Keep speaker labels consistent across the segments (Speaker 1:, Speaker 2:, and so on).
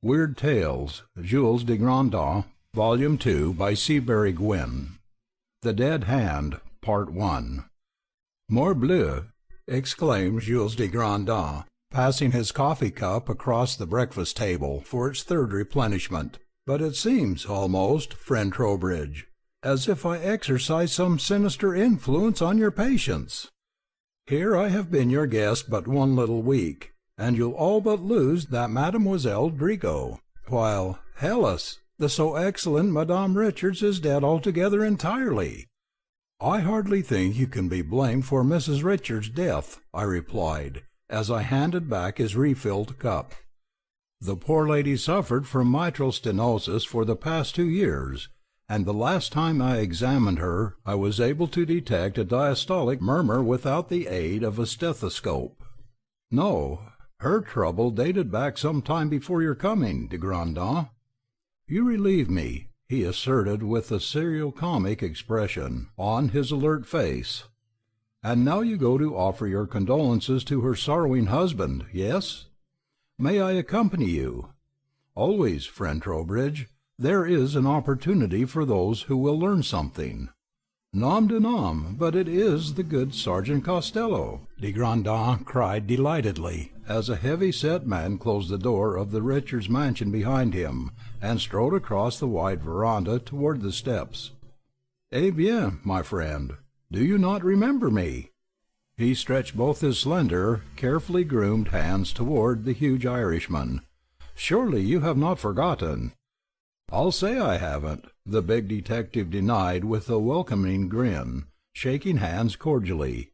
Speaker 1: Weird Tales, Jules de Grandin, Volume 2, by Seabury Grandin. The Dead Hand, Part 1. Morbleu! Exclaimed Jules de Grandin, passing his coffee cup across the breakfast table for its third replenishment. But it seems almost, friend Trowbridge, as if I exercise some sinister influence on your patients. Here I have been your guest but one little week, and you'll all but lose that Mademoiselle Drigo, while, Hellas, the so excellent Madame Richards is dead altogether entirely. I hardly think you can be blamed for Mrs. Richards' death, I replied, as I handed back his refilled cup. The poor lady suffered from mitral stenosis for the past 2 years, and the last time I examined her I was able to detect a diastolic murmur without the aid of a stethoscope. No, her trouble dated back some time before your coming, de Grandin. You relieve me, he asserted with a serio-comic expression on his alert face. And now you go to offer your condolences to her sorrowing husband, yes? May I accompany you? Always, friend Trowbridge, there is an opportunity for those who will learn something. Nom de nom, but it is the good Sergeant Costello, de Grandin cried delightedly, as a heavy-set man closed the door of the Richards mansion behind him, and strode across the wide veranda toward the steps. Eh bien, my friend, do you not remember me? He stretched both his slender, carefully groomed hands toward the huge Irishman. Surely you have not forgotten. I'll say I haven't, the big detective denied with a welcoming grin, shaking hands cordially.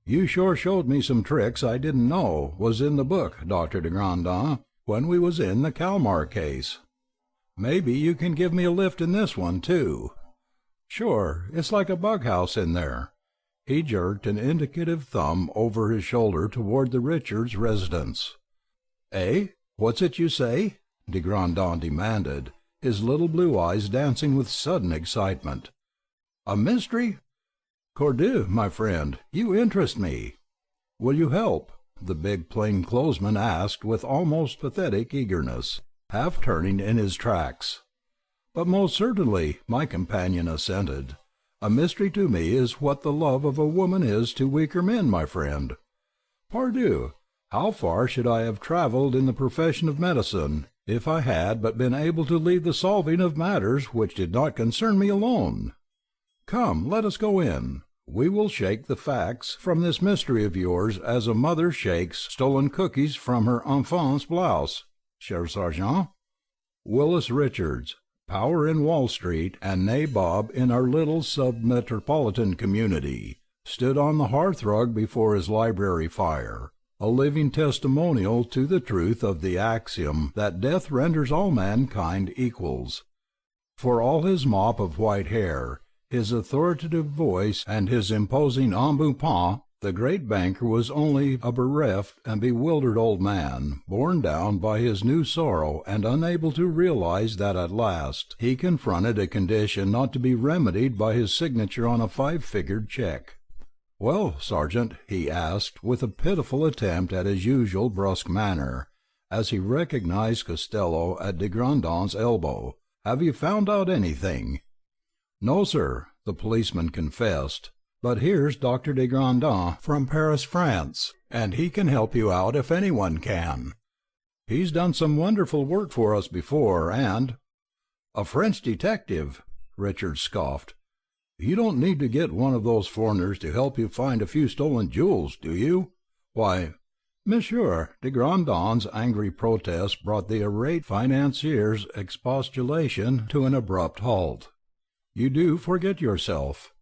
Speaker 1: You sure showed me some tricks I didn't know was in the book, Dr. de Grandin, when we was in the Kalmar case. Maybe you can give me a lift in this one, too. Sure, it's like a bug-house in there. He jerked an indicative thumb over his shoulder toward the Richards residence. Eh? What's it you say? de Grandin demanded, his little blue eyes dancing with sudden excitement. A mystery? Cordieu, my friend, you interest me. Will you help? The big plainclothesman asked with almost pathetic eagerness, half turning in his tracks. But most certainly, my companion assented. A mystery to me is what the love of a woman is to weaker men, my friend. Pardieu, how far should I have travelled in the profession of medicine, if I had but been able to leave the solving of matters which did not concern me alone? Come, let us go in. We will shake the facts from this mystery of yours as a mother shakes stolen cookies from her enfant's blouse, cher sergeant. Willis Richards, power in Wall Street and nabob in our little sub-metropolitan community, stood on the hearthrug before his library fire, a living testimonial to the truth of the axiom that death renders all mankind equals. For all his mop of white hair, his authoritative voice, and his imposing embonpoint, the great banker was only a bereft and bewildered old man, borne down by his new sorrow and unable to realize that at last he confronted a condition not to be remedied by his signature on a 5-figured check. "Well, Sergeant," he asked, with a pitiful attempt at his usual brusque manner, as he recognized Costello at de Grandin's elbow, "have you found out anything?" "No, sir," the policeman confessed, "but here's Dr. de Grandin from Paris, France, and he can help you out if anyone can. He's done some wonderful work for us before, and—" "A French detective!" Richard scoffed. "You don't need to get one of those foreigners to help you find a few stolen jewels, do you? Why—" Monsieur de Grandin's angry protest brought the irate financier's expostulation to an abrupt halt. "You do forget yourself.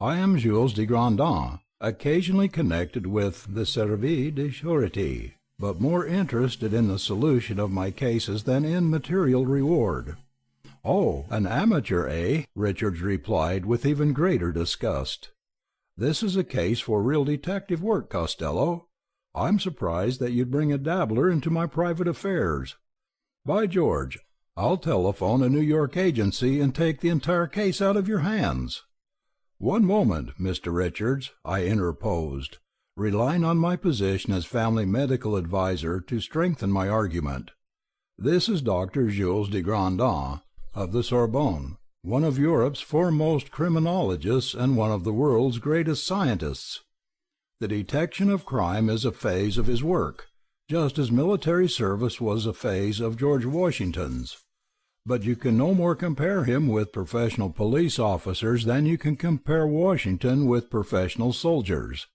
Speaker 1: I am Jules de Grandin, occasionally connected with the Service de Sûreté, but more interested in the solution of my cases than in material reward." "Oh, an amateur, eh?" Richards replied with even greater disgust. "This is a case for real detective work, Costello. I'm surprised that you'd bring a dabbler into my private affairs. By George, I'll telephone a New York agency and take the entire case out of your hands." "One moment, Mr. Richards," I interposed, relying on my position as family medical adviser to strengthen my argument. This is Dr. Jules de Grandin, of the Sorbonne, one of Europe's foremost criminologists and one of the world's greatest scientists. The detection of crime is a phase of his work, just as military service was a phase of George Washington's. But you can no more compare him with professional police officers than you can compare Washington with professional soldiers.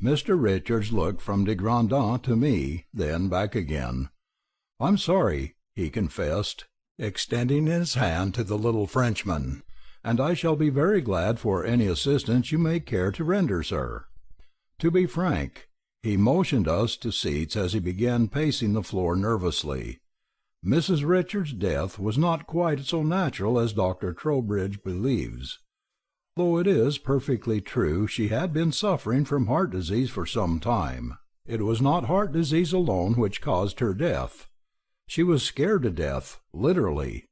Speaker 1: Mr. Richards looked from de Grandin to me, then back again. "I'm sorry," he confessed, extending his hand to the little Frenchman, "and I shall be very glad for any assistance you may care to render, sir." To be frank, he motioned us to seats as he began pacing the floor nervously. Mrs. Richards' death was not quite so natural as Dr. Trowbridge believes. Though it is perfectly true she had been suffering from heart disease for some time, it was not heart disease alone which caused her death. She was scared to death, literally.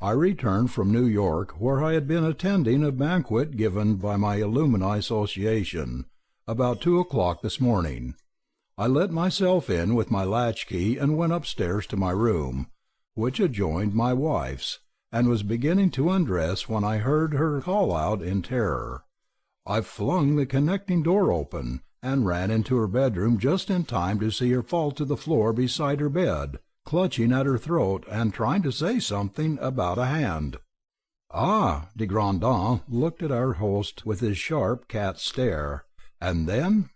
Speaker 1: I returned from New York, where I had been attending a banquet given by my Alumni Association, about 2 o'clock this morning. I let myself in with my latchkey and went upstairs to my room, which adjoined my wife's, and was beginning to undress when I heard her call out in terror. I flung the connecting door open, and ran into her bedroom just in time to see her fall to the floor beside her bed, clutching at her throat and trying to say something about a hand. "Ah!" de Grandin looked at our host with his sharp cat stare. "And then?"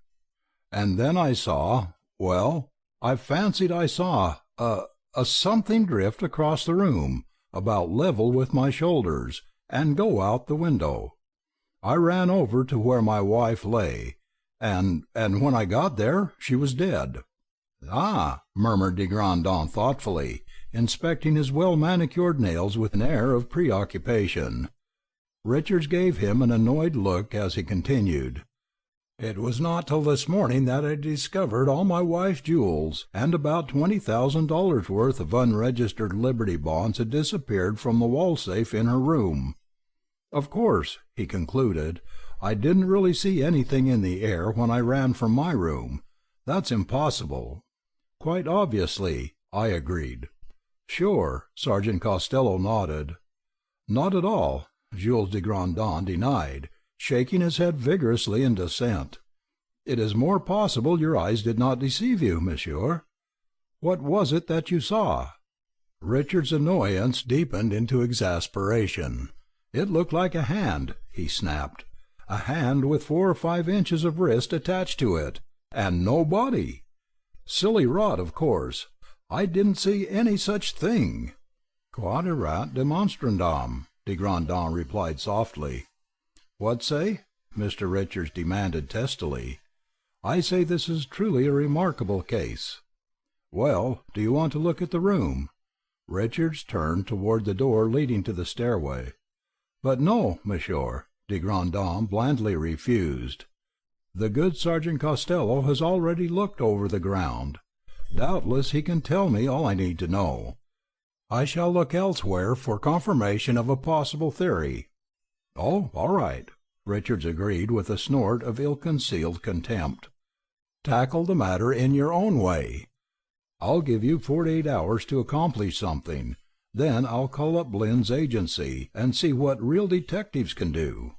Speaker 1: "And then I saw, well, I fancied I saw a something drift across the room, about level with my shoulders, and go out the window. I ran over to where my wife lay, and when I got there, she was dead." "Ah!" murmured de Grandin thoughtfully, inspecting his well-manicured nails with an air of preoccupation. Richards gave him an annoyed look as he continued. "It was not till this morning that I discovered all my wife's jewels, and about $20,000 worth of unregistered Liberty bonds had disappeared from the wall safe in her room. Of course," he concluded, "I didn't really see anything in the air when I ran from my room. That's impossible." "Quite obviously," I agreed. "Sure," Sergeant Costello nodded. "Not at all," Jules de Grandin denied, shaking his head vigorously in dissent. "It is more possible your eyes did not deceive you, monsieur." "What was it that you saw?" Richard's annoyance deepened into exasperation. "It looked like a hand," he snapped. "A hand with 4 or 5 inches of wrist attached to it, and no body. Silly rot, of course. I didn't see any such thing." "Quaderat demonstrandum," de Grandin replied softly. "What say?" Mr. Richards demanded testily. "I say this is truly a remarkable case." "Well, do you want to look at the room?" Richards turned toward the door leading to the stairway. "But no, monsieur," de Grandin blandly refused. "The good Sergeant Costello has already looked over the ground. Doubtless he can tell me all I need to know. I shall look elsewhere for confirmation of a possible theory." "Oh, all right," Richards agreed with a snort of ill-concealed contempt. "Tackle the matter in your own way. I'll give you 48 hours to accomplish something. Then I'll call up Lynn's agency, and see what real detectives can do."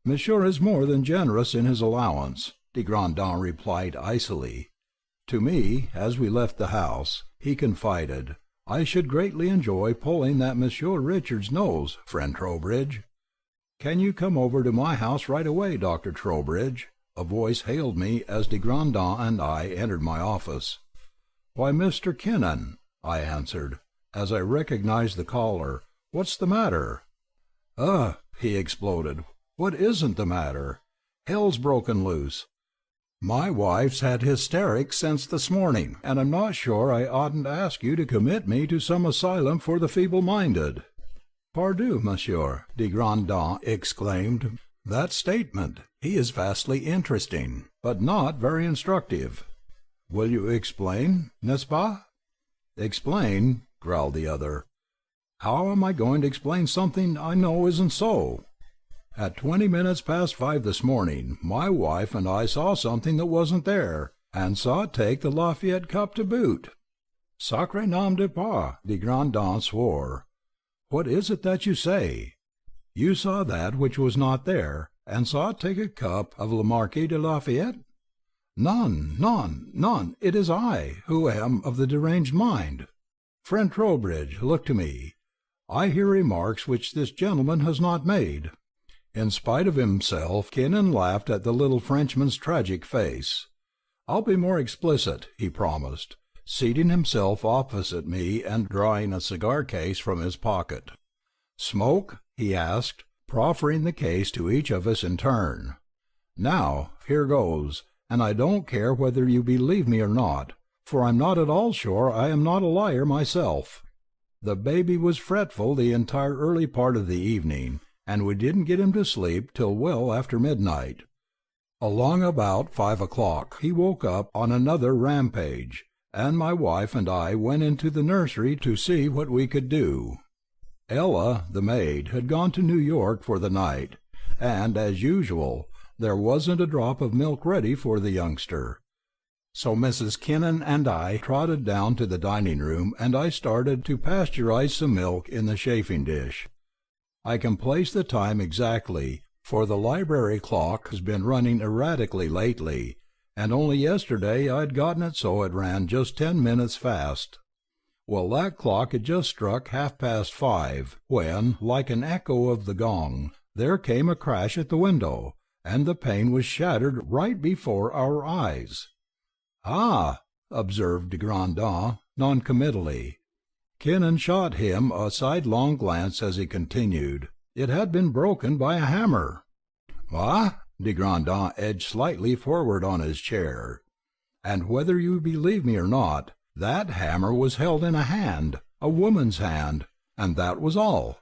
Speaker 1: "Monsieur is more than generous in his allowance," de Grandin replied icily. To me, as we left the house, he confided, "I should greatly enjoy pulling that Monsieur Richards' nose, friend Trowbridge." "Can you come over to my house right away, Dr. Trowbridge?" a voice hailed me as de Grandin and I entered my office. "Why, Mr. Kinnan," I answered, as I recognized the caller, "what's the matter?" He exploded, "what isn't the matter? Hell's broken loose. My wife's had hysterics since this morning, and I'm not sure I oughtn't ask you to commit me to some asylum for the feeble-minded." "Pardieu, monsieur," de Grandin exclaimed, "that statement, he is vastly interesting, but not very instructive." "Will you explain, n'est-ce pas?" "Explain?" growled the other. "How am I going to explain something I know isn't so? At 20 minutes past 5 this morning, my wife and I saw something that wasn't there, and saw it take the Lafayette Cup to boot." Sacre nom de pas, de Grandin swore. What is it that you say? You saw that which was not there, and saw it take a cup of Le Marquis de Lafayette? None, none, none. It is I, who am of the deranged mind. Friend Trowbridge, look to me. I hear remarks which this gentleman has not made." In spite of himself, Kinnan laughed at the little Frenchman's tragic face. "I'll be more explicit," he promised, seating himself opposite me and drawing a cigar case from his pocket. "Smoke?" he asked, proffering the case to each of us in turn. "Now, here goes, and I don't care whether you believe me or not, for I'm not at all sure I am not a liar myself. The baby was fretful the entire early part of the evening, and we didn't get him to sleep till well after midnight. Along about 5 o'clock he woke up on another rampage, and my wife and I went into the nursery to see what we could do. Ella, the maid, had gone to New York for the night, and, as usual, there wasn't a drop of milk ready for the youngster. So Mrs. Kinnan and I trotted down to the dining-room, and I started to pasteurize some milk in the chafing dish. I can place the time exactly, for the library clock has been running erratically lately, and only yesterday I'd gotten it so it ran just 10 minutes fast. Well, that clock had just struck 5:30, when, like an echo of the gong, there came a crash at the window, and the pane was shattered right before our eyes. "Ah!" observed de Grandin, non-committally. Kinnan shot him a sidelong glance as he continued, "It had been broken by a hammer." "Ah?" De Grandin edged slightly forward on his chair. "And whether you believe me or not, that hammer was held in a hand, a woman's hand, and that was all.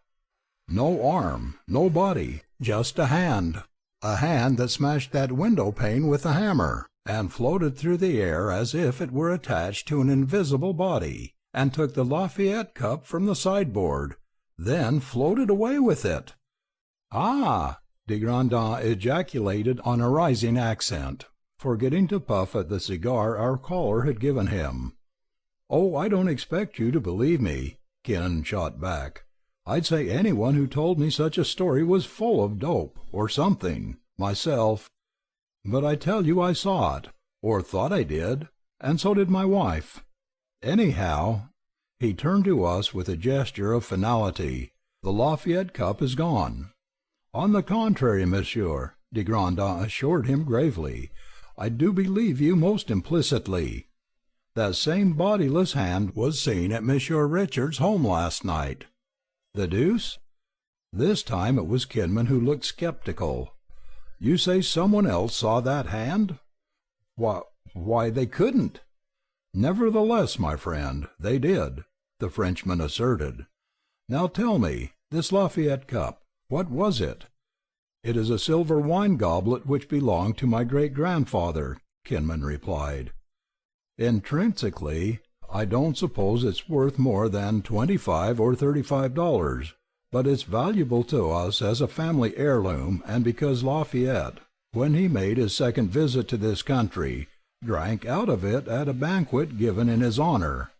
Speaker 1: No arm, no body, just a hand that smashed that window pane with a hammer, and floated through the air as if it were attached to an invisible body, and took the Lafayette cup from the sideboard, then floated away with it." "Ah!" de Grandin ejaculated on a rising accent, forgetting to puff at the cigar our caller had given him. "Oh, I don't expect you to believe me," Kinnan shot back. "I'd say anyone who told me such a story was full of dope, or something, myself. But I tell you I saw it, or thought I did, and so did my wife. Anyhow," he turned to us with a gesture of finality, "the Lafayette cup is gone." "On the contrary, monsieur," de Grandin assured him gravely, "I do believe you most implicitly. That same bodiless hand was seen at Monsieur Richard's home last night." "The deuce?" This time it was Kinman who looked sceptical. "You say someone else saw that hand?" Why, they couldn't." "Nevertheless, my friend, they did," the Frenchman asserted. "Now tell me, this Lafayette cup, what was it?" "It is a silver wine goblet which belonged to my great-grandfather," Kinman replied. "Intrinsically, I don't suppose it's worth more than $25 or $35, but it's valuable to us as a family heirloom, and because Lafayette, when he made his second visit to this country, drank out of it at a banquet given in his honor.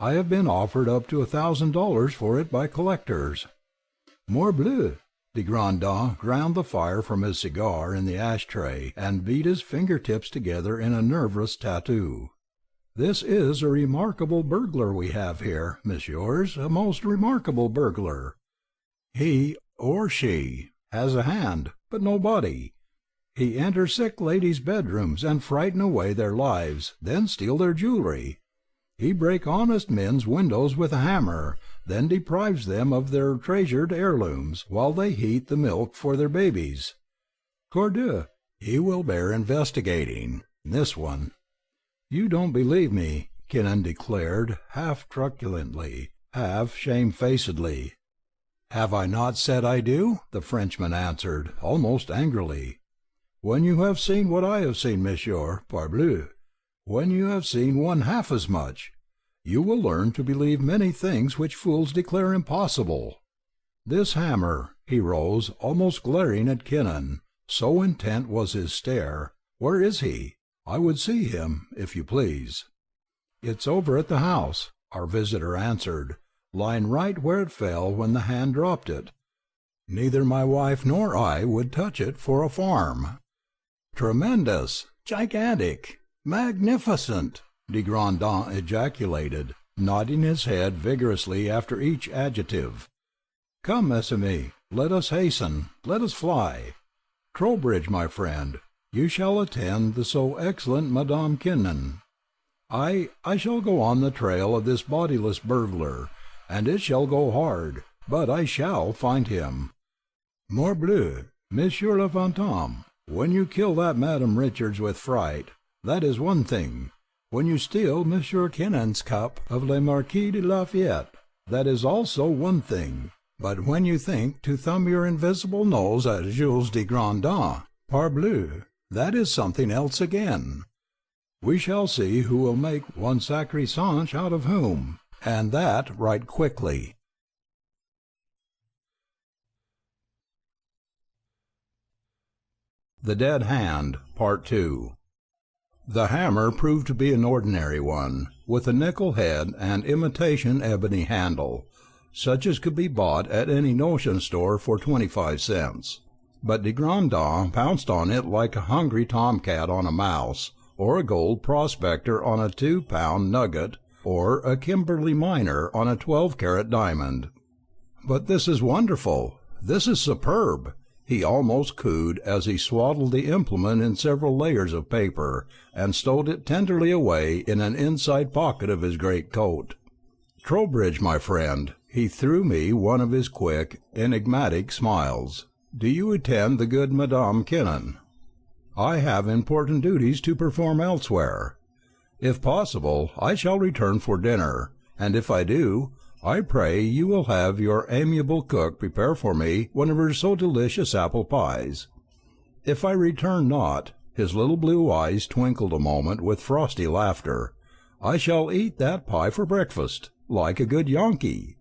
Speaker 1: I have been offered up to $1,000 for it by collectors." "Morbleu!" De Grandin ground the fire from his cigar in the ash-tray, and beat his finger-tips together in a nervous tattoo. "This is a remarkable burglar we have here, messieurs, a most remarkable burglar. He, or she, has a hand, but no body. He enters sick ladies' bedrooms and frighten away their lives, then steal their jewelry. He break honest men's windows with a hammer, then deprives them of their treasured heirlooms, while they heat the milk for their babies. Cordieu, he will bear investigating, this one." "You don't believe me," Kinnan declared, half truculently, half shamefacedly. "Have I not said I do?" the Frenchman answered, almost angrily. "When you have seen what I have seen, monsieur, parbleu, when you have seen one half as much, you will learn to believe many things which fools declare impossible. This hammer," he rose, almost glaring at Kinnan, so intent was his stare. "Where is he? I would see him, if you please." "It's over at the house," our visitor answered, "lying right where it fell when the hand dropped it. Neither my wife nor I would touch it for a farm." "Tremendous! Gigantic! Magnificent!" de Grandin ejaculated, nodding his head vigorously after each adjective. "Come, mes amis, let us hasten, let us fly. Trowbridge, my friend, you shall attend the so excellent Madame Kinnan. I shall go on the trail of this bodiless burglar, and it shall go hard, but I shall find him. Morbleu, Monsieur le Fantôme, when you kill that Madame Richards with fright, that is one thing. When you steal Monsieur Kinnan's cup of Le Marquis de Lafayette, that is also one thing. But when you think to thumb your invisible nose at Jules de Grandin, parbleu, that is something else again. We shall see who will make one sacré sanche out of whom, and that right quickly." The Dead Hand, Part 2. The hammer proved to be an ordinary one, with a nickel head and imitation ebony handle, such as could be bought at any notion store for 25 cents. But de Grandin pounced on it like a hungry tomcat on a mouse, or a gold prospector on a 2-pound nugget, or a Kimberley miner on a 12-carat diamond. "But this is wonderful! This is superb!" he almost cooed as he swaddled the implement in several layers of paper, and stowed it tenderly away in an inside pocket of his great coat. "Trowbridge, my friend," he threw me one of his quick, enigmatic smiles, "do you attend the good Madame Kinnan? I have important duties to perform elsewhere. If possible, I shall return for dinner, and if I do, I pray you will have your amiable cook prepare for me one of her so delicious apple pies. If I return not," his little blue eyes twinkled a moment with frosty laughter, "I shall eat that pie for breakfast, like a good Yankee."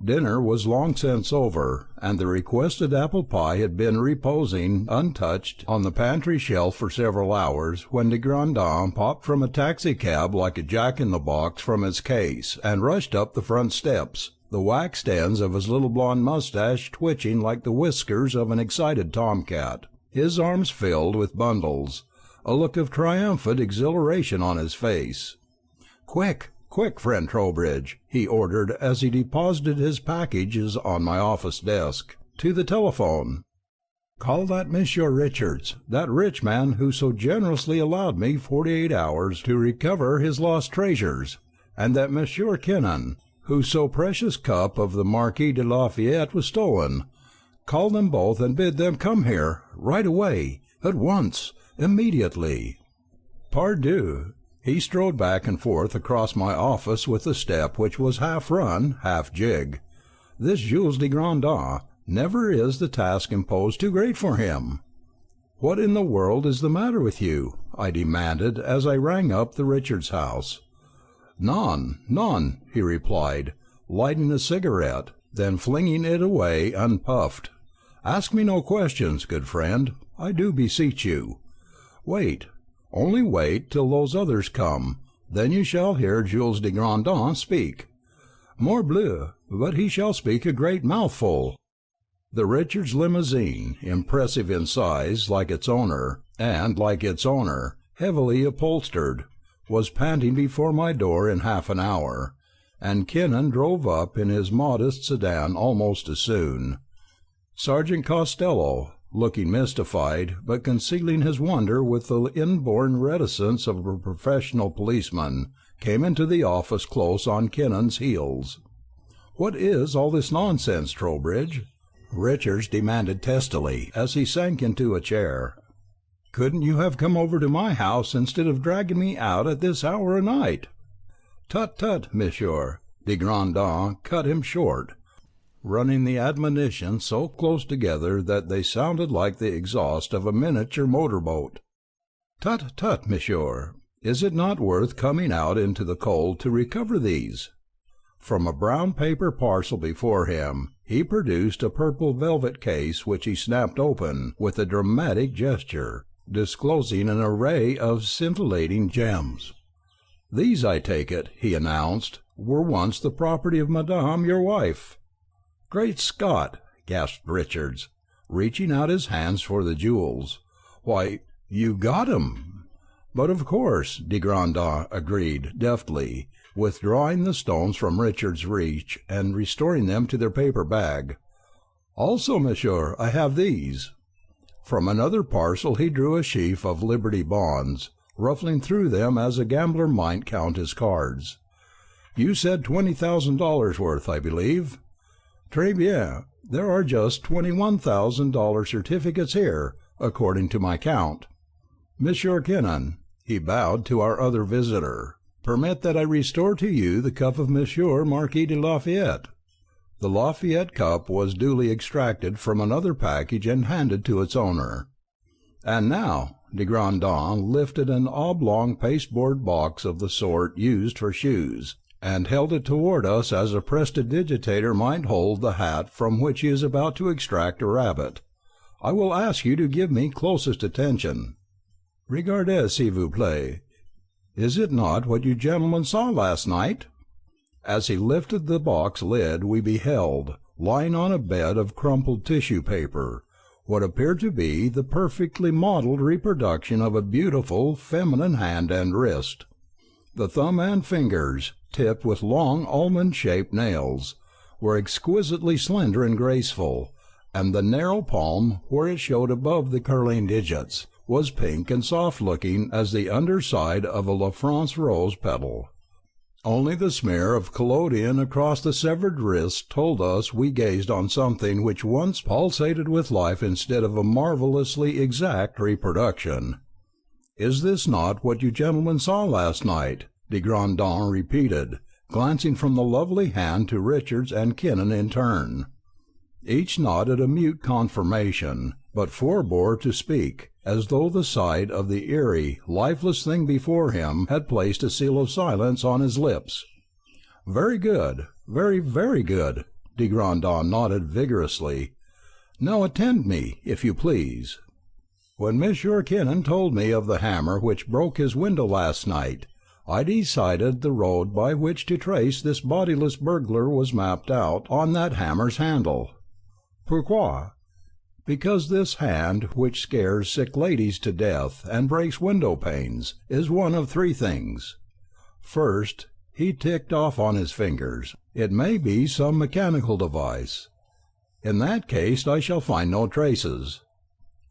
Speaker 1: Dinner was long since over, and the requested apple pie had been reposing untouched on the pantry shelf for several hours, when de Grandin popped from a taxicab like a jack-in-the-box from its case, and rushed up the front steps, the waxed ends of his little blond mustache twitching like the whiskers of an excited tomcat, his arms filled with bundles, a look of triumphant exhilaration on his face. "Quick! Quick, friend Trowbridge," he ordered as he deposited his packages on my office desk, "to the telephone. Call that Monsieur Richards, that rich man who so generously allowed me 48 hours to recover his lost treasures, and that Monsieur Kinnan, whose so precious cup of the Marquis de Lafayette was stolen. Call them both and bid them come here, right away, at once, immediately." Pardieu! He strode back and forth across my office with a step which was half run, half jig. This Jules de Grandin, never is the task imposed too great for him. "What in the world is the matter with you?" I demanded as I rang up the Richards house. "None, none," he replied, lighting a cigarette, then flinging it away unpuffed. "Ask me no questions, good friend, I do beseech you. Wait. Only wait till those others come, then you shall hear Jules de Grandin speak. Morbleu, but he shall speak a great mouthful." The Richards limousine, impressive in size like its owner, and, like its owner, heavily upholstered, was panting before my door in half an hour, and Kinnan drove up in his modest sedan almost as soon. Sergeant Costello, looking mystified, but concealing his wonder with the inborn reticence of a professional policeman, came into the office close on Kinnan's heels. "What is all this nonsense, Trowbridge?" Richards demanded testily, as he sank into a chair. "Couldn't you have come over to my house instead of dragging me out at this hour of night?" "Tut, tut, monsieur," de Grandin cut him short, running the admonitions so close together that they sounded like the exhaust of a miniature motor-boat. "Tut, tut, monsieur, is it not worth coming out into the cold to recover these?" From a brown paper parcel before him he produced a purple velvet case which he snapped open with a dramatic gesture, disclosing an array of scintillating gems. These, I take it," he announced, "were once the property of Madame, your wife." "Great Scott!" gasped Richards, reaching out his hands for the jewels. "Why, you got 'em!" "But of course," de Grandin agreed, deftly, withdrawing the stones from Richard's reach and restoring them to their paper bag. "Also, monsieur, I have these." From another parcel he drew a sheaf of Liberty bonds, ruffling through them as a gambler might count his cards. "You said $20,000 worth, I believe?" "Très bien. There are just $21,000 certificates here, according to my count. Monsieur Kinnon," he bowed to our other visitor, "permit that I restore to you the cup of Monsieur Marquis de Lafayette." The Lafayette cup was duly extracted from another package and handed to its owner. "And now," de Grandin lifted an oblong pasteboard box of the sort used for shoes, and held it toward us as a prestidigitator might hold the hat from which he is about to extract a rabbit. "I will ask you to give me closest attention. Regardez, s'il vous plaît. Is it not what you gentlemen saw last night?" As he lifted the box lid we beheld, lying on a bed of crumpled tissue paper, what appeared to be the perfectly modelled reproduction of a beautiful feminine hand and wrist. The thumb and fingers, tipped with long almond-shaped nails, were exquisitely slender and graceful, and the narrow palm, where it showed above the curling digits, was pink and soft-looking as the underside of a La France rose petal. Only the smear of collodion across the severed wrist told us we gazed on something which once pulsated with life instead of a marvellously exact reproduction. "Is this not what you gentlemen saw last night?" de Grandin repeated, glancing from the lovely hand to Richards and Kinnon in turn. Each nodded a mute confirmation, but forbore to speak, as though the sight of the eerie, lifeless thing before him had placed a seal of silence on his lips. "Very good, very, very good," de Grandin nodded vigorously. "Now attend me, if you please. When Monsieur Kinnon told me of the hammer which broke his window last night, I decided the road by which to trace this bodiless burglar was mapped out on that hammer's handle. Pourquoi? Because this hand which scares sick ladies to death and breaks window panes is one of three things. First, he ticked off on his fingers. It may be some mechanical device. In that case I shall find no traces.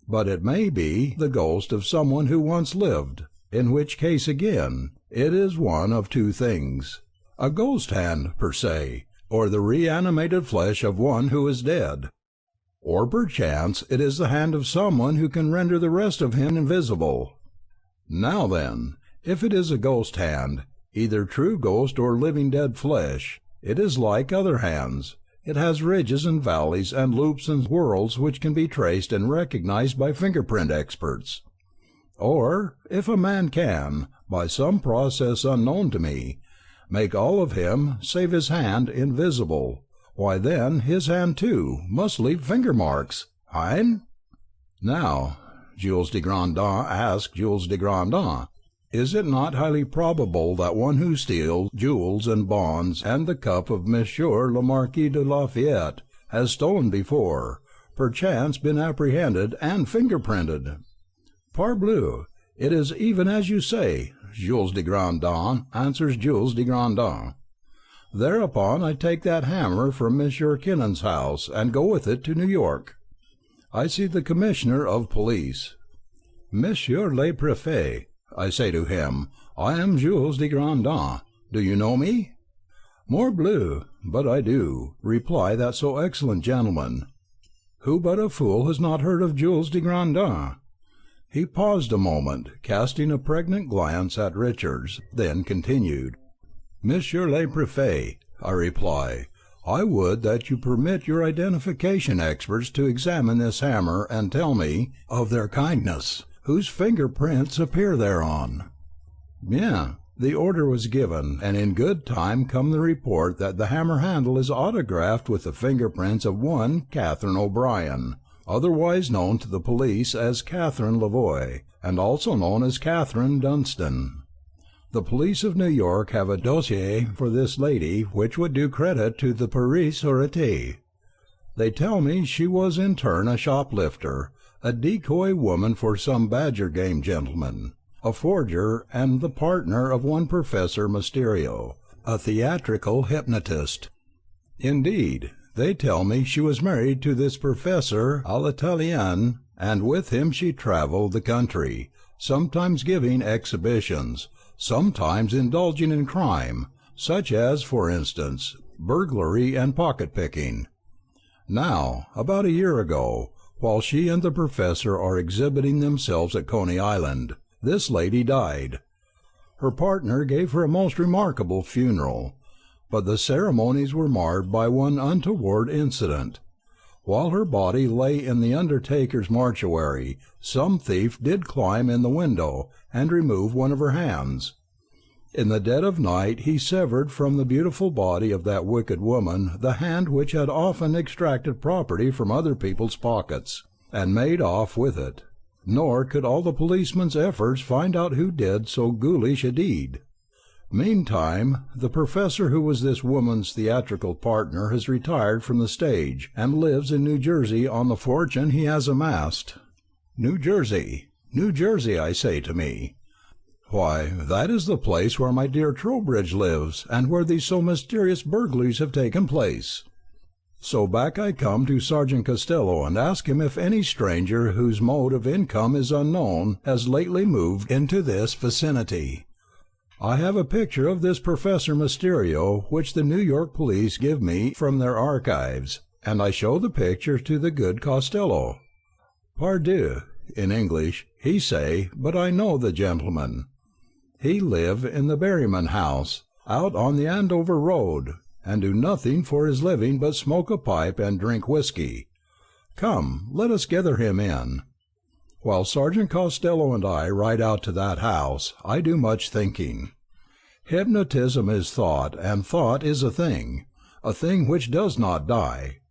Speaker 1: But it may be the ghost of someone who once lived, in which case again it is one of two things: a ghost hand per se, or the reanimated flesh of one who is dead. Or perchance it is the hand of someone who can render the rest of him invisible. Now then, if it is a ghost hand, either true ghost or living dead flesh, it is like other hands. It has ridges and valleys and loops and whorls which can be traced and recognized by fingerprint experts. Or, if a man can, by some process unknown to me, make all of him, save his hand, invisible, why then his hand, too, must leave finger marks. Hein? Now, Jules de Grandin asked Jules de Grandin, is it not highly probable that one who steals jewels and bonds and the cup of Monsieur le Marquis de Lafayette has stolen before, perchance been apprehended and finger-printed? Parbleu, it is even as you say, Jules de Grandin, answers Jules de Grandin. Thereupon I take that hammer from Monsieur Kinnon's house and go with it to New York. I see the commissioner of police. Monsieur le Préfet, I say to him, I am Jules de Grandin. Do you know me? Morbleu, but I do, reply that so excellent gentleman. Who but a fool has not heard of Jules de Grandin? He paused a moment, casting a pregnant glance at Richards, then continued. Monsieur le Préfet, I reply, I would that you permit your identification experts to examine this hammer and tell me, of their kindness, whose finger-prints appear thereon. Bien. The order was given, and in good time come the report that the hammer handle is autographed with the finger-prints of one Catherine O'Brien, otherwise known to the police as Catherine Lavoie, and also known as Catherine Dunstan. The police of New York have a dossier for this lady which would do credit to the Paris Sûreté. They tell me she was in turn a shoplifter, a decoy woman for some badger game gentleman, a forger, and the partner of one Professor Mysterio, a theatrical hypnotist. Indeed, they tell me she was married to this Professor à l'Italienne, and with him she travelled the country, sometimes giving exhibitions, sometimes indulging in crime, such as, for instance, burglary and pocket-picking. Now, about a year ago, while she and the Professor are exhibiting themselves at Coney Island, this lady died. Her partner gave her a most remarkable funeral, but the ceremonies were marred by one untoward incident. While her body lay in the undertaker's mortuary, some thief did climb in the window and remove one of her hands. In the dead of night he severed from the beautiful body of that wicked woman the hand which had often extracted property from other people's pockets, and made off with it. Nor could all the policeman's efforts find out who did so ghoulish a deed. Meantime, the Professor, who was this woman's theatrical partner, has retired from the stage, and lives in New Jersey on the fortune he has amassed. New Jersey, New Jersey, I say to me. Why, that is the place where my dear Trowbridge lives, and where these so mysterious burglaries have taken place. So back I come to Sergeant Costello and ask him if any stranger whose mode of income is unknown has lately moved into this vicinity. I have a picture of this Professor Mysterio which the New York police give me from their archives, and I show the picture to the good Costello. Pardieu, in English, he say, but I know the gentleman. He live in the Berryman house, out on the Andover road, and do nothing for his living but smoke a pipe and drink whiskey. Come, let us gather him in. While Sergeant Costello and I ride out to that house, I do much thinking. Hypnotism is thought, and thought is a thing which does not die.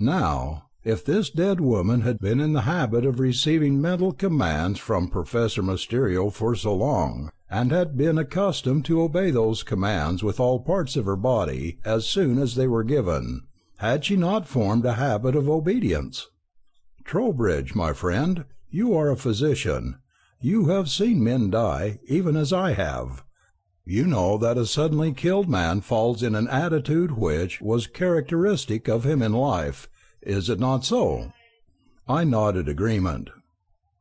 Speaker 1: Now, if this dead woman had been in the habit of receiving mental commands from Professor Mysterio for so long, and had been accustomed to obey those commands with all parts of her body as soon as they were given, had she not formed a habit of obedience? Trowbridge, my friend, you are a physician. You have seen men die, even as I have. You know that a suddenly killed man falls in an attitude which was characteristic of him in life. Is it not so? I nodded agreement.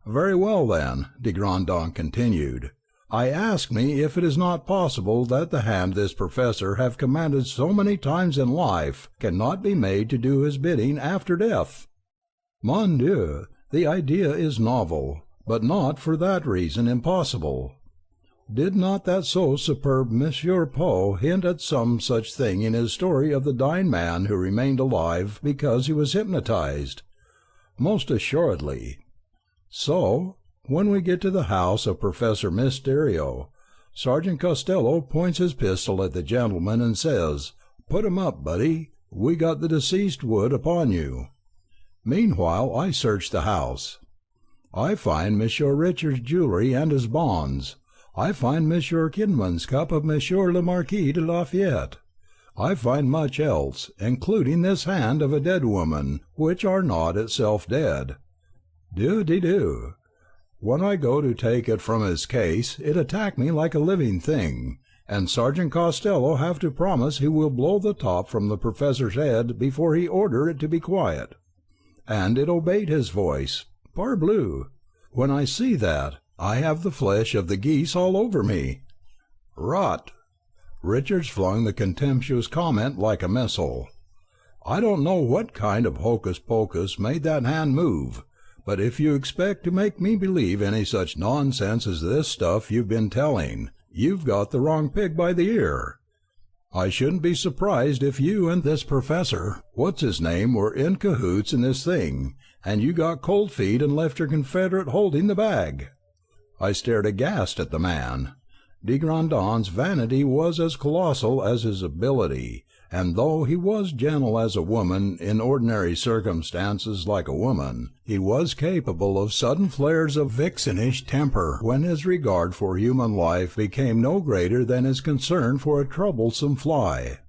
Speaker 1: Very well, then, de Grandin continued. I ask me if it is not possible that the hand this Professor have commanded so many times in life cannot be made to do his bidding after death. Mon Dieu, the idea is novel, but not for that reason impossible. Did not that so superb Monsieur Poe hint at some such thing in his story of the dying man who remained alive because he was hypnotized? Most assuredly. So, when we get to the house of Professor Mysterio, Sergeant Costello points his pistol at the gentleman and says, "Put 'em up, buddy. We got the deceased wood upon you." Meanwhile I search the house. I find Monsieur Richard's jewelry and his bonds. I find Monsieur Kinman's cup of Monsieur le Marquis de Lafayette. I find much else, including this hand of a dead woman, which are not itself dead. Dieu de Dieu! When I go to take it from its case, it attack me like a living thing, and Sergeant Costello have to promise he will blow the top from the Professor's head before he order it to be quiet. And it obeyed his voice. Parbleu! When I see that, I have the flesh of the geese all over me. Rot! Richards flung the contemptuous comment like a missile. I don't know what kind of hocus-pocus made that hand move, but if you expect to make me believe any such nonsense as this stuff you've been telling, you've got the wrong pig by the ear. I shouldn't be surprised if you and this Professor What's-his-name were in cahoots in this thing, and you got cold feet and left your confederate holding the bag. I stared aghast at the man. De Grandin's vanity was as colossal as his ability, and though he was gentle as a woman in ordinary circumstances like a woman, he was capable of sudden flares of vixenish temper when his regard for human life became no greater than his concern for a troublesome fly.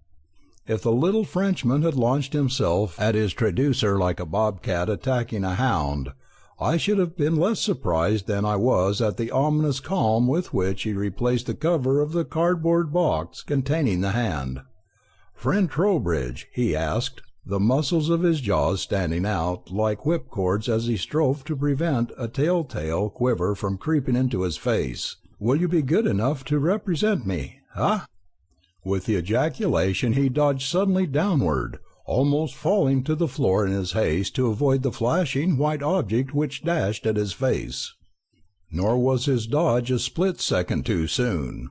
Speaker 1: If the little Frenchman had launched himself at his traducer like a bobcat attacking a hound, I should have been less surprised than I was at the ominous calm with which he replaced the cover of the cardboard box containing the hand. "Friend Trowbridge," he asked, the muscles of his jaws standing out like whipcords as he strove to prevent a tell-tale quiver from creeping into his face, "will you be good enough to represent me, huh?" With the ejaculation he dodged suddenly downward, almost falling to the floor in his haste to avoid the flashing white object which dashed at his face. Nor was his dodge a split second too soon.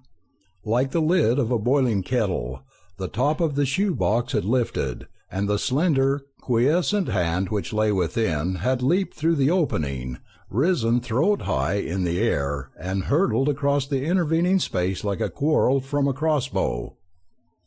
Speaker 1: Like the lid of a boiling kettle, the top of the shoe-box had lifted, and the slender, quiescent hand which lay within had leaped through the opening, risen throat-high in the air, and hurtled across the intervening space like a quarrel from a crossbow.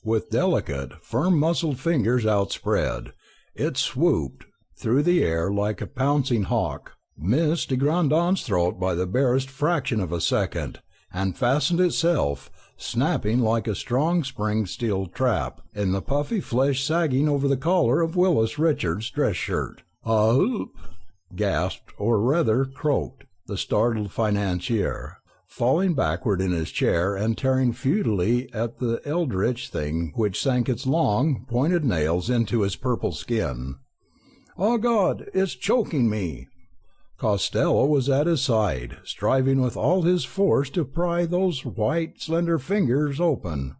Speaker 1: With delicate, firm-muscled fingers outspread, it swooped through the air like a pouncing hawk, missed de Grandin's throat by the barest fraction of a second, and fastened itself, snapping like a strong spring-steel trap, in the puffy flesh sagging over the collar of Willis Richards' dress-shirt. "Ah!" gasped, or rather croaked, the startled financier, falling backward in his chair and tearing futilely at the eldritch thing which sank its long, pointed nails into his purple skin. "Oh, God, it's choking me!" Costello was at his side, striving with all his force to pry those white, slender fingers open.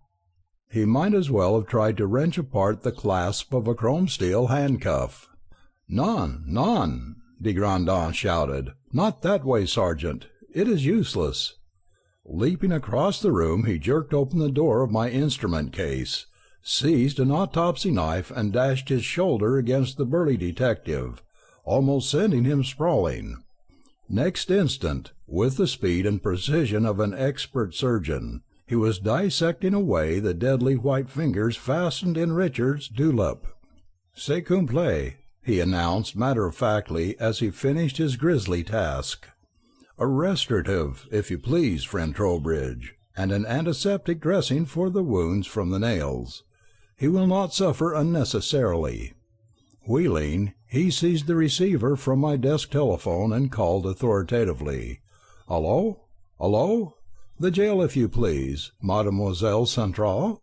Speaker 1: He might as well have tried to wrench apart the clasp of a chrome-steel handcuff. "Non, non!" de Grandin shouted. "Not that way, Sergeant. It is useless." Leaping across the room, he jerked open the door of my instrument case, seized an autopsy knife, and dashed his shoulder against the burly detective, almost sending him sprawling. Next instant, with the speed and precision of an expert surgeon, he was dissecting away the deadly white fingers fastened in Richard's dewlap. "C'est complet," he announced matter-of-factly as he finished his grisly task. "A restorative, if you please, friend Trowbridge, and an antiseptic dressing for the wounds from the nails. He will not suffer unnecessarily." Wheeling, he seized the receiver from my desk telephone and called authoritatively, "Allo? Allo? The jail, if you please, Mademoiselle Centrale?"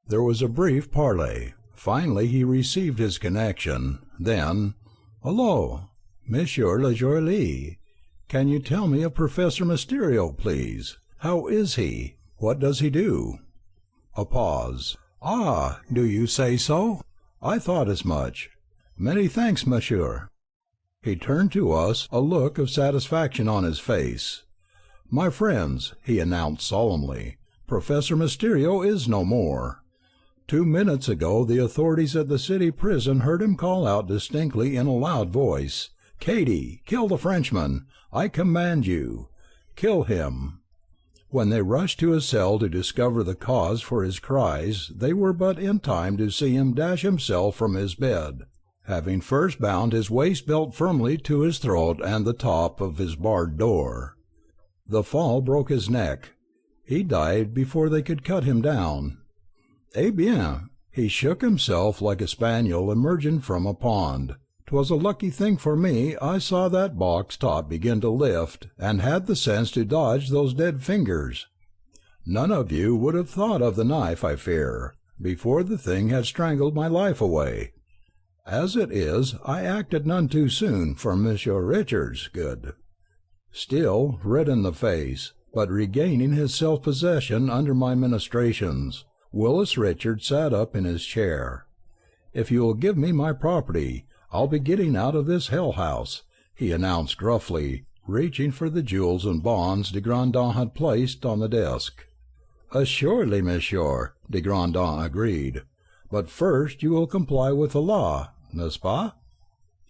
Speaker 1: There was a brief parley. Finally he received his connection. Then, "Allo, Monsieur le Joaillier, can you tell me of Professor Mysterio, please? How is he? What does he do?" A pause. "Ah, do you say so? I thought as much. Many thanks, monsieur." He turned to us, a look of satisfaction on his face. "My friends," he announced solemnly, "Professor Mysterio is no more. 2 minutes ago the authorities at the city prison heard him call out distinctly in a loud voice, 'Katie, kill the Frenchman! I command you! Kill him!' When they rushed to his cell to discover the cause for his cries, they were but in time to see him dash himself from his bed, having first bound his waist-belt firmly to his throat and the top of his barred door. The fall broke his neck. He died before they could cut him down. Eh bien, he shook himself like a spaniel emerging from a pond. 'Twas a lucky thing for me I saw that box top begin to lift, and had the sense to dodge those dead fingers. None of you would have thought of the knife, I fear, before the thing had strangled my life away. As it is, I acted none too soon for Monsieur Richard's good." Still red in the face, but regaining his self-possession under my ministrations, Willis Richards sat up in his chair. "If you will give me my property, I'll be getting out of this hell-house," he announced gruffly, reaching for the jewels and bonds de Grandin had placed on the desk. "Assuredly, monsieur," de Grandin agreed. "But first you will comply with the law, n'est-ce pas?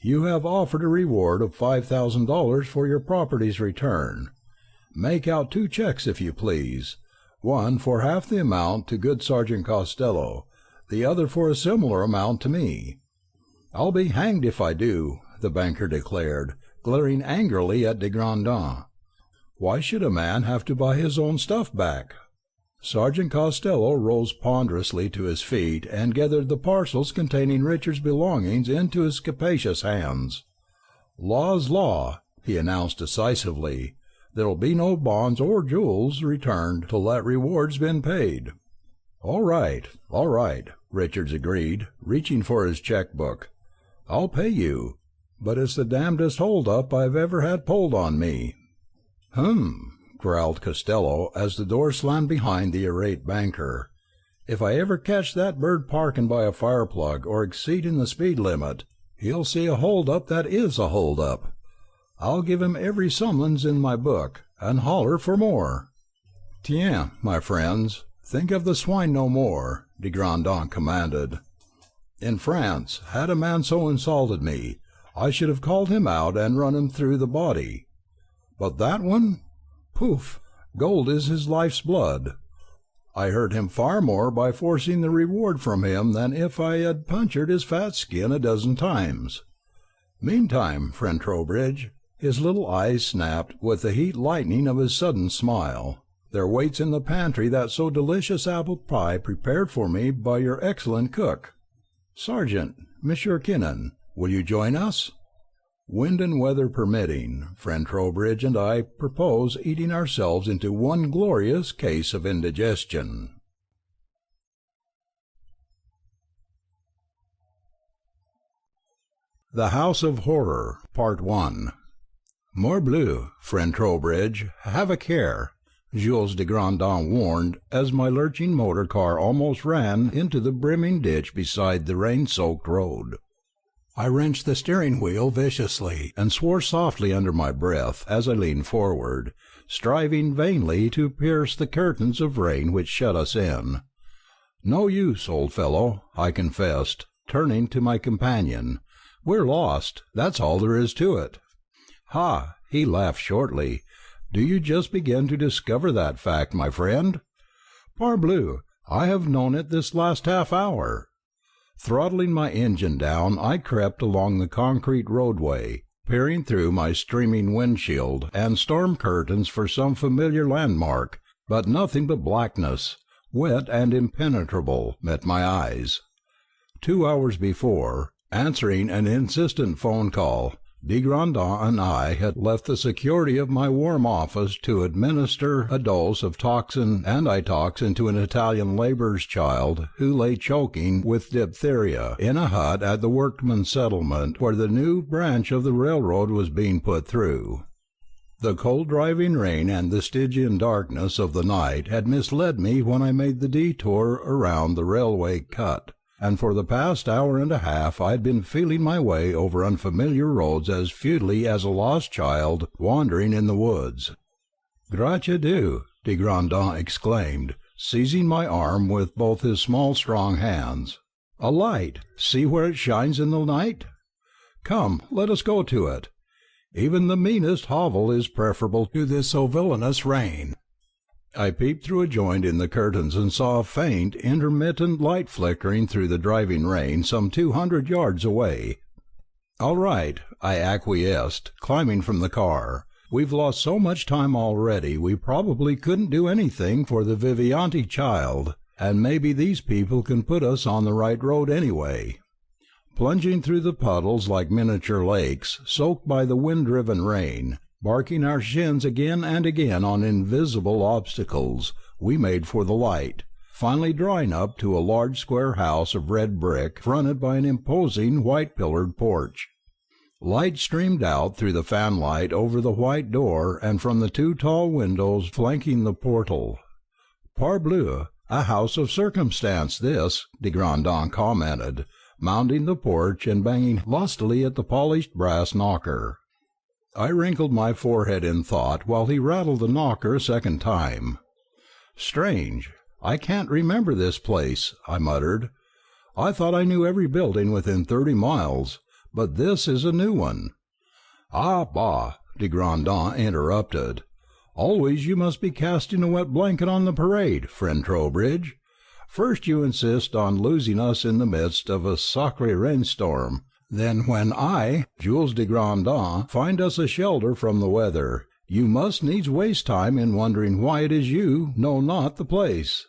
Speaker 1: You have offered a reward of $5,000 for your property's return. Make out 2 checks, if you please, one for half the amount to good Sergeant Costello, the other for a similar amount to me." "I'll be hanged if I do," the banker declared, glaring angrily at de Grandin. "Why should a man have to buy his own stuff back?" Sergeant Costello rose ponderously to his feet and gathered the parcels containing Richard's belongings into his capacious hands. "Law's law," he announced decisively. "There'll be no bonds or jewels returned till that reward's been paid." All right," Richards agreed, reaching for his checkbook. "I'll pay you, but it's the damnedest hold-up I've ever had pulled on me." Growled Costello as the door slammed behind the irate banker. "If I ever catch that bird parking by a fire-plug or exceeding the speed limit, he'll see a hold-up that is a hold-up. I'll give him every summons in my book, and holler for more." "Tiens, my friends, think of the swine no more," de Grandin commanded. "In France, had a man so insulted me, I should have called him out and run him through the body. But that one? Poof! Gold is his life's blood. I hurt him far more by forcing the reward from him than if I had punctured his fat skin a dozen times. Meantime, friend Trowbridge," his little eyes snapped with the heat lightning of his sudden smile, "there waits in the pantry that so delicious apple pie prepared for me by your excellent cook. Sergeant, Monsieur Kinnan, will you join us? Wind and weather permitting, friend Trowbridge and I propose eating ourselves into one glorious case of indigestion." The House of Horror, Part 1. "Morbleu, friend Trowbridge, have a care," Jules de Grandin warned, as my lurching motor car almost ran into the brimming ditch beside the rain-soaked road. I wrenched the steering wheel viciously, and swore softly under my breath as I leaned forward, striving vainly to pierce the curtains of rain which shut us in. "No use, old fellow," I confessed, turning to my companion. "We're lost, that's all there is to it." "Ha!" he laughed shortly. "Do you just begin to discover that fact, my friend? Parbleu, I have known it this last half-hour." Throttling my engine down, I crept along the concrete roadway, peering through my streaming windshield and storm curtains for some familiar landmark, but nothing but blackness, wet and impenetrable, met my eyes. 2 hours before, answering an insistent phone call, de Grandin and I had left the security of my warm office to administer a dose of toxin antitoxin to an Italian labourer's child who lay choking with diphtheria in a hut at the workmen's settlement where the new branch of the railroad was being put through. The cold driving rain and the Stygian darkness of the night had misled me when I made the detour around the railway cut, and for the past hour and a half I had been feeling my way over unfamiliar roads as futilely as a lost child wandering in the woods. "Gracias Dieu!" de Grandin exclaimed, seizing my arm with both his small strong hands. "A light! See where it shines in the night? Come, let us go to it. Even the meanest hovel is preferable to this so villainous rain." I peeped through a joint in the curtains and saw a faint, intermittent light flickering through the driving rain some 200 yards away. "All right," I acquiesced, climbing from the car. "We've lost so much time already we probably couldn't do anything for the Vivianti child, and maybe these people can put us on the right road anyway." Plunging through the puddles like miniature lakes, soaked by the wind-driven rain, barking our shins again and again on invisible obstacles, we made for the light, finally drawing up to a large square house of red brick fronted by an imposing white-pillared porch. Light streamed out through the fanlight over the white door and from the 2 tall windows flanking the portal. "Parbleu, a house of circumstance this," de Grandin commented, mounting the porch and banging lustily at the polished brass knocker. I wrinkled my forehead in thought while he rattled the knocker a second time. "Strange, I can't remember this place," I muttered. "I thought I knew every building within 30 miles, but this is a new one." "Ah, bah!" de Grandin interrupted. "Always you must be casting a wet blanket on the parade, friend Trowbridge. First you insist on losing us in the midst of a sacré rainstorm. Then when I, Jules de Grandin, find us a shelter from the weather, you must needs waste time in wondering why it is you know not the place.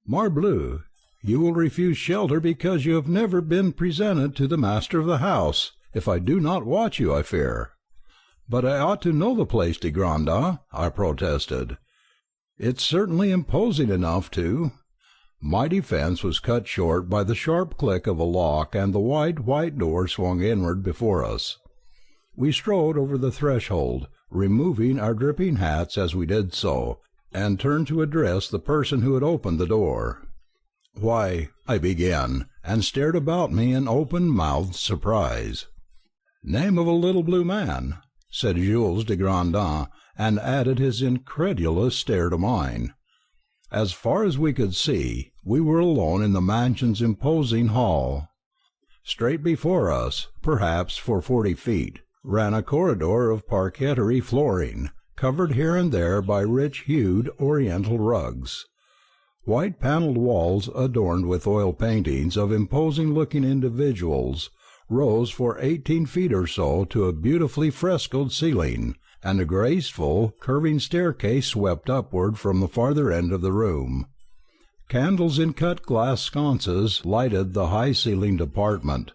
Speaker 1: Morbleu, you will refuse shelter because you have never been presented to the master of the house, if I do not watch you, I fear. But I ought to know the place, de Grandin, I protested. It's certainly imposing enough to— My defence was cut short by the sharp click of a lock, and the wide white door swung inward before us. We strode over the threshold, removing our dripping hats as we did so, and turned to address the person who had opened the door. "Why," I began, and stared about me in open-mouthed surprise. "Name of a little blue man," said Jules de Grandin, and added his incredulous stare to mine. As far as we could see, we were alone in the mansion's imposing hall. Straight before us, perhaps for 40 feet, ran a corridor of parquetry flooring, covered here and there by rich-hued oriental rugs. White panelled walls adorned with oil paintings of imposing-looking individuals rose for 18 feet or so to a beautifully frescoed ceiling, and a graceful, curving staircase swept upward from the farther end of the room. Candles in cut-glass sconces lighted the high-ceilinged apartment.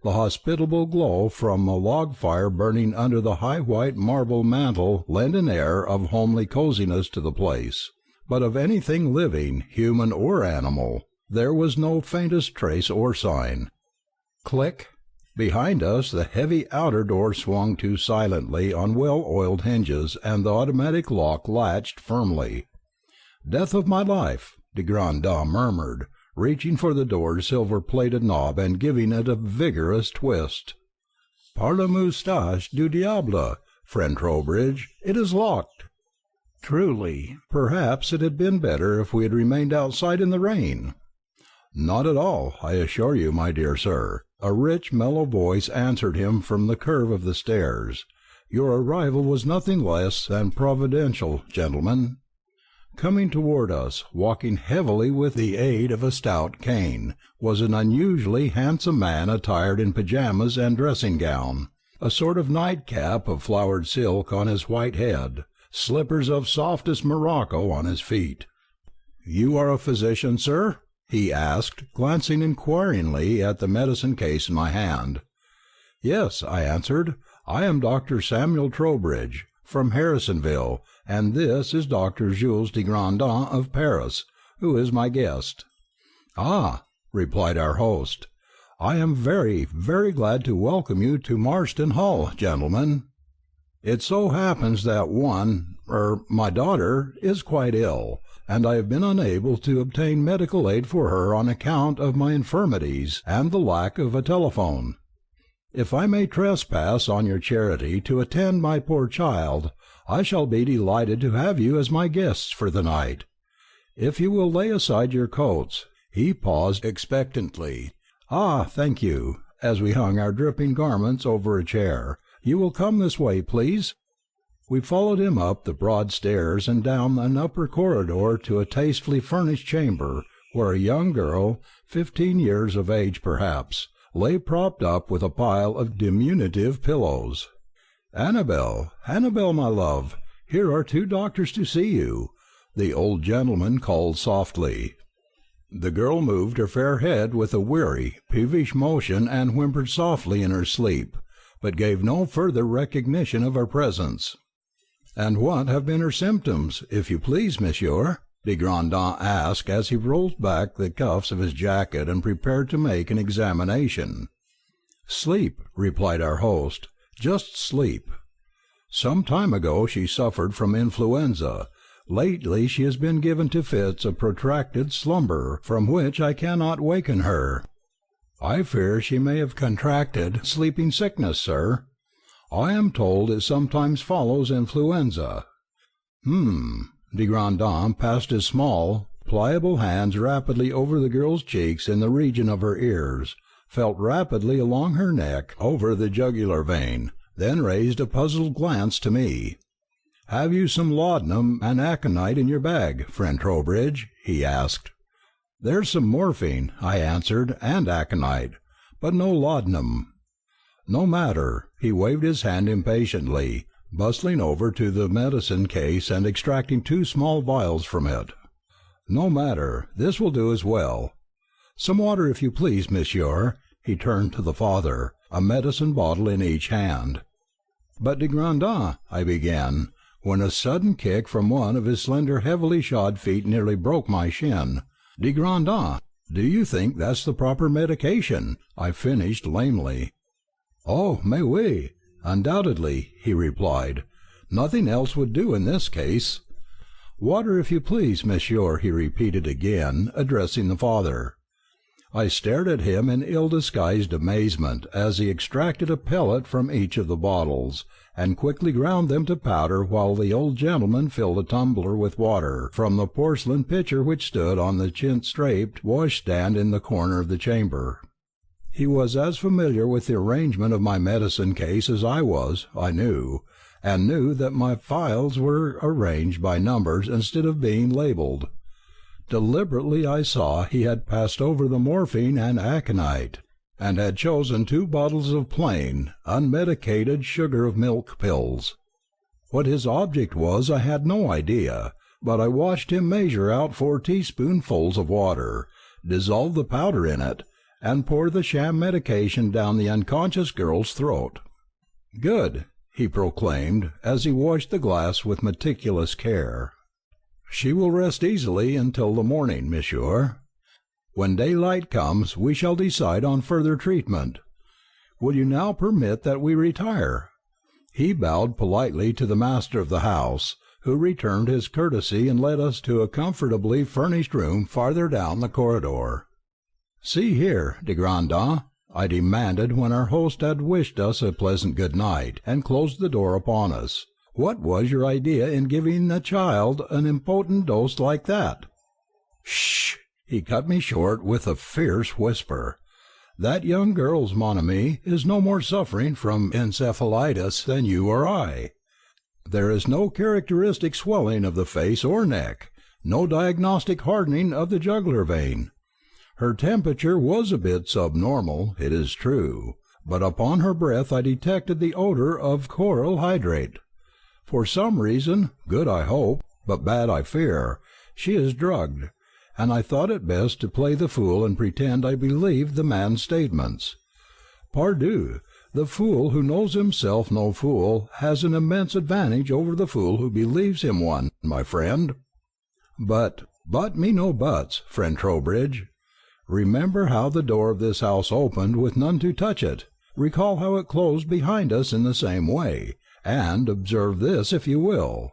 Speaker 1: The hospitable glow from a log fire burning under the high white marble mantel lent an air of homely coziness to the place, but of anything living, human or animal, there was no faintest trace or sign. Click! Behind us the heavy outer door swung to silently on well-oiled hinges, and the automatic lock latched firmly. "Death of my life!" de Grandin murmured, reaching for the door's silver-plated knob and giving it a vigorous twist. "Par la moustache du diable, friend Trowbridge, it is locked!" Truly, perhaps it had been better if we had remained outside in the rain. "Not at all, I assure you, my dear sir," a rich, mellow voice answered him from the curve of the stairs. "Your arrival was nothing less than providential, gentlemen." Coming toward us, walking heavily with the aid of a stout cane, was an unusually handsome man attired in pyjamas and dressing-gown, a sort of nightcap of flowered silk on his white head, slippers of softest morocco on his feet. "You are a physician, sir?" he asked, glancing inquiringly at the medicine case in my hand. "Yes," I answered, "I am Dr. Samuel Trowbridge, from Harrisonville, and this is Dr. Jules de Grandin of Paris, who is my guest." "Ah," replied our host, "I am very, very glad to welcome you to Marston Hall, gentlemen. It so happens that my daughter is quite ill, and I have been unable to obtain medical aid for her on account of my infirmities and the lack of a telephone. If I may trespass on your charity to attend my poor child, I shall be delighted to have you as my guests for the night. If you will lay aside your coats—" He paused expectantly. "Ah, thank you," as we hung our dripping garments over a chair. "You will come this way, please." We followed him up the broad stairs and down an upper corridor to a tastefully furnished chamber, where a young girl, 15 years of age perhaps, lay propped up with a pile of diminutive pillows. "Annabel, Annabel, my love, here are 2 doctors to see you," the old gentleman called softly. The girl moved her fair head with a weary, peevish motion and whimpered softly in her sleep, but gave no further recognition of our presence. "And what have been her symptoms, if you please, monsieur?" de Grandin asked as he rolled back the cuffs of his jacket and prepared to make an examination. "Sleep," replied our host, "just sleep. Some time ago she suffered from influenza. Lately she has been given to fits of protracted slumber, from which I cannot waken her. I fear she may have contracted sleeping sickness, sir. I am told it sometimes follows influenza." De Grandin passed his small, pliable hands rapidly over the girl's cheeks in the region of her ears, felt rapidly along her neck over the jugular vein, then raised a puzzled glance to me. "Have you some laudanum and aconite in your bag, friend Trowbridge?" he asked. "There's some morphine," I answered, "and aconite, but no laudanum." "No matter." He waved his hand impatiently, bustling over to the medicine case and extracting 2 small vials from it. "No matter, this will do as well. Some water, if you please, monsieur." He turned to the father, a medicine bottle in each hand. "But de Grandin," I began, when a sudden kick from one of his slender heavily shod feet nearly broke my shin. "De Grandin, do you think that's the proper medication?" I finished lamely. "Oh, mais oui, undoubtedly," he replied. "Nothing else would do in this case." "Water, if you please, monsieur," he repeated again, addressing the father. I stared at him in ill-disguised amazement as he extracted a pellet from each of the bottles, and quickly ground them to powder while the old gentleman filled a tumbler with water from the porcelain pitcher which stood on the chintz-draped washstand in the corner of the chamber. He was as familiar with the arrangement of my medicine case as I was, I knew, and knew that my phials were arranged by numbers instead of being labelled. Deliberately I saw he had passed over the morphine and aconite, and had chosen 2 bottles of plain, unmedicated sugar-of-milk pills. What his object was I had no idea, but I watched him measure out 4 teaspoonfuls of water, dissolve the powder in it, and pour the sham medication down the unconscious girl's throat. "Good," he proclaimed, as he washed the glass with meticulous care. "She will rest easily until the morning, monsieur. When daylight comes we shall decide on further treatment. Will you now permit that we retire?" He bowed politely to the master of the house, who returned his courtesy and led us to a comfortably furnished room farther down the corridor. "See here, de Grandin," I demanded when our host had wished us a pleasant good night and closed the door upon us, "what was your idea in giving a child an impotent dose like that?" "Sh!" he cut me short with a fierce whisper. "That young girl's mon ami is no more suffering from encephalitis than you or I. There is no characteristic swelling of the face or neck, no diagnostic hardening of the jugular vein. Her temperature was a bit subnormal, it is true, but upon her breath I detected the odour of chloral hydrate. For some reason, good I hope, but bad I fear, she is drugged, and I thought it best to play the fool and pretend I believed the man's statements. Pardieu, the fool who knows himself no fool has an immense advantage over the fool who believes him one, my friend. But me no buts, friend Trowbridge. Remember how the door of this house opened with none to touch it. Recall how it closed behind us in the same way, and observe this if you will."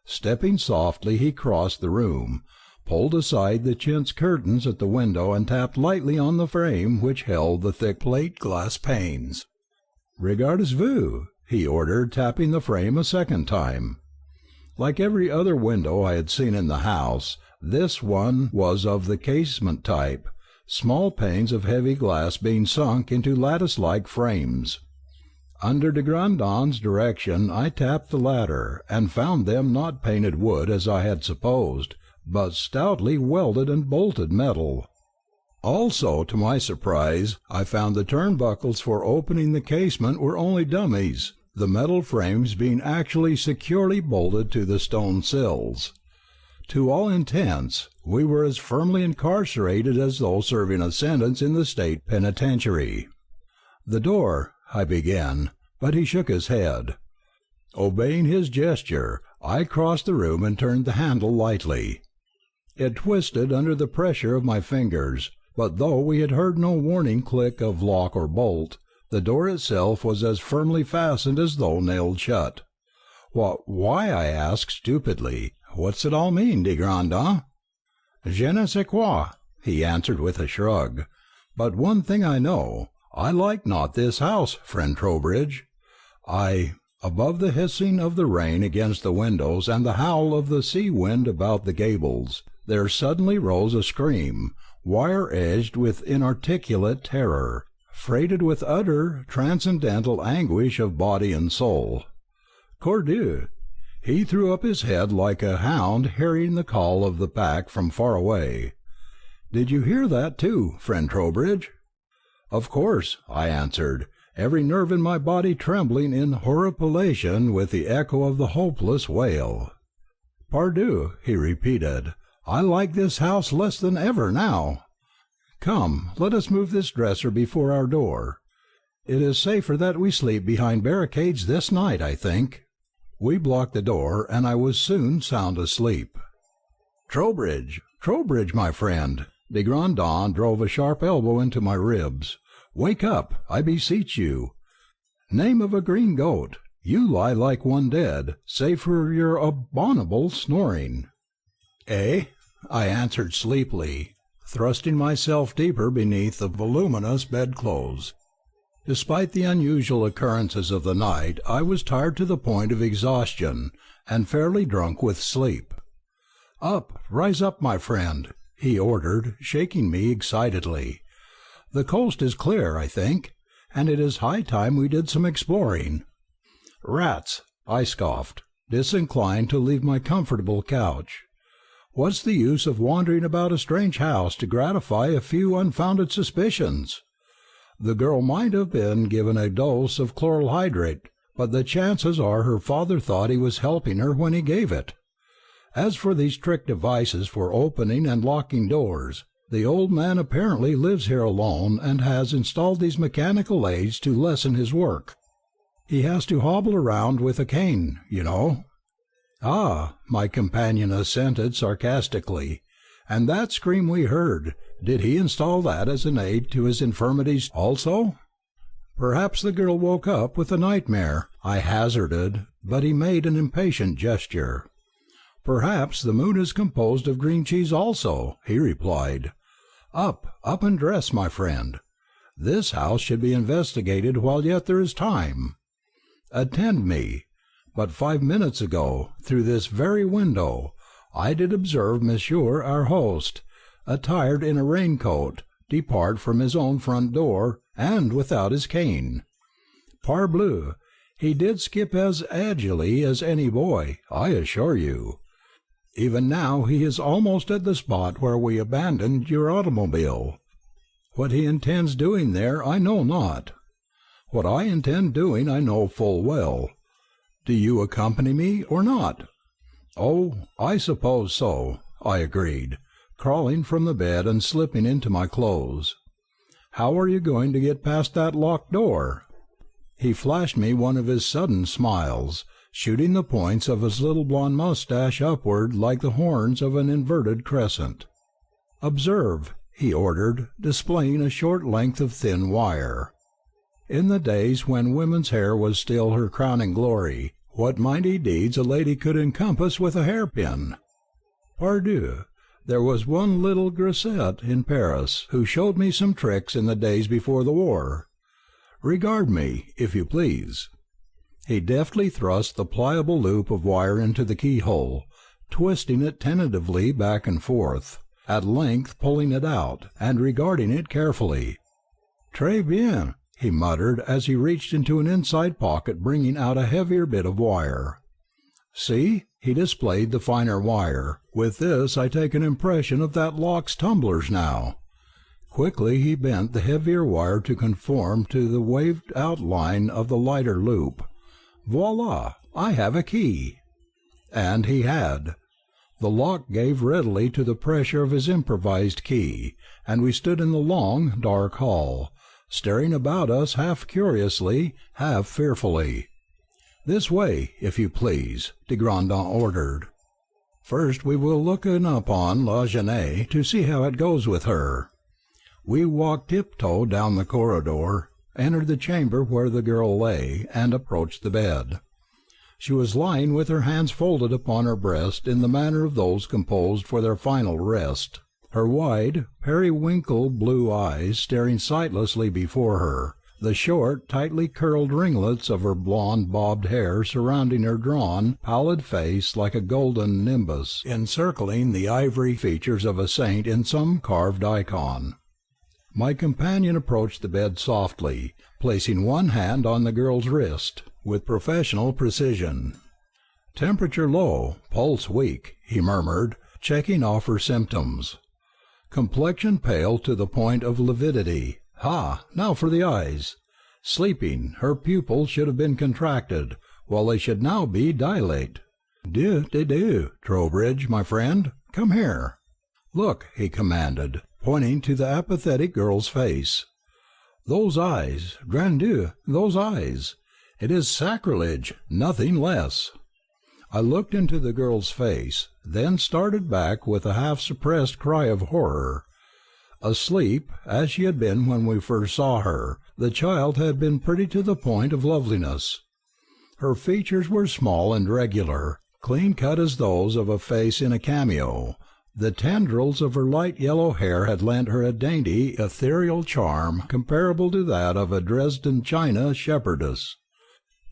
Speaker 1: Stepping softly he crossed the room, pulled aside the chintz curtains at the window and tapped lightly on the frame which held the thick plate-glass panes. "Regardez-vous," he ordered, tapping the frame a second time. Like every other window I had seen in the house, this one was of the casement type, small panes of heavy glass being sunk into lattice-like frames. Under de Grandin's direction I tapped the latter, and found them not painted wood as I had supposed, but stoutly welded and bolted metal. Also, to my surprise, I found the turnbuckles for opening the casement were only dummies, the metal frames being actually securely bolted to the stone sills. To all intents, we were as firmly incarcerated as though serving a sentence in the state penitentiary. "The door," I began, but he shook his head. Obeying his gesture, I crossed the room and turned the handle lightly. It twisted under the pressure of my fingers, but though we had heard no warning click of lock or bolt, the door itself was as firmly fastened as though nailed shut. "Why," I asked stupidly, "what's it all mean, de Grandin?" "Je ne sais quoi," he answered with a shrug. "But one thing I know, I like not this house, friend Trowbridge. Above the hissing of the rain against the windows and the howl of the sea wind about the gables, there suddenly rose a scream, wire-edged with inarticulate terror, freighted with utter transcendental anguish of body and soul. Cordieu! He threw up his head like a hound hearing the call of the pack from far away. Did you hear that too, friend Trowbridge? Of course, I answered, every nerve in my body trembling in horripilation with the echo of the hopeless wail. Pardieu, he repeated, I like this house less than ever now. Come, let us move this dresser before our door. It is safer that we sleep behind barricades this night, I think. We blocked the door, and I was soon sound asleep. Trowbridge, Trowbridge, my friend! De Grandin drove a sharp elbow into my ribs. Wake up, I beseech you. Name of a green goat, you lie like one dead, save for your abominable snoring. Eh? I answered sleepily, thrusting myself deeper beneath the voluminous bedclothes. Despite the unusual occurrences of the night, I was tired to the point of exhaustion, and fairly drunk with sleep. Up, rise up, my friend, he ordered, shaking me excitedly. The coast is clear, I think, and it is high time we did some exploring. Rats, I scoffed, disinclined to leave my comfortable couch. What's the use of wandering about a strange house to gratify a few unfounded suspicions? The girl might have been given a dose of chloral hydrate, but the chances are her father thought he was helping her when he gave it. As for these trick devices for opening and locking doors, the old man apparently lives here alone and has installed these mechanical aids to lessen his work. He has to hobble around with a cane, you know. Ah, my companion assented sarcastically. And that scream we heard, did he install that as an aid to his infirmities also? Perhaps the girl woke up with a nightmare, I hazarded, but he made an impatient gesture. Perhaps the moon is composed of green cheese also, he replied. Up and dress, my friend. This house should be investigated while yet there is time. Attend me. But 5 minutes ago, through this very window, I did observe Monsieur our host, attired in a raincoat, depart from his own front door, and without his cane. Parbleu, he did skip as agilely as any boy, I assure you. Even now he is almost at the spot where we abandoned your automobile. What he intends doing there I know not. What I intend doing I know full well. Do you accompany me or not? Oh, I suppose so, I agreed, crawling from the bed and slipping into my clothes. How are you going to get past that locked door? He flashed me one of his sudden smiles, shooting the points of his little blond moustache upward like the horns of an inverted crescent. Observe, he ordered, displaying a short length of thin wire. In the days when women's hair was still her crowning glory, what mighty deeds a lady could encompass with a hairpin! Pardieu, there was one little grisette in Paris who showed me some tricks in the days before the war. Regard me, if you please. He deftly thrust the pliable loop of wire into the keyhole, twisting it tentatively back and forth, at length pulling it out, and regarding it carefully. Très bien, he muttered as he reached into an inside pocket, bringing out a heavier bit of wire. See, he displayed the finer wire. With this I take an impression of that lock's tumblers now. Quickly he bent the heavier wire to conform to the waved outline of the lighter loop. Voila! I have a key. And he had. The lock gave readily to the pressure of his improvised key, and we stood in the long, dark hall, staring about us half curiously, half fearfully. This way, if you please, de Grandin ordered. First we will look in upon La Genée to see how it goes with her. We walked tiptoe down the corridor, entered the chamber where the girl lay, and approached the bed. She was lying with her hands folded upon her breast in the manner of those composed for their final rest, her wide, periwinkle blue eyes staring sightlessly before her, the short, tightly curled ringlets of her blonde bobbed hair surrounding her drawn, pallid face like a golden nimbus encircling the ivory features of a saint in some carved icon. My companion approached the bed softly, placing one hand on the girl's wrist, with professional precision. "Temperature low, pulse weak," he murmured, checking off her symptoms. complexion pale to the point of lividity. Ha! Now for the eyes. Sleeping, her pupils should have been contracted, while they should now be dilate. Do, Trowbridge, my friend, come here. Look, he commanded, pointing to the apathetic girl's face. Those eyes, grand Dieu, those eyes! It is sacrilege, nothing less. I looked into the girl's face, then started back with a half-suppressed cry of horror. Asleep, as she had been when we first saw her, the child had been pretty to the point of loveliness. Her features were small and regular, clean-cut as those of a face in a cameo. The tendrils of her light yellow hair had lent her a dainty, ethereal charm comparable to that of a Dresden china shepherdess.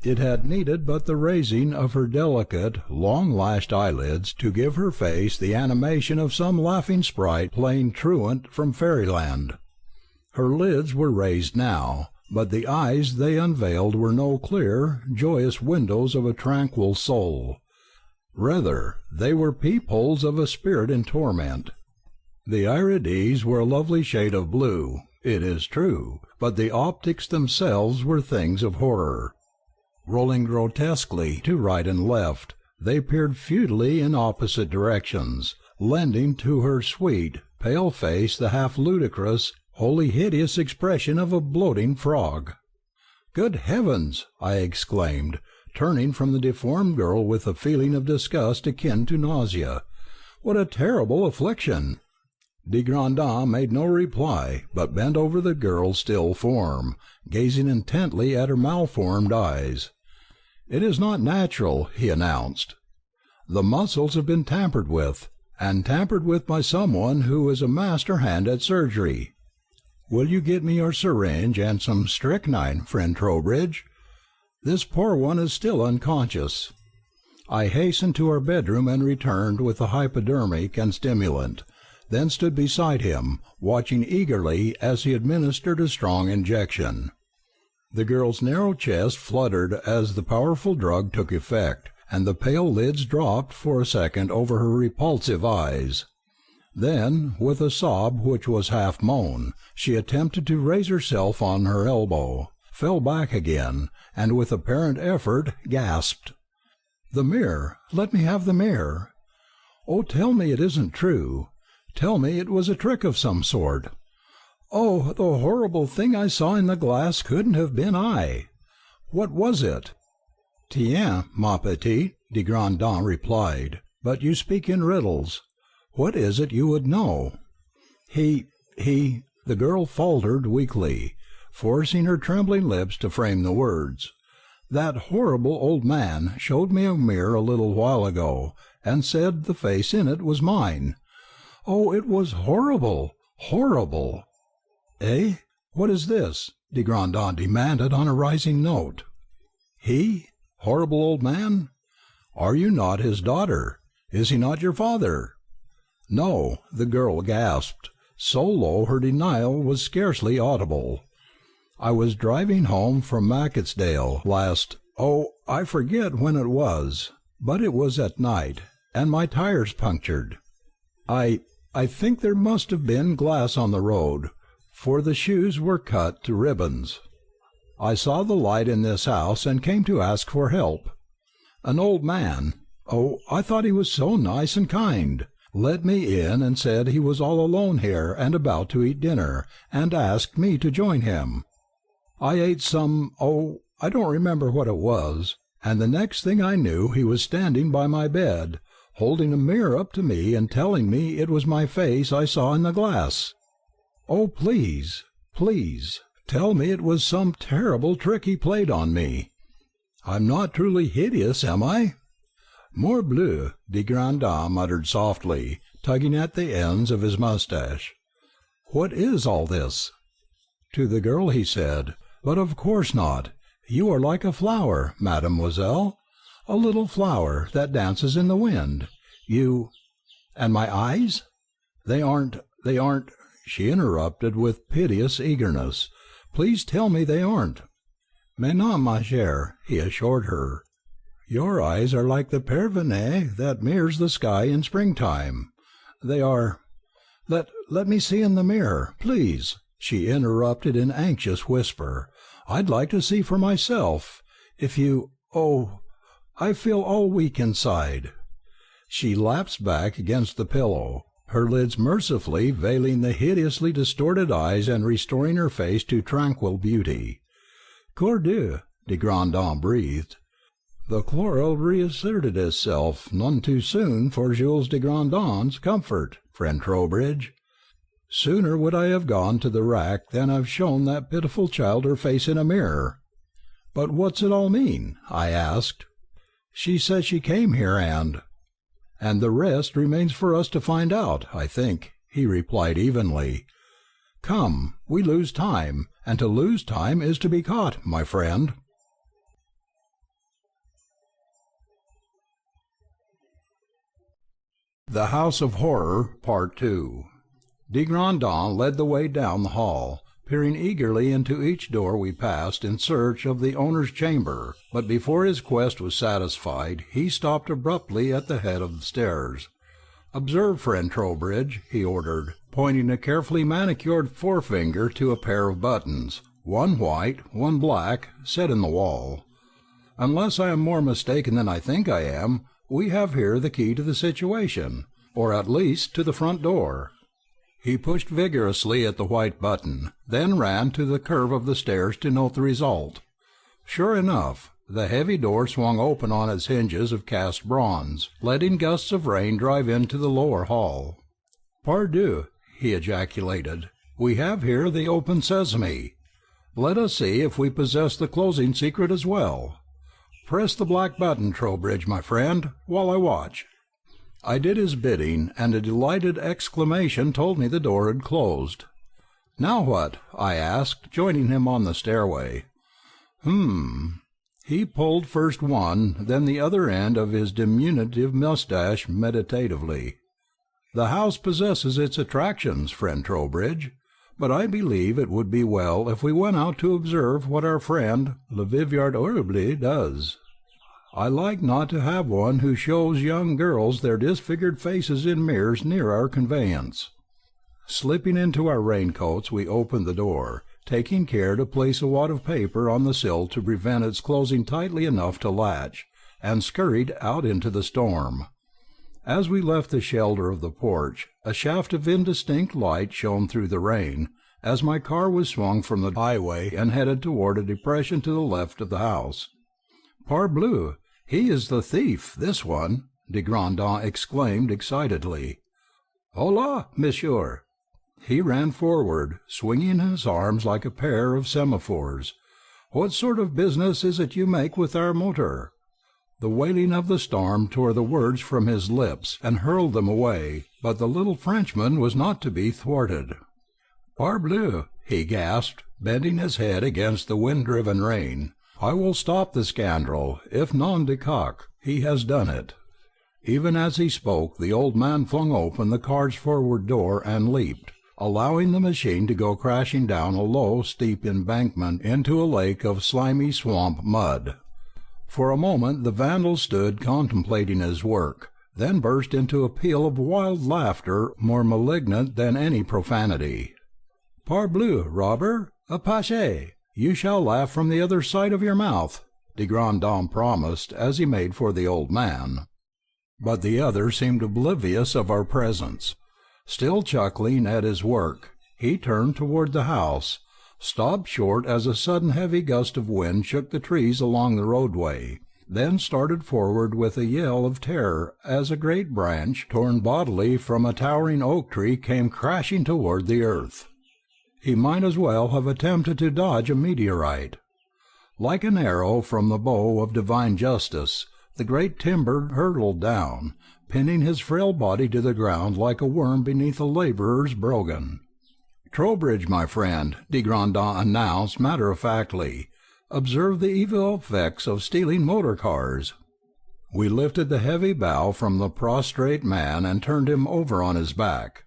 Speaker 1: It had needed but the raising of her delicate, long-lashed eyelids to give her face the animation of some laughing sprite playing truant from fairyland. Her lids were raised now, but the eyes they unveiled were no clear, joyous windows of a tranquil soul. Rather, they were peepholes of a spirit in torment. The irides were a lovely shade of blue, it is true, but the optics themselves were things of horror. Rolling grotesquely to right and left, they peered futilely in opposite directions, lending to her sweet, pale face the half-ludicrous, wholly hideous expression of a bloating frog. "Good heavens!" I exclaimed, turning from the deformed girl with a feeling of disgust akin to nausea. "What a terrible affliction!" De Grandin made no reply, but bent over the girl's still form, gazing intently at her malformed eyes. "It is not natural," he announced. "The muscles have been tampered with, and tampered with by someone who is a master hand at surgery. Will you get me your syringe and some strychnine, friend Trowbridge? This poor one is still unconscious." I hastened to our bedroom and returned with the hypodermic and stimulant, then stood beside him, watching eagerly as he administered a strong injection. The girl's narrow chest fluttered as the powerful drug took effect, and the pale lids dropped for a second over her repulsive eyes. Then, with a sob which was half moan, she attempted to raise herself on her elbow, fell back again, and with apparent effort gasped. "The mirror! Let me have the mirror! Oh, tell me it isn't true! Tell me it was a trick of some sort! Oh, the horrible thing I saw in the glass couldn't have been I! What was it?" "Tiens, ma petite," de Grandin replied, "but you speak in riddles. What is it you would know?" He, the girl faltered weakly, forcing her trembling lips to frame the words. "That horrible old man showed me a mirror a little while ago, and said the face in it was mine. Oh, it was horrible, horrible!" "Eh? What is this?" de Grandin demanded on a rising note. "He? Horrible old man? Are you not his daughter? Is he not your father?" "No," the girl gasped, so low her denial was scarcely audible. "I was driving home from Macclesfield I forget when it was, but it was at night, and my tires punctured. I think there must have been glass on the road, for the shoes were cut to ribbons. I saw the light in this house and came to ask for help. An old man, I thought he was so nice and kind, let me in and said he was all alone here and about to eat dinner, and asked me to join him. I ate some, I don't remember what it was, and the next thing I knew he was standing by my bed, holding a mirror up to me and telling me it was my face I saw in the glass. Oh, please, please, tell me it was some terrible trick he played on me. I'm not truly hideous, am I?" "Morbleu," de Grandin muttered softly, tugging at the ends of his moustache. "What is all this?" To the girl he said, "But of course not. You are like a flower, mademoiselle, a little flower that dances in the wind. You—" "And my eyes?" They aren't, she interrupted with piteous eagerness. "Please tell me they aren't." "Mais non, ma chère," he assured her. "Your eyes are like the pervenche that mirrors the sky in springtime. They are Let me see in the mirror, please," she interrupted in anxious whisper. "I'd like to see for myself. If you— oh, I feel all weak inside." She lapsed back against the pillow, her lids mercifully veiling the hideously distorted eyes and restoring her face to tranquil beauty. "Cordieu," de Grandin breathed. The quarrel reasserted itself none too soon for Jules de Grandin's comfort, friend Trowbridge. Sooner would I have gone to the rack than have shown that pitiful child her face in a mirror. "But what's it all mean?" I asked. "She says she came here and the rest remains for us to find out, I think," he replied evenly. "Come, we lose time, and to lose time is to be caught, my friend." The House of Horror, Part 2. De Grandin led the way down the hall, peering eagerly into each door we passed in search of the owner's chamber, but before his quest was satisfied he stopped abruptly at the head of the stairs. "Observe, friend Trowbridge," he ordered, pointing a carefully manicured forefinger to a pair of buttons, one white, one black, set in the wall. "Unless I am more mistaken than I think I am, we have here the key to the situation, or at least to the front door." He pushed vigorously at the white button, then ran to the curve of the stairs to note the result. Sure enough, the heavy door swung open on its hinges of cast bronze, letting gusts of rain drive into the lower hall. "Pardieu!" he ejaculated, "we have here the open sesame. Let us see if we possess the closing secret as well. Press the black button, Trowbridge, my friend, while I watch." I did his bidding, and a delighted exclamation told me the door had closed. "Now what?" I asked, joining him on the stairway. He pulled first one, then the other end of his diminutive moustache meditatively. "The house possesses its attractions, friend Trowbridge, but I believe it would be well if we went out to observe what our friend le vieillard horrible does. I like not to have one who shows young girls their disfigured faces in mirrors near our conveyance." Slipping into our raincoats, we opened the door, taking care to place a wad of paper on the sill to prevent its closing tightly enough to latch, and scurried out into the storm. As we left the shelter of the porch, a shaft of indistinct light shone through the rain, as my car was swung from the highway and headed toward a depression to the left of the house. "Parbleu! He is the thief, this one!" de Grandin exclaimed excitedly. "Hola, monsieur!" He ran forward, swinging his arms like a pair of semaphores. "What sort of business is it you make with our motor?" The wailing of the storm tore the words from his lips and hurled them away, but the little Frenchman was not to be thwarted. "Parbleu!" he gasped, bending his head against the wind-driven rain. "I will stop the scoundrel, if nom de coq, he has done it." Even as he spoke, the old man flung open the car's forward door and leaped, allowing the machine to go crashing down a low, steep embankment into a lake of slimy swamp mud. For a moment the vandal stood contemplating his work, then burst into a peal of wild laughter more malignant than any profanity. "Parbleu, robber! Apache! You shall laugh from the other side of your mouth," de Grandin promised as he made for the old man. But the other seemed oblivious of our presence. Still chuckling at his work, he turned toward the house, stopped short as a sudden heavy gust of wind shook the trees along the roadway, then started forward with a yell of terror as a great branch, torn bodily from a towering oak tree, came crashing toward the earth. He might as well have attempted to dodge a meteorite. Like an arrow from the bow of divine justice, the great timber hurtled down, pinning his frail body to the ground like a worm beneath a labourer's brogan. "Trowbridge, my friend," de Grandin announced matter-of-factly, "observe the evil effects of stealing motor-cars." We lifted the heavy bough from the prostrate man and turned him over on his back.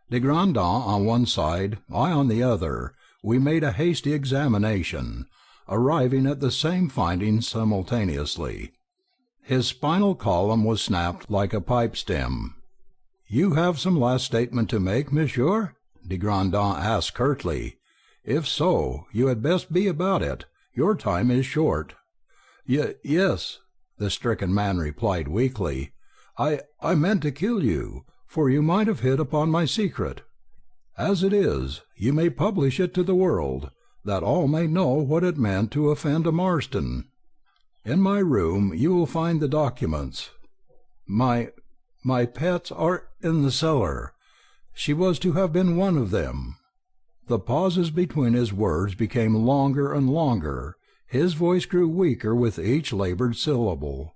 Speaker 1: De Grandin on one side, I on the other, we made a hasty examination, arriving at the same findings simultaneously. His spinal column was snapped like a pipe-stem. You have some last statement to make, monsieur? de Grandin asked curtly. If so, you had best be about it. Your time is short. Yes, the stricken man replied weakly. I meant to kill you, for you might have hit upon my secret. As it is, you may publish it to the world, that all may know what it meant to offend a Marston. In my room you will find the documents. My pets are in the cellar. She was to have been one of them. The pauses between his words became longer and longer. His voice grew weaker with each labored syllable.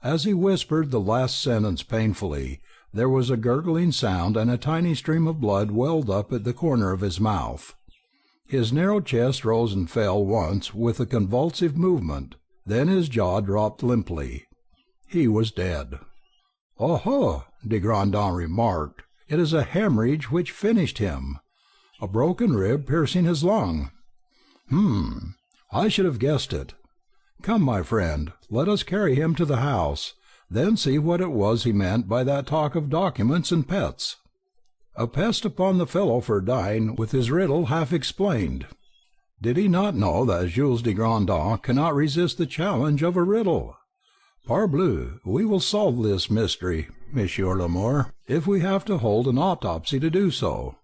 Speaker 1: As he whispered the last sentence painfully, there was a gurgling sound, and a tiny stream of blood welled up at the corner of his mouth. His narrow chest rose and fell once with a convulsive movement. Then his jaw dropped limply. He was dead. "Oho!" de Grandin remarked. "It is a hemorrhage which finished him. A broken rib piercing his lung. I should have guessed it. Come, my friend, let us carry him to the house, then see what it was he meant by that talk of documents and pets. A pest upon the fellow for dying with his riddle half explained. Did he not know that Jules de Grandin cannot resist the challenge of a riddle? Parbleu, we will solve this mystery, Monsieur Lamour, if we have to hold an autopsy to do so."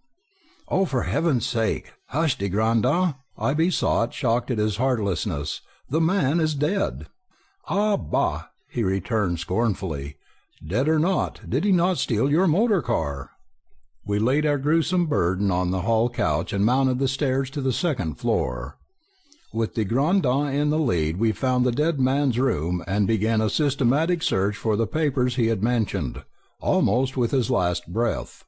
Speaker 1: "Oh, for heaven's sake, hush, de Grandin," I besought, shocked at his heartlessness. "The man is dead." "Ah, bah!" he returned scornfully. "Dead or not, did he not steal your motor car?" We laid our gruesome burden on the hall couch and mounted the stairs to the second floor. With de Grandin in the lead, we found the dead man's room and began a systematic search for the papers he had mentioned, almost with his last breath.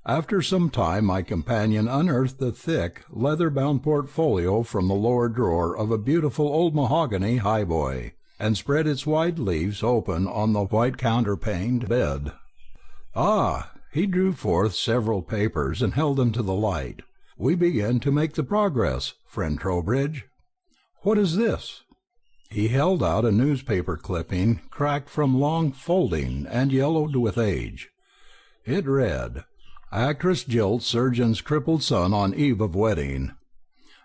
Speaker 1: After some time my companion unearthed a thick, leather-bound portfolio from the lower drawer of a beautiful old mahogany highboy, and spread its wide leaves open on the white counterpaned bed. "Ah!" He drew forth several papers and held them to the light. "We begin to make the progress, friend Trowbridge. What is this?" He held out a newspaper clipping, cracked from long folding and yellowed with age. It read, "Actress jilts surgeon's crippled son on eve of wedding."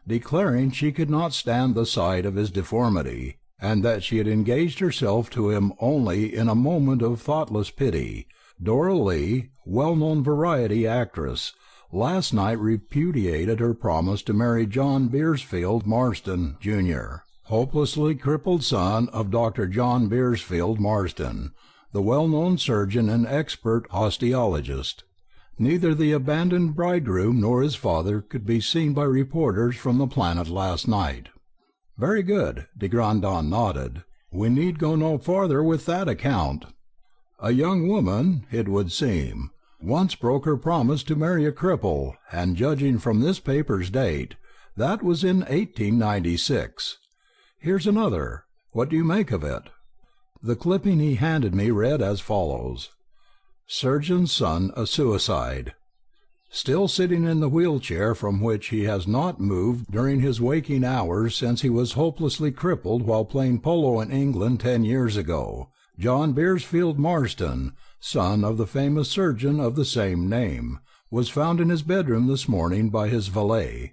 Speaker 1: Declaring she could not stand the sight of his deformity, and that she had engaged herself to him only in a moment of thoughtless pity, Dora Lee, well-known variety actress, last night repudiated her promise to marry John Beersfield Marston, Jr., hopelessly crippled son of Dr. John Beersfield Marston, the well-known surgeon and expert osteologist. Neither the abandoned bridegroom nor his father could be seen by reporters from the Planet last night. "Very good," de Grandin nodded. "We need go no farther with that account. A young woman, it would seem, once broke her promise to marry a cripple, and judging from this paper's date, that was in 1896. Here's another. What do you make of it?" The clipping he handed me read as follows: "Surgeon's son a suicide. Still sitting in the wheelchair from which he has not moved during his waking hours since he was hopelessly crippled while playing polo in England 10 years ago. John Beersfield Marston, son of the famous surgeon of the same name, was found in his bedroom this morning by his valet.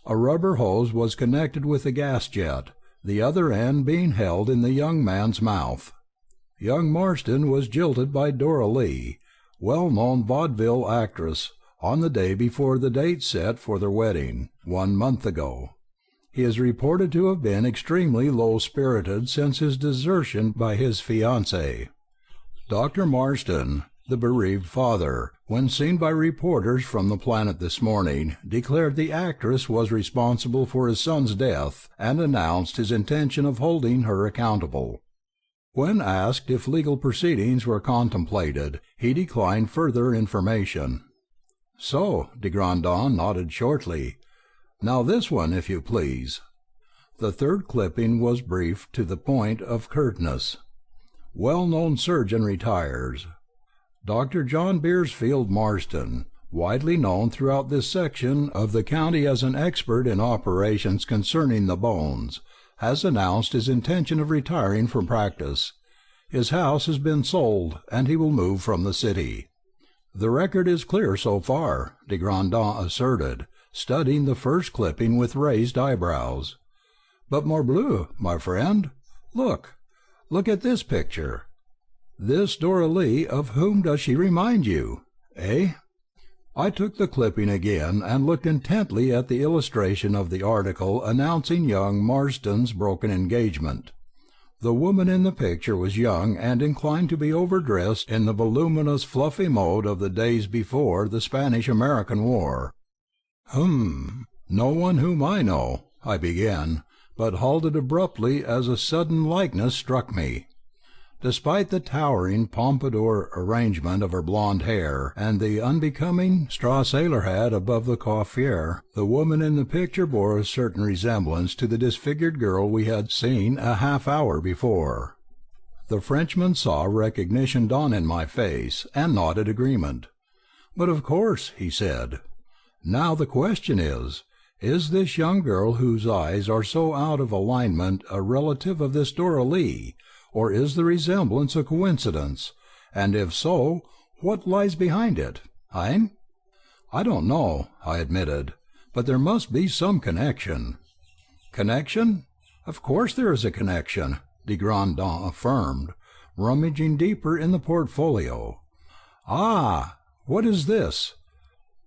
Speaker 1: A rubber hose was connected with the gas jet, the other end being held in the young man's mouth. Young Marston was jilted by Dora Lee, well-known vaudeville actress, on the day before the date set for their wedding, 1 month ago. He is reported to have been extremely low-spirited since his desertion by his fiancée. Dr. Marston, the bereaved father, when seen by reporters from the Planet this morning, declared the actress was responsible for his son's death, and announced his intention of holding her accountable. When asked if legal proceedings were contemplated, he declined further information." "So," de Grandin nodded shortly. "Now this one, if you please." The third clipping was brief to the point of curtness. "Well-known surgeon retires. Dr. John Beersfield Marston, widely known throughout this section of the county as an expert in operations concerning the bones, has announced his intention of retiring from practice. His house has been sold, and he will move from the city. "The record is clear so far," de Grandin asserted, studying the first clipping with raised eyebrows. "But morbleu, my friend, look at this picture. This Dora Lee, of whom does she remind you? Eh?" I took the clipping again and looked intently at the illustration of the article announcing young Marston's broken engagement. The woman in the picture was young and inclined to be overdressed in the voluminous fluffy mode of the days before the Spanish-American War. "No one whom I know," I began, but halted abruptly as a sudden likeness struck me. Despite the towering pompadour arrangement of her blonde hair and the unbecoming straw sailor hat above the coiffure, the woman in the picture bore a certain resemblance to the disfigured girl we had seen a half-hour before. The Frenchman saw recognition dawn in my face, and nodded agreement. "But of course," he said. "Now the question is this young girl whose eyes are so out of alignment a relative of this Dora Lee, or is the resemblance a coincidence? And if so, what lies behind it, hein?" "I don't know," I admitted, "but there must be some connection." "Connection? Of course there is a connection," de Grandin affirmed, rummaging deeper in the portfolio. "Ah, what is this?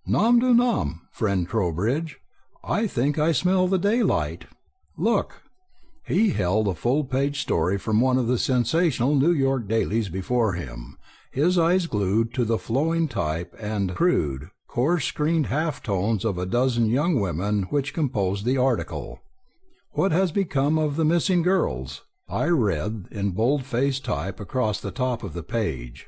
Speaker 1: Nom de nom, friend Trowbridge, I think I smell the daylight. Look." He held a full-page story from one of the sensational New York dailies before him, his eyes glued to the flowing type and crude, coarse-screened half-tones of a dozen young women which composed the article. "What has become of the missing girls?" I read in bold-faced type across the top of the page.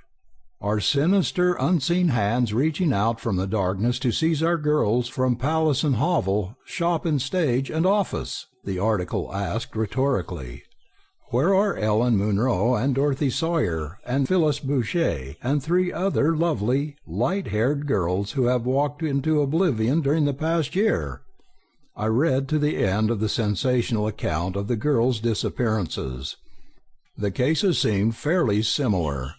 Speaker 1: "Are sinister unseen hands reaching out from the darkness to seize our girls from palace and hovel, shop and stage and office?" the article asked rhetorically. "Where are Ellen Munro and Dorothy Sawyer and Phyllis Boucher and 3 other lovely, light-haired girls who have walked into oblivion during the past year?" I read to the end of the sensational account of the girls' disappearances. The cases seemed fairly similar.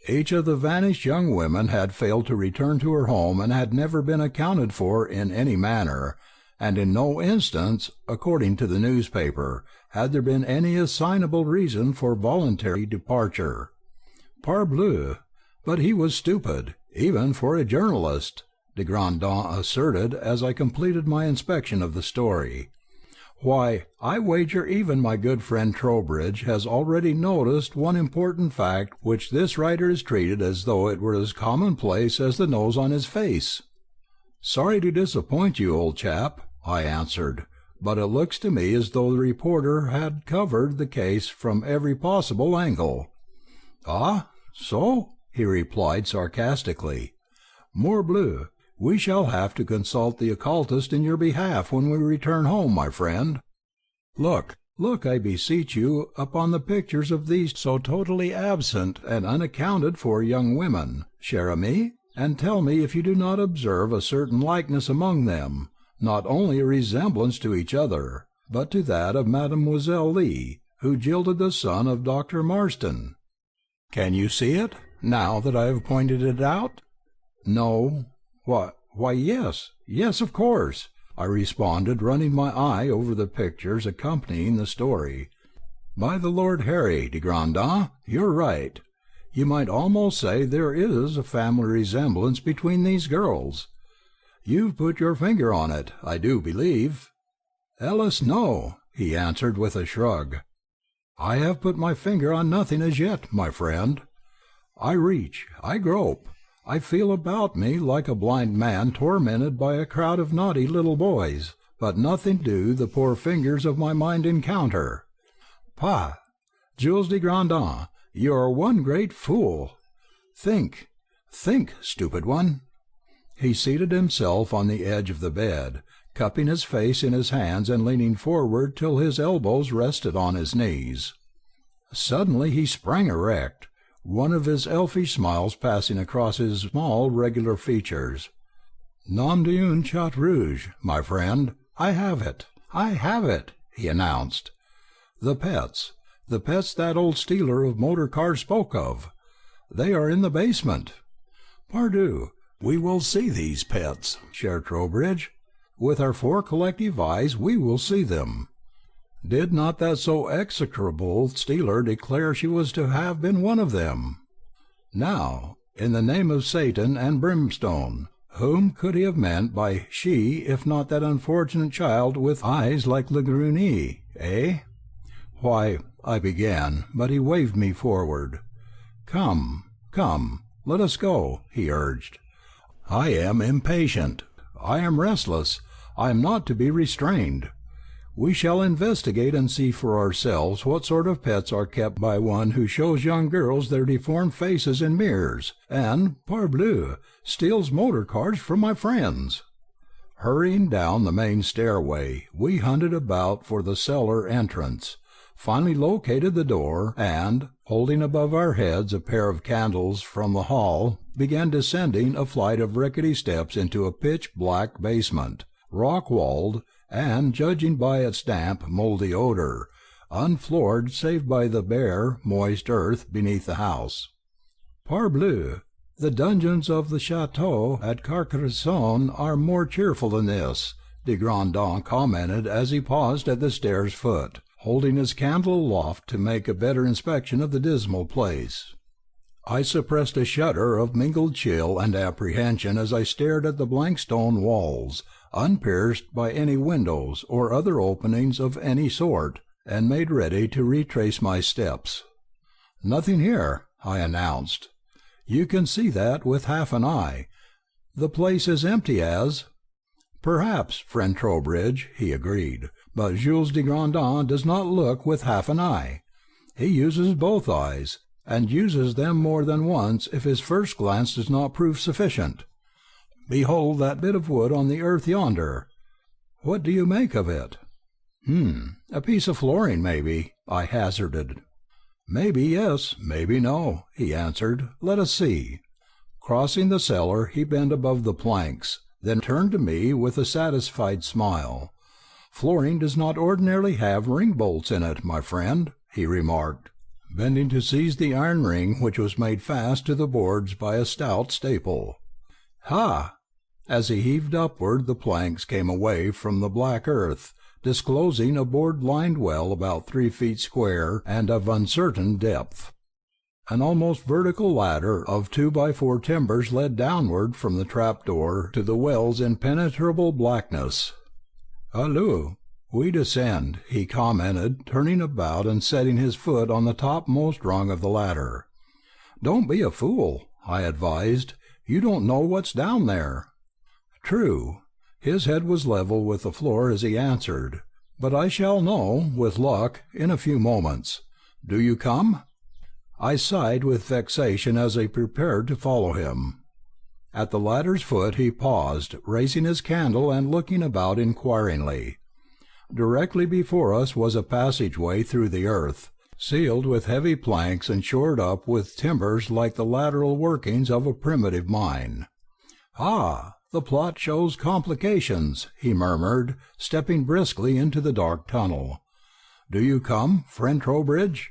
Speaker 1: Each of the vanished young women had failed to return to her home and had never been accounted for in any manner, and in no instance, according to the newspaper, had there been any assignable reason for voluntary departure. "Parbleu! But he was stupid, even for a journalist," de Grandin asserted as I completed my inspection of the story. "Why, I wager even my good friend Trowbridge has already noticed one important fact which this writer has treated as though it were as commonplace as the nose on his face." "Sorry to disappoint you, old chap," I answered, "but it looks to me as though the reporter had covered the case from every possible angle." "Ah, so?" he replied sarcastically. "Morbleu, we shall have to consult the occultist in your behalf when we return home, my friend. Look, I beseech you, upon the pictures of these so totally absent and unaccounted for young women, cher ami, and tell me if you do not observe a certain likeness among them, not only a resemblance to each other, but to that of Mademoiselle Lee, who jilted the son of Dr. Marston. Can you see it, now that I have pointed it out?" "No. Why, yes, of course," I responded, running my eye over the pictures accompanying the story. "By the Lord Harry, de Grandin, you're right. You might almost say there is a family resemblance between these girls. You've put your finger on it, I do believe." "Ellis, no," he answered with a shrug. "I have put my finger on nothing as yet, my friend. I reach, I grope, I feel about me like a blind man tormented by a crowd of naughty little boys, but nothing do the poor fingers of my mind encounter. Pah! Jules de Grandin, you are one great fool. Think, stupid one." He seated himself on the edge of the bed, cupping his face in his hands and leaning forward till his elbows rested on his knees. Suddenly he sprang erect, one of his elfish smiles passing across his small regular features. "Nom d'un chat rouge, my friend, I have it, he announced. The pets that old stealer of motor cars spoke of. They are in the basement. Pardieu, we will see these pets, cher Trowbridge. With our 4 collective eyes we will see them. Did not that so execrable stealer declare she was to have been one of them? Now, in the name of Satan and brimstone, whom could he have meant by she, if not that unfortunate child with eyes like Le Grinning, eh? Why, I began, but he waved me forward. Come, come, let us go, he urged. I am impatient. I am restless. I am not to be restrained. We shall investigate and see for ourselves what sort of pets are kept by one who shows young girls their deformed faces in mirrors, and, parbleu, steals motor cars from my friends. Hurrying down the main stairway, we hunted about for the cellar entrance, finally located the door, and, holding above our heads a pair of candles from the hall, began descending a flight of rickety steps into a pitch-black basement, rock-walled, and, judging by its damp, mouldy odour, unfloored save by the bare, moist earth beneath the house. Parbleu, the dungeons of the chateau at Carcassonne are more cheerful than this, de Grandin commented as he paused at the stairs' foot, holding his candle aloft to make a better inspection of the dismal place. I suppressed a shudder of mingled chill and apprehension as I stared at the blank stone walls, unpierced by any windows or other openings of any sort, and made ready to retrace my steps. "Nothing here," I announced. "You can see that with half an eye. The place is empty as—" "Perhaps, friend Trowbridge," he agreed, "but Jules de Grandin does not look with half an eye. He uses both eyes, and uses them more than once if his first glance does not prove sufficient. Behold that bit of wood on the earth yonder. What do you make of it?" A piece of flooring, maybe," I hazarded. "Maybe yes, maybe no," he answered. "Let us see." Crossing the cellar, he bent above the planks, then turned to me with a satisfied smile. "Flooring does not ordinarily have ring-bolts in it, my friend," he remarked, bending to seize the iron ring which was made fast to the boards by a stout staple. "Ha!" As he heaved upward, the planks came away from the black earth, disclosing a board-lined well about 3 feet square and of uncertain depth. An almost vertical ladder of 2x4 timbers led downward from the trap-door to the well's impenetrable blackness. "Allons, we descend," he commented, turning about and setting his foot on the topmost rung of the ladder. "Don't be a fool," I advised. "You don't know what's down there." True. His head was level with the floor as he answered, "But I shall know, with luck, in a few moments. Do you come?" I sighed with vexation as I prepared to follow him. At the ladder's foot he paused, raising his candle and looking about inquiringly. Directly before us was a passageway through the earth, sealed with heavy planks and shored up with timbers like the lateral workings of a primitive mine. "Ah! The plot shows complications," he murmured, stepping briskly into the dark tunnel. "Do you come, friend Trowbridge?"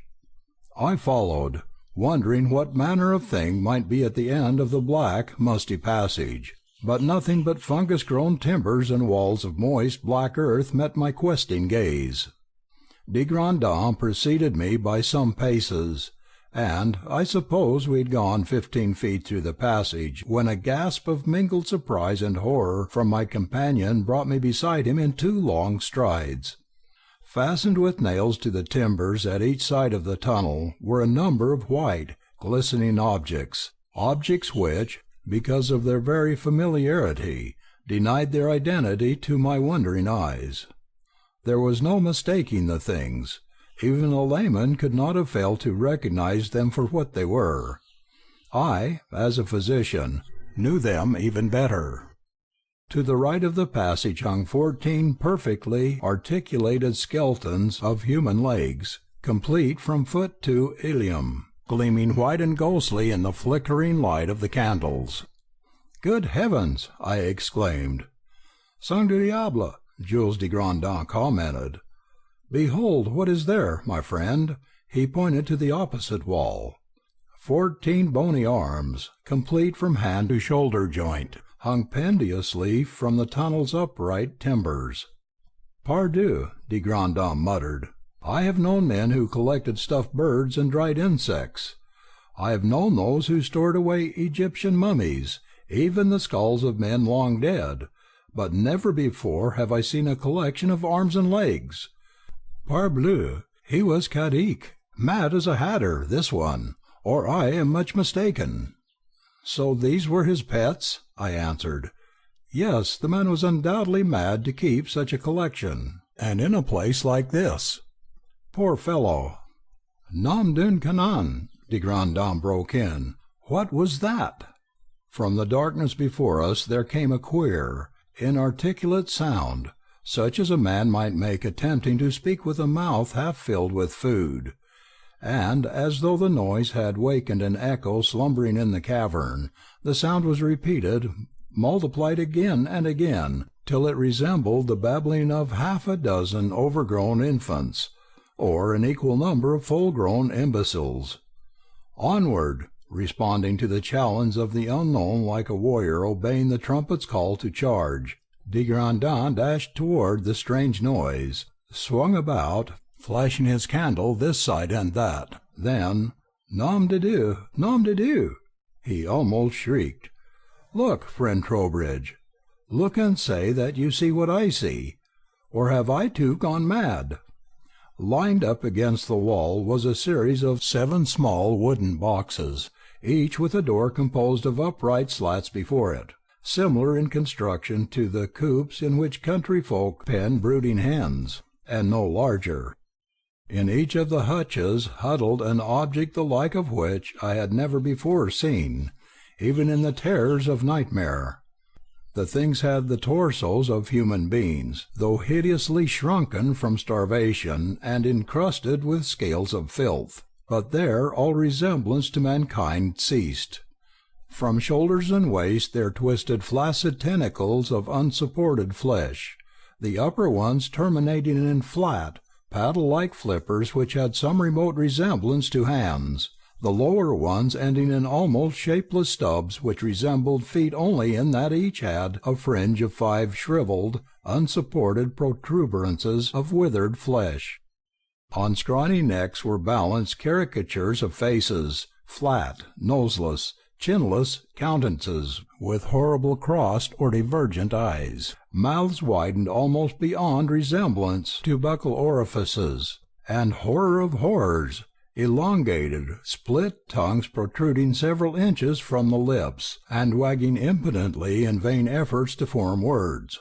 Speaker 1: I followed, wondering what manner of thing might be at the end of the black, musty passage, but nothing but fungus-grown timbers and walls of moist, black earth met my questing gaze. De Grandin preceded me by some paces, and I suppose we had gone 15 feet through the passage when a gasp of mingled surprise and horror from my companion brought me beside him in 2 long strides. Fastened with nails to the timbers at each side of the tunnel were a number of white, glistening objects which, because of their very familiarity, denied their identity to my wondering eyes. There was no mistaking the things. Even a layman could not have failed to recognize them for what they were. I, as a physician, knew them even better. To the right of the passage hung 14 perfectly articulated skeletons of human legs, complete from foot to ilium, gleaming white and ghostly in the flickering light of the candles. "Good heavens!" I exclaimed. "Sang du diable!" Jules de Grandin commented. "Behold what is there, my friend." He pointed to the opposite wall. 14 bony arms, complete from hand to shoulder joint, hung pendulously from the tunnel's upright timbers. "Pardieu," de Grandin muttered, "I have known men who collected stuffed birds and dried insects. I have known those who stored away Egyptian mummies, even the skulls of men long dead, but never before have I seen a collection of arms and legs. Parbleu, he was caduc, mad as a hatter, this one, or I am much mistaken." "So these were his pets?" I answered. "Yes, the man was undoubtedly mad to keep such a collection, and in a place like this. Poor fellow!" "Nom d'un canon!" de Grandin broke in. "What was that?" From the darkness before us there came a queer, inarticulate sound, such as a man might make attempting to speak with a mouth half filled with food, and, as though the noise had wakened an echo slumbering in the cavern, the sound was repeated, multiplied again and again, till it resembled the babbling of half a dozen overgrown infants, or an equal number of full-grown imbeciles. Onward! Responding to the challenge of the unknown like a warrior obeying the trumpet's call to charge, de Grandin dashed toward the strange noise, swung about, flashing his candle this side and that, then, "Nom de Dieu! Nom de Dieu!" he almost shrieked. "Look, friend Trowbridge! Look and say that you see what I see! Or have I too gone mad?" Lined up against the wall was a series of 7 small wooden boxes, each with a door composed of upright slats before it, similar in construction to the coops in which country folk pen brooding hens, and no larger. In each of the hutches huddled an object the like of which I had never before seen, even in the terrors of nightmare. The things had the torsos of human beings, though hideously shrunken from starvation and encrusted with scales of filth. But there all resemblance to mankind ceased. From shoulders and waist there twisted flaccid tentacles of unsupported flesh, the upper ones terminating in flat, paddle-like flippers which had some remote resemblance to hands, the lower ones ending in almost shapeless stubs which resembled feet only in that each had a fringe of 5 shriveled, unsupported protuberances of withered flesh. On scrawny necks were balanced caricatures of faces, flat, noseless, chinless countenances, with horrible crossed or divergent eyes, mouths widened almost beyond resemblance to buccal orifices, and, horror of horrors, elongated, split tongues protruding several inches from the lips, and wagging impotently in vain efforts to form words.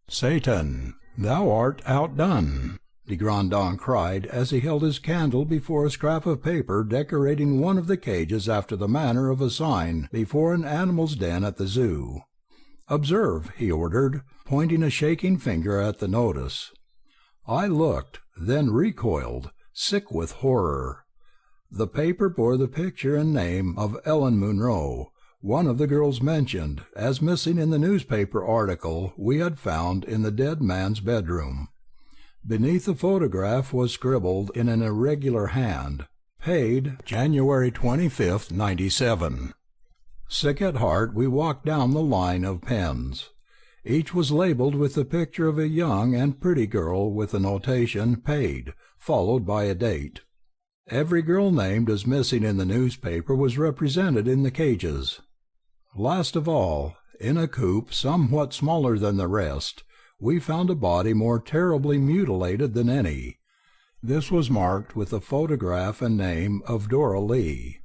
Speaker 1: "Satan, thou art outdone!" de Grandin cried as he held his candle before a scrap of paper decorating one of the cages after the manner of a sign before an animal's den at the zoo. "Observe," he ordered, pointing a shaking finger at the notice. I looked, then recoiled, sick with horror. The paper bore the picture and name of Ellen Munro, one of the girls mentioned as missing in the newspaper article we had found in the dead man's bedroom. Beneath the photograph was scribbled in an irregular hand, "Paid January 25th, '97. Sick at heart, we walked down the line of pens. Each was labelled with the picture of a young and pretty girl with the notation "Paid," followed by a date. Every girl named as missing in the newspaper was represented in the cages. Last of all, in a coop somewhat smaller than the rest, we found a body more terribly mutilated than any. This was marked with the photograph and name of Dora Lee.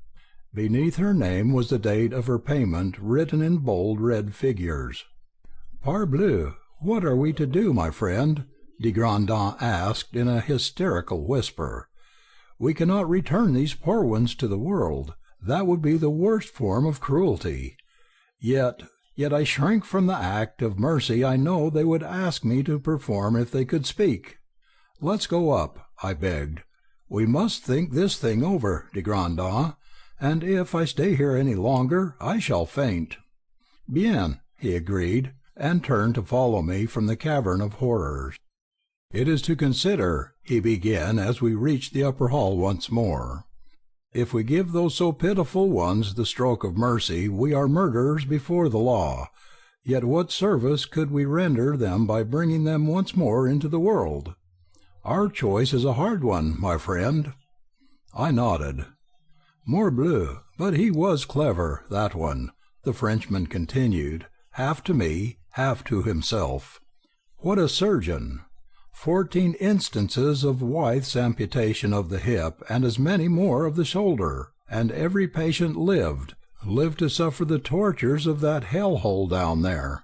Speaker 1: Beneath her name was the date of her payment written in bold red figures. "Parbleu, what are we to do, my friend?" de Grandin asked in a hysterical whisper. "We cannot return these poor ones to the world. That would be the worst form of cruelty. Yet I shrink from the act of mercy I know they would ask me to perform if they could speak." "Let's go up," I begged. "We must think this thing over, de Grandin, and if I stay here any longer I shall faint." "Bien," he agreed, and turned to follow me from the cavern of horrors. "It is to consider," he began as we reached the upper hall once more. If we give those so pitiful ones the stroke of mercy, we are murderers before the law. Yet what service could we render them by bringing them once more into the world? Our choice is a hard one, my friend." I nodded. "Morbleu, but he was clever, that one," the Frenchman continued, half to me, half to himself. "What a surgeon! 14 instances of Wythe's amputation of the hip, and as many more of the shoulder, and every patient lived to suffer the tortures of that hell-hole down there.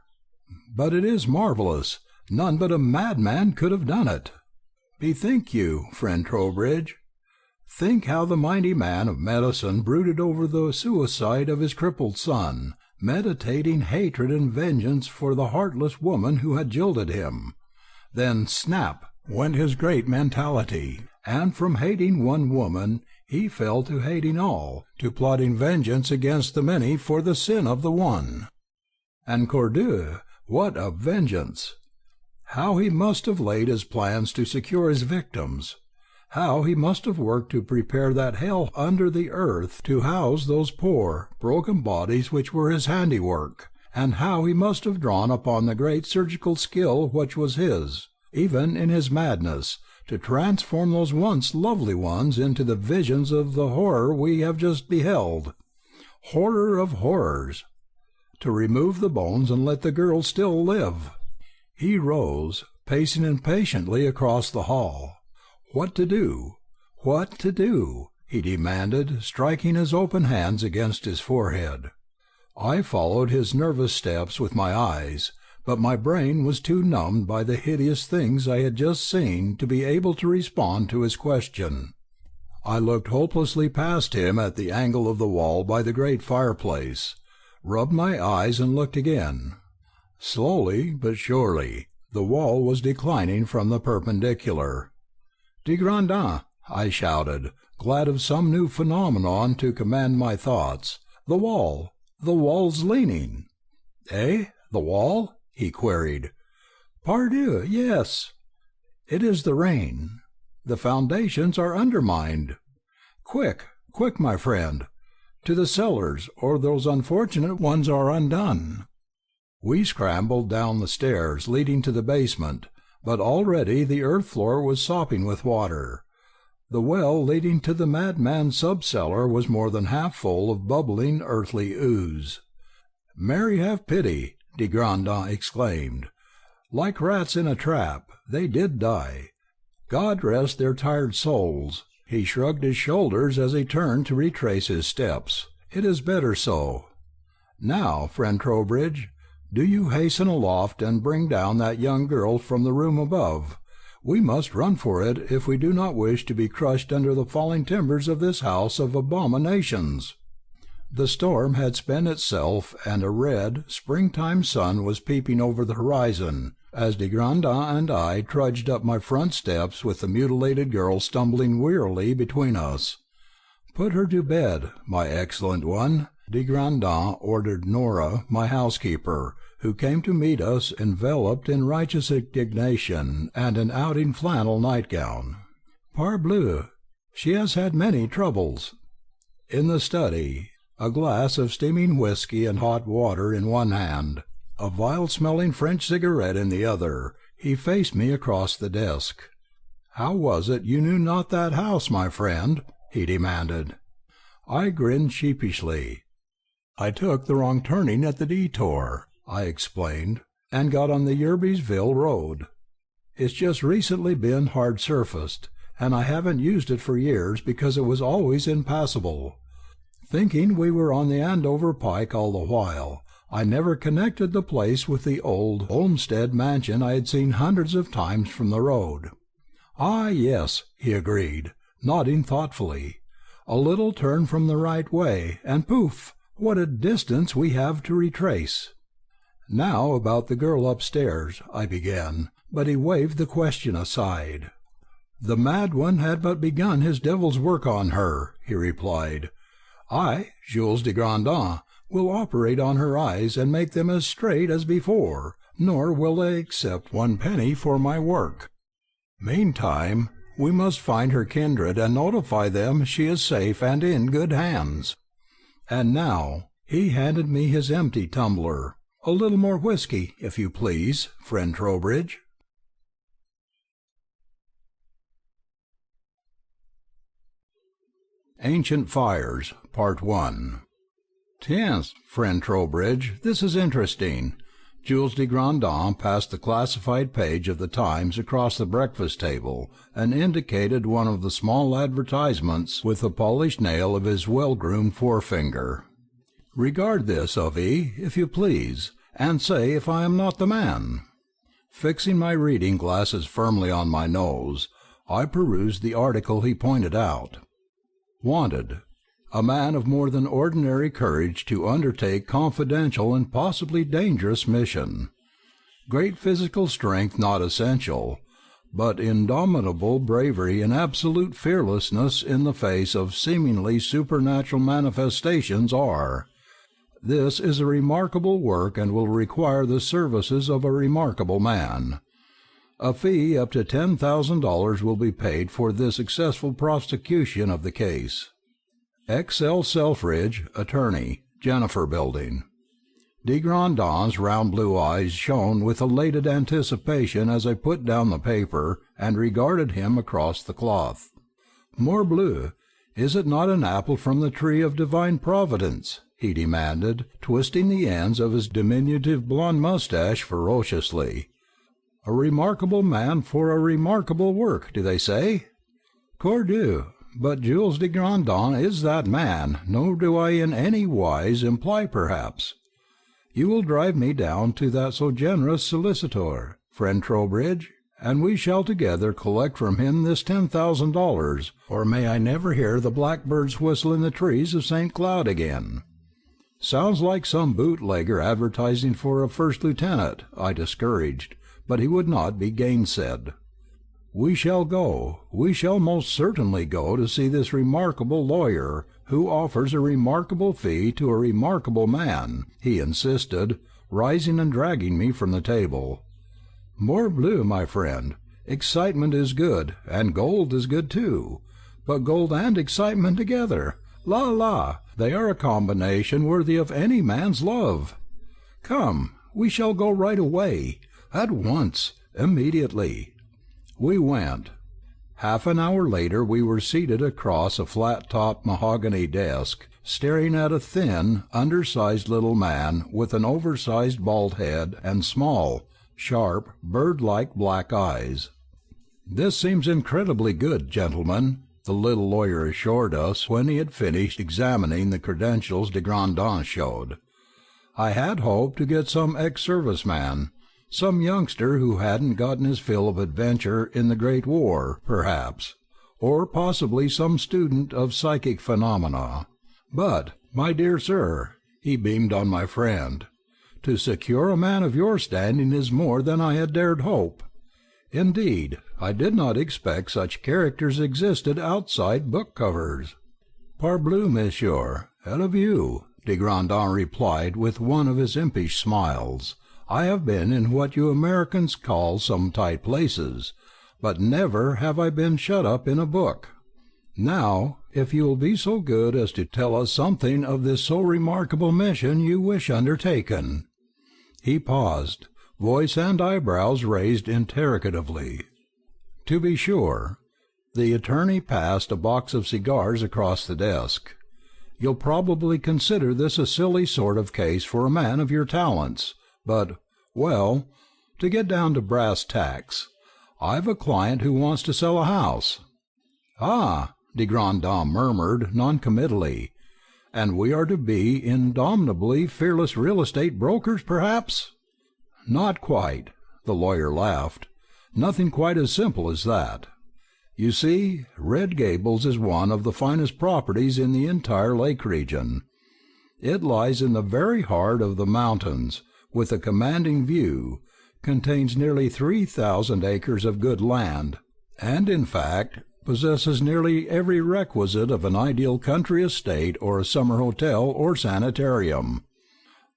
Speaker 1: But it is marvellous. None but a madman could have done it. Bethink you, friend Trowbridge. Think how the mighty man of medicine brooded over the suicide of his crippled son, meditating hatred and vengeance for the heartless woman who had jilted him. Then snap went his great mentality, and from hating one woman he fell to hating all, to plotting vengeance against the many for the sin of the one. And Cordieu, what a vengeance! How he must have laid his plans to secure his victims! How he must have worked to prepare that hell under the earth to house those poor, broken bodies which were his handiwork! And how he must have drawn upon the great surgical skill which was his, even in his madness, to transform those once lovely ones into the visions of the horror we have just beheld. Horror of horrors! To remove the bones and let the girl still live! He rose, pacing impatiently across the hall. What to do? What to do? He demanded, striking his open hands against his forehead. I followed his nervous steps with my eyes, but my brain was too numbed by the hideous things I had just seen to be able to respond to his question. I looked hopelessly past him at the angle of the wall by the great fireplace, rubbed my eyes and looked again. Slowly but surely the wall was declining from the perpendicular. "De Grandin," I shouted, glad of some new phenomenon to command my thoughts. "The wall! The wall's leaning." "Eh? The wall?" he queried. "Pardieu, yes. It is the rain. The foundations are undermined. Quick, quick, my friend, to the cellars, or those unfortunate ones are undone." We scrambled down the stairs leading to the basement, but already the earth floor was sopping with water. The well leading to the madman's sub-cellar was more than half full of bubbling earthly ooze. "Mary have pity!" de Grandin exclaimed. "Like rats in a trap, they did die. God rest their tired souls." He shrugged his shoulders as he turned to retrace his steps. "It is better so. Now, friend Trowbridge, do you hasten aloft and bring down that young girl from the room above. We must run for it if we do not wish to be crushed under the falling timbers of this house of abominations." The storm had spent itself, and a red, springtime sun was peeping over the horizon, as de Grandin and I trudged up my front steps with the mutilated girl stumbling wearily between us. "Put her to bed, my excellent one," de Grandin ordered Nora, my housekeeper, who came to meet us enveloped in righteous indignation and an outing flannel nightgown. "Parbleu, she has had many troubles." In the study, a glass of steaming whiskey and hot water in one hand, a vile-smelling French cigarette in the other, he faced me across the desk. "How was it you knew not that house, my friend?" he demanded. I grinned sheepishly. "I took the wrong turning at the detour," I explained, "and got on the Yerbysville road. It's just recently been hard-surfaced, and I haven't used it for years because it was always impassable. Thinking we were on the Andover Pike all the while, I never connected the place with the old Olmsted mansion I had seen hundreds of times from the road." "Ah, yes," he agreed, nodding thoughtfully. "A little turn from the right way, and poof! What a distance we have to retrace." "Now about the girl upstairs," I began, but he waved the question aside. "The mad one had but begun his devil's work on her," he replied. "I, Jules de Grandin, will operate on her eyes and make them as straight as before, nor will they accept 1 penny for my work. Meantime, We must find her kindred and notify them she is safe and in good hands. And now," he handed me his empty tumbler, "a little more whiskey, if you please, friend Trowbridge." Ancient Fires, Part 1. "Tiens, friend Trowbridge, this is interesting." Jules de Grandin passed the classified page of the Times across the breakfast table, and indicated one of the small advertisements with the polished nail of his well-groomed forefinger. "Regard this, Avis, if you please, and say if I am not the man." Fixing my reading glasses firmly on my nose, I perused the article he pointed out. "Wanted. A man of more than ordinary courage to undertake confidential and possibly dangerous mission. Great physical strength not essential, but indomitable bravery and absolute fearlessness in the face of seemingly supernatural manifestations are. This is a remarkable work and will require the services of a remarkable man. A fee up to $10,000 will be paid for the successful prosecution of the case. X.L. Selfridge, attorney, Jennifer Building." De Grandin's round blue eyes shone with elated anticipation as I put down the paper and regarded him across the cloth. "Morbleu, is it not an apple from the tree of divine providence?" he demanded, twisting the ends of his diminutive blonde moustache ferociously. "A remarkable man for a remarkable work, do they say? Cordieu! But Jules de Grandin is that man, nor do I in any wise imply perhaps. You will drive me down to that so generous solicitor, friend Trowbridge, and we shall together collect from him this $10,000, or may I never hear the blackbirds whistle in the trees of St. Cloud again." "Sounds like some bootlegger advertising for a first lieutenant," I discouraged, but he would not be gainsaid. "We shall most certainly go to see this remarkable lawyer, who offers a remarkable fee to a remarkable man," he insisted, rising and dragging me from the table. "Morbleu, my friend, excitement is good, and gold is good too, but gold and excitement together, la la, they are a combination worthy of any man's love. Come, we shall go right away, at once, immediately." We went. Half an hour later we were seated across a flat-topped mahogany desk, staring at a thin, undersized little man with an oversized bald head and small, sharp, bird-like black eyes. "This seems incredibly good, gentlemen," the little lawyer assured us when he had finished examining the credentials de Grandin showed. "I had hoped to get some ex-service man, some youngster who hadn't gotten his fill of adventure in the Great War, perhaps, or possibly some student of psychic phenomena. But, my dear sir," he beamed on my friend, "to secure a man of your standing is more than I had dared hope. Indeed, I did not expect such characters existed outside book covers." "Parbleu, monsieur, et vous," de Grandin replied with one of his impish smiles. "I have been in what you Americans call some tight places, but never have I been shut up in a book. Now, if you will be so good as to tell us something of this so remarkable mission you wish undertaken." He paused, voice and eyebrows raised interrogatively. "To be sure." The attorney passed a box of cigars across the desk. "You'll probably consider this a silly sort of case for a man of your talents. But, well, to get down to brass tacks, I've a client who wants to sell a house." "Ah," de Grandin murmured noncommittally, "and we are to be indomitably fearless real estate brokers, perhaps?" "Not quite," the lawyer laughed. "Nothing quite as simple as that. You see, Red Gables is one of the finest properties in the entire lake region. It lies in the very heart of the mountains, with a commanding view, contains nearly 3,000 acres of good land, and in fact possesses nearly every requisite of an ideal country estate or a summer hotel or sanitarium.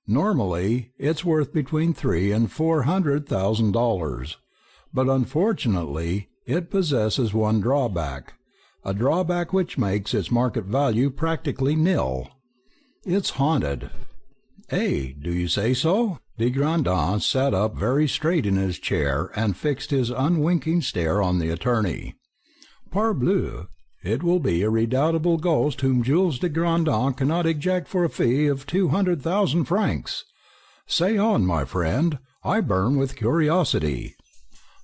Speaker 1: Normally it's worth between $300,000 and $400,000, but unfortunately It possesses one drawback, a drawback which makes its market value practically nil. It's haunted." "Eh, do you say so?" De Grandin sat up very straight in his chair and fixed his unwinking stare on the attorney. "Parbleu! It will be a redoubtable ghost whom Jules de Grandin cannot eject for a fee of 200,000 francs. Say on, my friend, I burn with curiosity."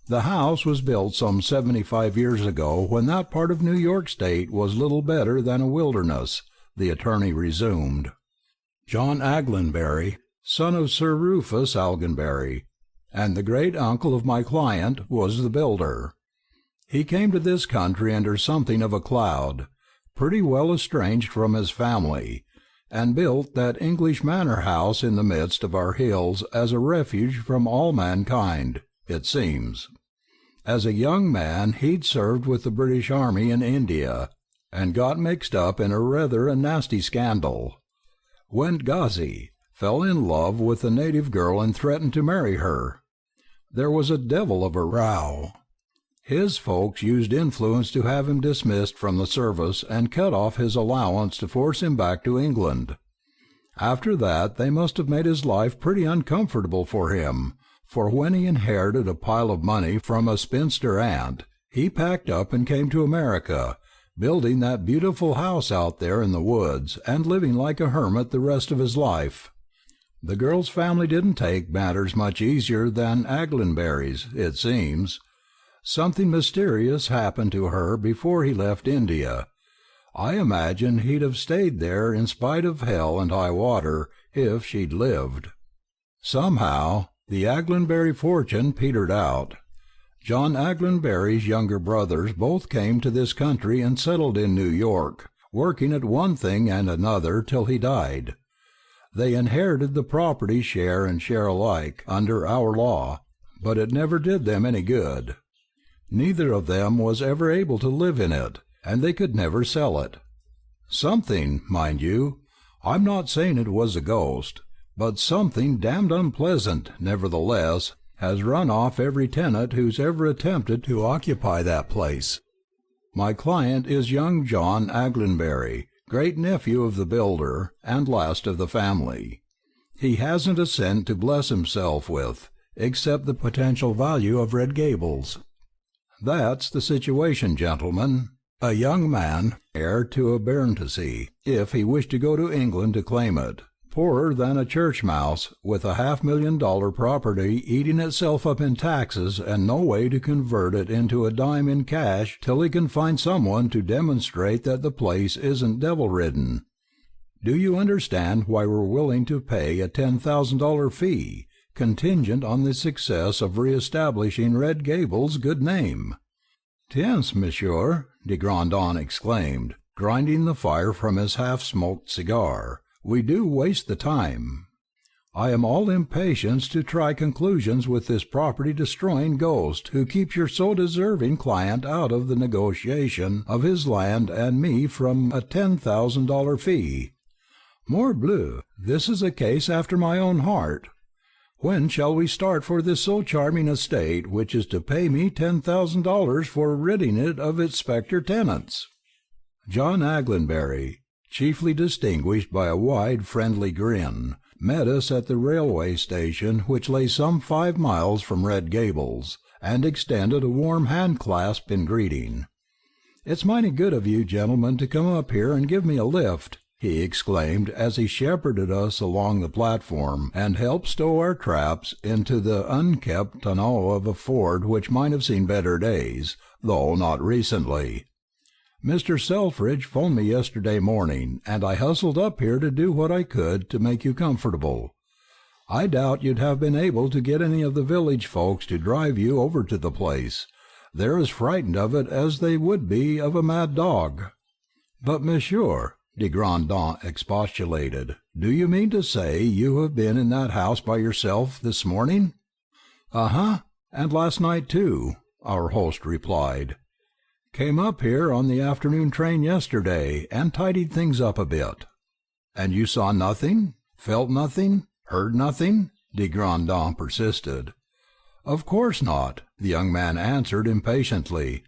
Speaker 1: "The house was built some 75 years ago, when that part of New York State was little better than a wilderness," the attorney resumed. "John Aglenbury, son of Sir Rufus Algenbury, and the great-uncle of my client, was the builder. He came to this country under something of a cloud, pretty well estranged from his family, and built that English manor house in the midst of our hills as a refuge from all mankind, it seems. As a young man he'd served with the British Army in India, and got mixed up in rather a nasty scandal. Went gazi, fell in love with a native girl and threatened to marry her. There was a devil of a row. His folks used influence to have him dismissed from the service and cut off his allowance to force him back to England. After that they must have made his life pretty uncomfortable for him, for when he inherited a pile of money from a spinster aunt, he packed up and came to America, building that beautiful house out there in the woods, and living like a hermit the rest of his life. The girl's family didn't take matters much easier than Aglenbury's, it seems. Something mysterious happened to her before he left India. I imagine he'd have stayed there in spite of hell and high water, if she'd lived. Somehow the Aglenbury fortune petered out. John Aglenbury's younger brothers both came to this country and settled in New York, working at one thing and another till he died. They inherited the property share and share alike under our law, but it never did them any good. Neither of them was ever able to live in it, and they could never sell it. Something, mind you, I'm not saying it was a ghost, but something damned unpleasant, nevertheless, has run off every tenant who's ever attempted to occupy that place. My client is young John Aglenbury, great-nephew of the builder, and last of the family. He hasn't a cent to bless himself with, except the potential value of Red Gables. That's the situation, gentlemen. A young man, heir to a baronetcy, if he wished to go to England to claim it, poorer than a church mouse, with a $500,000 property eating itself up in taxes, and no way to convert it into a dime in cash till he can find someone to demonstrate that the place isn't devil-ridden. Do you understand why we're willing to pay a $10,000 fee, contingent on the success of re-establishing Red Gables' good name?" "Tiens, monsieur," de Grandin exclaimed, grinding the fire from his half-smoked cigar, "we do waste the time. I am all impatience to try conclusions with this property-destroying ghost who keeps your so deserving client out of the negotiation of his land and me from a $10,000 fee. Morbleu, this is a case after my own heart. When shall we start for this so charming estate, which is to pay me $10,000 for ridding it of its spectre tenants?" John Aglenbury, chiefly distinguished by a wide friendly grin, met us at the railway station, which lay some 5 miles from Red Gables, and extended a warm hand-clasp in greeting. "It's mighty good of you gentlemen to come up here and give me a lift," he exclaimed as he shepherded us along the platform and helped stow our traps into the unkept tonneau of a Ford which might have seen better days, though not recently. "Mr. Selfridge phoned me yesterday morning, and I hustled up here to do what I could to make you comfortable. I doubt you'd have been able to get any of the village folks to drive you over to the place. They're as frightened of it as they would be of a mad dog." "But, monsieur," de Grandin expostulated, "do you mean to say you have been in that house by yourself this morning?" "Uh-huh, and last night too," our host replied. "Came up here on the afternoon train yesterday, and tidied things up a bit." "And you saw nothing, felt nothing, heard nothing?" de Grandin persisted. "Of course not," the young man answered impatiently.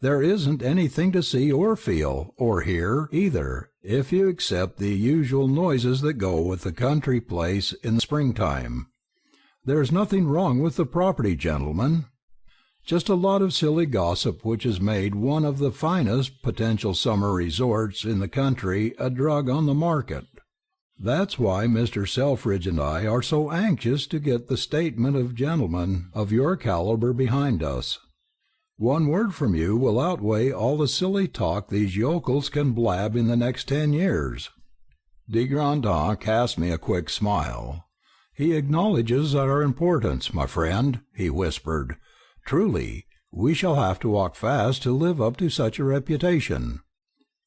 Speaker 1: "There isn't anything to see or feel, or hear either, if you except the usual noises that go with a country place in the springtime. There's nothing wrong with the property, gentlemen. Just a lot of silly gossip which has made one of the finest potential summer resorts in the country a drug on the market. That's why Mr. Selfridge and I are so anxious to get the statement of gentlemen of your caliber behind us. One word from you will outweigh all the silly talk these yokels can blab in the next 10 years." De Grandin cast me a quick smile. "He acknowledges our importance, my friend," he whispered. "Truly, we shall have to walk fast to live up to such a reputation."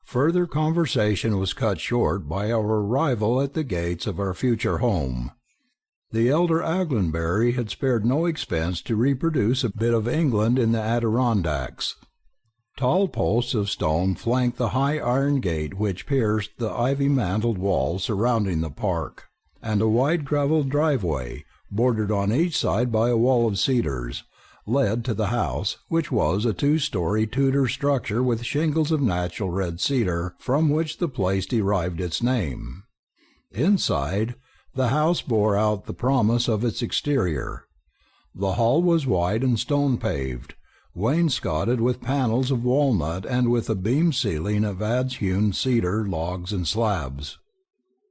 Speaker 1: Further conversation was cut short by our arrival at the gates of our future home. The elder Aglenbury had spared no expense to reproduce a bit of England in the Adirondacks. Tall posts of stone flanked the high iron gate which pierced the ivy-mantled wall surrounding the park, and a wide gravelled driveway, bordered on each side by a wall of cedars, led to the house, which was a 2-story Tudor structure with shingles of natural red cedar, from which the place derived its name. Inside, the house bore out the promise of its exterior. The hall was wide and stone-paved, wainscoted with panels of walnut and with a beam ceiling of adze-hewn cedar logs and slabs.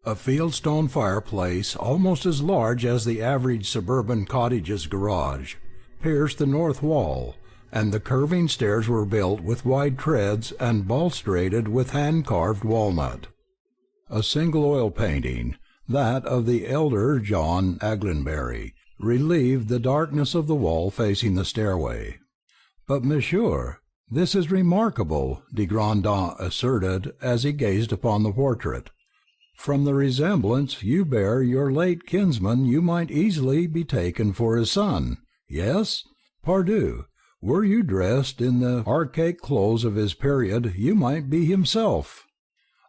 Speaker 1: A fieldstone fireplace, almost as large as the average suburban cottage's garage, pierced the north wall, and the curving stairs were built with wide treads and balustrated with hand-carved walnut. A single oil painting, that of the elder John Aglenbury, relieved the darkness of the wall facing the stairway. "But, monsieur, this is remarkable," de Grandin asserted as he gazed upon the portrait. "From the resemblance you bear your late kinsman you might easily be taken for his son. Yes? Pardieu, were you dressed in the archaic clothes of his period, you might be himself."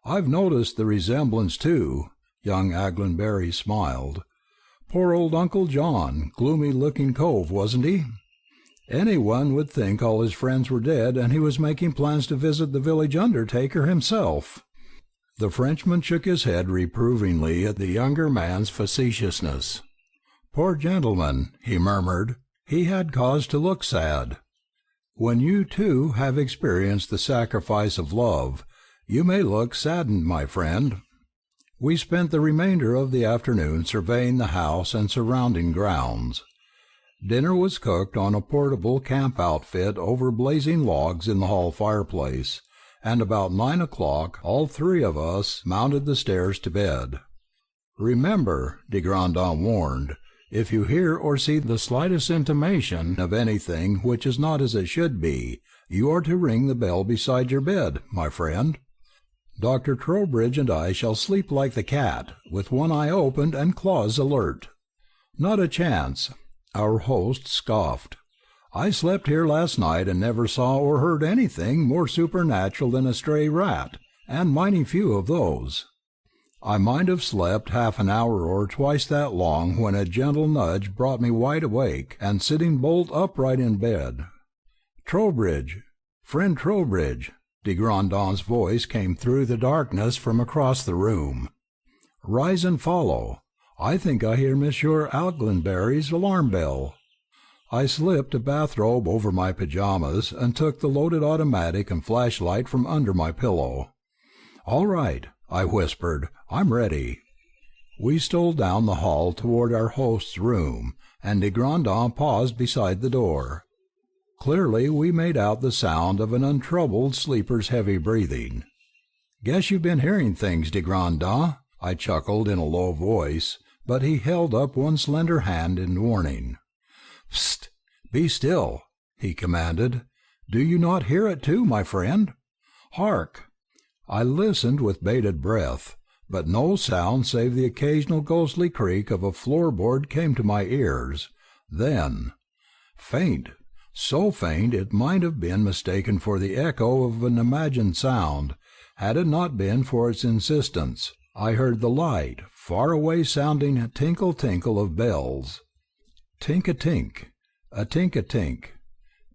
Speaker 1: "I've noticed the resemblance, too," young Aglenbury smiled. "Poor old Uncle John, gloomy-looking cove, wasn't he? Anyone would think all his friends were dead, and he was making plans to visit the village undertaker himself." The Frenchman shook his head reprovingly at the younger man's facetiousness. "Poor gentleman," he murmured. "He had cause to look sad. When you, too, have experienced the sacrifice of love, you may look saddened, my friend." We spent the remainder of the afternoon surveying the house and surrounding grounds. Dinner was cooked on a portable camp outfit over blazing logs in the hall fireplace, and about 9 o'clock all three of us mounted the stairs to bed. "Remember," de Grandin warned, "if you hear or see the slightest intimation of anything which is not as it should be, you are to ring the bell beside your bed, my friend. Dr. Trowbridge and I shall sleep like the cat, with one eye open and claws alert." "Not a chance," our host scoffed. "I slept here last night and never saw or heard anything more supernatural than a stray rat, and mighty few of those. I might have slept half an hour or twice that long when a gentle nudge brought me wide awake and sitting bolt upright in bed. Trowbridge, friend Trowbridge," de Grandin's voice came through the darkness from across the room. "Rise and follow. I think I hear Monsieur Aglenbury's alarm bell." I slipped a bathrobe over my pajamas and took the loaded automatic and flashlight from under my pillow. "All right," I whispered, "I'm ready." We stole down the hall toward our host's room, and de Grandin paused beside the door. Clearly we made out the sound of an untroubled sleeper's heavy breathing. "Guess you've been hearing things, de Grandin," I chuckled in a low voice, but he held up one slender hand in warning. "Psst! Be still," he commanded. "Do you not hear it too, my friend? Hark!" I listened with bated breath, but no sound save the occasional ghostly creak of a floorboard came to my ears. Then, faint, so faint it might have been mistaken for the echo of an imagined sound, had it not been for its insistence, I heard the light, far-away sounding tinkle-tinkle of bells. Tink-a-tink, A tink-a-tink,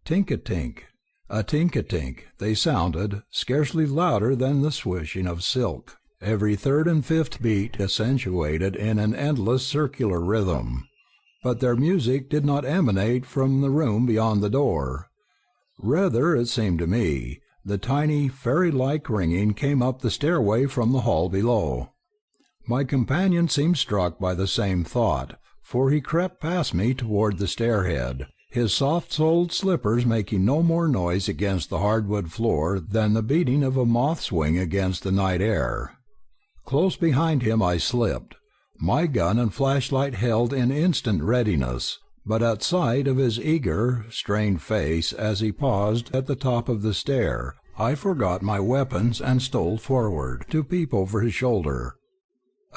Speaker 1: tink-a-tink, a tink-a-tink, they sounded, scarcely louder than the swishing of silk, every third and fifth beat accentuated in an endless circular rhythm. But their music did not emanate from the room beyond the door. Rather, it seemed to me, the tiny, fairy-like ringing came up the stairway from the hall below. My companion seemed struck by the same thought, for he crept past me toward the stairhead, his soft-soled slippers making no more noise against the hardwood floor than the beating of a moth's wing against the night air. Close behind him I slipped, my gun and flashlight held in instant readiness, but at sight of his eager, strained face as he paused at the top of the stair, I forgot my weapons and stole forward, to peep over his shoulder.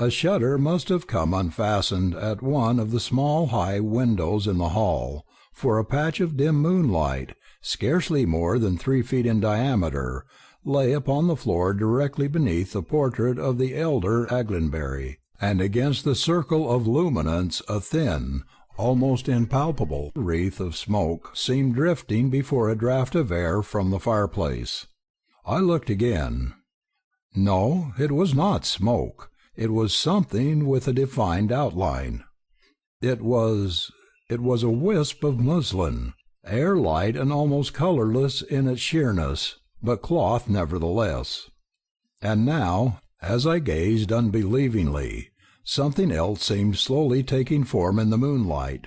Speaker 1: A shutter must have come unfastened at one of the small high windows in the hall, for a patch of dim moonlight, scarcely more than 3 feet in diameter, lay upon the floor directly beneath the portrait of the elder Aglinberry, and against the circle of luminance a thin, almost impalpable wreath of smoke seemed drifting before a draught of air from the fireplace. I looked again. No, it was not smoke. It was something with a defined outline. It was a wisp of muslin, air-light and almost colourless in its sheerness, but cloth nevertheless. And now, as I gazed unbelievingly, something else seemed slowly taking form in the moonlight.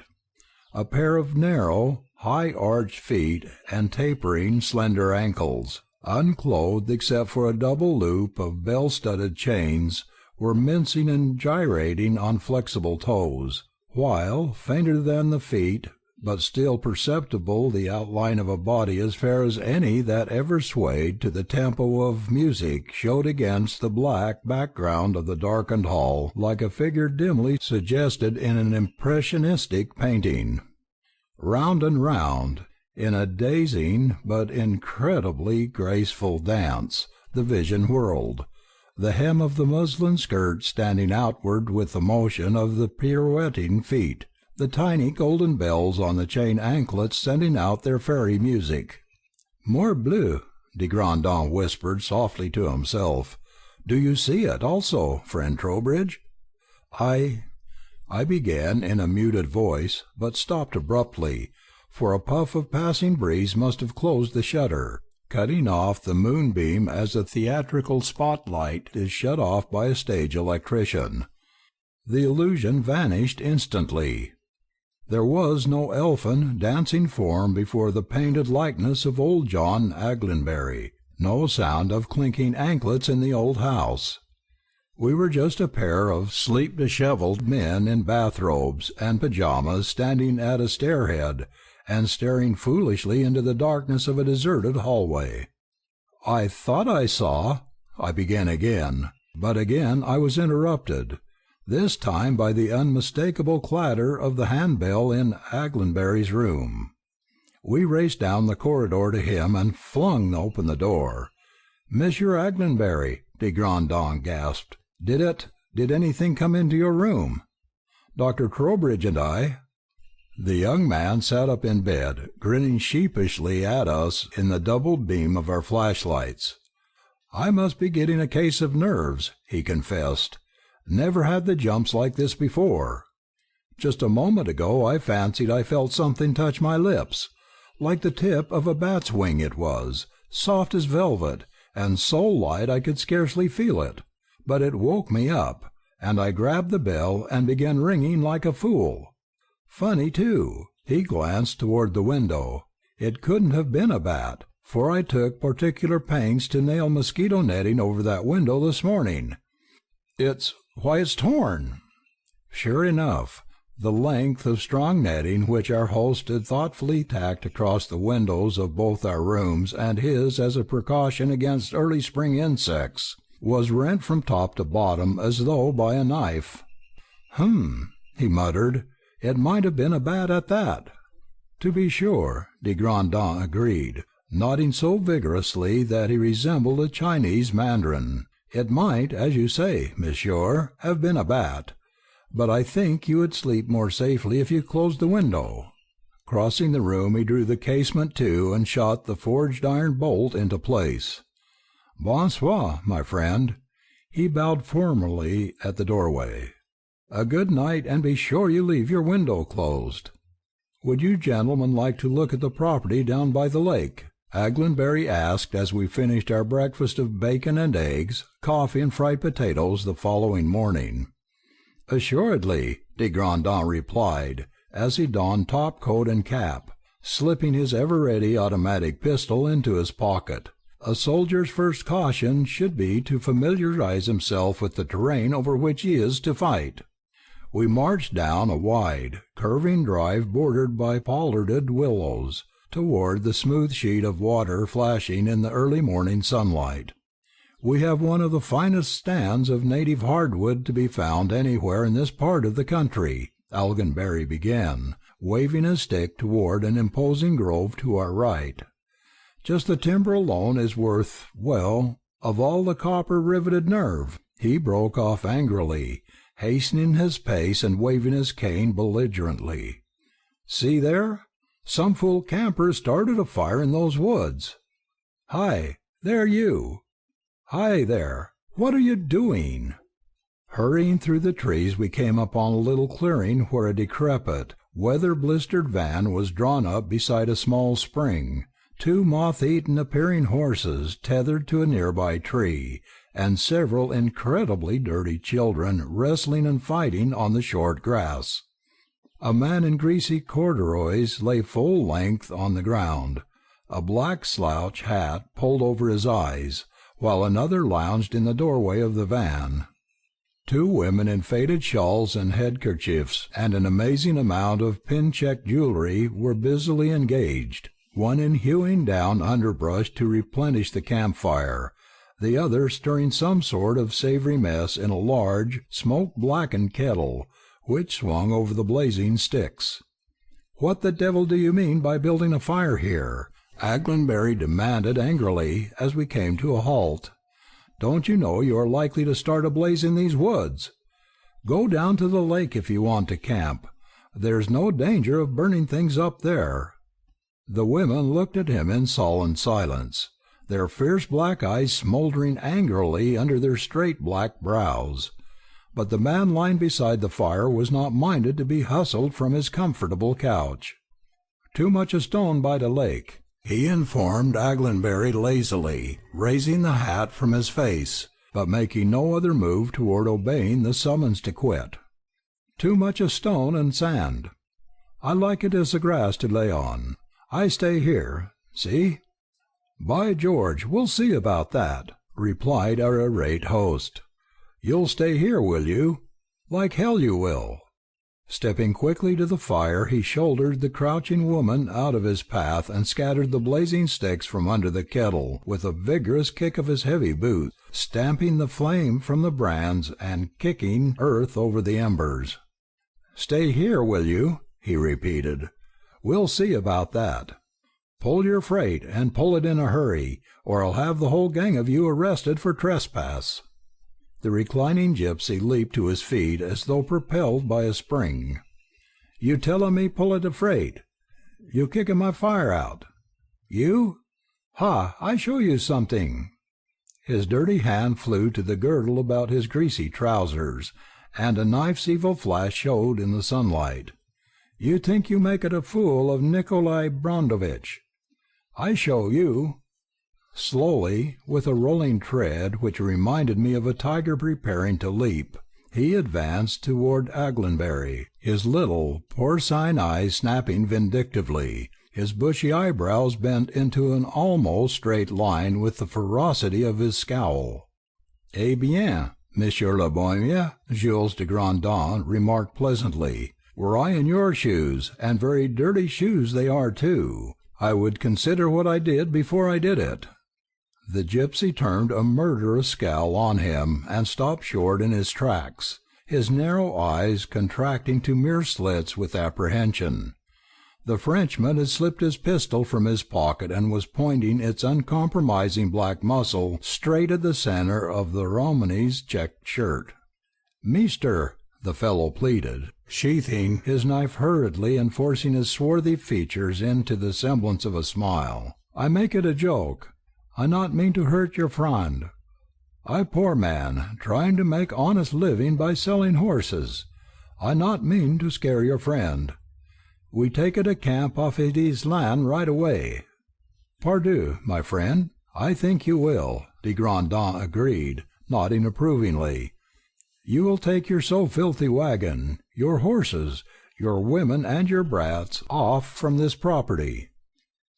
Speaker 1: A pair of narrow, high-arched feet and tapering, slender ankles, unclothed except for a double loop of bell-studded chains, were mincing and gyrating on flexible toes, while, fainter than the feet, but still perceptible, the outline of a body as fair as any that ever swayed to the tempo of music showed against the black background of the darkened hall like a figure dimly suggested in an impressionistic painting. Round and round, in a dazing but incredibly graceful dance, the vision whirled, the hem of the muslin skirt standing outward with the motion of the pirouetting feet, the tiny golden bells on the chain anklets sending out their fairy music. "Morbleu!" de Grandin whispered softly to himself. "Do you see it also, friend Trowbridge?" I began in a muted voice, but stopped abruptly, for a puff of passing breeze must have closed the shutter, cutting off the moonbeam as a theatrical spotlight is shut off by a stage electrician. The illusion vanished instantly. There was no elfin, dancing form before the painted likeness of old John Aglinberry, no sound of clinking anklets in the old house. We were just a pair of sleep-dishevelled men in bathrobes and pyjamas standing at a stairhead, and staring foolishly into the darkness of a deserted hallway. "I thought I saw—" I began again, but again I was interrupted, this time by the unmistakable clatter of the handbell in Aglinberry's room. We raced down the corridor to him and flung open the door. "Monsieur Aglinberry," de Grandin gasped, did anything come into your room? Dr. Trowbridge and I—" The young man sat up in bed, grinning sheepishly at us in the doubled beam of our flashlights. "I must be getting a case of nerves," he confessed. "Never had the jumps like this before. Just a moment ago I fancied I felt something touch my lips. Like the tip of a bat's wing it was, soft as velvet, and so light I could scarcely feel it. But it woke me up, and I grabbed the bell and began ringing like a fool. Funny, too." He glanced toward the window. "It couldn't have been a bat, for I took particular pains to nail mosquito netting over that window this morning. It's torn." Sure enough, the length of strong netting which our host had thoughtfully tacked across the windows of both our rooms and his as a precaution against early spring insects, was rent from top to bottom as though by a knife. He muttered. "It might have been a bat at that." "To be sure," de Grandin agreed, nodding so vigorously that he resembled a Chinese mandarin. "It might, as you say, monsieur, have been a bat. But I think you would sleep more safely if you closed the window." Crossing the room, he drew the casement to and shot the forged iron bolt into place. "Bonsoir, my friend." He bowed formally at the doorway. "A good night, and be sure you leave your window closed." "Would you gentlemen like to look at the property down by the lake?" Aglenbury asked as we finished our breakfast of bacon and eggs, coffee and fried potatoes the following morning. "Assuredly," de Grandin replied, as he donned top-coat and cap, slipping his ever-ready automatic pistol into his pocket. A soldier's first caution should be to familiarize himself with the terrain over which he is to fight. We marched down a wide, curving drive bordered by pollarded willows, toward the smooth sheet of water flashing in the early morning sunlight. "We have one of the finest stands of native hardwood to be found anywhere in this part of the country," Aglenbury began, waving his stick toward an imposing grove to our right. "Just the timber alone is worth, well, of all the copper-riveted nerve," he broke off angrily, hastening his pace and waving his cane belligerently. "See there! Some fool camper started a fire in those woods. Hi, there you! Hi there! What are you doing?" Hurrying through the trees, we came upon a little clearing where a decrepit, weather-blistered van was drawn up beside a small spring, two moth-eaten appearing horses tethered to a nearby tree, and several incredibly dirty children wrestling and fighting on the short grass. A man in greasy corduroys lay full length on the ground, a black slouch hat pulled over his eyes, while another lounged in the doorway of the van. Two women in faded shawls and headkerchiefs and an amazing amount of pin-checked jewelry were busily engaged, one in hewing down underbrush to replenish the campfire, the other stirring some sort of savory mess in a large, smoke-blackened kettle, which swung over the blazing sticks. "What the devil do you mean by building a fire here?" Aglenbury demanded angrily as we came to a halt. "Don't you know you are likely to start a blaze in these woods? Go down to the lake if you want to camp. There's no danger of burning things up there." The women looked at him in sullen silence, their fierce black eyes smouldering angrily under their straight black brows. But the man lying beside the fire was not minded to be hustled from his comfortable couch. "Too much a stone by the lake," he informed Aglenbury lazily, raising the hat from his face, but making no other move toward obeying the summons to quit. "Too much a stone and sand. I like it as the grass to lay on. I stay here, see?" "By George, we'll see about that," replied our irate host. "You'll stay here, will you? Like hell you will." Stepping quickly to the fire, he shouldered the crouching woman out of his path and scattered the blazing sticks from under the kettle with a vigorous kick of his heavy boot, stamping the flame from the brands and kicking earth over the embers. "Stay here, will you?" he repeated. "We'll see about that. Pull your freight, and pull it in a hurry, or I'll have the whole gang of you arrested for trespass." The reclining gypsy leaped to his feet as though propelled by a spring. "You tellin' me pull it a freight? You kickin' my fire out? You? Ha, I show you something." His dirty hand flew to the girdle about his greasy trousers, and a knife's evil flash showed in the sunlight. "You think you make it a fool of Nikolai Brondovich? I show you." Slowly, with a rolling tread which reminded me of a tiger preparing to leap, he advanced toward Aglenbury, his little, porcine eyes snapping vindictively, his bushy eyebrows bent into an almost straight line with the ferocity of his scowl. "Eh bien, Monsieur le Bohemien," Jules de Grandin remarked pleasantly, "were I in your shoes, and very dirty shoes they are too, I would consider what I did before I did it." The gypsy turned a murderous scowl on him and stopped short in his tracks, his narrow eyes contracting to mere slits with apprehension. The Frenchman had slipped his pistol from his pocket and was pointing its uncompromising black muzzle straight at the centre of the Romany's checked shirt. "Meester," the fellow pleaded, sheathing his knife hurriedly and forcing his swarthy features into the semblance of a smile. "I make it a joke. I not mean to hurt your friend. I poor man, trying to make honest living by selling horses. I not mean to scare your friend. We take it a camp off his land right away." "Pardieu, my friend, I think you will," de Grandin agreed, nodding approvingly. "You will take your so filthy wagon, your horses, your women, and your brats off from this property.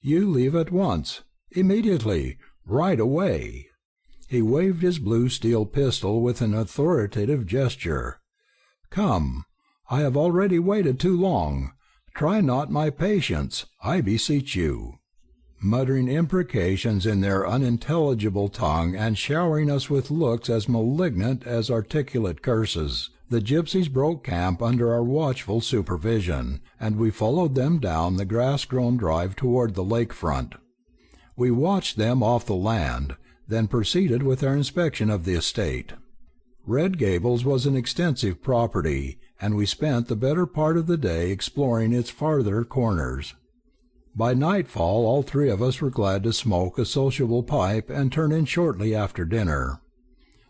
Speaker 1: You leave at once, immediately, right away." He waved his blue steel pistol with an authoritative gesture. "Come, I have already waited too long. Try not my patience, I beseech you." Muttering imprecations in their unintelligible tongue and showering us with looks as malignant as articulate curses, the gypsies broke camp under our watchful supervision, and we followed them down the grass-grown drive toward the lake front. We watched them off the land, then proceeded with our inspection of the estate. Red Gables was an extensive property, and we spent the better part of the day exploring its farther corners. By nightfall all three of us were glad to smoke a sociable pipe and turn in shortly after dinner.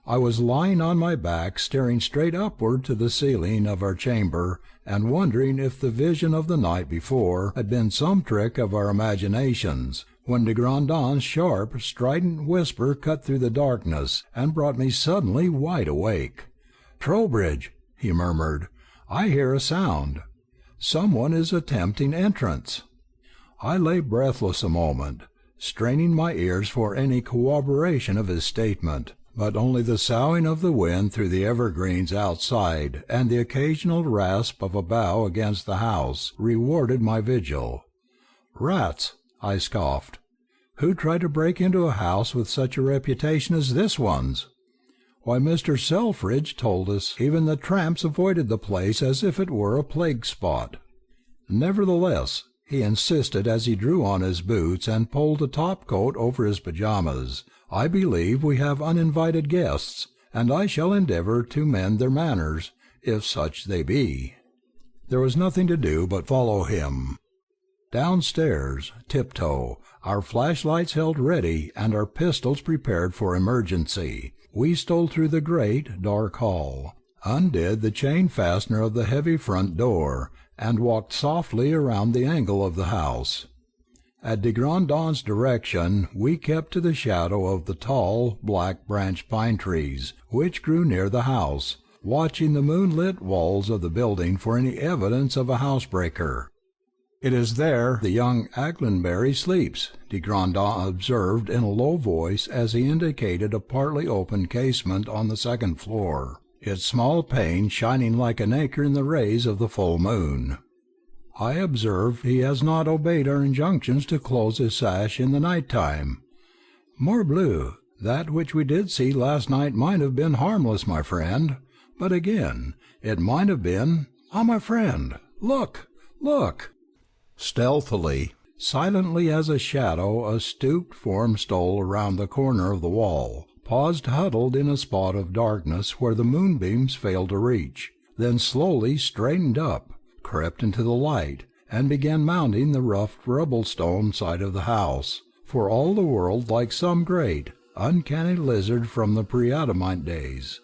Speaker 1: I was lying on my back, staring straight upward to the ceiling of our chamber, and wondering if the vision of the night before had been some trick of our imaginations, when de Grandin's sharp, strident whisper cut through the darkness, and brought me suddenly wide awake. "Trowbridge," he murmured, "I hear a sound. Someone is attempting entrance." I lay breathless a moment, straining my ears for any corroboration of his statement, but only the soughing of the wind through the evergreens outside and the occasional rasp of a bough against the house rewarded my vigil. "Rats," I scoffed. "Who'd try to break into a house with such a reputation as this one's? Why, Mr. Selfridge told us even the tramps avoided the place as if it were a plague spot." "Nevertheless," he insisted as he drew on his boots and pulled a top-coat over his pyjamas, "I believe we have uninvited guests, and I shall endeavour to mend their manners, if such they be." There was nothing to do but follow him. Downstairs, tiptoe, our flashlights held ready and our pistols prepared for emergency, we stole through the great, dark hall, undid the chain fastener of the heavy front door, and walked softly around the angle of the house. At de Grandin's direction we kept to the shadow of the tall, black-branched pine trees, which grew near the house, watching the moonlit walls of the building for any evidence of a housebreaker. "It is there the young Aglenbury sleeps," de Grandin observed in a low voice as he indicated a partly open casement on the second floor, its small pane shining like an acre in the rays of the full moon. "I observe he has not obeyed our injunctions to close his sash in the night time. Morbleu, that which we did see last night might have been harmless, my friend, but again, it might have been— Ah, my friend, look, look!" Stealthily, silently as a shadow, a stooped form stole around the corner of the wall, paused huddled in a spot of darkness where the moonbeams failed to reach, then slowly straightened up, crept into the light, and began mounting the rough rubble-stone side of the house, for all the world like some great, uncanny lizard from the pre-Adamite days.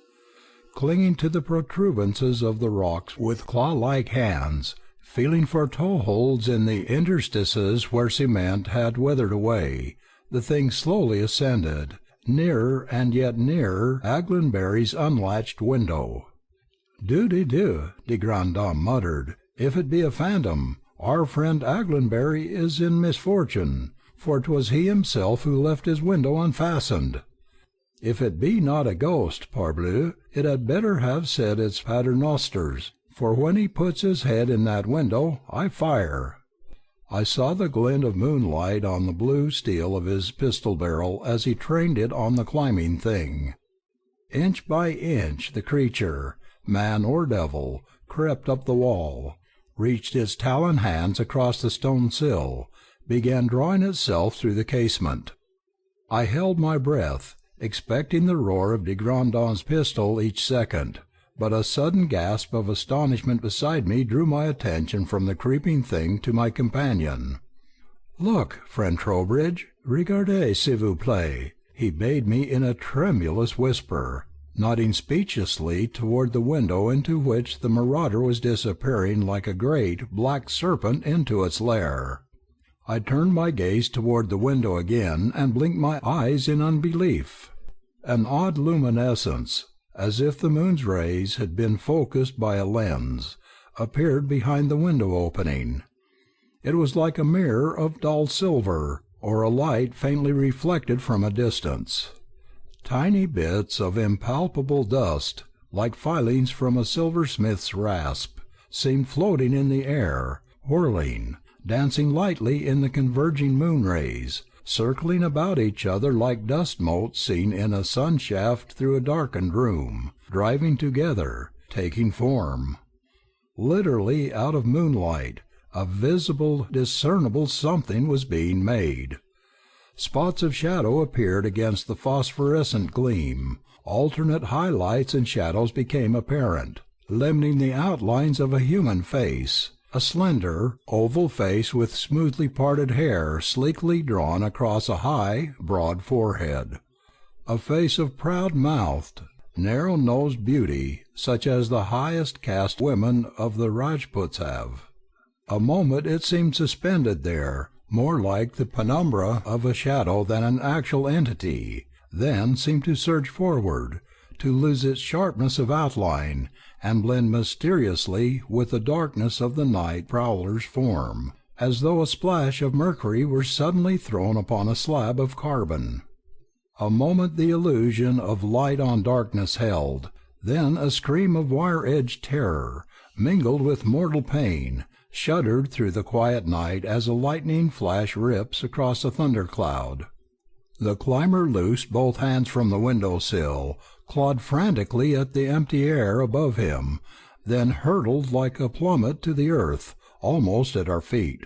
Speaker 1: Clinging to the protuberances of the rocks with claw-like hands, feeling for toe-holds in the interstices where cement had weathered away, the thing slowly ascended, nearer and yet nearer Aglenbury's unlatched window. "Dieu, de Grandin muttered, if it be a phantom, our friend Aglenbury is in misfortune, for 'twas he himself who left his window unfastened. If it be not a ghost, parbleu, it had better have said its paternosters, for when he puts his head in that window, I fire." I saw the glint of moonlight on the blue steel of his pistol barrel as he trained it on the climbing thing. Inch by inch the creature, man or devil, crept up the wall, reached its taloned hands across the stone sill, began drawing itself through the casement. I held my breath, expecting the roar of de Grandin's pistol each second, but a sudden gasp of astonishment beside me drew my attention from the creeping thing to my companion. "Look, friend Trowbridge, regardez, s'il vous plaît," he bade me in a tremulous whisper, nodding speechlessly toward the window into which the marauder was disappearing like a great black serpent into its lair. I turned my gaze toward the window again and blinked my eyes in unbelief. An odd luminescence, as if the moon's rays had been focused by a lens, appeared behind the window opening. It was like a mirror of dull silver, or a light faintly reflected from a distance. Tiny bits of impalpable dust, like filings from a silversmith's rasp, seemed floating in the air, whirling, dancing lightly in the converging moon rays, circling about each other like dust motes seen in a sun shaft through a darkened room, driving together, taking form. Literally out of moonlight, a visible, discernible something was being made. Spots of shadow appeared against the phosphorescent gleam. Alternate highlights and shadows became apparent, limning the outlines of a human face, a slender, oval face with smoothly parted hair sleekly drawn across a high, broad forehead. A face of proud-mouthed, narrow-nosed beauty, such as the highest caste women of the Rajputs have. A moment it seemed suspended there, more like the penumbra of a shadow than an actual entity, then seemed to surge forward, to lose its sharpness of outline, and blend mysteriously with the darkness of the night prowler's form, as though a splash of mercury were suddenly thrown upon a slab of carbon. A moment the illusion of light on darkness held, then a scream of wire-edged terror, mingled with mortal pain, shuddered through the quiet night as a lightning flash rips across a thundercloud. The climber loosed both hands from the window-sill, clawed frantically at the empty air above him, then hurtled like a plummet to the earth, almost at our feet.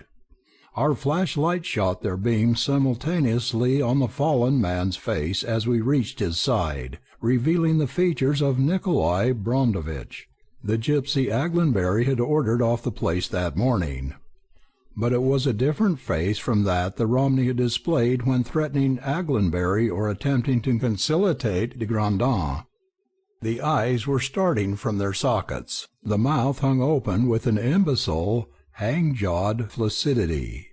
Speaker 1: Our flashlights shot their beams simultaneously on the fallen man's face as we reached his side, revealing the features of Nikolai Brondovich, the gypsy Aglenberry had ordered off the place that morning. But it was a different face from that the Romney had displayed when threatening Aglenberry or attempting to conciliate de Grandin. The eyes were starting from their sockets, the mouth hung open with an imbecile, hang-jawed flaccidity,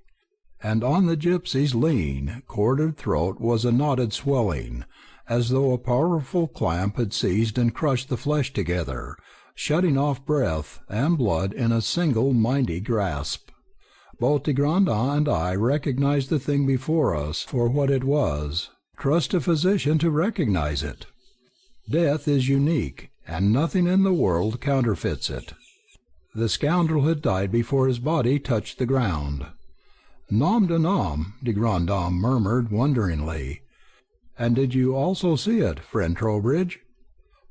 Speaker 1: and on the gypsy's lean, corded throat was a knotted swelling, as though a powerful clamp had seized and crushed the flesh together, shutting off breath and blood in a single mighty grasp. Both de Grandin and I recognized the thing before us for what it was. Trust a physician to recognize it. Death is unique, and nothing in the world counterfeits it. The scoundrel had died before his body touched the ground. "Nom de nom," de Grandin murmured wonderingly. "And did you also see it, friend Trowbridge?"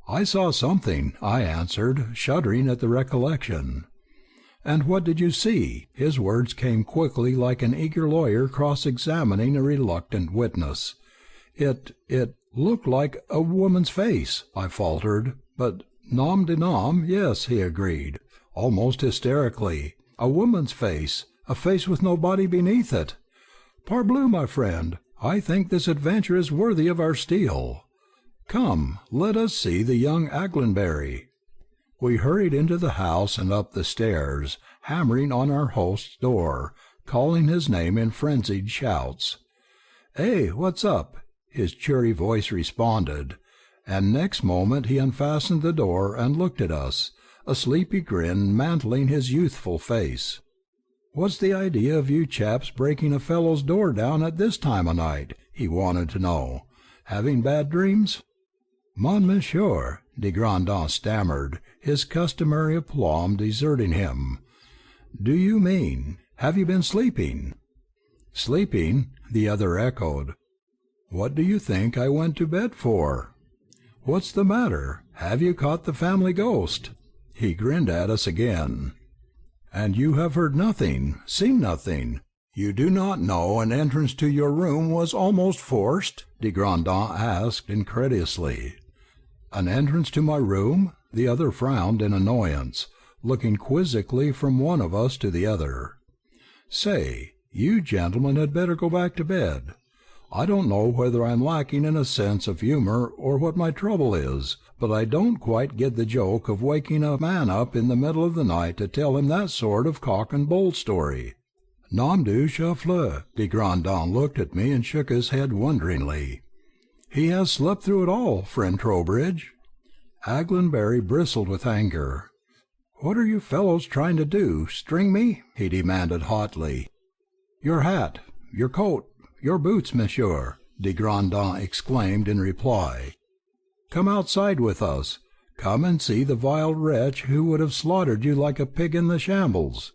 Speaker 1: "I saw something," I answered, shuddering at the recollection. "And what did you see?" His words came quickly like an eager lawyer cross-examining a reluctant witness. It looked like a woman's face," I faltered, but "nom de nom, yes," he agreed, almost hysterically. "A woman's face, a face with no body beneath it. Parbleu, my friend, I think this adventure is worthy of our steel. Come, let us see the young Aglenberry." We hurried into the house and up the stairs, hammering on our host's door, calling his name in frenzied shouts. "Eh, what's up?" his cheery voice responded, and next moment he unfastened the door and looked at us, a sleepy grin mantling his youthful face. "What's the idea of you chaps breaking a fellow's door down at this time o' night?" he wanted to know. "Having bad dreams?" "Mon monsieur," de Grandin stammered, his customary aplomb deserting him. "Do you mean, have you been sleeping?" "Sleeping?" the other echoed. "What do you think I went to bed for? What's the matter? Have you caught the family ghost?" He grinned at us again. "And you have heard nothing, seen nothing? You do not know an entrance to your room was almost forced?" de Grandin asked incredulously. "An entrance to my room? The other frowned in annoyance, looking quizzically from one of us to the other. "Say, you gentlemen had better go back to bed. I don't know whether I'm lacking in a sense of humor or what my trouble is, but I don't quite get the joke of waking a man up in the middle of the night to tell him that sort of cock-and-bull story." Nom du chef-fleur, de Grandin looked at me and shook his head wonderingly. "He has slept through it all, friend Trowbridge." Aglenbury bristled with anger. "What are you fellows trying to do, string me?" he demanded hotly. "Your hat, your coat, your boots, monsieur," de Grandin exclaimed in reply. "Come outside with us. Come and see the vile wretch who would have slaughtered you like a pig in the shambles.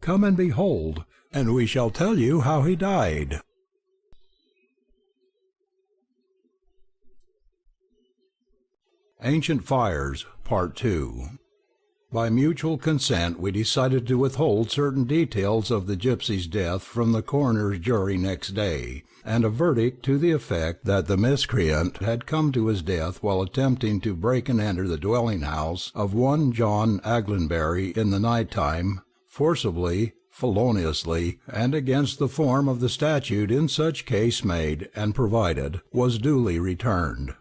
Speaker 1: Come and behold, and we shall tell you how he died." Ancient Fires, Part 2. By mutual consent we decided to withhold certain details of the gypsy's death from the coroner's jury next day, and a verdict to the effect that the miscreant had come to his death while attempting to break and enter the dwelling-house of one John Aglenbury in the night-time, forcibly, feloniously, and against the form of the statute in such case made and provided, was duly returned.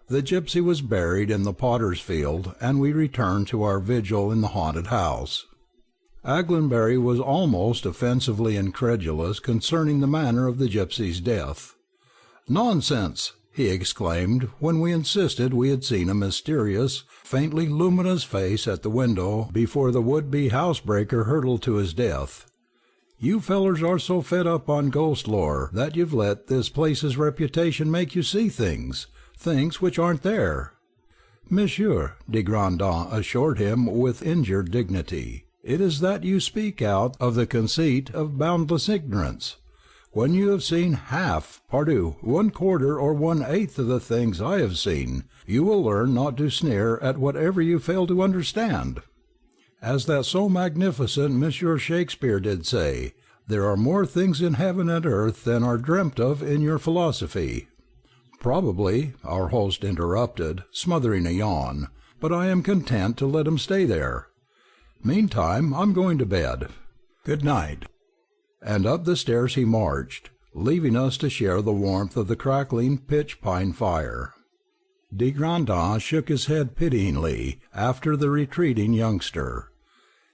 Speaker 1: The gypsy was buried in the potter's field, and we returned to our vigil in the haunted house. Aglenbury was almost offensively incredulous concerning the manner of the gypsy's death. "Nonsense!" he exclaimed, when we insisted we had seen a mysterious, faintly luminous face at the window before the would-be housebreaker hurtled to his death. "You fellers are so fed up on ghost lore that you've let this place's reputation make you see things which aren't there." "Monsieur," de Grandin assured him with injured dignity, "it is that you speak out of the conceit of boundless ignorance. When you have seen half, pardieu, 1/4 or 1/8 of the things I have seen, you will learn not to sneer at whatever you fail to understand. As that so magnificent Monsieur Shakespeare did say, there are more things in heaven and earth than are dreamt of in your philosophy." "Probably," our host interrupted, smothering a yawn, "but I am content to let him stay there. Meantime, I'm going to bed. Good night." And up the stairs he marched, leaving us to share the warmth of the crackling pitch-pine fire. De Grandin shook his head pityingly after the retreating youngster.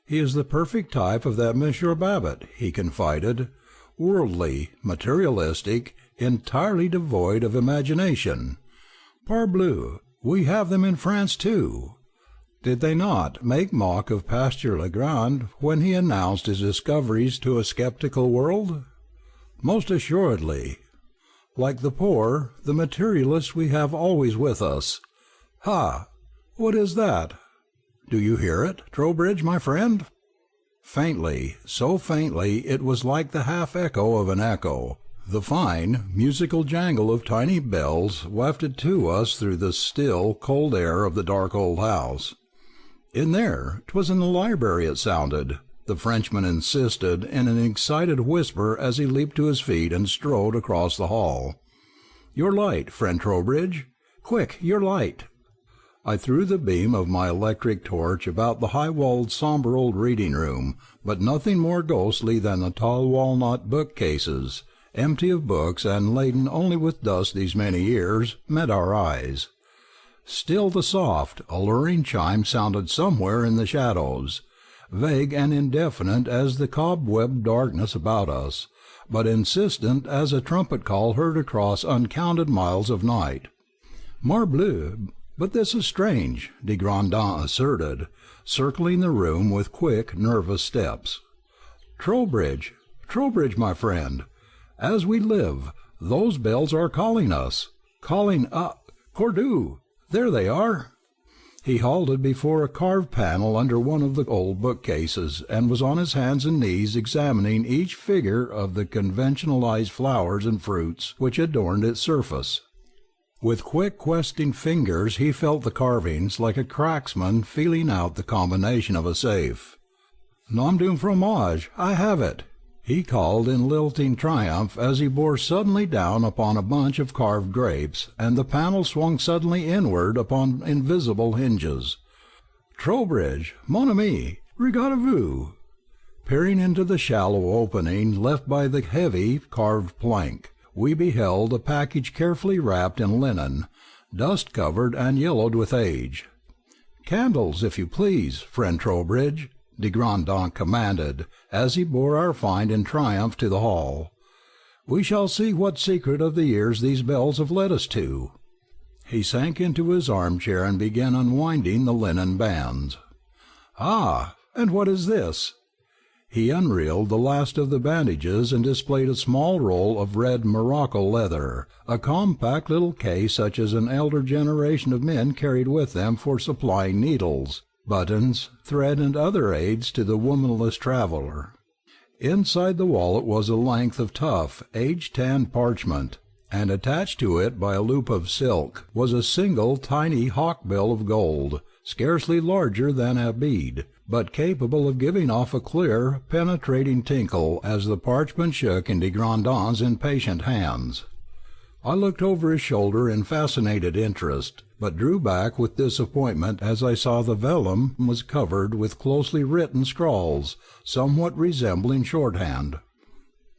Speaker 1: "He is the perfect type of that Monsieur Babbitt," he confided. "Worldly, materialistic, entirely devoid of imagination. Parbleu, we have them in France too. Did they not make mock of Pasteur Legrand when he announced his discoveries to a sceptical world? Most assuredly. Like the poor, the materialists we have always with us. Ha! What is that? Do you hear it, Trowbridge, my friend?" Faintly, so faintly it was like the half-echo of an echo. The fine, musical jangle of tiny bells wafted to us through the still, cold air of the dark old house. "In there, 'twas in the library it sounded," the Frenchman insisted in an excited whisper as he leaped to his feet and strode across the hall. "Your light, friend Trowbridge! Quick, your light!" I threw the beam of my electric torch about the high-walled, sombre old reading-room, but nothing more ghostly than the tall walnut bookcases, empty of books and laden only with dust these many years, met our eyes. Still the soft, alluring chime sounded somewhere in the shadows, vague and indefinite as the cobwebbed darkness about us, but insistent as a trumpet call heard across uncounted miles of night. "Morbleu! But this is strange," de Grandin asserted, circling the room with quick, nervous steps. "Trowbridge, Trowbridge, my friend! As we live, those bells are calling us, Cordu! There they are!" He halted before a carved panel under one of the old bookcases, and was on his hands and knees examining each figure of the conventionalized flowers and fruits which adorned its surface. With quick questing fingers he felt the carvings, like a cracksman feeling out the combination of a safe. "Nom d'un fromage! I have it!" he called in lilting triumph as he bore suddenly down upon a bunch of carved grapes, and the panel swung suddenly inward upon invisible hinges. "Trowbridge, mon ami, regardez-vous!" Peering into the shallow opening left by the heavy carved plank, we beheld a package carefully wrapped in linen, dust-covered and yellowed with age. "Candles, if you please, friend Trowbridge," de Grandin commanded, as he bore our find in triumph to the hall. "We shall see what secret of the years these bells have led us to." He sank into his armchair and began unwinding the linen bands. "Ah, and what is this?" He unreeled the last of the bandages and displayed a small roll of red morocco leather, a compact little case such as an elder generation of men carried with them for supplying needles, buttons, thread, and other aids to the womanless traveller. Inside the wallet was a length of tough, age-tanned parchment, and attached to it by a loop of silk was a single tiny hawkbill of gold, scarcely larger than a bead, but capable of giving off a clear, penetrating tinkle as the parchment shook in de Grandin's impatient hands. I looked over his shoulder in fascinated interest, but drew back with disappointment as I saw the vellum was covered with closely written scrawls, somewhat resembling shorthand.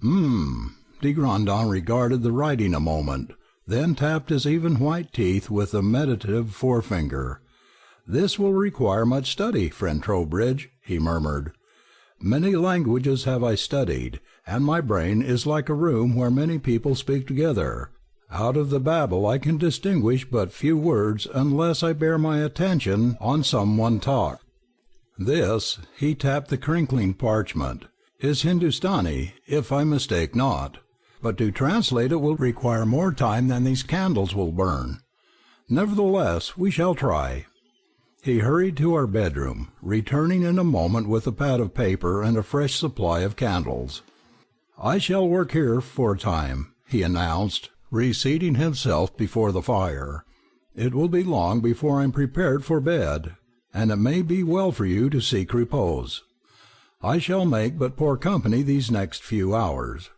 Speaker 1: De Grandin regarded the writing a moment, then tapped his even white teeth with a meditative forefinger. "This will require much study, friend Trowbridge," he murmured. "Many languages have I studied, and my brain is like a room where many people speak together. Out of the babel I can distinguish but few words unless I bear my attention on some one talk. This," he tapped the crinkling parchment, "is Hindustani, if I mistake not, but to translate it will require more time than these candles will burn. Nevertheless, we shall try." He hurried to our bedroom, returning in a moment with a pad of paper and a fresh supply of candles. "I shall work here for a time," he announced, reseating himself before the fire. "It will be long before I am prepared for bed, and it may be well for you to seek repose. I shall make but poor company these next few hours."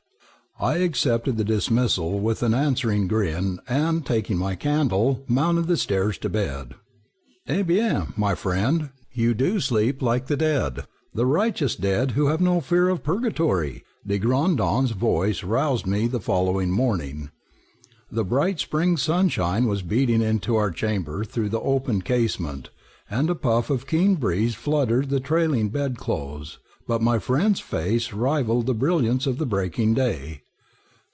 Speaker 1: I accepted the dismissal with an answering grin, and, taking my candle, mounted the stairs to bed. "Eh bien, my friend, you do sleep like the dead, the righteous dead who have no fear of purgatory," de Grandin's voice roused me the following morning. The bright spring sunshine was beating into our chamber through the open casement, and a puff of keen breeze fluttered the trailing bedclothes, but my friend's face rivaled the brilliance of the breaking day.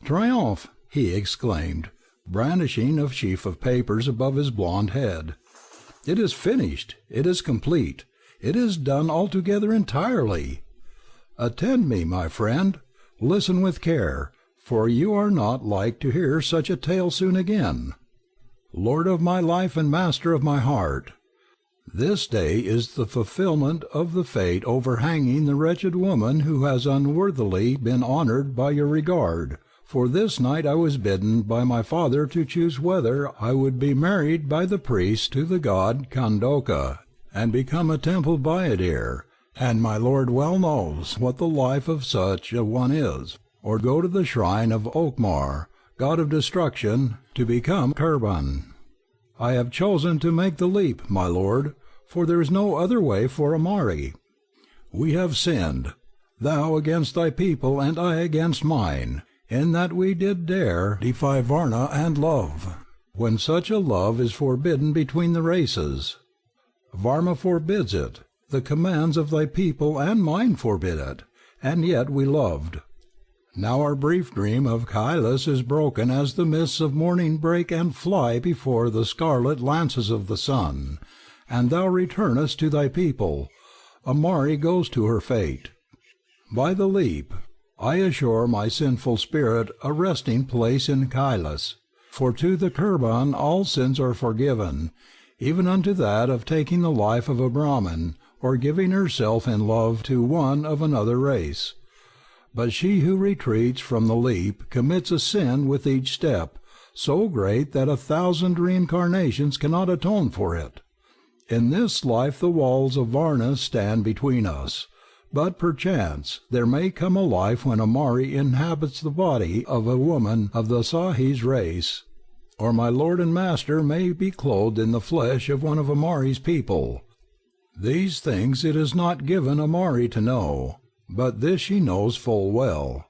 Speaker 1: "Triomphe!" he exclaimed, brandishing a sheaf of papers above his blond head. "It is finished, it is complete, it is done altogether entirely. Attend me, my friend, listen with care, for you are not like to hear such a tale soon again. Lord of my life and master of my heart, this day is the fulfillment of the fate overhanging the wretched woman who has unworthily been honoured by your regard. For this night I was bidden by my father to choose whether I would be married by the priest to the god Kandoka, and become a temple bayadir, and my lord well knows what the life of such a one is, or go to the shrine of Okmar, god of destruction, to become Kurban. I have chosen to make the leap, my lord, for there is no other way for Amari. We have sinned, thou against thy people and I against mine, in that we did dare defy Varna and love, when such a love is forbidden between the races. Varna forbids it, the commands of thy people and mine forbid it, and yet we loved. Now our brief dream of Kailas is broken as the mists of morning break and fly before the scarlet lances of the sun, and thou returnest to thy people. Amari goes to her fate. By the leap, I assure my sinful spirit a resting place in Kailas, for to the Kurban all sins are forgiven, even unto that of taking the life of a Brahmin, or giving herself in love to one of another race. But she who retreats from the leap commits a sin with each step, so great that 1,000 reincarnations cannot atone for it. In this life the walls of Varna stand between us, But perchance there may come a life when Amari inhabits the body of a woman of the Sahi's race, or my lord and master may be clothed in the flesh of one of Amari's people. These things it is not given Amari to know, but this she knows full well.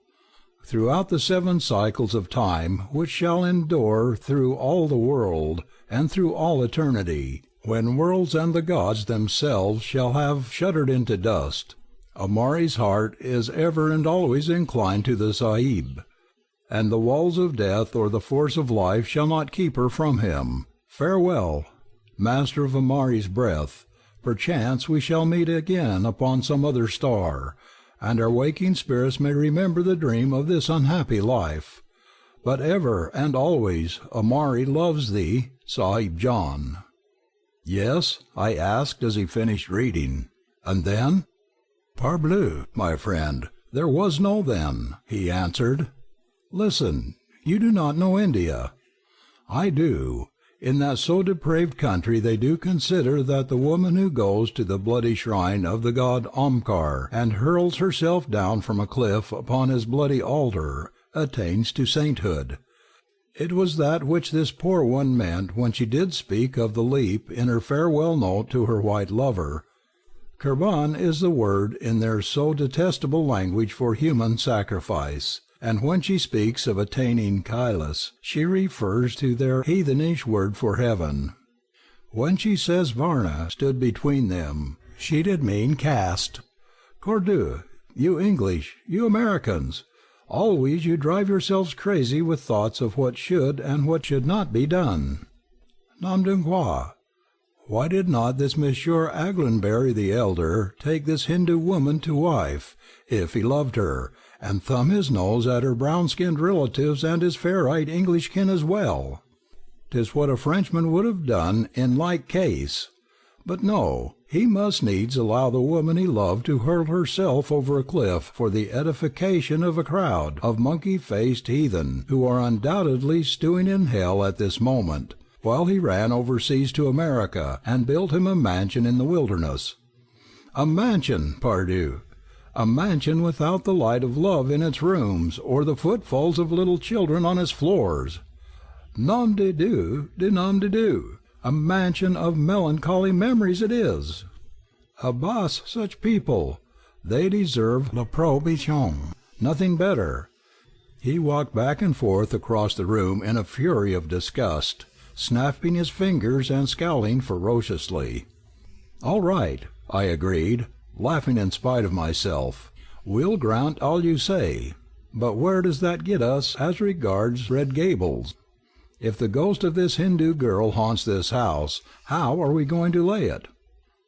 Speaker 1: Throughout the 7 cycles of time which shall endure through all the world, and through all eternity, when worlds and the gods themselves shall have shuddered into dust, Amari's heart is ever and always inclined to the Sahib, and the walls of death or the force of life shall not keep her from him. Farewell, master of Amari's breath. Perchance we shall meet again upon some other star, and our waking spirits may remember the dream of this unhappy life. But ever and always Amari loves thee, Sahib John." "Yes?" I asked as he finished reading. "And then?" "Parbleu, my friend, there was no then," he answered. "Listen, you do not know India. I do. In that so depraved country they do consider that the woman who goes to the bloody shrine of the god Omkar and hurls herself down from a cliff upon his bloody altar attains to sainthood. It was that which this poor one meant when she did speak of the leap in her farewell note to her white lover. Kurban is the word in their so detestable language for human sacrifice, and when she speaks of attaining Kailas, she refers to their heathenish word for heaven. When she says Varna stood between them, she did mean caste. Cordu, you English, you Americans, always you drive yourselves crazy with thoughts of what should and what should not be done. Nom d'un quoi? Why did not this Monsieur Aglenbury the elder take this Hindu woman to wife, if he loved her, and thumb his nose at her brown-skinned relatives and his fair-eyed English kin as well? 'Tis what a Frenchman would have done in like case. But no, he must needs allow the woman he loved to hurl herself over a cliff for the edification of a crowd of monkey-faced heathen who are undoubtedly stewing in hell at this moment, while he ran overseas to America and built him a mansion in the wilderness. A mansion, pardieu! A mansion without the light of love in its rooms, or the footfalls of little children on its floors. Nom de Dieu, de nom de Dieu! A mansion of melancholy memories it is. Abbas, such people! They deserve la prohibition, nothing better." He walked back and forth across the room in a fury of disgust, snapping his fingers and scowling ferociously. "All right," I agreed, laughing in spite of myself. "We'll grant all you say. But where does that get us as regards Red Gables? If the ghost of this Hindu girl haunts this house, how are we going to lay it?"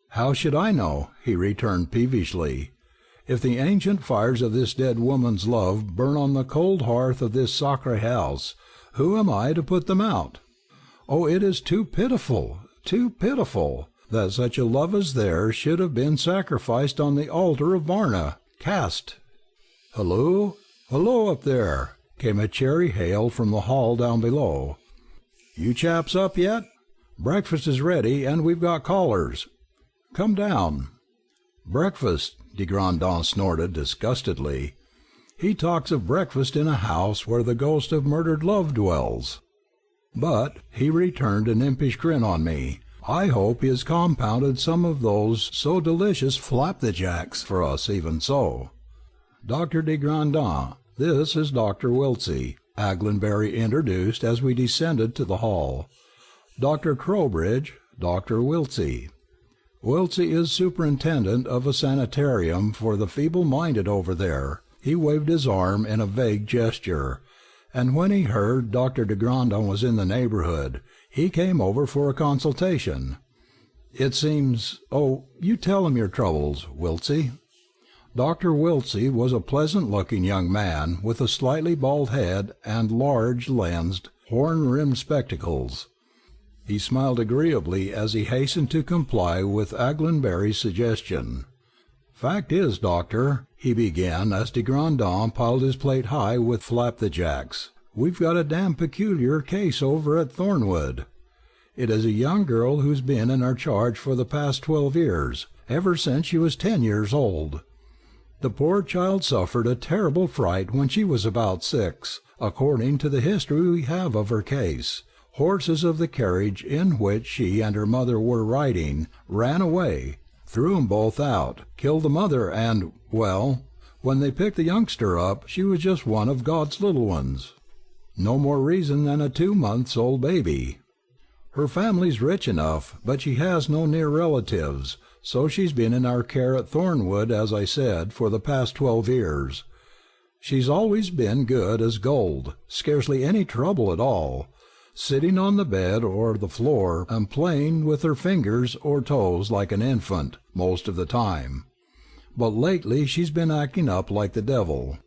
Speaker 1: "How should I know?" he returned peevishly. "If the ancient fires of this dead woman's love burn on the cold hearth of this sacred house, who am I to put them out? Oh, it is too pitiful, that such a love as theirs should have been sacrificed on the altar of Varna, caste." "Halloo, halloo up there!" came a cheery hail from the hall down below. "You chaps up yet? Breakfast is ready, and we've got callers. Come down." "Breakfast!" de Grandin snorted disgustedly. "He talks of breakfast in a house where the ghost of murdered love dwells. But," he returned an impish grin on me, "I hope he has compounded some of those so delicious flapjacks for us even so. Dr. de Grandin, this is Dr. Wiltshire," Aglenbury introduced as we descended to the hall. "Dr. Crowbridge, Dr. Wiltshire. Wiltshire is superintendent of a sanitarium for the feeble-minded over there." He waved his arm in a vague gesture, and when he heard Dr. de Grandin was in the neighborhood, he came over for a consultation. "It seems— Oh, you tell him your troubles, Wiltshire." Dr. Wiltshire was a pleasant-looking young man with a slightly bald head and large-lensed, horn-rimmed spectacles. He smiled agreeably as he hastened to comply with Aglenbury's suggestion. "Fact is, doctor," he began as de Grandin piled his plate high with flapjacks, "we've got a damned peculiar case over at Thornwood. It is a young girl who's been in our charge for the past 12 years, ever since she was 10 years old. The poor child suffered a terrible fright when she was about 6, according to the history we have of her case. Horses of the carriage in which she and her mother were riding ran away, threw 'em both out, killed the mother, and, well, when they picked the youngster up, she was just one of God's little ones. No more reason than a 2 months-old baby. Her family's rich enough, but she has no near relatives, so she's been in our care at Thornwood, as I said, for the past 12 years. She's always been good as gold, scarcely any trouble at all, sitting on the bed or the floor and playing with her fingers or toes like an infant, most of the time. But lately she's been acting up like the devil.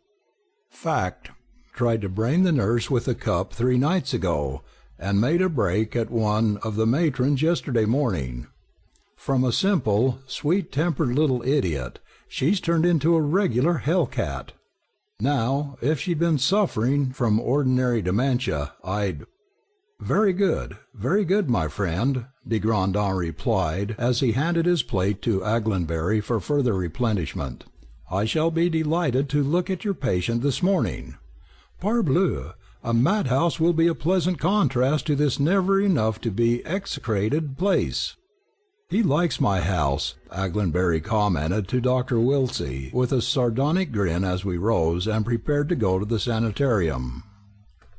Speaker 1: Fact. Tried to brain the nurse with a cup 3 nights ago, and made a break at one of the matrons yesterday morning. From a simple, sweet-tempered little idiot, she's turned into a regular hell-cat. Now, if she'd been suffering from ordinary dementia, I'd—" very good, my friend," de Grandin replied, as he handed his plate to Aglenbury for further replenishment. "I shall be delighted to look at your patient this morning. Parbleu, a madhouse will be a pleasant contrast to this never-enough-to-be-execrated place." "He likes my house," Aglenbury commented to Dr. Wiltshire, with a sardonic grin as we rose and prepared to go to the sanitarium.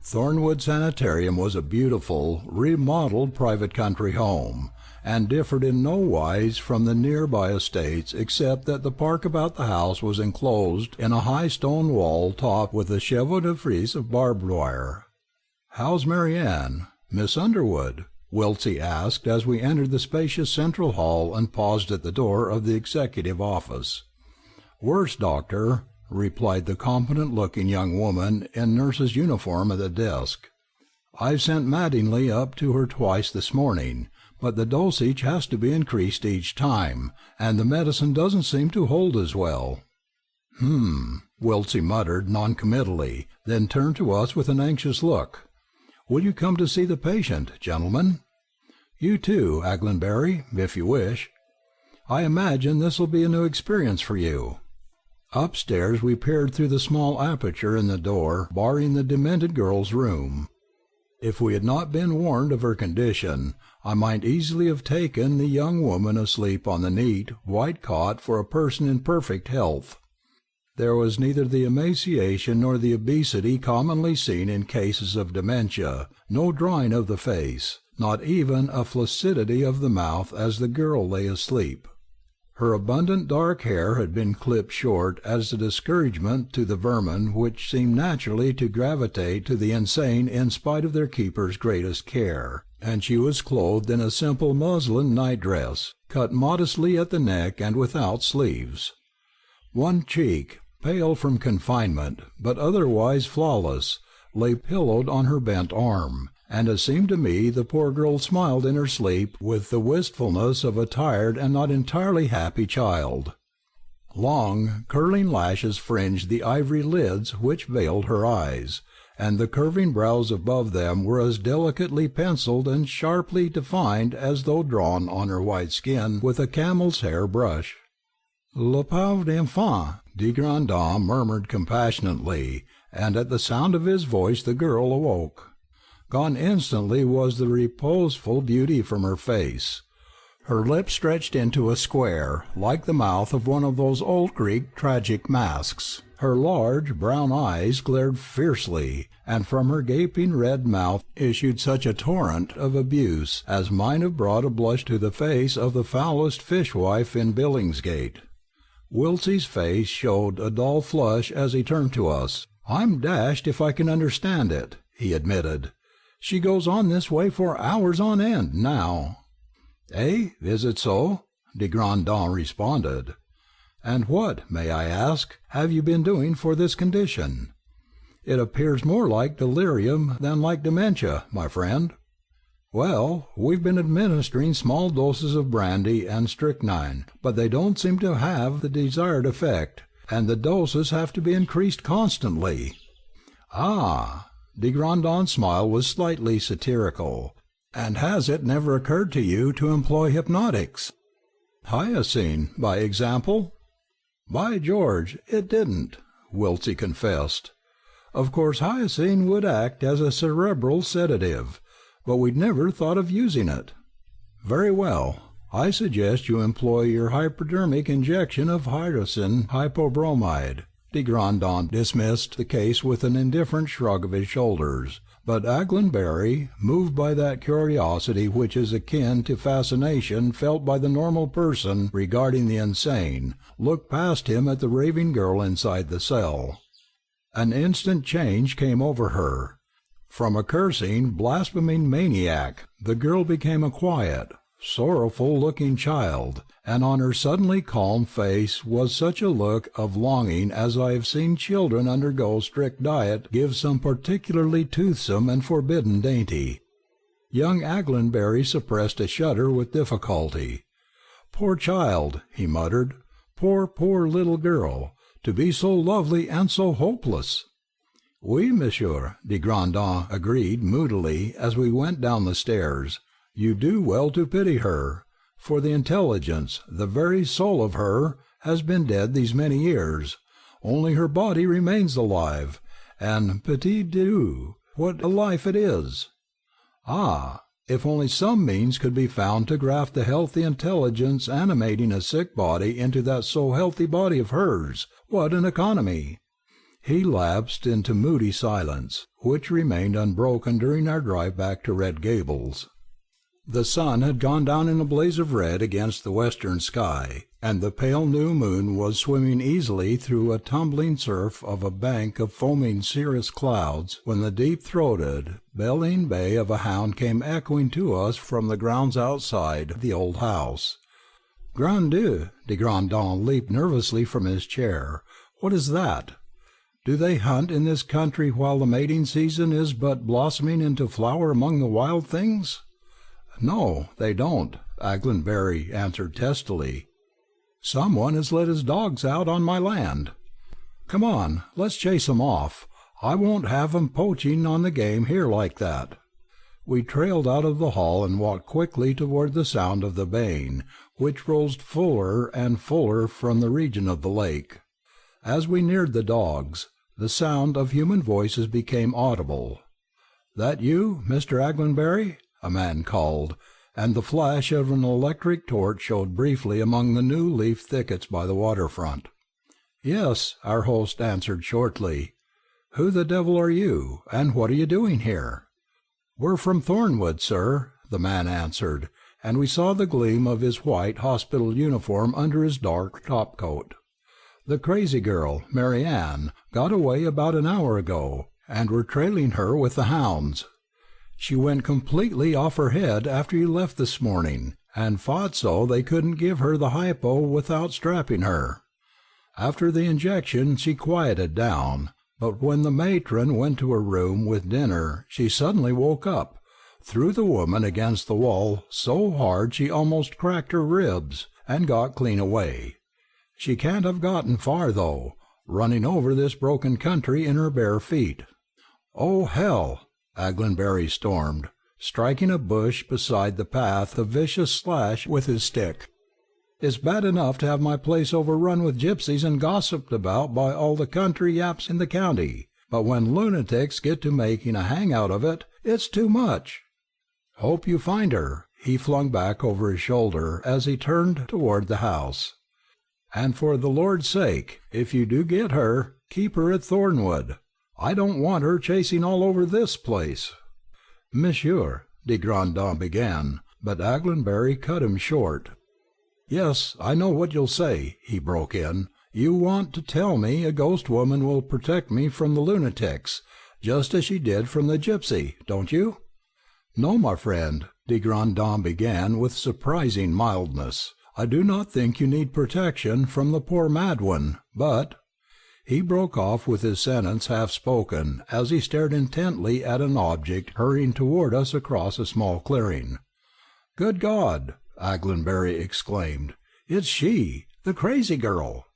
Speaker 1: Thornwood Sanitarium was a beautiful, remodelled private country home, and differed in no wise from the near-by estates except that the park about the house was enclosed in a high stone wall topped with a chevaux de frise of barbed wire. "How's Marianne? Miss Underwood?" Wiltshire asked as we entered the spacious central hall and paused at the door of the executive office. "Worse, doctor," replied the competent-looking young woman in nurse's uniform at the desk. "I've sent Mattingly up to her twice this morning, but the dosage has to be increased each time, and the medicine doesn't seem to hold as well." Wiltshire muttered noncommittally, then turned to us with an anxious look. "Will you come to see the patient, gentlemen? You too, Aglenbury, if you wish. I imagine this'll be a new experience for you." Upstairs we peered through the small aperture in the door barring the demented girl's room. If we had not been warned of her condition, I might easily have taken the young woman asleep on the neat, white cot for a person in perfect health. There was neither the emaciation nor the obesity commonly seen in cases of dementia, no drawing of the face, not even a flaccidity of the mouth as the girl lay asleep. Her abundant dark hair had been clipped short as a discouragement to the vermin which seem naturally to gravitate to the insane in spite of their keeper's greatest care, and she was clothed in a simple muslin night-dress, cut modestly at the neck and without sleeves. One cheek, pale from confinement, but otherwise flawless, lay pillowed on her bent arm, and it seemed to me the poor girl smiled in her sleep with the wistfulness of a tired and not entirely happy child. Long, curling lashes fringed the ivory lids which veiled her eyes, and the curving brows above them were as delicately pencilled and sharply defined as though drawn on her white skin with a camel's hair brush. "Le pauvre enfant," de Grandin murmured compassionately, and at the sound of his voice the girl awoke. Gone instantly was the reposeful beauty from her face. Her lips stretched into a square, like the mouth of one of those old Greek tragic masks. Her large brown eyes glared fiercely, and from her gaping red mouth issued such a torrent of abuse as might have brought a blush to the face of the foulest fishwife in Billingsgate. Wiltshire's face showed a dull flush as he turned to us. "I'm dashed if I can understand it," he admitted. "She goes on this way for hours on end, now." "Eh, is it so?" de Grandin responded. "And what, may I ask, have you been doing for this condition? It appears more like delirium than like dementia, my friend." "Well, we've been administering small doses of brandy and strychnine, but they don't seem to have the desired effect, and the doses have to be increased constantly." "Ah!" De Grandin's smile was slightly satirical. "And has it never occurred to you to employ hypnotics?" "Hyoscine, by example?" "By George, it didn't," Wiltsey confessed. "Of course hyoscine would act as a cerebral sedative, but we'd never thought of using it." "Very well. I suggest you employ your hypodermic injection of hydrogen hypobromide." De Grandin dismissed the case with an indifferent shrug of his shoulders, but Aglenbury, moved by that curiosity which is akin to fascination felt by the normal person regarding the insane, looked past him at the raving girl inside the cell. An instant change came over her. From a cursing, blaspheming maniac, the girl became a quiet, sorrowful-looking child, and on her suddenly calm face was such a look of longing as I have seen children undergo strict diet give some particularly toothsome and forbidden dainty. Young Aglenbury suppressed a shudder with difficulty. "Poor child," he muttered. "Poor, poor little girl, to be so lovely and so hopeless." "Oui, monsieur," de Grandin agreed moodily as we went down the stairs. "You do well to pity her, for the intelligence, the very soul of her, has been dead these many years. Only her body remains alive, and petit Dieu, what a life it is! Ah, if only some means could be found to graft the healthy intelligence animating a sick body into that so healthy body of hers, what an economy!" He lapsed into moody silence, which remained unbroken during our drive back to Red Gables. The sun had gone down in a blaze of red against the western sky, and the pale new moon was swimming easily through a tumbling surf of a bank of foaming cirrus clouds, when the deep-throated, bellying bay of a hound came echoing to us from the grounds outside the old house. "Grand Dieu!" de Grandin leaped nervously from his chair. "What is that? Do they hunt in this country while the mating season is but blossoming into flower among the wild things?" "No, they don't," Aglenbury answered testily. "Some one has let his dogs out on my land. Come on, let's chase 'em off. I won't have 'em poaching on the game here like that." We trailed out of the hall and walked quickly toward the sound of the baying, which rose fuller and fuller from the region of the lake. As we neared the dogs, the sound of human voices became audible. "That you, Mr. Aglenbury?" a man called, and the flash of an electric torch showed briefly among the new leaf thickets by the waterfront. "Yes," our host answered shortly. "Who the devil are you, and what are you doing here?" "We're from Thornwood, sir," the man answered, and we saw the gleam of his white hospital uniform under his dark topcoat. "The crazy girl, Mary Ann, got away about an hour ago, and we're trailing her with the hounds. She went completely off her head after you left this morning, and fought so they couldn't give her the hypo without strapping her. After the injection she quieted down, but when the matron went to her room with dinner she suddenly woke up, threw the woman against the wall so hard she almost cracked her ribs, and got clean away. She can't have gotten far, though, running over this broken country in her bare feet." "Oh, hell!" Aglenbury stormed, striking a bush beside the path a vicious slash with his stick. "It's bad enough to have my place overrun with gypsies and gossiped about by all the country yaps in the county, but when lunatics get to making a hangout of it, it's too much." "Hope you find her," he flung back over his shoulder as he turned toward the house. "And for the Lord's sake, if you do get her, keep her at Thornwood. I don't want her chasing all over this place." "Monsieur," de Grandin began, but Aglenbury cut him short. "Yes, I know what you'll say," he broke in. "You want to tell me a ghost woman will protect me from the lunatics, just as she did from the gypsy, don't you?" "No, my friend," de Grandin began with surprising mildness. "I do not think you need protection from the poor mad one, but—" He broke off with his sentence half spoken as he stared intently at an object hurrying toward us across a small clearing. "Good God!" Aglenbury exclaimed. "It's she, the crazy girl!"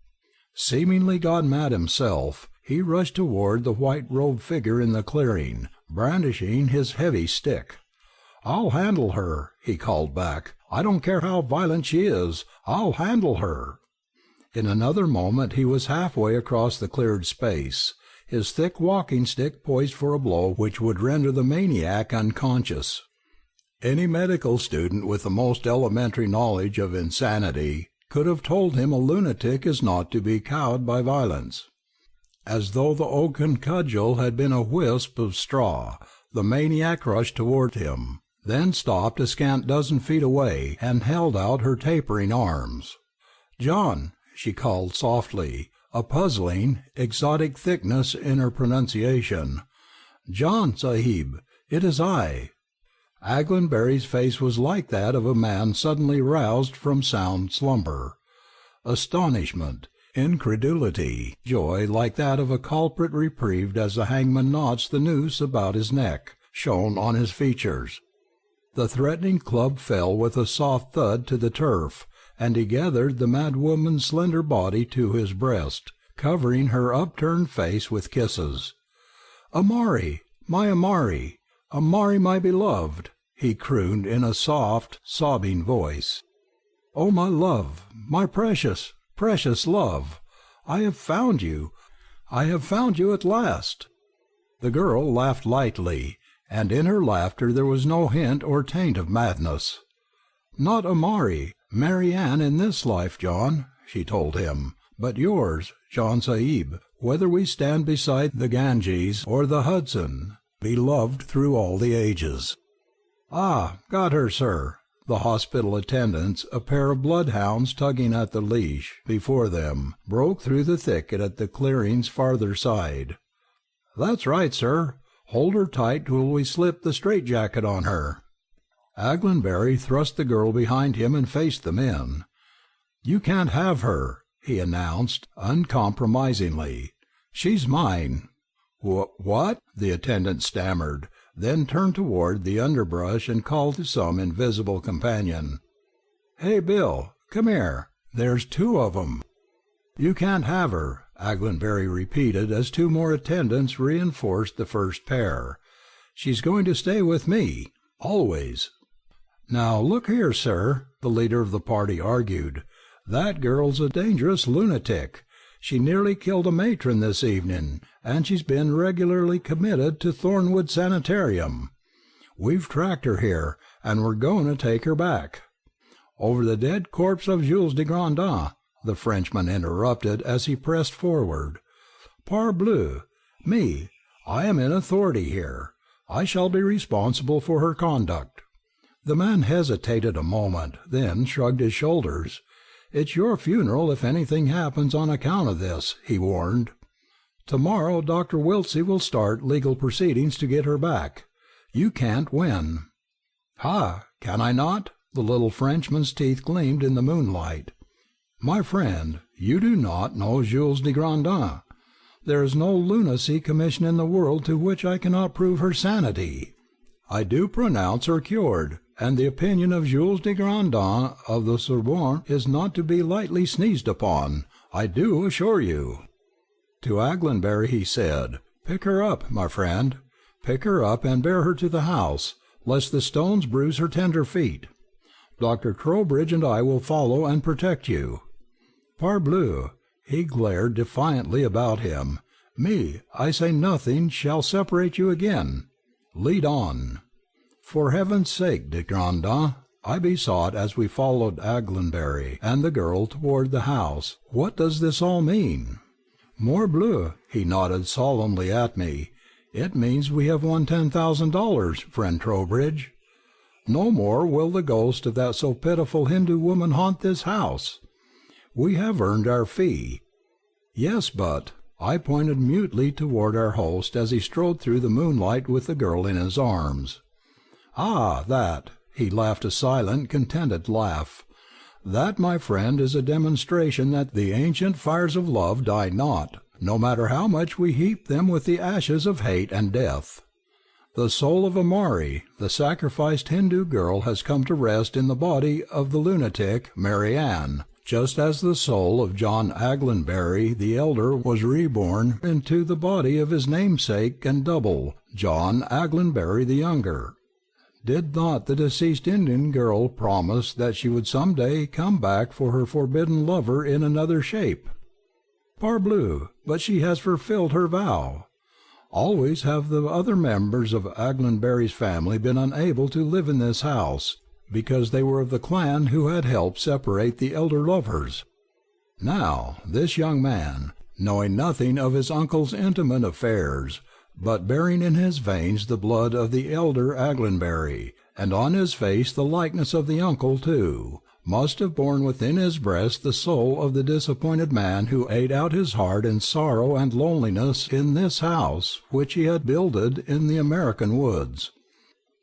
Speaker 1: Seemingly god-mad himself, he rushed toward the white-robed figure in the clearing, brandishing his heavy stick. "I'll handle her," he called back. "I don't care how violent she is, I'll handle her." In another moment he was halfway across the cleared space, his thick walking-stick poised for a blow which would render the maniac unconscious. Any medical student with the most elementary knowledge of insanity could have told him a lunatic is not to be cowed by violence. As though the oaken cudgel had been a wisp of straw, the maniac rushed toward him, then stopped a scant dozen feet away and held out her tapering arms. "John," she called softly, a puzzling, exotic thickness in her pronunciation. "John Sahib, it is I." Aglenbury's face was like that of a man suddenly roused from sound slumber. Astonishment, incredulity, joy like that of a culprit reprieved as the hangman knots the noose about his neck, shone on his features. The threatening club fell with a soft thud to the turf, and he gathered the mad woman's slender body to his breast, covering her upturned face with kisses. "Amari, my Amari, Amari, my beloved," he crooned in a soft, sobbing voice. "Oh, my love, my precious, precious love, I have found you, I have found you at last." The girl laughed lightly, and in her laughter there was no hint or taint of madness. "Not Amari, Mary Ann in this life, John," she told him, "but yours, John Sahib, whether we stand beside the Ganges or the Hudson, beloved through all the ages." "Ah, got her, sir." The hospital attendants, a pair of bloodhounds tugging at the leash before them, broke through the thicket at the clearing's farther side. "That's right, sir. Hold her tight till we slip the straitjacket on her." Aglenbury thrust the girl behind him and faced the men. "You can't have her," he announced, uncompromisingly. "She's mine." "What?" the attendant stammered, then turned toward the underbrush and called to some invisible companion. "Hey, Bill, come here. There's two of 'em." "You can't have her," Aglenbury repeated as two more attendants reinforced the first pair. "She's going to stay with me, always." "Now, look here, sir," the leader of the party argued, "that girl's a dangerous lunatic. She nearly killed a matron this evening, and she's been regularly committed to Thornwood Sanitarium. We've tracked her here, and we're going to take her back." "Over the dead corpse of Jules de Grandin," the Frenchman interrupted as he pressed forward. "Parbleu! Me, I am in authority here. I shall be responsible for her conduct." The man hesitated a moment, then shrugged his shoulders. "It's your funeral if anything happens on account of this," he warned. "Tomorrow Dr. Wiltshire will start legal proceedings to get her back. You can't win." "Ha! Can I not?" The little Frenchman's teeth gleamed in the moonlight. "My friend, you do not know Jules de Grandin. There is no lunacy commission in the world to which I cannot prove her sanity. I do pronounce her cured, and the opinion of Jules de Grandin of the Sorbonne is not to be lightly sneezed upon, I do assure you." To Aglenbury he said, "Pick her up, my friend. Pick her up and bear her to the house, lest the stones bruise her tender feet. Dr. Trowbridge and I will follow and protect you." "Parbleu!" He glared defiantly about him. "Me, I say nothing shall separate you again. Lead on." "For heaven's sake, de Grandin," I besought as we followed Aglenbury and the girl toward the house, "what does this all mean?" "Morbleu," he nodded solemnly at me, "it means we have won $10,000, friend Trowbridge. No more will the ghost of that so pitiful Hindu woman haunt this house. We have earned our fee. Yes, but—" I pointed mutely toward our host as he strode through the moonlight with the girl in his arms. "Ah, that!" He laughed a silent, contented laugh. "That, my friend, is a demonstration that the ancient fires of love die not, no matter how much we heap them with the ashes of hate and death. The soul of Amari, the sacrificed Hindu girl, has come to rest in the body of the lunatic Mary Ann, just as the soul of John Aglenbury the elder was reborn into the body of his namesake and double, John Aglenbury the younger. Did not the deceased Indian girl promise that she would some day come back for her forbidden lover in another shape? Parbleu, but she has fulfilled her vow. Always have the other members of Aglenbury's family been unable to live in this house, because they were of the clan who had helped separate the elder lovers. Now, this young man, knowing nothing of his uncle's intimate affairs, but bearing in his veins the blood of the elder Aglenbury, and on his face the likeness of the uncle too, must have borne within his breast the soul of the disappointed man who ate out his heart in sorrow and loneliness in this house which he had builded in the American woods.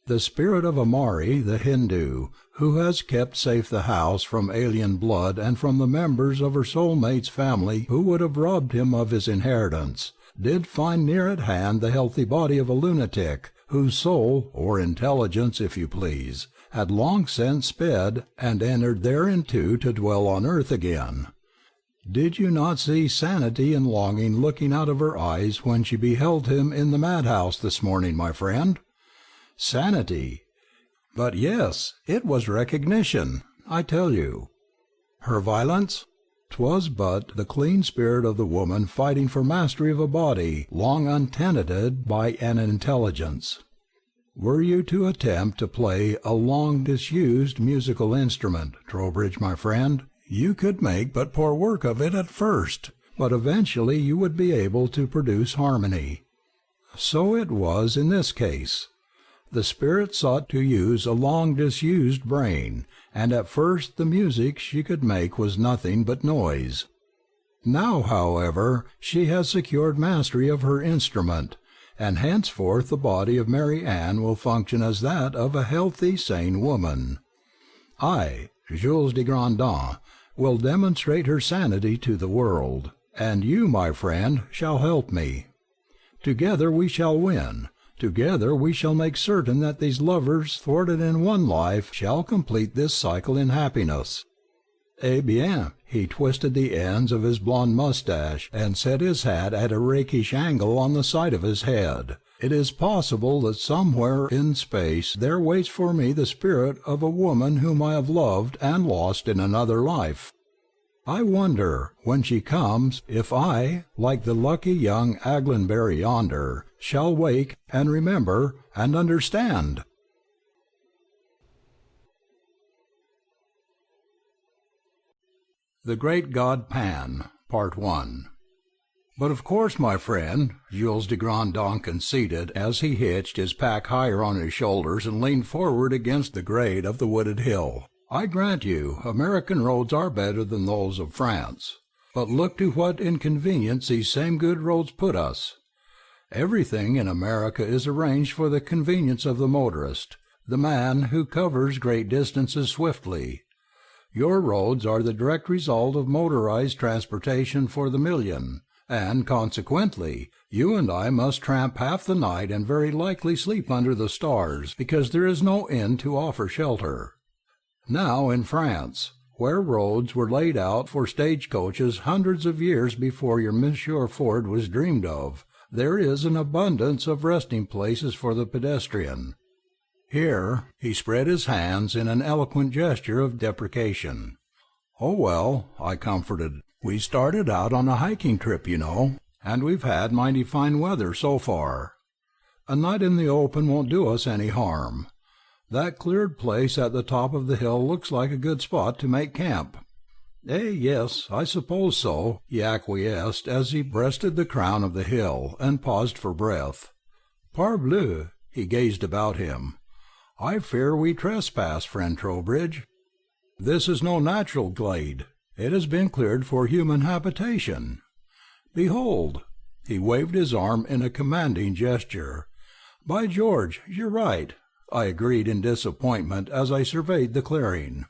Speaker 1: The spirit of Amari, the Hindu, who has kept safe the house from alien blood and from the members of her soul-mate's family who would have robbed him of his inheritance, did find near at hand the healthy body of a lunatic, whose soul, or intelligence, if you please, had long since sped and entered thereinto to dwell on earth again. Did you not see sanity and longing looking out of her eyes when she beheld him in the madhouse this morning, my friend? Sanity! But yes, it was recognition, I tell you. Her violence? 'Twas but the clean spirit of the woman fighting for mastery of a body long untenanted by an intelligence. Were you to attempt to play a long disused musical instrument, Trowbridge, my friend, you could make but poor work of it at first, but eventually you would be able to produce harmony. So it was in this case. The spirit sought to use a long disused brain, and at first the music she could make was nothing but noise. Now, however, she has secured mastery of her instrument, and henceforth the body of Mary Ann will function as that of a healthy, sane woman. I, Jules de Grandin, will demonstrate her sanity to the world, and you, my friend, shall help me. Together we shall win. Together we shall make certain that these lovers thwarted in one life shall complete this cycle in happiness. Eh bien, he twisted the ends of his blond mustache and set his hat at a rakish angle on the side of his head. It is possible that somewhere in space there waits for me the spirit of a woman whom I have loved and lost in another life. I wonder, when she comes, if I, like the lucky young Aglenbury yonder, shall wake and remember and understand. The Great God Pan, Part 1. But of course, my friend, Jules de Grandin conceded as he hitched his pack higher on his shoulders and leaned forward against the grade of the wooded hill, I grant you, American roads are better than those of France. But look to what inconvenience these same good roads put us. Everything in America is arranged for the convenience of the motorist, the man who covers great distances swiftly. Your roads are the direct result of motorized transportation for the million, and consequently, you and I must tramp half the night and very likely sleep under the stars, because there is no inn to offer shelter. Now in France, where roads were laid out for stagecoaches hundreds of years before your Monsieur Ford was dreamed of, there is an abundance of resting places for the pedestrian. Here he spread his hands in an eloquent gesture of deprecation. "Oh, well," I comforted, "we started out on a hiking trip, you know, and we've had mighty fine weather so far. A night in the open won't do us any harm. That cleared place at the top of the hill looks like a good spot to make camp." Yes, I suppose so," he acquiesced as he breasted the crown of the hill and paused for breath. "Parbleu!" He gazed about him. "I fear we trespass, friend Trowbridge. This is no natural glade. It has been cleared for human habitation. Behold!" He waved his arm in a commanding gesture. "By George, you're right," I agreed in disappointment as I surveyed the clearing.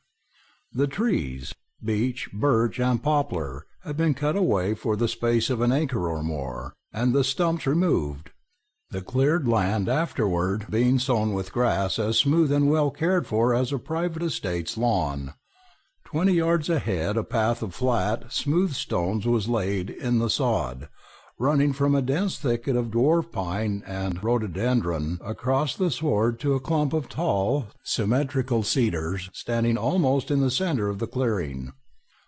Speaker 1: The trees, beech, birch, and poplar, had been cut away for the space of an acre or more, and the stumps removed, the cleared land afterward being sown with grass as smooth and well cared for as a private estate's lawn. 20 yards ahead a path of flat, smooth stones was laid in the sod, running from a dense thicket of dwarf pine and rhododendron across the sward to a clump of tall, symmetrical cedars standing almost in the center of the clearing.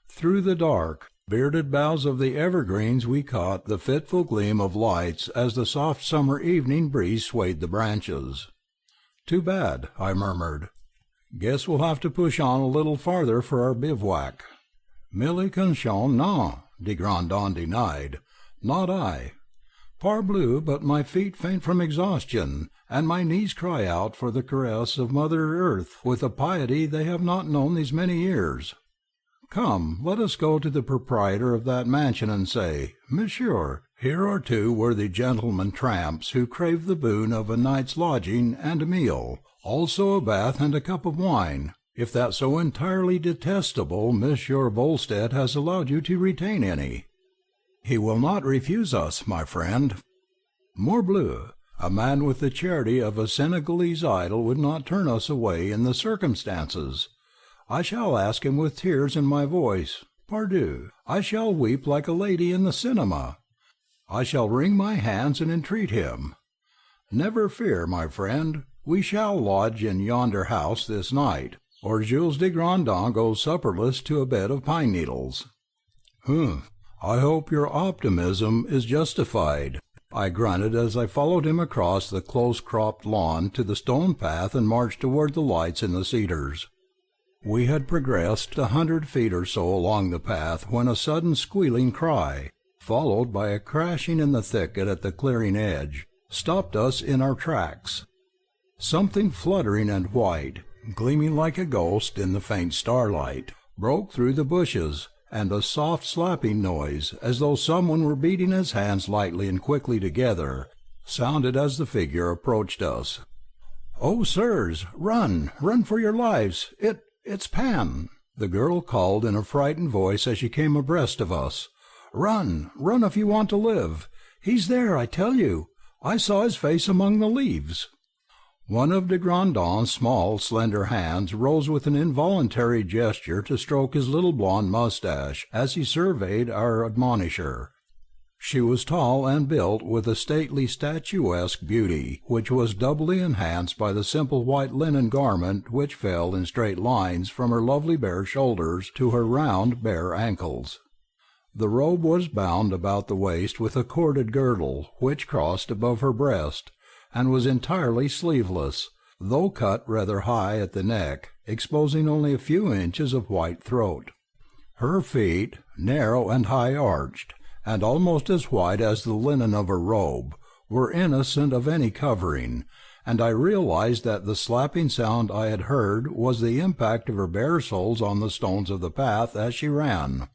Speaker 1: Through the dark, bearded boughs of the evergreens we caught the fitful gleam of lights as the soft summer evening breeze swayed the branches. "Too bad," I murmured. "Guess we'll have to push on a little farther for our bivouac." "Milly Conchon, non," de Grandin denied. "Not I. Parbleu, but my feet faint from exhaustion, and my knees cry out for the caress of Mother Earth with a piety they have not known these many years. Come, let us go to the proprietor of that mansion and say, 'Monsieur, here are two worthy gentlemen tramps who crave the boon of a night's lodging and a meal, also a bath and a cup of wine, if that so entirely detestable Monsieur Volstead has allowed you to retain any.' He will not refuse us, my friend. Morbleu, a man with the charity of a Senegalese idol would not turn us away in the circumstances. I shall ask him with tears in my voice. Pardieu, I shall weep like a lady in the cinema. I shall wring my hands and entreat him. Never fear, my friend, we shall lodge in yonder house this night, or Jules de Grandin goes supperless to a bed of pine needles." "Humph, I hope your optimism is justified," I grunted as I followed him across the close-cropped lawn to the stone path and marched toward the lights in the cedars. We had progressed 100 feet or so along the path when a sudden squealing cry, followed by a crashing in the thicket at the clearing edge, stopped us in our tracks. Something fluttering and white, gleaming like a ghost in the faint starlight, broke through the bushes, and a soft slapping noise, as though someone were beating his hands lightly and quickly together, sounded as the figure approached us. "Oh, sirs, run, run for your lives! It's Pan!" the girl called in a frightened voice as she came abreast of us. "Run, run if you want to live! He's there, I tell you! I saw his face among the leaves!" One of de Grandin's small, slender hands rose with an involuntary gesture to stroke his little blonde moustache as he surveyed our admonisher. She was tall and built with a stately statuesque beauty, which was doubly enhanced by the simple white linen garment which fell in straight lines from her lovely bare shoulders to her round bare ankles. The robe was bound about the waist with a corded girdle, which crossed above her breast, and was entirely sleeveless, though cut rather high at the neck, exposing only a few inches of white throat. Her feet, narrow and high-arched, and almost as white as the linen of her robe, were innocent of any covering, and I realized that the slapping sound I had heard was the impact of her bare soles on the stones of the path as she ran.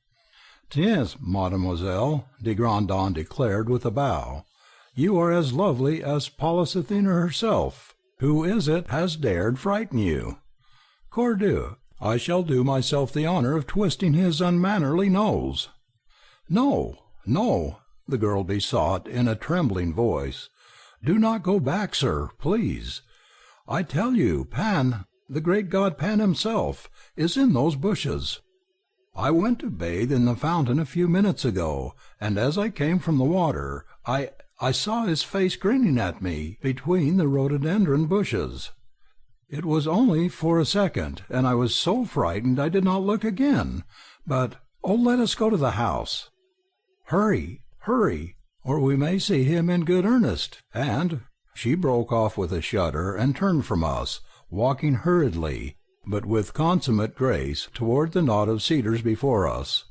Speaker 1: "Tiens, mademoiselle," de Grandin declared with a bow, "you are as lovely as Pallas Athena herself. Who is it has dared frighten you? Cordieu, I shall do myself the honor of twisting his unmannerly nose." "No, no," the girl besought in a trembling voice. "Do not go back, sir, please. I tell you, Pan, the great god Pan himself, is in those bushes. I went to bathe in the fountain a few minutes ago, and as I came from the water, I saw his face grinning at me between the rhododendron bushes. It was only for a second, and I was so frightened I did not look again. But, oh, let us go to the house. Hurry, hurry, or we may see him in good earnest, and—" She broke off with a shudder and turned from us, walking hurriedly, but with consummate grace, toward the knot of cedars before us.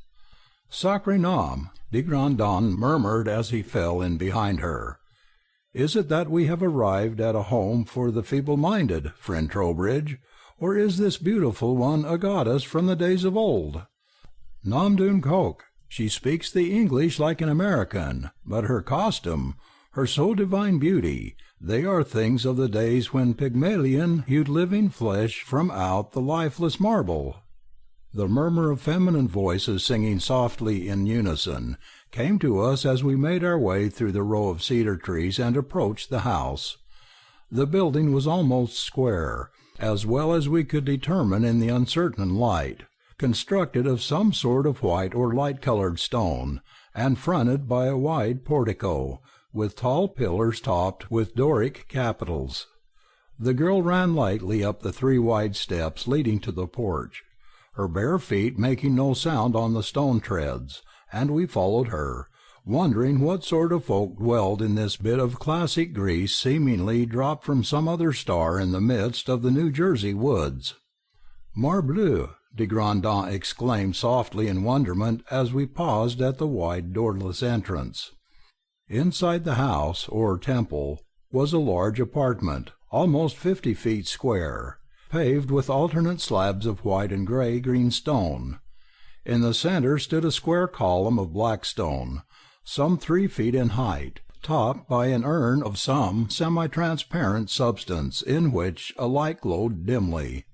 Speaker 1: "Sacré nom," de Grandin murmured as he fell in behind her. "Is it that we have arrived at a home for the feeble-minded, friend Trowbridge, or is this beautiful one a goddess from the days of old? Nom d'une coque, she speaks the English like an American, but her costume, her so divine beauty, they are things of the days when Pygmalion hewed living flesh from out the lifeless marble." The murmur of feminine voices singing softly in unison came to us as we made our way through the row of cedar trees and approached the house. The building was almost square, as well as we could determine in the uncertain light, constructed of some sort of white or light-colored stone, and fronted by a wide portico, with tall pillars topped with Doric capitals. The girl ran lightly up the 3 wide steps leading to the porch, her bare feet making no sound on the stone treads, and we followed her, wondering what sort of folk dwelled in this bit of classic Greece seemingly dropped from some other star in the midst of the New Jersey woods. "Morbleu!" de Grandin exclaimed softly in wonderment as we paused at the wide doorless entrance. Inside the house, or temple, was a large apartment, almost 50 feet square, paved with alternate slabs of white and grey-green stone. In the centre stood a square column of black stone, some 3 feet in height, topped by an urn of some semi-transparent substance in which a light glowed dimly.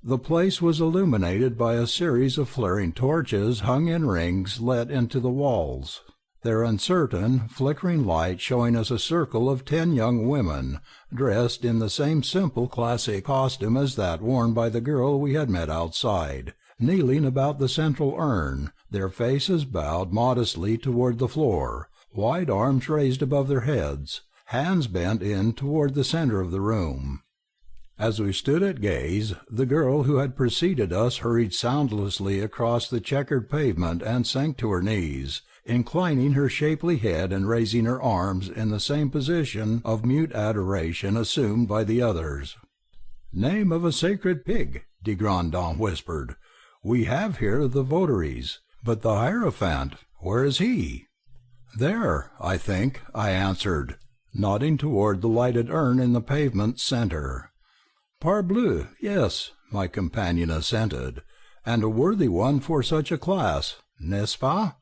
Speaker 1: The place was illuminated by a series of flaring torches hung in rings let into the walls, their uncertain, flickering light showing us a circle of 10 young women, dressed in the same simple classic costume as that worn by the girl we had met outside, kneeling about the central urn, their faces bowed modestly toward the floor, wide arms raised above their heads, hands bent in toward the centre of the room. As we stood at gaze, the girl who had preceded us hurried soundlessly across the checkered pavement and sank to her knees, inclining her shapely head and raising her arms in the same position of mute adoration assumed by the others. "Name of a sacred pig," de Grandin whispered. "We have here the votaries, but the Hierophant, where is he?" "There, I think," I answered, nodding toward the lighted urn in the pavement's centre. "Parbleu, yes," my companion assented, "and a worthy one for such a class, n'est-ce pas?"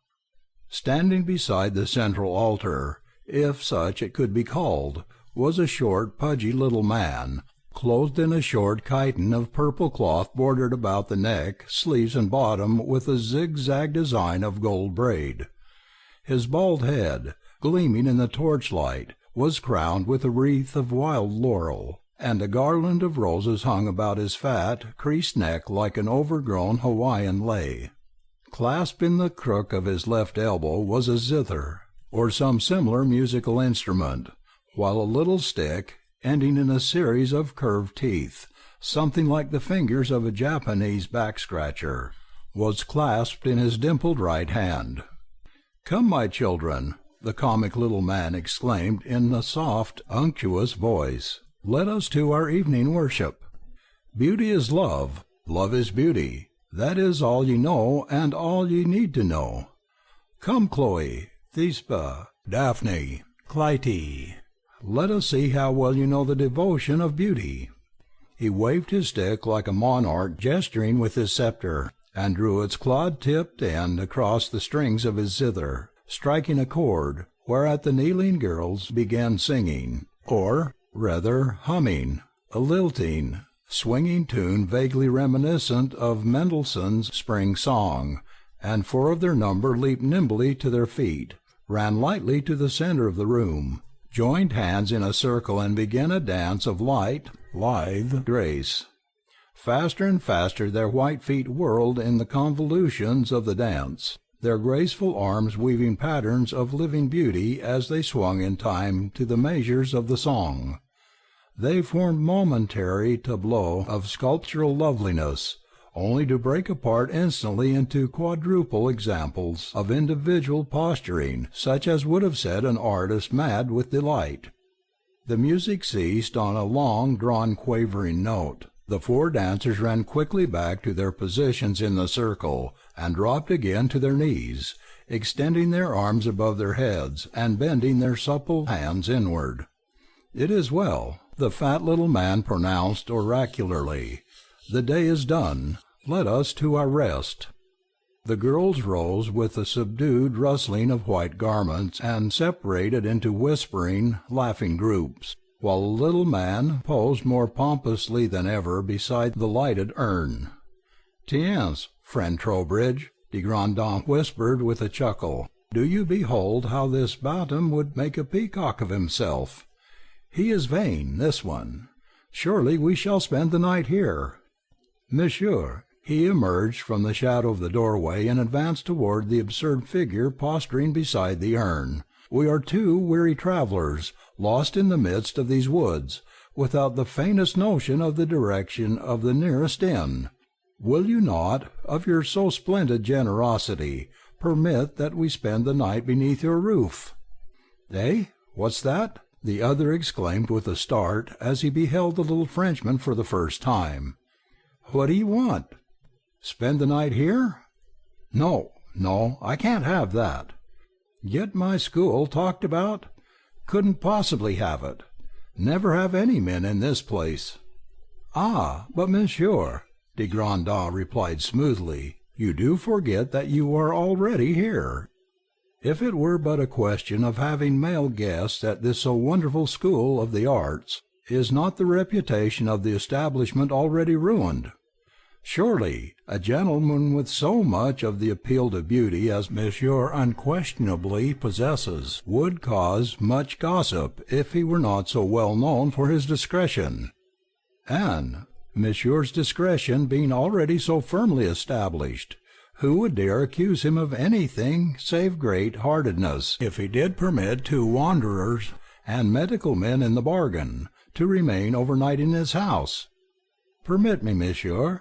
Speaker 1: Standing beside the central altar, if such it could be called, was a short, pudgy little man, clothed in a short chiton of purple cloth bordered about the neck, sleeves, and bottom with a zigzag design of gold braid. His bald head, gleaming in the torchlight, was crowned with a wreath of wild laurel, and a garland of roses hung about his fat, creased neck like an overgrown Hawaiian lei. Clasped in the crook of his left elbow was a zither, or some similar musical instrument, while a little stick, ending in a series of curved teeth, something like the fingers of a Japanese back-scratcher, was clasped in his dimpled right hand. "Come, my children," the comic little man exclaimed in a soft, unctuous voice, "let us to our evening worship. Beauty is love, love is beauty. That is all ye know and all ye need to know. Come, Chloe, Thespa, Daphne, Clytie, let us see how well you know the devotion of beauty." He waved his stick like a monarch gesturing with his sceptre, and drew its clawed-tipped end across the strings of his zither, striking a chord, whereat the kneeling girls began singing, or rather humming, a lilting, swinging tune vaguely reminiscent of Mendelssohn's Spring Song, and 4 of their number leaped nimbly to their feet, ran lightly to the centre of the room, joined hands in a circle and began a dance of light, lithe grace. Faster and faster their white feet whirled in the convolutions of the dance, their graceful arms weaving patterns of living beauty as they swung in time to the measures of the song. They formed momentary tableaux of sculptural loveliness, only to break apart instantly into quadruple examples of individual posturing, such as would have set an artist mad with delight. The music ceased on a long-drawn quavering note. The 4 dancers ran quickly back to their positions in the circle, and dropped again to their knees, extending their arms above their heads, and bending their supple hands inward. "It is well," the fat little man pronounced oracularly. "The day is done. Let us to our rest." The girls rose with a subdued rustling of white garments and separated into whispering, laughing groups, while the little man posed more pompously than ever beside the lighted urn. "Tiens, friend Trowbridge," de Grandin whispered with a chuckle, "do you behold how this bottom would make a peacock of himself? He is vain, this one. Surely we shall spend the night here. Monsieur, He emerged from the shadow of the doorway and advanced toward the absurd figure posturing beside the urn. "We are two weary travellers, lost in the midst of these woods, without the faintest notion of the direction of the nearest inn. Will you not, of your so splendid generosity, permit that we spend the night beneath your roof?" "Eh? What's that?" the other exclaimed with a start as he beheld the little Frenchman for the first time. "What do you want?" "Spend the night here? No, no, I can't have that. Get my school talked about? Couldn't possibly have it. Never have any men in this place." "Ah, but monsieur," de Grandin replied smoothly, "you do forget that you are already here. If it were but a question of having male guests at this so wonderful school of the arts, is not the reputation of the establishment already ruined? Surely a gentleman with so much of the appeal to beauty as monsieur unquestionably possesses would cause much gossip if he were not so well known for his discretion. And, monsieur's discretion being already so firmly established, who would dare accuse him of anything save great-heartedness if he did permit two wanderers, and medical men in the bargain, to remain overnight in his house? Permit me, monsieur.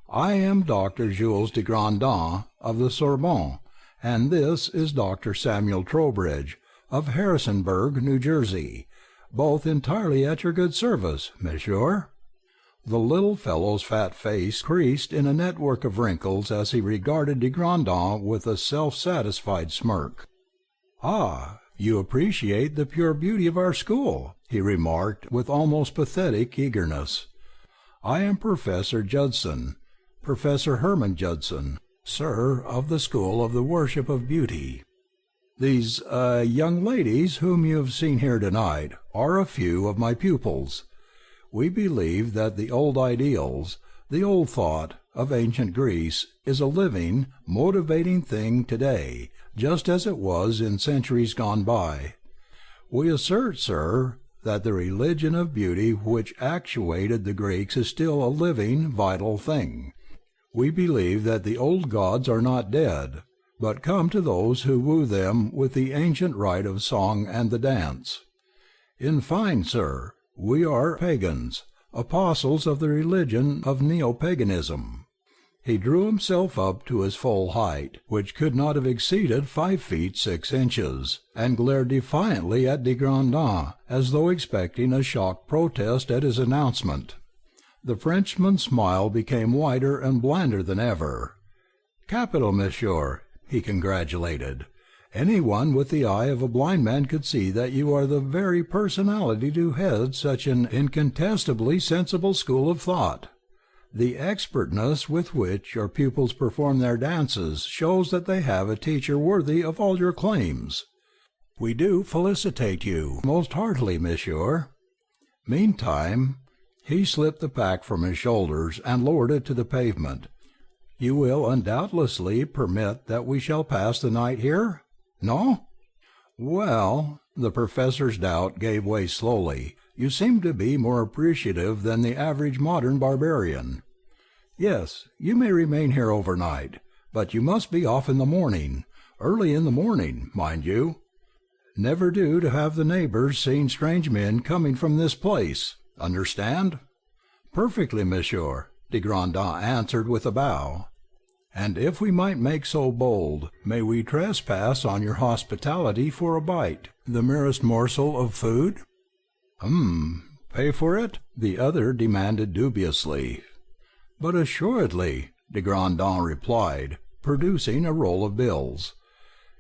Speaker 1: I am Dr. Jules de Grandin, of the Sorbonne, and this is Dr. Samuel Trowbridge, of Harrisonburg, New Jersey, both entirely at your good service, monsieur." The little fellow's fat face creased in a network of wrinkles as he regarded de Grandin with a self-satisfied smirk. "Ah, you appreciate the pure beauty of our school," he remarked with almost pathetic eagerness. "I am Professor Judson, Professor Herman Judson, sir, of the School of the Worship of Beauty. These young ladies whom you have seen here tonight are a few of my pupils. We believe that the old ideals, the old thought, of ancient Greece is a living, motivating thing today, just as it was in centuries gone by. We assert, sir, that the religion of beauty which actuated the Greeks is still a living, vital thing. We believe that the old gods are not dead, but come to those who woo them with the ancient rite of song and the dance. In fine, sir, we are pagans, apostles of the religion of neo-paganism." He drew himself up to his full height, which could not have exceeded 5 feet 6 inches, and glared defiantly at de Grandin, as though expecting a shocked protest at his announcement. The Frenchman's smile became wider and blander than ever. "Capital, monsieur," he congratulated. "Any one with the eye of a blind man could see that you are the very personality to head such an incontestably sensible school of thought. The expertness with which your pupils perform their dances shows that they have a teacher worthy of all your claims. We do felicitate you most heartily, monsieur. Meantime," he slipped the pack from his shoulders and lowered it to the pavement, "you will undoubtlessly permit that we shall pass the night here? No? Well," the professor's doubt gave way slowly, "you seem to be more appreciative than the average modern barbarian. Yes, you may remain here overnight, but you must be off in the morning, early in the morning, mind you. Never do to have the neighbors seeing strange men coming from this place. Understand?" "Perfectly, monsieur," de Grandin answered with a bow. "And if we might make so bold, may we trespass on your hospitality for a bite, the merest morsel of food?" Pay for it?" the other demanded dubiously. "But assuredly," de Grandin replied, producing a roll of bills.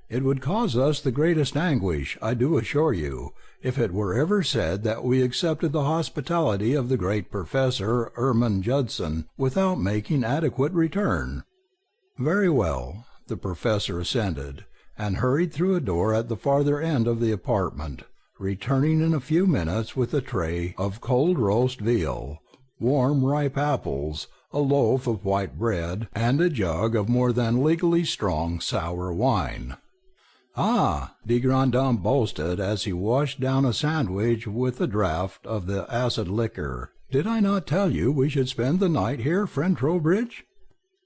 Speaker 1: "It would cause us the greatest anguish, I do assure you, if it were ever said that we accepted the hospitality of the great Professor Herman Judson without making adequate return." "Very well," the professor assented, and hurried through a door at the farther end of the apartment, returning in a few minutes with a tray of cold roast veal, warm ripe apples, a loaf of white bread, and a jug of more than legally strong sour wine. "Ah," de Grandin boasted as he washed down a sandwich with a draught of the acid liquor, "did I not tell you we should spend the night here, friend Trowbridge?"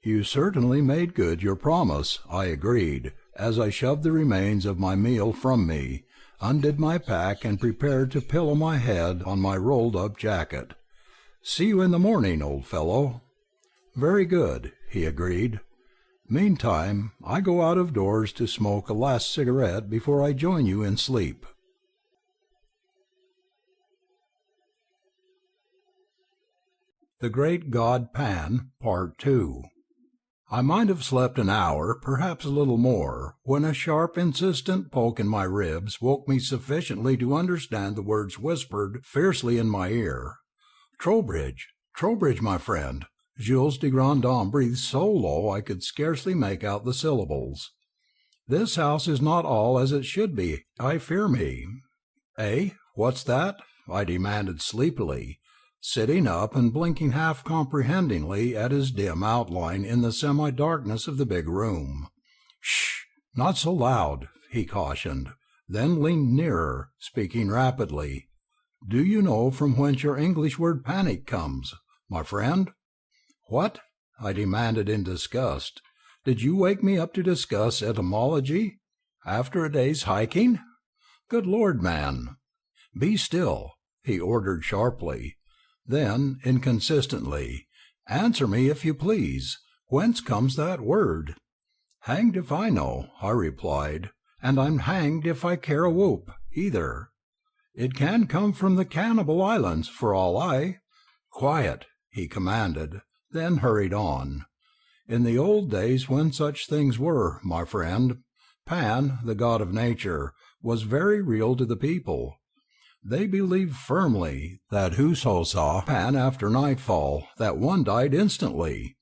Speaker 1: You certainly made good your promise, I agreed, as I shoved the remains of my meal from me, undid my pack, and prepared to pillow my head on my rolled-up jacket. See you in the morning, old fellow. Very good, he agreed. Meantime, I go out of doors to smoke a last cigarette before I join you in sleep. The Great God Pan, Part 2. I might have slept an hour, perhaps a little more, when a sharp, insistent poke in my ribs woke me sufficiently to understand the words whispered fiercely in my ear. Trowbridge, Trowbridge, my friend. Jules de Grandin breathed so low I could scarcely make out the syllables. This house is not all as it should be, I fear me. Eh? What's that? I demanded sleepily, sitting up and blinking half comprehendingly at his dim outline in the semi-darkness of the big room. Shh! Not so loud, he cautioned, then leaned nearer, speaking rapidly. Do you know from whence your English word panic comes, my friend? What? I demanded in disgust. Did you wake me up to discuss etymology? After a day's hiking? Good Lord, man! Be still, he ordered sharply. Then, inconsistently, answer me if you please. Whence comes that word? Hanged if I know, I replied, and I'm hanged if I care a whoop, either. It can come from the Cannibal Islands, for all I— Quiet, he commanded, then hurried on. In the old days when such things were, my friend, Pan, the god of nature, was very real to the people. They believed firmly that whoso saw Pan after nightfall, that one died instantly.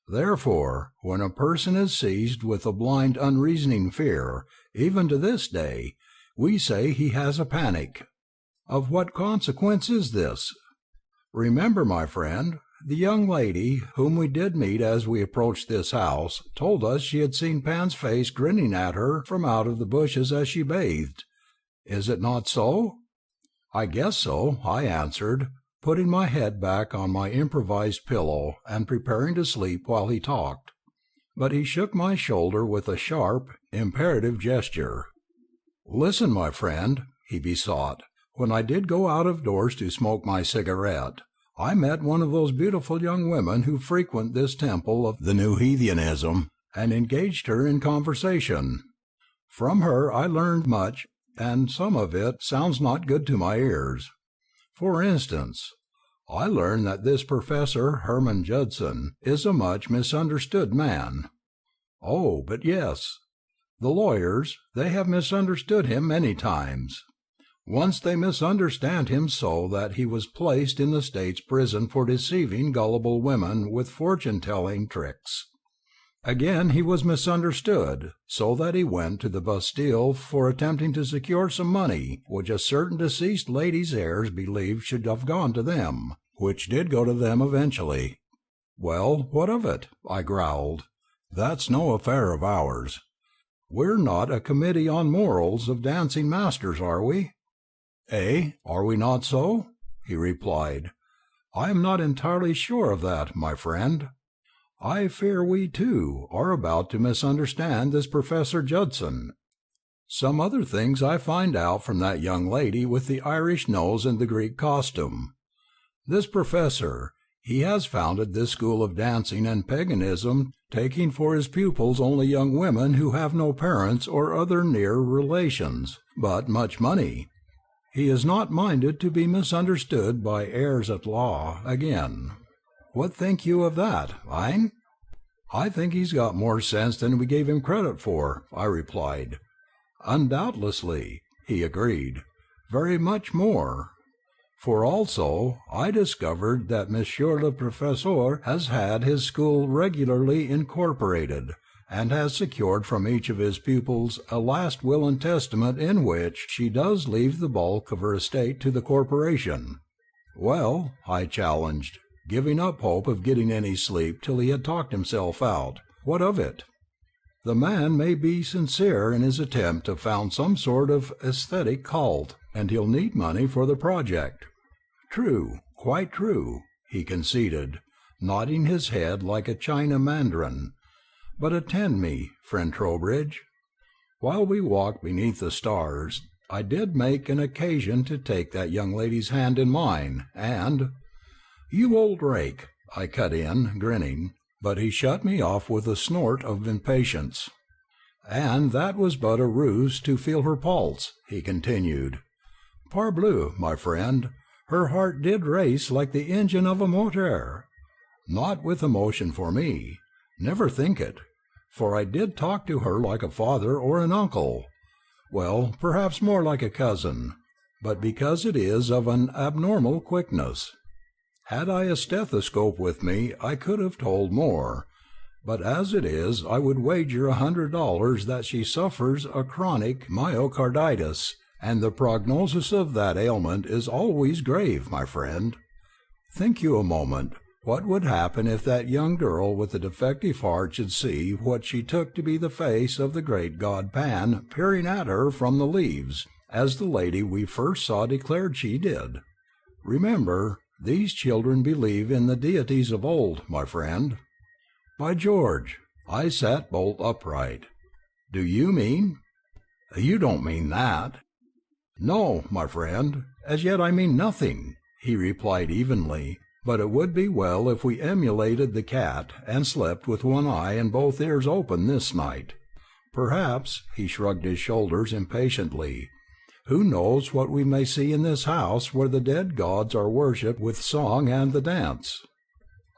Speaker 1: Therefore, when a person is seized with a blind, unreasoning fear, even to this day, we say he has a panic. Of what consequence is this? Remember, my friend, the young lady whom we did meet as we approached this house told us she had seen Pan's face grinning at her from out of the bushes as she bathed. Is it not so? I guess so, I answered, putting my head back on my improvised pillow and preparing to sleep while he talked. But he shook my shoulder with a sharp, imperative gesture. Listen, my friend, he besought. When I did go out of doors to smoke my cigarette, I met one of those beautiful young women who frequent this temple of the new heathenism, and engaged her in conversation. From her I learned much, and some of it sounds not good to my ears. For instance, I learned that this Professor Herman Judson is a much misunderstood man. Oh, but yes. The lawyers, they have misunderstood him many times. Once they misunderstand him so that he was placed in the state's prison for deceiving gullible women with fortune-telling tricks. Again he was misunderstood, so that he went to the Bastille for attempting to secure some money which a certain deceased lady's heirs believed should have gone to them, which did go to them eventually. Well, what of it? I growled. That's no affair of ours. We're not a committee on morals of dancing masters, are we? Eh, are we not so? He replied. I am not entirely sure of that, my friend. I fear we, too, are about to misunderstand this Professor Judson. Some other things I find out from that young lady with the Irish nose and the Greek costume. This professor, he has founded this school of dancing and paganism, taking for his pupils only young women who have no parents or other near relations, but much money. He is not minded to be misunderstood by heirs at law again. What think you of that, Ein? I think he's got more sense than we gave him credit for, I replied. Undoubtedly, he agreed, very much more. For also, I discovered that Monsieur le Professeur has had his school regularly incorporated, and has secured from each of his pupils a last will and testament in which she does leave the bulk of her estate to the corporation. Well, I challenged, giving up hope of getting any sleep till he had talked himself out, what of it? The man may be sincere in his attempt to found some sort of aesthetic cult, and he'll need money for the project. True, quite true, he conceded, nodding his head like a China mandarin. "But attend me, friend Trowbridge. While we walked beneath the stars, I did make an occasion to take that young lady's hand in mine, and—" "You old rake," I cut in, grinning, but he shut me off with a snort of impatience. "And that was but a ruse to feel her pulse," he continued. "Parbleu, my friend, her heart did race like the engine of a motor. Not with emotion for me, never think it, for I did talk to her like a father or an uncle, well, perhaps more like a cousin, but because it is of an abnormal quickness. Had I a stethoscope with me, I could have told more, but as it is, I would wager $100 that she suffers a chronic myocarditis, and the prognosis of that ailment is always grave, my friend. Think you a moment. What would happen if that young girl with the defective heart should see what she took to be the face of the great god Pan peering at her from the leaves, as the lady we first saw declared she did? Remember, these children believe in the deities of old, my friend." By George! I sat bolt upright. "Do you mean—" "You don't mean that." "No, my friend, as yet I mean nothing," he replied evenly, "but it would be well if we emulated the cat, and slept with one eye and both ears open this night. Perhaps," he shrugged his shoulders impatiently, "who knows what we may see in this house where the dead gods are worshipped with song and the dance?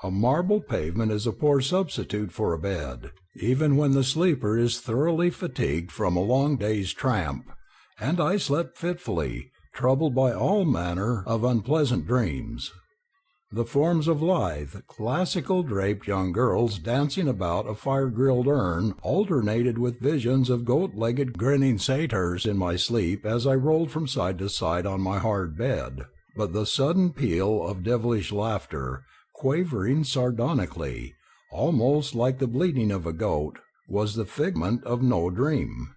Speaker 1: A marble pavement is a poor substitute for a bed, even when the sleeper is thoroughly fatigued from a long day's tramp, and I slept fitfully, troubled by all manner of unpleasant dreams. The forms of lithe, classical draped young girls dancing about a fire-grilled urn alternated with visions of goat-legged grinning satyrs in my sleep as I rolled from side to side on my hard bed, but the sudden peal of devilish laughter, quavering sardonically, almost like the bleating of a goat, was the figment of no dream.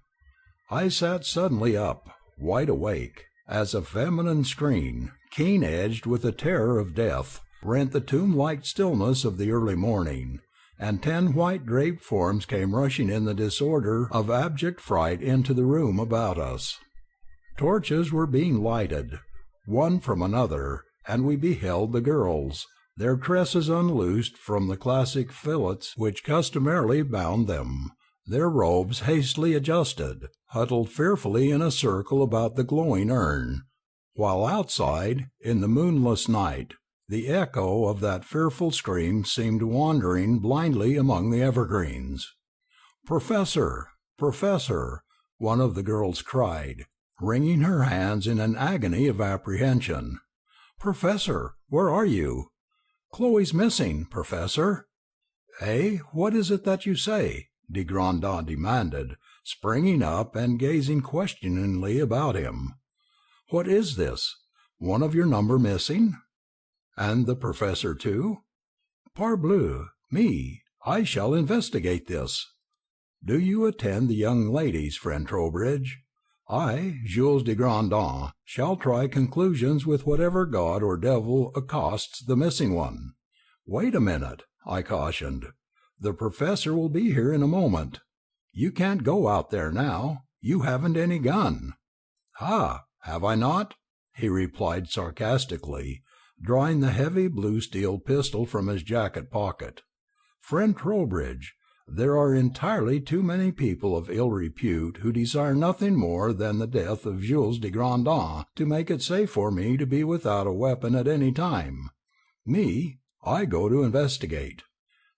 Speaker 1: I sat suddenly up, wide awake, as a feminine scream, keen-edged with the terror of death, rent the tomb-like stillness of the early morning, and 10 white-draped forms came rushing in the disorder of abject fright into the room about us. Torches were being lighted, one from another, and we beheld the girls, their tresses unloosed from the classic fillets which customarily bound them, their robes hastily adjusted, huddled fearfully in a circle about the glowing urn, while outside, in the moonless night, the echo of that fearful scream seemed wandering blindly among the evergreens. "Professor! Professor!" one of the girls cried, wringing her hands in an agony of apprehension. "Professor, where are you? Chloe's missing, Professor." "Eh? What is it that you say?" de Grandin demanded, springing up and gazing questioningly about him. "What is this? One of your number missing? And the Professor too? Parbleu, me, I shall investigate this. Do you attend the young ladies, friend Trowbridge. I, Jules de Grandin, shall try conclusions with whatever god or devil accosts the missing one. Wait a minute," I cautioned. "The Professor will be here in a moment. You can't go out there now. You haven't any gun." "Ha! Have I not?" he replied sarcastically, drawing the heavy blue steel pistol from his jacket pocket. "Friend Trowbridge, there are entirely too many people of ill repute who desire nothing more than the death of Jules de Grandin to make it safe for me to be without a weapon at any time. Me, I go to investigate."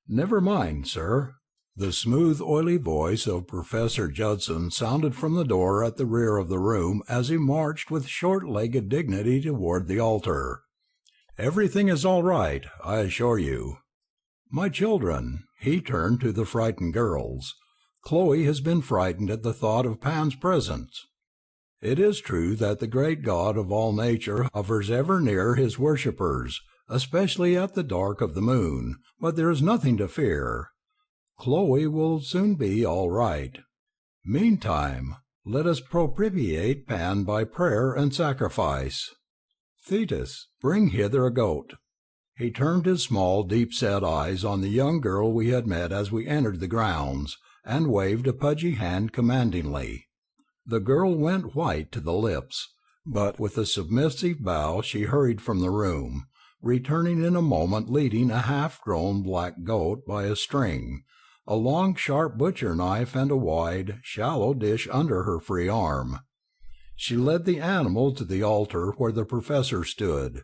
Speaker 1: "Never mind, sir." The smooth, oily voice of Professor Judson sounded from the door at the rear of the room as he marched with short-legged dignity toward the altar. "Everything is all right, I assure you. My children," he turned to the frightened girls, "Chloe has been frightened at the thought of Pan's presence. It is true that the great god of all nature hovers ever near his worshippers, especially at the dark of the moon, but there is nothing to fear. Chloe will soon be all right. Meantime, let us propitiate Pan by prayer and sacrifice. Thetis, bring hither a goat." He turned his small, deep-set eyes on the young girl we had met as we entered the grounds, and waved a pudgy hand commandingly. The girl went white to the lips, but with a submissive bow she hurried from the room, returning in a moment leading a half-grown black goat by a string, a long sharp butcher knife and a wide, shallow dish under her free arm. She led the animal to the altar where the professor stood,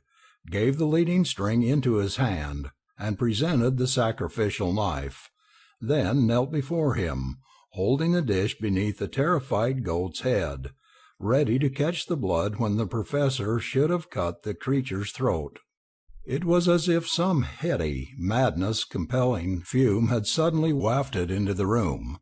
Speaker 1: gave the leading string into his hand, and presented the sacrificial knife, then knelt before him, holding the dish beneath the terrified goat's head, ready to catch the blood when the professor should have cut the creature's throat. It was as if some heady, madness-compelling fume had suddenly wafted into the room.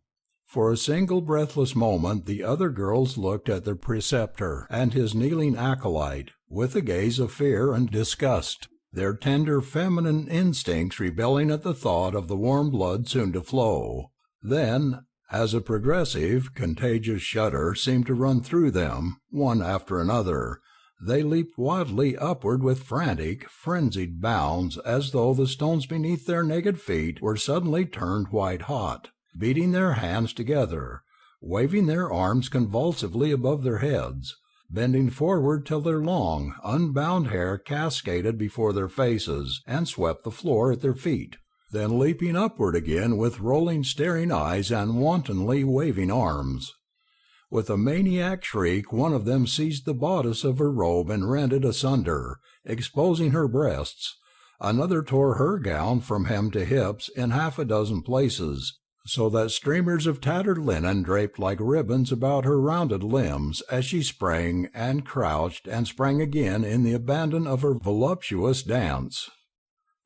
Speaker 1: For a single breathless moment the other girls looked at their preceptor and his kneeling acolyte with a gaze of fear and disgust, their tender feminine instincts rebelling at the thought of the warm blood soon to flow. Then, as a progressive, contagious shudder seemed to run through them, one after another, they leaped wildly upward with frantic, frenzied bounds, as though the stones beneath their naked feet were suddenly turned white-hot, beating their hands together, waving their arms convulsively above their heads, bending forward till their long, unbound hair cascaded before their faces and swept the floor at their feet, then leaping upward again with rolling, staring eyes and wantonly waving arms. With a maniac shriek, one of them seized the bodice of her robe and rent it asunder, exposing her breasts. Another tore her gown from hem to hips in half a dozen places, so that streamers of tattered linen draped like ribbons about her rounded limbs as she sprang and crouched and sprang again in the abandon of her voluptuous dance.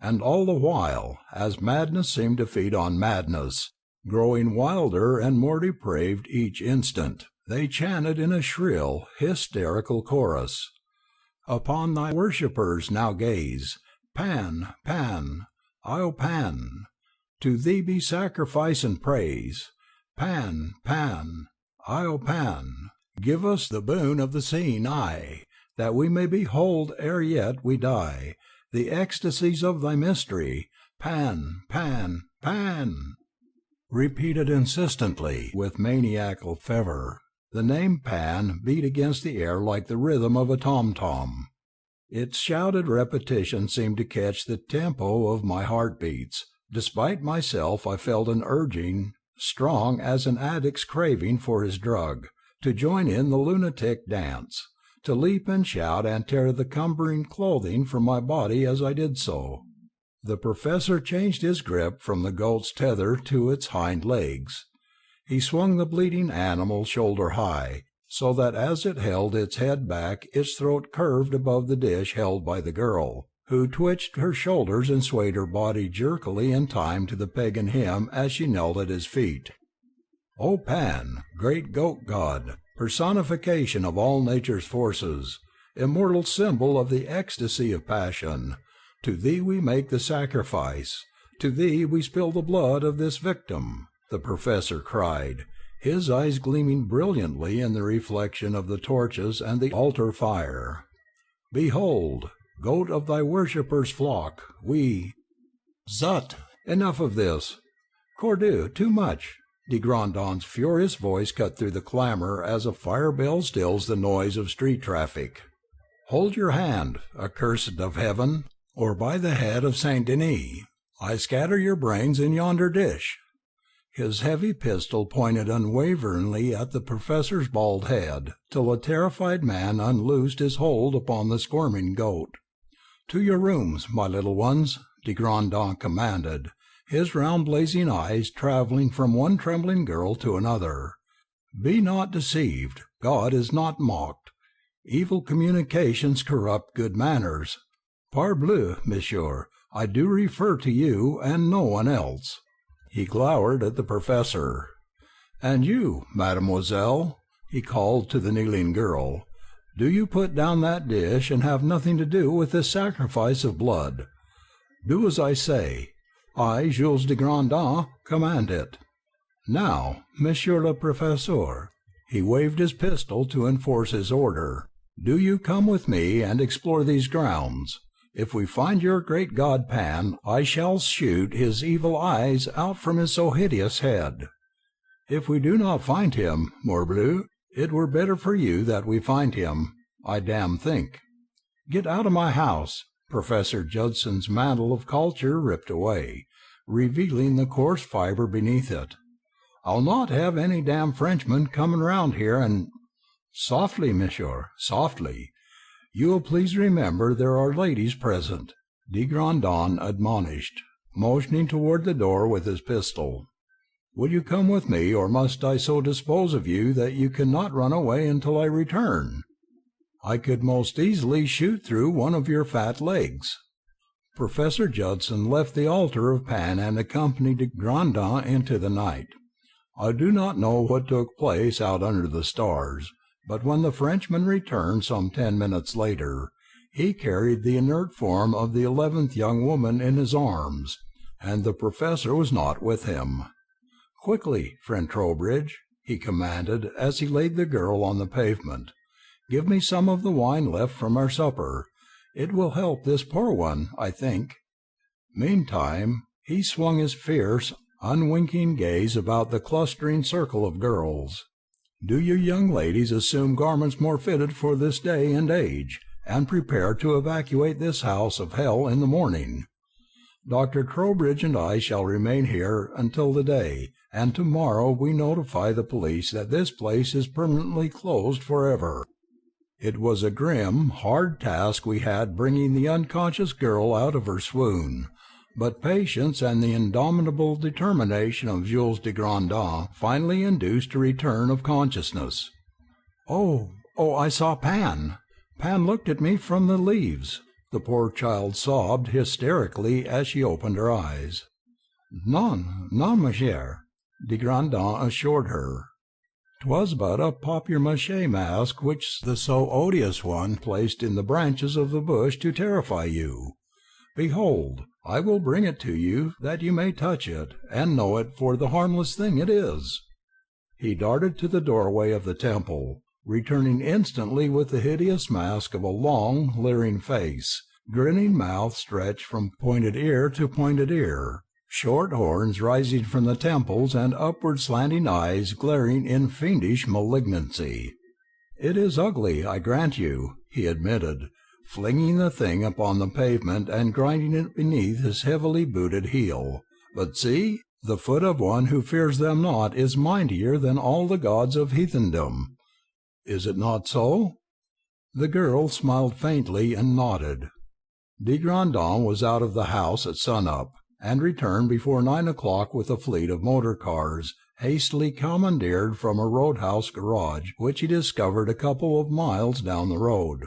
Speaker 1: And all the while, as madness seemed to feed on madness, growing wilder and more depraved each instant, they chanted in a shrill, hysterical chorus, "Upon thy worshippers now gaze, Pan, Pan, Iopan. To thee be sacrifice and praise, Pan, Pan, Iopan. Give us the boon of the seeing eye, that we may behold ere yet we die, the ecstasies of thy mystery, Pan, Pan, Pan." Repeated insistently, with maniacal fervor, the name Pan beat against the air like the rhythm of a tom-tom. Its shouted repetition seemed to catch the tempo of my heartbeats. Despite myself, I felt an urging, strong as an addict's craving for his drug, to join in the lunatic dance, to leap and shout and tear the cumbering clothing from my body as I did so. The professor changed his grip from the goat's tether to its hind legs. He swung the bleeding animal shoulder high, so that as it held its head back its throat curved above the dish held by the girl, who twitched her shoulders and swayed her body jerkily in time to the pagan hymn as she knelt at his feet. O Pan, great goat god, personification of all nature's forces, immortal symbol of the ecstasy of passion, to thee we make the sacrifice, to thee we spill the blood of this victim, the professor cried, his eyes gleaming brilliantly in the reflection of the torches and the altar fire. Behold, goat of thy worshippers' flock, we— Zut! Enough of this. Cordieu, too much. De Grandin's furious voice cut through the clamor as a fire bell stills the noise of street traffic. Hold your hand, accursed of heaven, or by the head of Saint Denis, I scatter your brains in yonder dish. His heavy pistol pointed unwaveringly at the professor's bald head, till the terrified man unloosed his hold upon the squirming goat. To your rooms, my little ones, de Grandin commanded, his round blazing eyes traveling from one trembling girl to another. Be not deceived, God is not mocked. Evil communications corrupt good manners. Parbleu, monsieur, I do refer to you and no one else. He glowered at the professor. And you, mademoiselle, he called to the kneeling girl, do you put down that dish and have nothing to do with this sacrifice of blood. Do as I say. I, Jules de Grandin, command it. Now, monsieur le professeur, he waved his pistol to enforce his order, do you come with me and explore these grounds. If we find your great god Pan, I shall shoot his evil eyes out from his so hideous head. If we do not find him, morbleu, it were better for you that we find him, I damn think. Get out of my house." Professor Judson's mantle of culture ripped away, revealing the coarse fibre beneath it. "I'll not have any damn Frenchman coming round here and—" "Softly, monsieur, softly. You will please remember there are ladies present," de Grandin admonished, motioning toward the door with his pistol. "Will you come with me, or must I so dispose of you that you cannot run away until I return? I could most easily shoot through one of your fat legs." Professor Judson left the altar of Pan and accompanied de Grandin into the night. I do not know what took place out under the stars, but when the Frenchman returned some 10 minutes later, he carried the inert form of the 11th young woman in his arms, and the professor was not with him. "Quickly, friend Trowbridge," he commanded as he laid the girl on the pavement. "Give me some of the wine left from our supper. It will help this poor one, I think." Meantime, he swung his fierce, unwinking gaze about the clustering circle of girls. "Do you young ladies assume garments more fitted for this day and age, and prepare to evacuate this house of hell in the morning. Dr. Trowbridge and I shall remain here until the day, and tomorrow we notify the police that this place is permanently closed forever." It was a grim, hard task we had bringing the unconscious girl out of her swoon, but patience and the indomitable determination of Jules de Grandin finally induced a return of consciousness. Oh, I saw Pan. Pan looked at me from the leaves," the poor child sobbed hysterically as she opened her eyes. Non, ma chère," de Grandin assured her. "'Twas but a papier-mâché mask which the so odious one placed in the branches of the bush to terrify you. Behold, I will bring it to you that you may touch it, and know it for the harmless thing it is." He darted to the doorway of the temple, returning instantly with the hideous mask of a long, leering face, grinning mouth stretched from pointed ear to pointed ear, short horns rising from the temples, and upward slanting eyes glaring in fiendish malignancy. "It is ugly, I grant you," he admitted, flinging the thing upon the pavement and grinding it beneath his heavily booted heel. "But see, the foot of one who fears them not is mightier than all the gods of heathendom. Is it not so?" The girl smiled faintly and nodded. De Grandin was out of the house at sun-up, and returned before 9 o'clock with a fleet of motor cars, hastily commandeered from a roadhouse garage which he discovered a couple of miles down the road.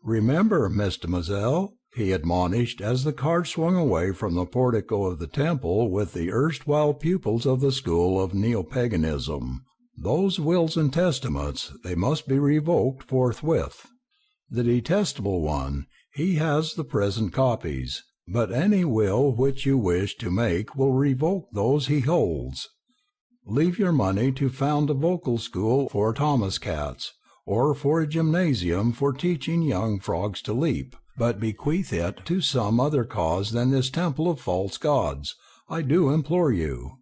Speaker 1: "Remember, Mademoiselle," he admonished as the car swung away from the portico of the temple with the erstwhile pupils of the school of neo-paganism, "those wills and testaments, they must be revoked forthwith. The detestable one, he has the present copies, but any will which you wish to make will revoke those he holds. Leave your money to found a vocal school for Thomas cats, or for a gymnasium for teaching young frogs to leap, but bequeath it to some other cause than this temple of false gods, I do implore you."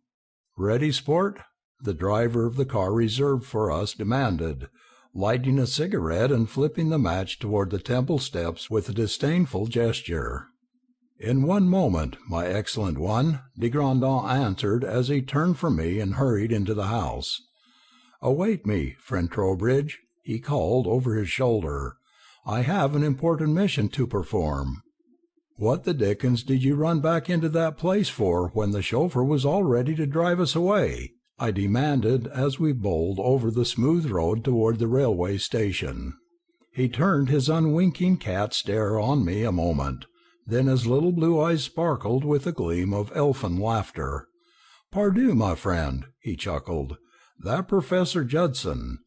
Speaker 1: "Ready, sport?" the driver of the car reserved for us demanded, lighting a cigarette and flipping the match toward the temple steps with a disdainful gesture. "In one moment, my excellent one," de Grandin answered as he turned from me and hurried into the house. "Await me, friend Trowbridge," he called over his shoulder. "I have an important mission to perform." "What the dickens did you run back into that place for when the chauffeur was all ready to drive us away?" I demanded as we bowled over the smooth road toward the railway station. He turned his unwinking cat stare on me a moment, then his little blue eyes sparkled with a gleam of elfin laughter. "Pardieu, my friend," he chuckled, "that Professor Judson.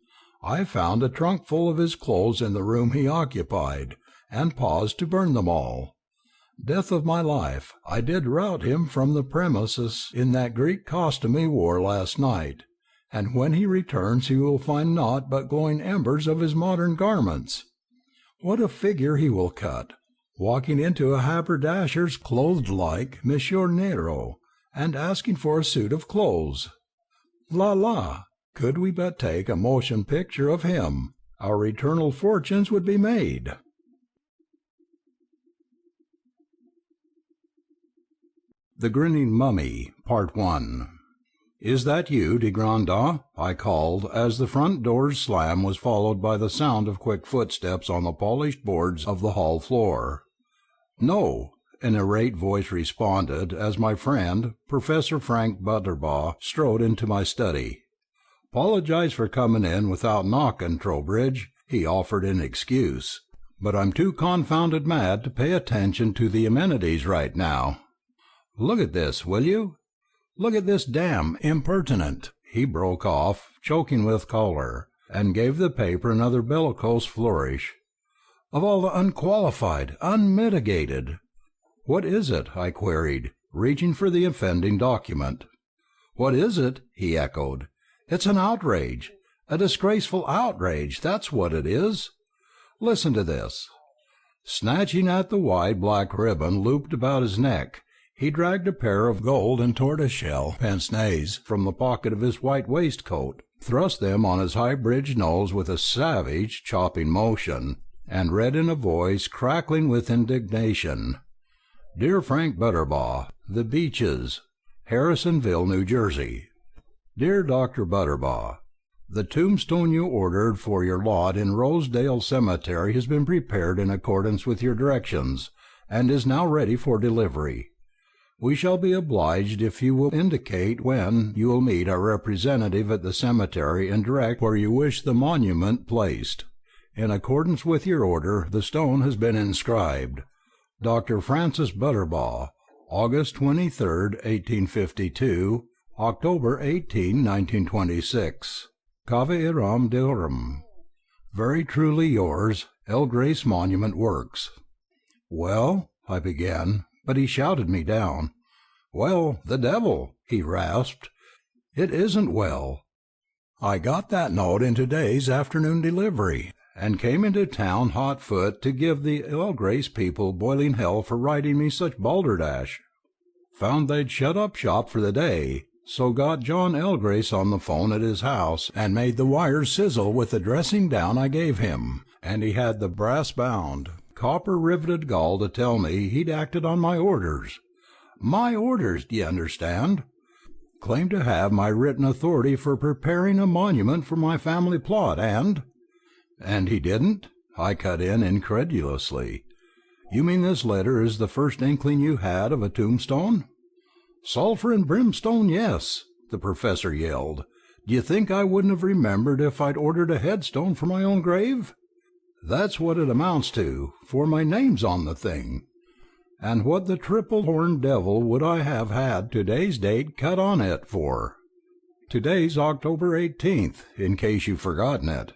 Speaker 1: I found a trunk full of his clothes in the room he occupied, and paused to burn them all. Death of my life, I did rout him from the premises in that Greek costume he wore last night, and when he returns he will find naught but glowing embers of his modern garments. What a figure he will cut! walking into a haberdasher's clothed like Monsieur Nero, and asking for a suit of clothes. La la! Could we but take a motion picture of him, our eternal fortunes would be made. The Grinning Mummy, Part 1. "Is that you, de Grandin?" I called, as the front door's slam was followed by the sound of quick footsteps on the polished boards of the hall floor. "No," an irate voice responded, as my friend, Professor Frank Butterbaugh, strode into my study. "'Pologize for comin' in without knockin', Trowbridge," he offered in excuse, "but I'm too confounded mad to pay attention to the amenities right now. Look at this, will you? Look at this damn impertinent—" He broke off, choking with choler, and gave the paper another bellicose flourish. "Of all the unqualified, unmitigated—" "What is it?" I queried, reaching for the offending document. "What is it?" he echoed. "It's an outrage, a disgraceful outrage, that's what it is. Listen to this." Snatching at the wide black ribbon looped about his neck, he dragged a pair of gold and tortoiseshell pince-nez from the pocket of his white waistcoat, thrust them on his high-bridged nose with a savage, chopping motion, and read in a voice crackling with indignation: "Dear Frank Butterbaugh, The Beeches, Harrisonville, New Jersey. Dear Dr. Butterbaugh, the tombstone you ordered for your lot in Rosedale Cemetery has been prepared in accordance with your directions, and is now ready for delivery. We shall be obliged if you will indicate when you will meet our representative at the cemetery and direct where you wish the monument placed. In accordance with your order, the stone has been inscribed: Dr. Francis Butterbaugh, August 23, 1852, October 18, 1926. Cave Iram Deorum. Very truly yours, El Grace Monument Works. "Well," I began, but he shouted me down. "Well, the devil!" he rasped. "It isn't well. I got that note in today's afternoon delivery, and came into town hot foot to give the El Grace people boiling hell for writing me such balderdash. Found they'd shut up shop for the day, so got John Elgrace on the phone at his house and made the wires sizzle with the dressing down I gave him, and he had the brass-bound, copper-riveted gall to tell me he'd acted on my orders. My orders, d'ye understand? Claimed to have my written authority for preparing a monument for my family plot, and—" "And he didn't?" I cut in incredulously. "You mean this letter is the first inkling you had of a tombstone?" "Sulphur and brimstone, yes," the professor yelled. "D'ye think I wouldn't have remembered if I'd ordered a headstone for my own grave? That's what it amounts to, for my name's on the thing. And what the triple-horned devil would I have had today's date cut on it for? Today's October 18th, in case you've forgotten it.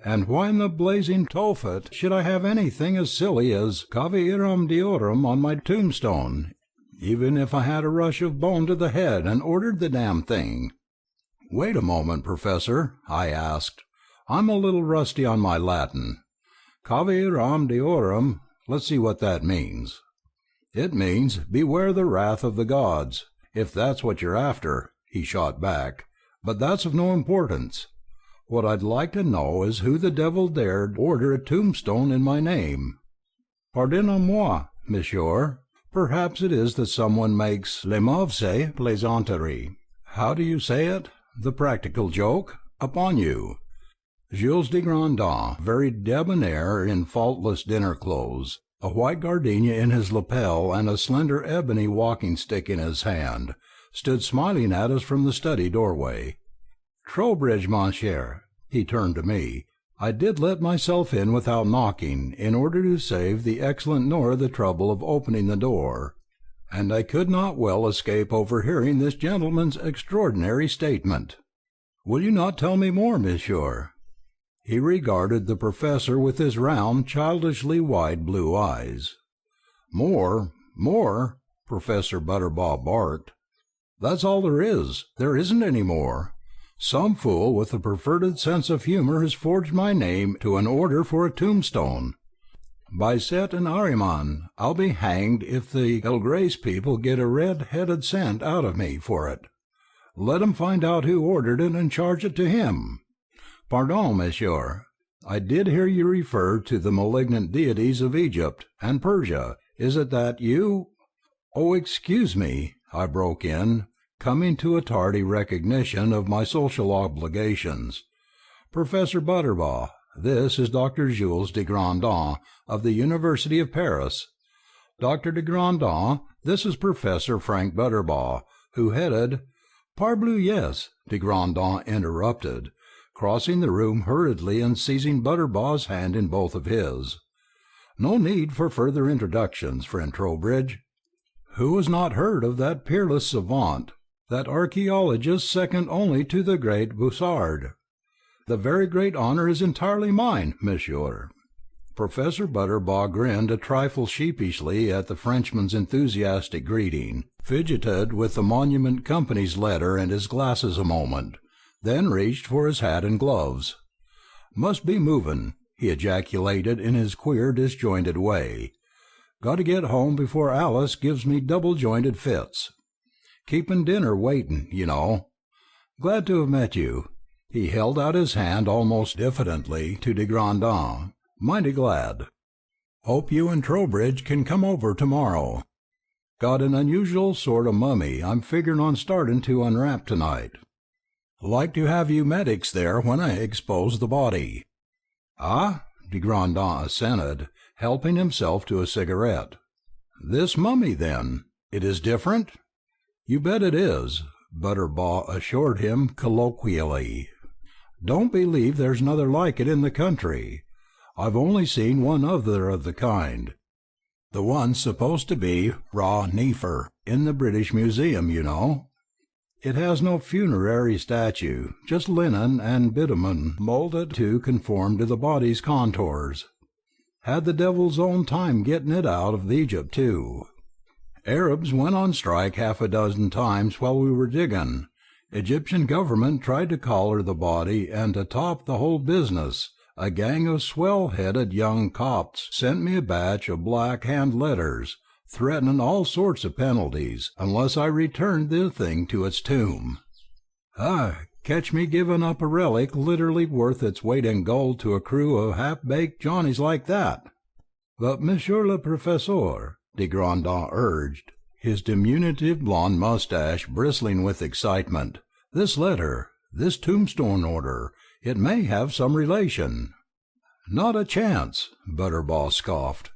Speaker 1: And why in the blazing Tophet should I have anything as silly as Cave Iram Deorum on my tombstone, even if I had a rush of bone to the head and ordered the damn thing?" "Wait a moment, Professor," I asked. "I'm a little rusty on my Latin. Cave Iram Deorum, let's see what that means." "It means, beware the wrath of the gods, if that's what you're after," he shot back, "but that's of no importance. What I'd like to know is who the devil dared order a tombstone in my name." "Pardonnez-moi, monsieur. Perhaps it is that someone makes le mauvaise plaisanterie. How do you say it? The practical joke? Upon you." Jules de Grandin, very debonair in faultless dinner clothes, a white gardenia in his lapel and a slender ebony walking-stick in his hand, stood smiling at us from the study doorway. "Trowbridge, mon cher," he turned to me. "I did let myself in without knocking, in order to save the excellent Nora the trouble of opening the door, and I could not well escape overhearing this gentleman's extraordinary statement. Will you not tell me more, monsieur?" He regarded the professor with his round, childishly wide blue eyes. "More? More?" Professor Butterbaugh barked. "That's all there is. There isn't any more. Some fool with a perverted sense of humor has forged my name to an order for a tombstone. By Set and Ahriman, I'll be hanged if the El Grace people get a red-headed cent out of me for it. Let 'em find out who ordered it and charge it to him. Pardon, monsieur. I did hear you refer to the malignant deities of Egypt and Persia. Is it that you—" "Oh, excuse me," I broke in, coming to a tardy recognition of my social obligations. "Professor Butterbaugh, this is Dr. Jules de Grandin of the University of Paris. Dr. de Grandin, this is Professor Frank Butterbaugh, who headed—" "Parbleu, yes," de Grandin interrupted, crossing the room hurriedly and seizing Butterbaugh's hand in both of his. "No need for further introductions, friend Trowbridge. Who has not heard of that peerless savant, that archaeologist second only to the great Bussard? The very great honour is entirely mine, monsieur." Professor Butterbaugh grinned a trifle sheepishly at the Frenchman's enthusiastic greeting, fidgeted with the Monument Company's letter and his glasses a moment, then reached for his hat and gloves. "Must be movin'," he ejaculated in his queer disjointed way. "Got to get home before Alice gives me double-jointed fits. Keepin' dinner waitin', you know. Glad to have met you." He held out his hand almost diffidently to de Grandin. "Mighty glad. Hope you and Trowbridge can come over tomorrow. Got an unusual sort of mummy I'm figuring on starting to unwrap tonight. Like to have you medics there when I expose the body." "Ah," de Grandin assented, helping himself to a cigarette. "This mummy, then. It is different?" "You bet it is," Butterbaugh assured him colloquially. "Don't believe there's another like it in the country. I've only seen one other of the kind. The one supposed to be Ra Nefer, in the British Museum, you know. It has no funerary statue, just linen and bitumen moulded to conform to the body's contours. Had the devil's own time getting it out of Egypt, too. Arabs went on strike half a dozen times while we were digging. Egyptian government tried to collar the body, and to top the whole business, a gang of swell-headed young Copts sent me a batch of black hand letters, threatening all sorts of penalties, unless I returned the thing to its tomb. Catch me giving up a relic literally worth its weight in gold to a crew of half-baked Johnnies like that." "But, monsieur le professeur," de Grandin urged, his diminutive blonde moustache bristling with excitement, "this letter, this tombstone order, it may have some relation." "Not a chance," Butterbaugh scoffed.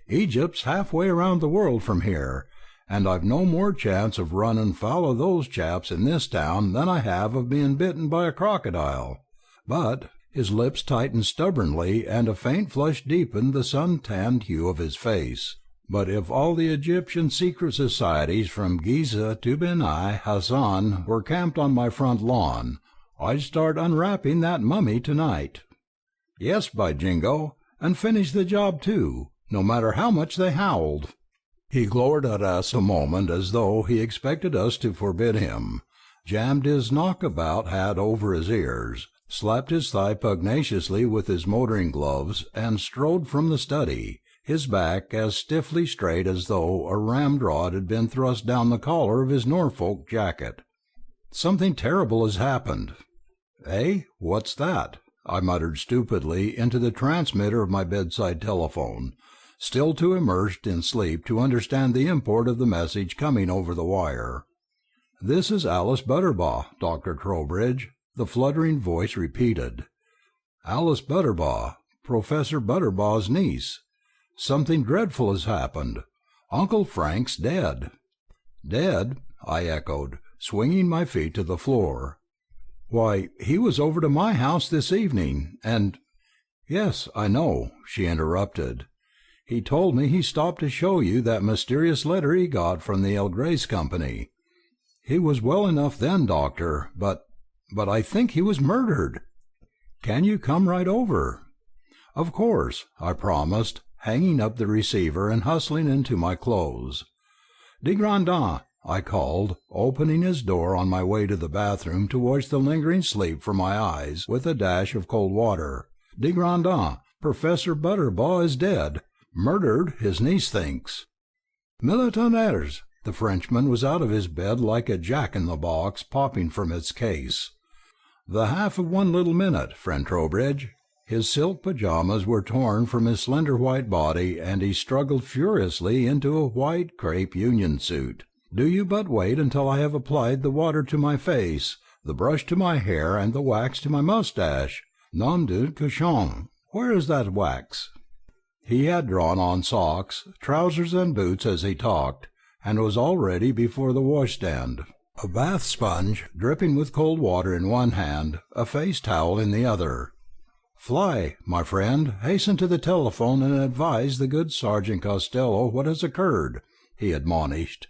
Speaker 1: "Egypt's halfway around the world from here, and I've no more chance of running foul of those chaps in this town than I have of being bitten by a crocodile. But—" his lips tightened stubbornly and a faint flush deepened the sun-tanned hue of his face, "but if all the Egyptian secret societies from Giza to Beni Hassan were camped on my front lawn, I'd start unwrapping that mummy tonight. Yes, by jingo, and finish the job too, no matter how much they howled." He glowered at us a moment as though he expected us to forbid him, jammed his knockabout hat over his ears, slapped his thigh pugnaciously with his motoring gloves, and strode from the study, his back as stiffly straight as though a ramrod had been thrust down the collar of his Norfolk jacket. "Something terrible has happened." "Eh? What's that?" I muttered stupidly into the transmitter of my bedside telephone, still too immersed in sleep to understand the import of the message coming over the wire. "This is Alice Butterbaugh, Dr. Trowbridge," the fluttering voice repeated. "Alice Butterbaugh, Professor Butterbaugh's niece. Something dreadful has happened. Uncle Frank's dead." "Dead?" I echoed, swinging my feet to the floor. "Why, he was over to my house this evening, and—" "Yes, I know," she interrupted. "He told me he stopped to show you that mysterious letter he got from the El Grace Company. He was well enough then, doctor, but I think he was murdered. Can you come right over?" "Of course," I promised, hanging up the receiver and hustling into my clothes. "De Grandin," I called, opening his door on my way to the bathroom to wash the lingering sleep from my eyes with a dash of cold water. "De Grandin, Professor Butterbaugh is dead. Murdered, his niece thinks. Militaires! The Frenchman was out of his bed like a jack-in-the-box popping from its case. The half of 1 little minute, friend Trowbridge. His silk pyjamas were torn from his slender white body, and he struggled furiously into a white crepe union suit. Do you but wait until I have applied the water to my face, the brush to my hair, and the wax to my moustache. Nom de cochon! Where is that wax? He had drawn on socks, trousers, and boots as he talked, and was already before the washstand, a bath sponge dripping with cold water in one hand, a face towel in the other. Fly, my friend, hasten to the telephone and advise the good Sergeant Costello what has occurred, he admonished.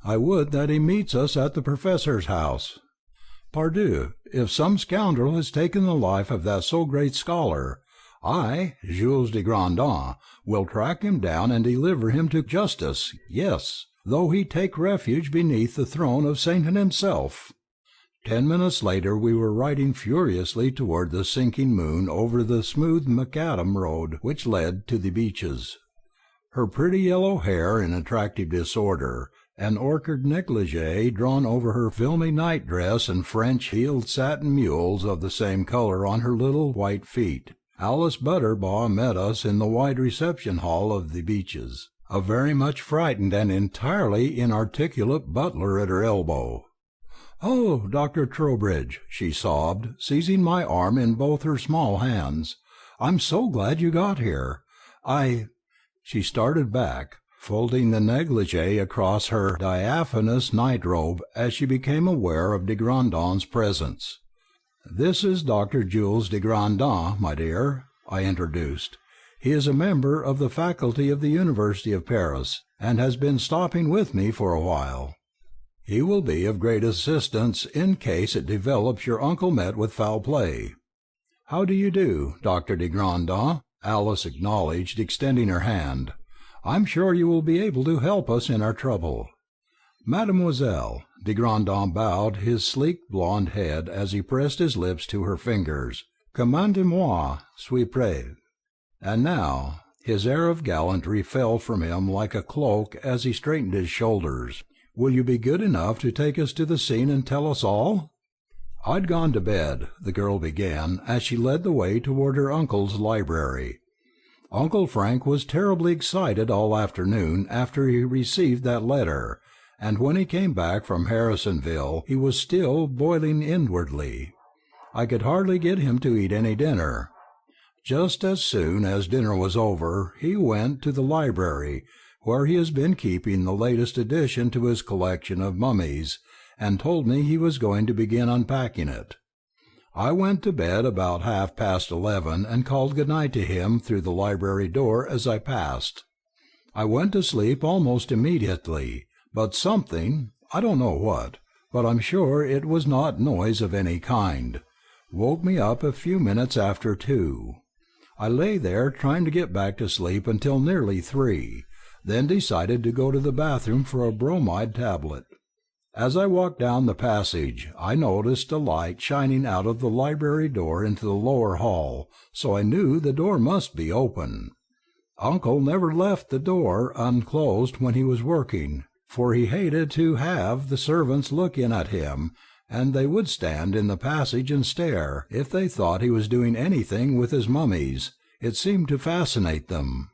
Speaker 1: I would that he meets us at the Professor's house. Pardieu, if some scoundrel has taken the life of that so great scholar, I, Jules de Grandin, will track him down and deliver him to justice, yes, though he take refuge beneath the throne of Satan himself. 10 minutes later we were riding furiously toward the sinking moon over the smooth macadam road which led to the beaches. Her pretty yellow hair in attractive disorder, an orchard negligee drawn over her filmy night-dress, and French-heeled satin mules of the same colour on her little white feet. Alice Butterbaugh met us in the wide reception hall of the Beeches, a very much frightened and entirely inarticulate butler at her elbow. "Oh, Dr. Trowbridge," she sobbed, seizing my arm in both her small hands, "I'm so glad you got here. She started back, folding the negligee across her diaphanous night-robe as she became aware of de Grandin's presence. "This is Dr. Jules de Grandin, my dear," I introduced. "He is a member of the faculty of the University of Paris, and has been stopping with me for a while. He will be of great assistance in case it develops your uncle met with foul play." "How do you do, Dr. de Grandin?" Alice acknowledged, extending her hand. "I'm sure you will be able to help us in our trouble." "Mademoiselle," de Grandin bowed his sleek blonde head as he pressed his lips to her fingers, "commandez-moi, suis prêt." "And now," his air of gallantry fell from him like a cloak as he straightened his shoulders, "will you be good enough to take us to the scene and tell us all?" "I'd gone to bed," the girl began, as she led the way toward her uncle's library. "Uncle Frank was terribly excited all afternoon after he received that letter, and when he came back from Harrisonville he was still boiling inwardly. I could hardly get him to eat any dinner. Just as soon as dinner was over he went to the library, where he has been keeping the latest addition to his collection of mummies, and told me he was going to begin unpacking it. I went to bed about 11:30 and called good night to him through the library door as I passed. I went to sleep almost immediately, but something, I don't know what, but I'm sure it was not noise of any kind, woke me up a few minutes after 2. I lay there trying to get back to sleep until nearly 3, then decided to go to the bathroom for a bromide tablet. As I walked down the passage, I noticed a light shining out of the library door into the lower hall, so I knew the door must be open. Uncle never left the door unclosed when he was working, for he hated to have the servants look in at him, and they would stand in the passage and stare, if they thought he was doing anything with his mummies. It seemed to fascinate them.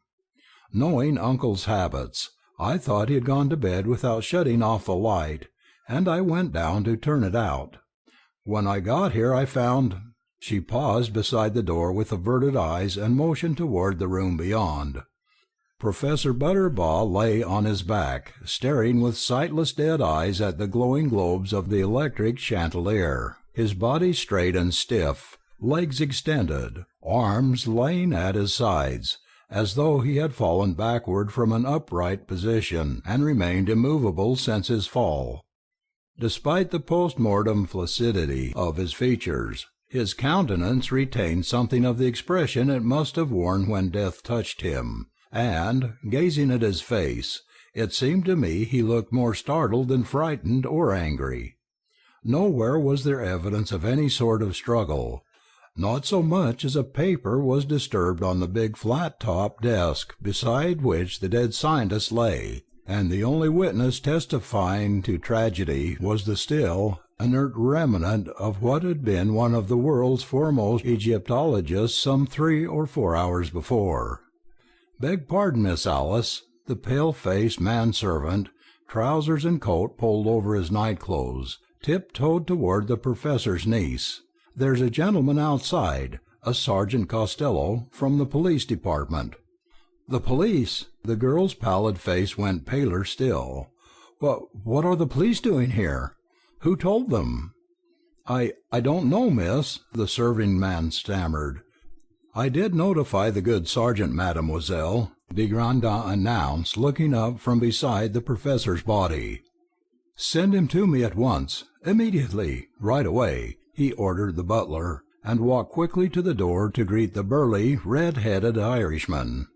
Speaker 1: Knowing Uncle's habits, I thought he had gone to bed without shutting off the light, and I went down to turn it out. When I got here I found—" She paused beside the door with averted eyes and motioned toward the room beyond. Professor Butterbaugh lay on his back, staring with sightless dead eyes at the glowing globes of the electric chandelier, his body straight and stiff, legs extended, arms laying at his sides, as though he had fallen backward from an upright position and remained immovable since his fall. Despite the post-mortem flaccidity of his features, his countenance retained something of the expression it must have worn when death touched him, and, gazing at his face, it seemed to me he looked more startled than frightened or angry. Nowhere was there evidence of any sort of struggle. Not so much as a paper was disturbed on the big flat-top desk beside which the dead scientist lay, and the only witness testifying to tragedy was the still, inert remnant of what had been one of the world's foremost Egyptologists some 3 or 4 hours before. "Beg pardon, Miss Alice." The pale-faced manservant, trousers and coat pulled over his night-clothes, tiptoed toward the professor's niece. "There's a gentleman outside, a Sergeant Costello, from the police department." "The police?" The girl's pallid face went paler still. What are the police doing here? Who told them?" I don't know, miss," the serving man stammered. "I did notify the good sergeant, mademoiselle," de Grandin announced, looking up from beside the professor's body. "Send him to me at once, immediately, right away," he ordered the butler, and walked quickly to the door to greet the burly, red-headed Irishman.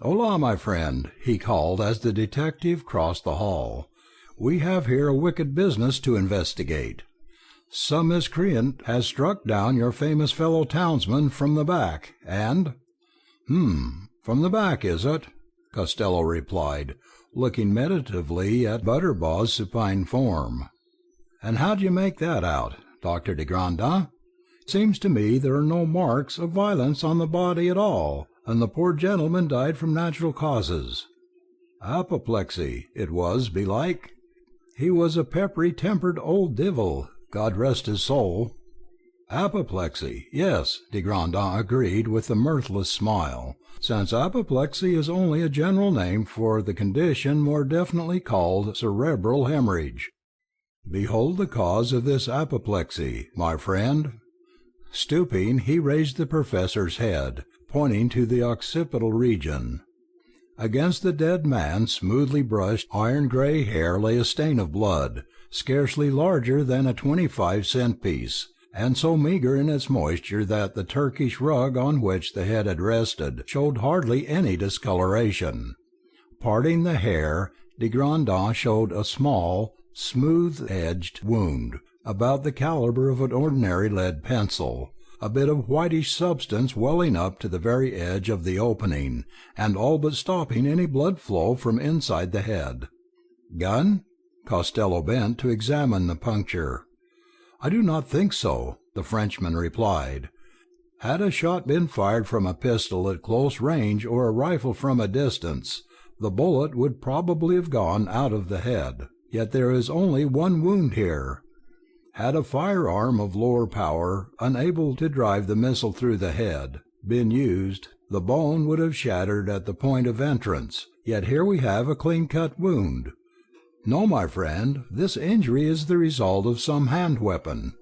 Speaker 1: "Hola, my friend," he called as the detective crossed the hall. "We have here a wicked business to investigate. Some miscreant has struck down your famous fellow townsman from the back, and—" "From the back, is it?" Costello replied, looking meditatively at Butterbaw's supine form. "And how do you make that out, Dr. de Grandin? Seems to me there are no marks of violence on the body at all, and the poor gentleman died from natural causes. Apoplexy, it was, belike. He was a peppery-tempered old divil, God rest his soul." "Apoplexy, yes," de Grandin agreed with a mirthless smile, "since apoplexy is only a general name for the condition more definitely called cerebral hemorrhage. Behold the cause of this apoplexy, my friend." Stooping, he raised the professor's head, pointing to the occipital region. Against the dead man's smoothly brushed iron-grey hair lay a stain of blood, scarcely larger than a 25-cent piece, and so meagre in its moisture that the Turkish rug on which the head had rested showed hardly any discoloration. Parting the hair, de Grandin showed a small, smooth-edged wound, about the calibre of an ordinary lead pencil, a bit of whitish substance welling up to the very edge of the opening, and all but stopping any blood flow from inside the head. "Gun?" Costello bent to examine the puncture. "I do not think so," the Frenchman replied. "Had a shot been fired from a pistol at close range or a rifle from a distance, the bullet would probably have gone out of the head. Yet there is only one wound here. Had a firearm of lower power, unable to drive the missile through the head, been used, the bone would have shattered at the point of entrance, yet here we have a clean-cut wound. No, my friend, this injury is the result of some hand-weapon.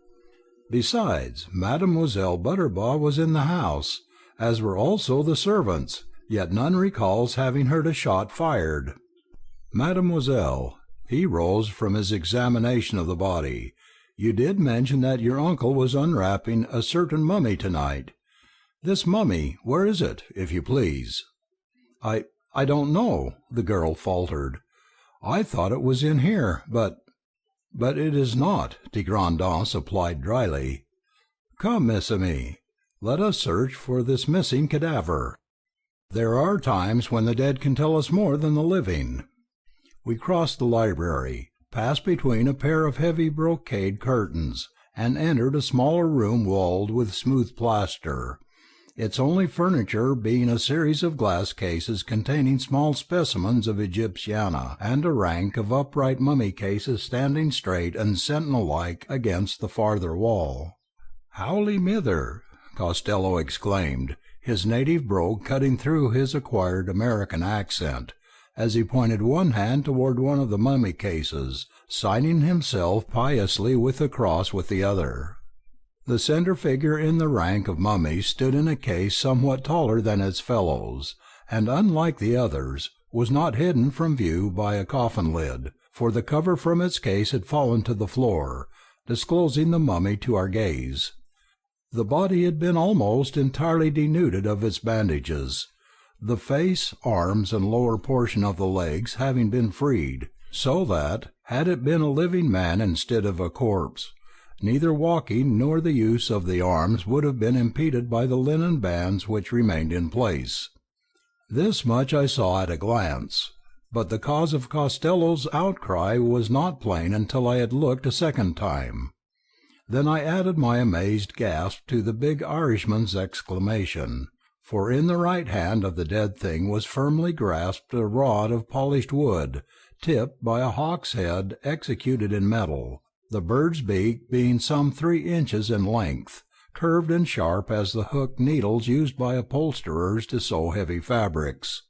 Speaker 1: Besides, Mademoiselle Butterbaugh was in the house, as were also the servants, yet none recalls having heard a shot fired. Mademoiselle," he rose from his examination of the body, "you did mention that your uncle was unwrapping a certain mummy tonight. This mummy, where is it, if you please?" I don't know," the girl faltered. "I thought it was in here, but it is not," de Grandin supplied dryly. "Come, Miss Amie, let us search for this missing cadaver. There are times when the dead can tell us more than the living." We crossed the library, passed between a pair of heavy brocade curtains, and entered a smaller room walled with smooth plaster, its only furniture being a series of glass cases containing small specimens of Egyptiana, and a rank of upright mummy cases standing straight and sentinel-like against the farther wall. "Howly mither!" Costello exclaimed, his native brogue cutting through his acquired American accent, as he pointed one hand toward one of the mummy cases, signing himself piously with the cross with the other. The centre figure in the rank of mummies stood in a case somewhat taller than its fellows, and, unlike the others, was not hidden from view by a coffin lid, for the cover from its case had fallen to the floor, disclosing the mummy to our gaze. The body had been almost entirely denuded of its bandages, the face, arms, and lower portion of the legs having been freed, so that, had it been a living man instead of a corpse, Neither walking nor the use of the arms would have been impeded by the linen bands which remained in place. This much I saw at a glance, but the cause of Costello's outcry was not plain until I had looked a second time. Then I added my amazed gasp to the big Irishman's exclamation, for in the right hand of the dead thing was firmly grasped a rod of polished wood, tipped by a hawk's head executed in metal, the bird's beak being some 3 inches in length, curved and sharp as the hooked needles used by upholsterers to sew heavy fabrics.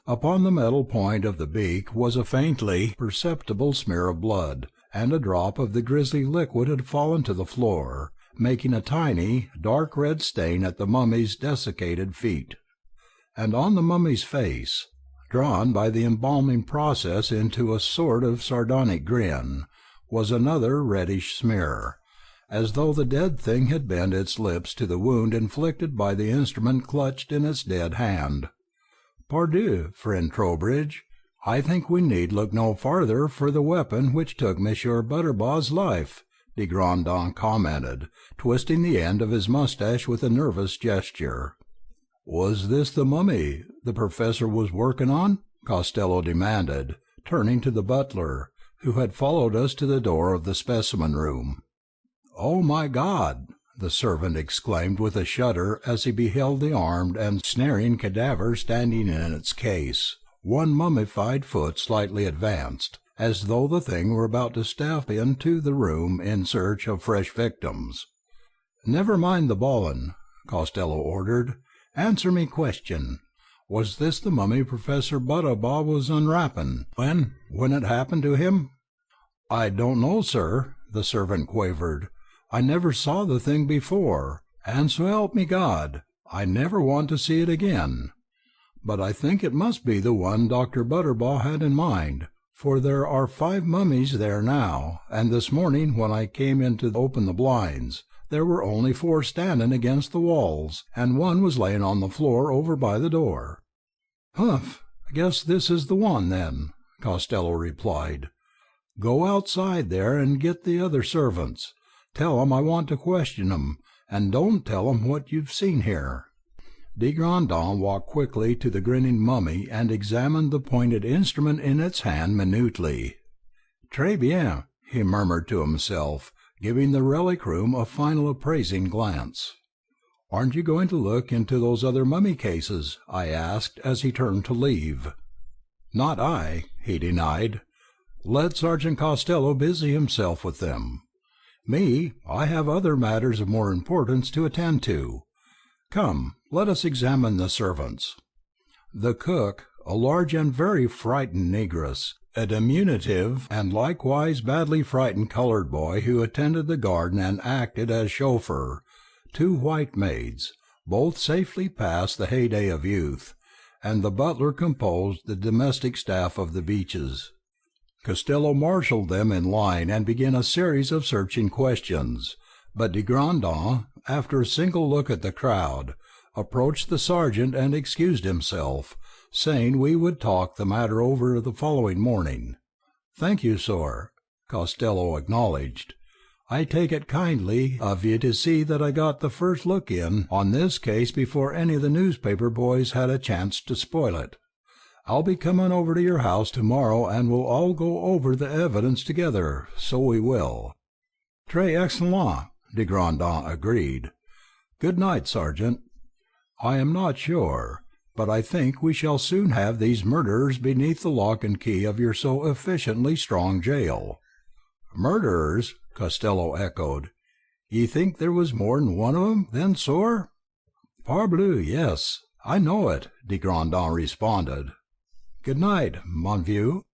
Speaker 1: Upon the metal point of the beak was a faintly perceptible smear of blood, and a drop of the grisly liquid had fallen to the floor, making a tiny, dark red stain at the mummy's desiccated feet. And on the mummy's face, drawn by the embalming process into a sort of sardonic grin, was another reddish smear, as though the dead thing had bent its lips to the wound inflicted by the instrument clutched in its dead hand. Pardieu, friend Trowbridge, I think we need look no farther for the weapon which took Monsieur Butterbaw's life, de Grandin commented, twisting the end of his moustache with a nervous gesture. Was this the mummy the professor was working on? Costello demanded, turning to the butler, who had followed us to the door of the specimen room. "Oh, my God!" the servant exclaimed with a shudder as he beheld the armed and sneering cadaver standing in its case, one mummified foot slightly advanced, as though the thing were about to step into the room in search of fresh victims. "Never mind the bawlin'," Costello ordered. "Answer me question. Was this the mummy Professor Butterbaugh was unwrappin' when it happened to him?" "I don't know, sir," the servant quavered. "I never saw the thing before, and so help me God, I never want to see it again. But I think it must be the one Dr. Butterbaugh had in mind, for there are 5 mummies there now, and this morning when I came in to open the blinds, there were only 4 standing against the walls, and one was laying on the floor over by the door." "Humph! I guess this is the one, then," Costello replied. "Go outside there and get the other servants. Tell 'em I want to question 'em, and don't tell 'em what you've seen here." De Grandin walked quickly to the grinning mummy and examined the pointed instrument in its hand minutely. "Très bien," he murmured to himself, giving the relic room a final appraising glance. "Aren't you going to look into those other mummy cases?" I asked as he turned to leave. "Not I," he denied. "Let Sergeant Costello busy himself with them. Me, I have other matters of more importance to attend to. Come, let us examine the servants." The cook, a large and very frightened negress, a diminutive and likewise badly frightened colored boy who attended the garden and acted as chauffeur, 2 white maids, both safely past the heyday of youth, and the butler composed the domestic staff of the Beeches. Costello marshalled them in line and began a series of searching questions, but de Grandin, after a single look at the crowd, approached the sergeant and excused himself, saying we would talk the matter over the following morning. "Thank you, sir," Costello acknowledged. "I take it kindly of ye to see that I got the first look in on this case before any of the newspaper boys had a chance to spoil it. I'll be coming over to your house tomorrow, and we'll all go over the evidence together, so we will." "Très excellent," de Grandin agreed. "Good night, Sergeant. I am not sure, but I think we shall soon have these murderers beneath the lock and key of your so efficiently strong jail." "Murderers?" Costello echoed. "Ye think there was more'n one of 'em, then, sir?" "Parbleu, yes, I know it," de Grandin responded. "Good night, mon vieux."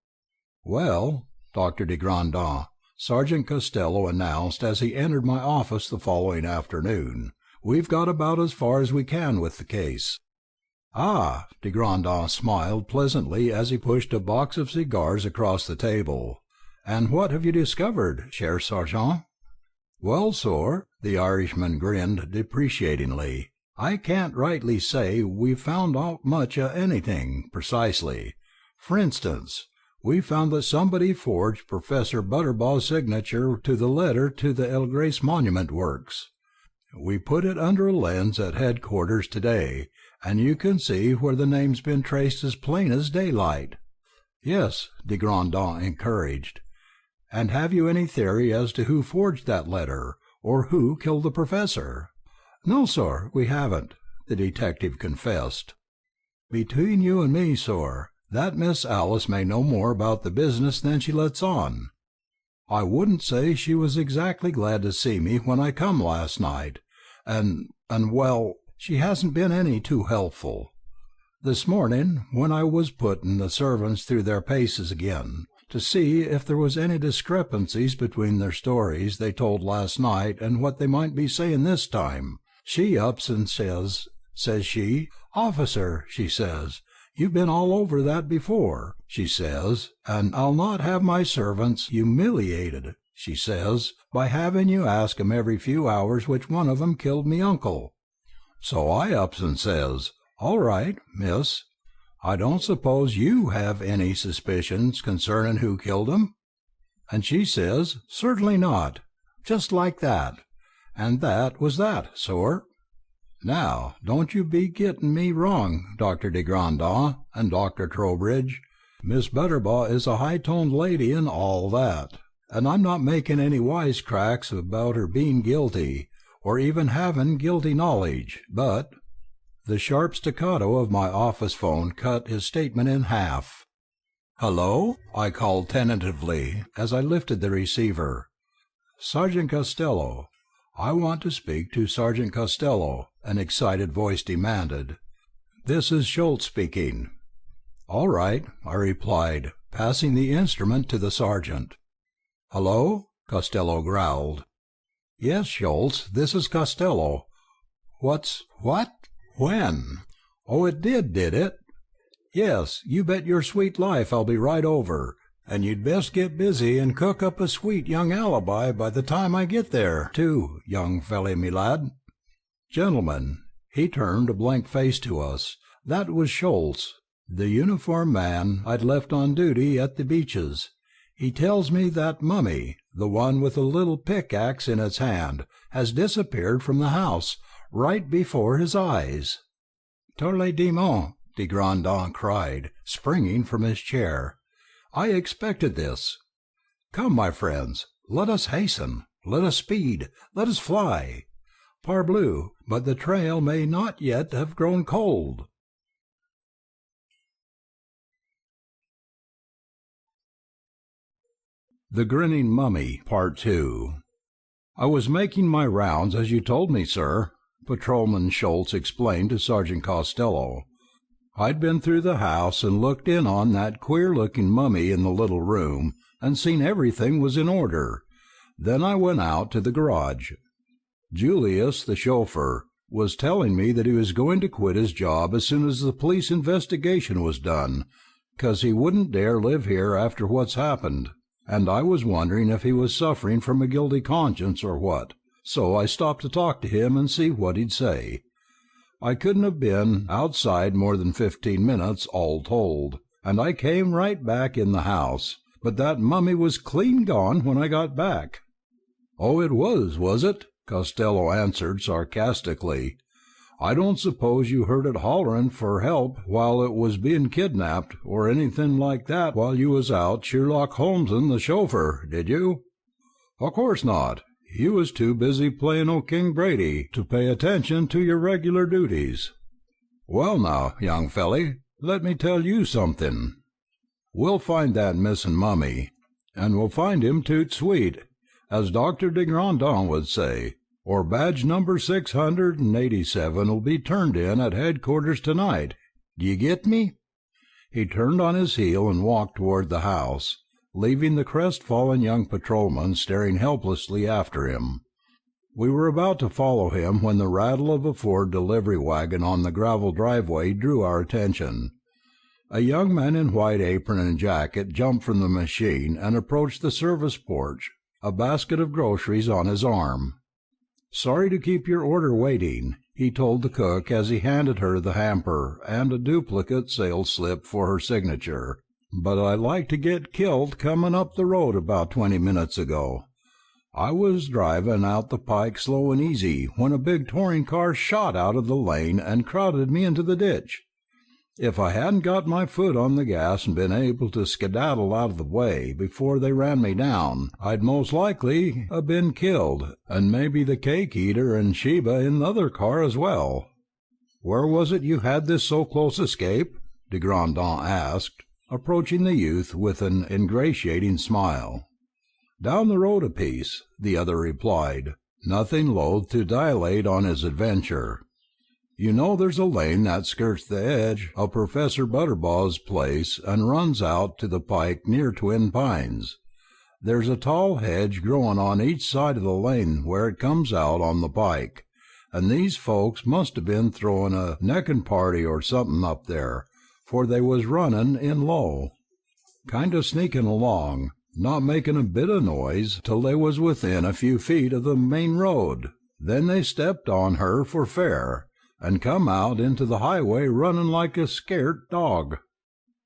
Speaker 1: "Well, Dr. de Grandin," Sergeant Costello announced as he entered my office the following afternoon, "we've got about as far as we can with the case." "Ah!" de Grandin smiled pleasantly as he pushed a box of cigars across the table. "And what have you discovered, cher sergeant?" "Well, sir," the Irishman grinned depreciatingly, "I can't rightly say we've found out much o' anything, precisely. For instance, we found that somebody forged Professor Butterball's signature to the letter to the El Grace Monument Works. We put it under a lens at headquarters today, and you can see where the name's been traced as plain as daylight." "Yes," de Grandin encouraged. "And have you any theory as to who forged that letter, or who killed the professor?" "No, sir, we haven't," the detective confessed. "Between you and me, sir, that Miss Alice may know more about the business than she lets on. I wouldn't say she was exactly glad to see me when I come last night, and well, she hasn't been any too helpful. This morning, when I was putting the servants through their paces again, to see if there was any discrepancies between their stories they told last night and what they might be saying this time, she ups and says she, 'Officer,' she says, 'you've been all over that before,' she says, 'and I'll not have my servants humiliated,' she says, 'by having you ask 'em every few hours which one of 'em killed me uncle.' So I ups and says, 'All right, miss, I don't suppose you have any suspicions concerning who killed 'em?' And she says, 'Certainly not,' just like that, and that was that, sir. Now, don't you be getting me wrong, Dr. de Grandin and Dr. Trowbridge. Miss Butterball is a high-toned lady and all that, and I'm not making any wisecracks about her being guilty, or even having guilty knowledge, but—" The sharp staccato of my office phone cut his statement in half. "Hello?" I called tentatively, as I lifted the receiver. "Sergeant Costello. I want to speak to Sergeant Costello," an excited voice demanded. "This is Schultz speaking." "All right," I replied, passing the instrument to the sergeant. "Hello?" Costello growled. "Yes, Schultz, this is Costello. What? When? Oh, it did it? Yes, you bet your sweet life I'll be right over, and you'd best get busy and cook up a sweet young alibi by the time I get there, too, young felly me lad. Gentlemen," he turned a blank face to us, "that was Schultz, the uniformed man I'd left on duty at the Beaches. He tells me that mummy, the one with a little pickaxe in its hand, has disappeared from the house, right before his eyes." "Tous les démons!" de Grandin cried, springing from his chair. "I expected this. Come, my friends, let us hasten, let us speed, let us fly. Parbleu, but the trail may not yet have grown cold." The Grinning Mummy, Part 2. "I was making my rounds as you told me, sir," Patrolman Schultz explained to Sergeant Costello. "I'd been through the house and looked in on that queer-looking mummy in the little room, and seen everything was in order. Then I went out to the garage. Julius, the chauffeur, was telling me that he was going to quit his job as soon as the police investigation was done, 'cause he wouldn't dare live here after what's happened, and I was wondering if he was suffering from a guilty conscience or what, so I stopped to talk to him and see what he'd say. I couldn't have been outside more than 15 minutes, all told, and I came right back in the house, but that mummy was clean gone when I got back." "Oh, it was it?" Costello answered sarcastically. "I don't suppose you heard it hollerin' for help while it was being kidnapped, or anything like that while you was out Sherlock Holmesin' the chauffeur, did you?" "O' course not. You was too busy playin' O' King Brady to pay attention to your regular duties." "Well now, young felly, let me tell you something. We'll find that missin' mummy, and we'll find him toot sweet, as Dr. de Grandin would say, or badge number 687'll be turned in at headquarters tonight. D'ye get me?" He turned on his heel and walked toward the house, leaving the crestfallen young patrolman staring helplessly after him. We were about to follow him when the rattle of a Ford delivery wagon on the gravel driveway drew our attention. A young man in white apron and jacket jumped from the machine and approached the service porch, a basket of groceries on his arm. "Sorry to keep your order waiting," he told the cook as he handed her the hamper and a duplicate sales slip for her signature. but I like to get killed coming up the road about 20 minutes ago. I was driving out the pike slow and easy when a big touring car shot out of the lane and crowded me into the ditch. If I hadn't got my foot on the gas and been able to skedaddle out of the way before they ran me down, I'd most likely have been killed, and maybe the cake-eater and Sheba in the other car as well." "Where was it you had this so close escape?" de Grandin asked, approaching the youth with an ingratiating smile. "Down the road a piece," the other replied, nothing loath to dilate on his adventure. "You know there's a lane that skirts the edge of Professor Butterbaw's place and runs out to the pike near Twin Pines. There's a tall hedge growing on each side of the lane where it comes out on the pike, and these folks must have been throwing a necking party or something up there, for they was running in low, kind of sneaking along, not making a bit of noise till they was within a few feet of the main road. Then they stepped on her for fair, and come out into the highway running like a scairt dog."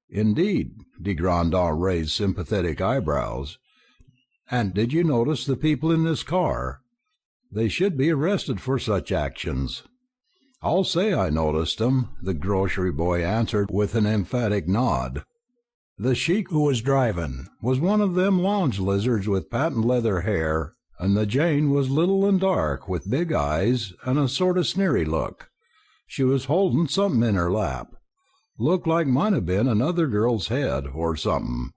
Speaker 1: "Indeed?" de Grandin raised sympathetic eyebrows. "And did you notice the people in this car? They should be arrested for such actions." "I'll say I noticed 'em," the grocery boy answered with an emphatic nod. "The sheik who was driving was one of them lounge lizards with patent leather hair, and the Jane was little and dark, with big eyes and a sort of sneery look. She was holding something in her lap. Looked like might have been another girl's head, or something.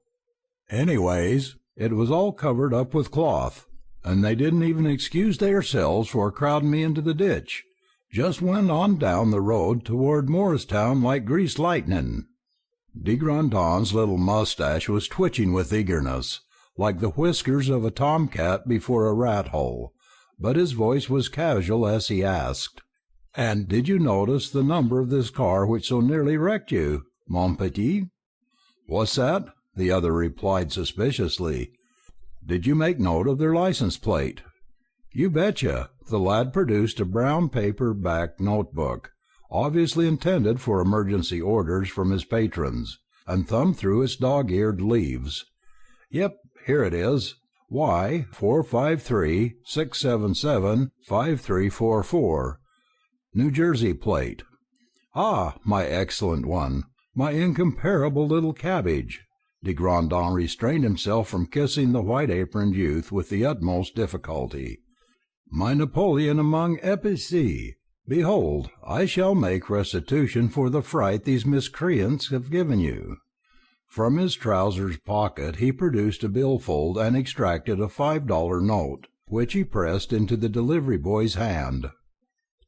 Speaker 1: Anyways, it was all covered up with cloth, and they didn't even excuse theirselves for crowding me into the ditch. Just went on down the road toward Morristown like greased lightning." De Grandin's little moustache was twitching with eagerness, like the whiskers of a tomcat before a rat-hole, but his voice was casual as he asked, "And did you notice the number of this car which so nearly wrecked you, mon petit?" "What's that?" the other replied suspiciously. "Did you make note of their license plate?" "You betcha." The lad produced a brown paper-backed notebook, obviously intended for emergency orders from his patrons, and thumbed through its dog-eared leaves. "Yep, here it is. Y453-677-5344. New Jersey plate." "Ah, my excellent one, my incomparable little cabbage." De Grandin restrained himself from kissing the white-aproned youth with the utmost difficulty. "My Napoleon among épiciers. Behold, I shall make restitution for the fright these miscreants have given you." From his trousers pocket he produced a billfold and extracted a $5 note, which he pressed into the delivery boy's hand.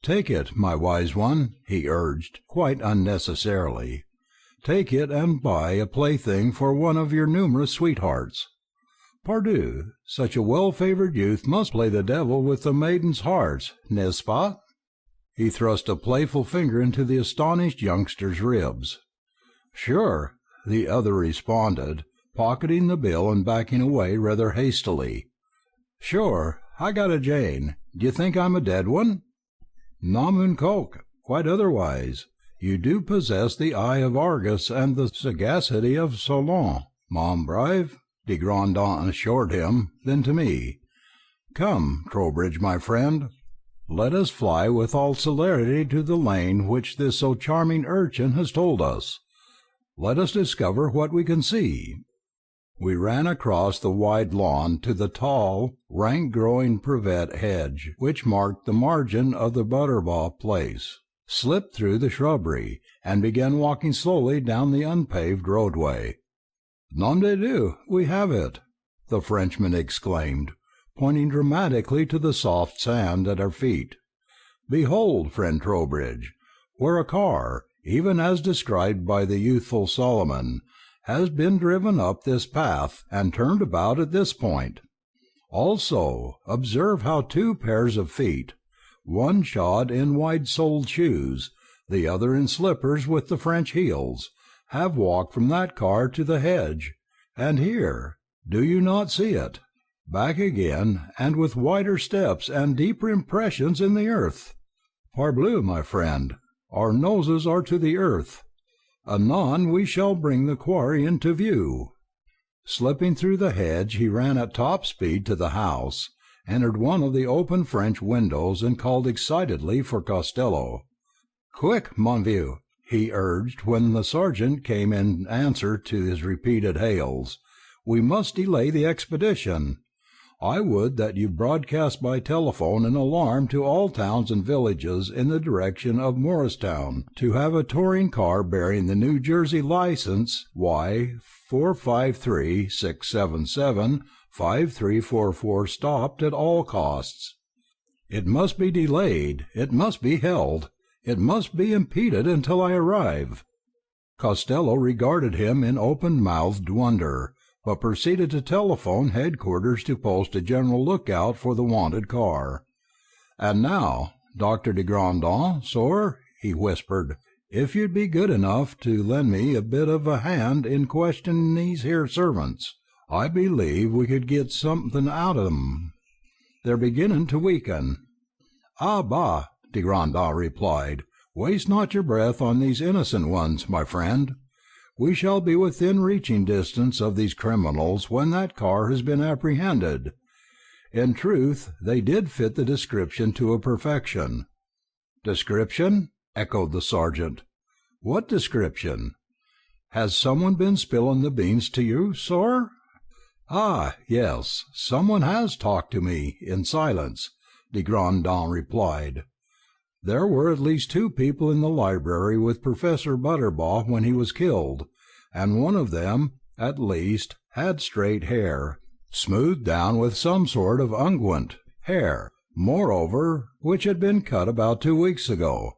Speaker 1: "Take it, my wise one," he urged, quite unnecessarily. "Take it and buy a plaything for one of your numerous sweethearts. Pardieu, such a well-favoured youth must play the devil with the maidens' hearts, n'est-ce pas?" He thrust a playful finger into the astonished youngster's ribs. "Sure," the other responded, pocketing the bill and backing away rather hastily. "Sure, I got a Jane. D'you think I'm a dead one?" "Nom un coq, quite otherwise. You do possess the eye of Argus and the sagacity of Solon, mon brave," de Grandin assured him, then to me, "Come, Trowbridge, my friend, let us fly with all celerity to the lane which this so charming urchin has told us. Let us discover what we can see." We ran across the wide lawn to the tall, rank-growing privet hedge which marked the margin of the Butterbaugh place, slipped through the shrubbery, and began walking slowly down the unpaved roadway. "Nom de Dieu, we have it!" the Frenchman exclaimed, pointing dramatically to the soft sand at our feet. "Behold, friend Trowbridge, where a car, even as described by the youthful Solomon, has been driven up this path and turned about at this point. Also, observe how two pairs of feet, one shod in wide-soled shoes, the other in slippers with the French heels, have walked from that car to the hedge, and here, do you not see it? Back again, and with wider steps and deeper impressions in the earth. Parbleu, my friend, our noses are to the earth. Anon we shall bring the quarry into view." Slipping through the hedge, he ran at top speed to the house, entered one of the open French windows, and called excitedly for Costello. "Quick, mon vieux," he urged, when the sergeant came in answer to his repeated hails. "We must delay the expedition. I would that you broadcast by telephone an alarm to all towns and villages in the direction of Morristown to have a touring car bearing the New Jersey license Y4536775344 stopped at all costs. It must be delayed, it must be held, it must be impeded until I arrive." Costello regarded him in open-mouthed wonder, but proceeded to telephone headquarters to post a general lookout for the wanted car. "And now, Dr. de Grandin, sir," he whispered, "if you'd be good enough to lend me a bit of a hand in questioning these here servants, I believe we could get something out of 'em. They're beginning to weaken." "Ah, bah," de Grandin replied, "waste not your breath on these innocent ones, my friend. We shall be within reaching distance of these criminals when that car has been apprehended. In truth, they did fit the description to a perfection." "Description?" echoed the sergeant. "What description? Has someone been spilling the beans to you, sir?" "Ah, yes, someone has talked to me in silence," de Grandin replied. "There were at least 2 people in the library with Professor Butterbaugh when he was killed, and one of them, at least, had straight hair, smoothed down with some sort of unguent, hair, moreover, which had been cut about 2 weeks ago.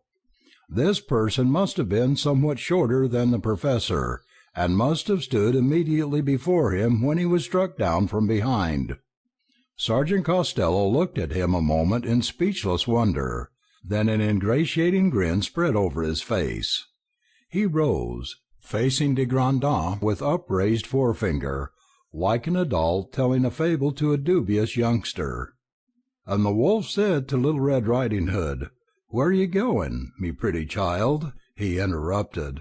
Speaker 1: This person must have been somewhat shorter than the Professor, and must have stood immediately before him when he was struck down from behind." Sergeant Costello looked at him a moment in speechless wonder. Then an ingratiating grin spread over his face. He rose, facing de Grandin with upraised forefinger, like an adult telling a fable to a dubious youngster. "And the wolf said to Little Red Riding Hood, 'Where you going, me pretty child?'" he interrupted.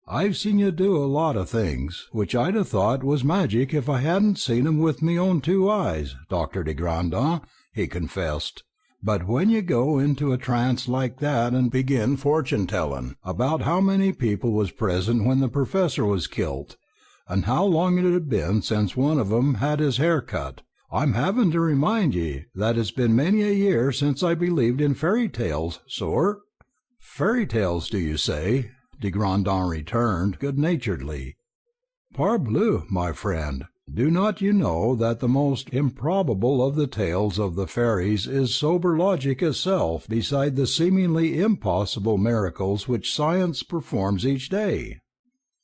Speaker 1: "I've seen you do a lot of things, which I'd have thought was magic if I hadn't seen 'em with me own 2 eyes, Dr. de Grandin," he confessed. "But when you go into a trance like that and begin fortune-telling about how many people was present when the Professor was killed, and how long it had been since one of 'em had his hair cut, I'm having to remind ye that it's been many a year since I believed in fairy tales, sir." "Fairy tales, do you say?" de Grandin returned good-naturedly. "Parbleu, my friend, do not you know that the most improbable of the tales of the fairies is sober logic itself beside the seemingly impossible miracles which science performs each day?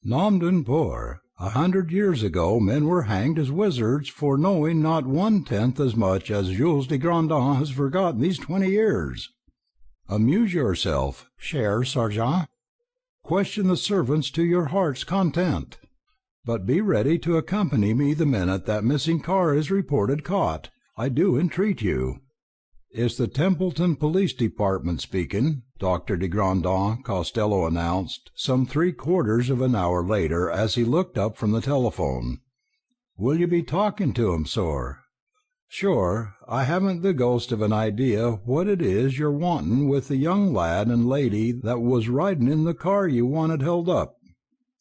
Speaker 1: Nom d'un pour, 100 years ago men were hanged as wizards for knowing not 1/10 as much as Jules de Grandin has forgotten these 20 years. Amuse yourself, cher sergeant. Question the servants to your heart's content. But be ready to accompany me the minute that missing car is reported caught. I do entreat you." "It's the Templeton Police Department speaking," Dr. de Grandin, Costello announced, some 3/4 of an hour later, as he looked up from the telephone. "Will you be talking to 'em, sir? Sure, I haven't the ghost of an idea what it is you're wanting with the young lad and lady that was riding in the car you wanted held up."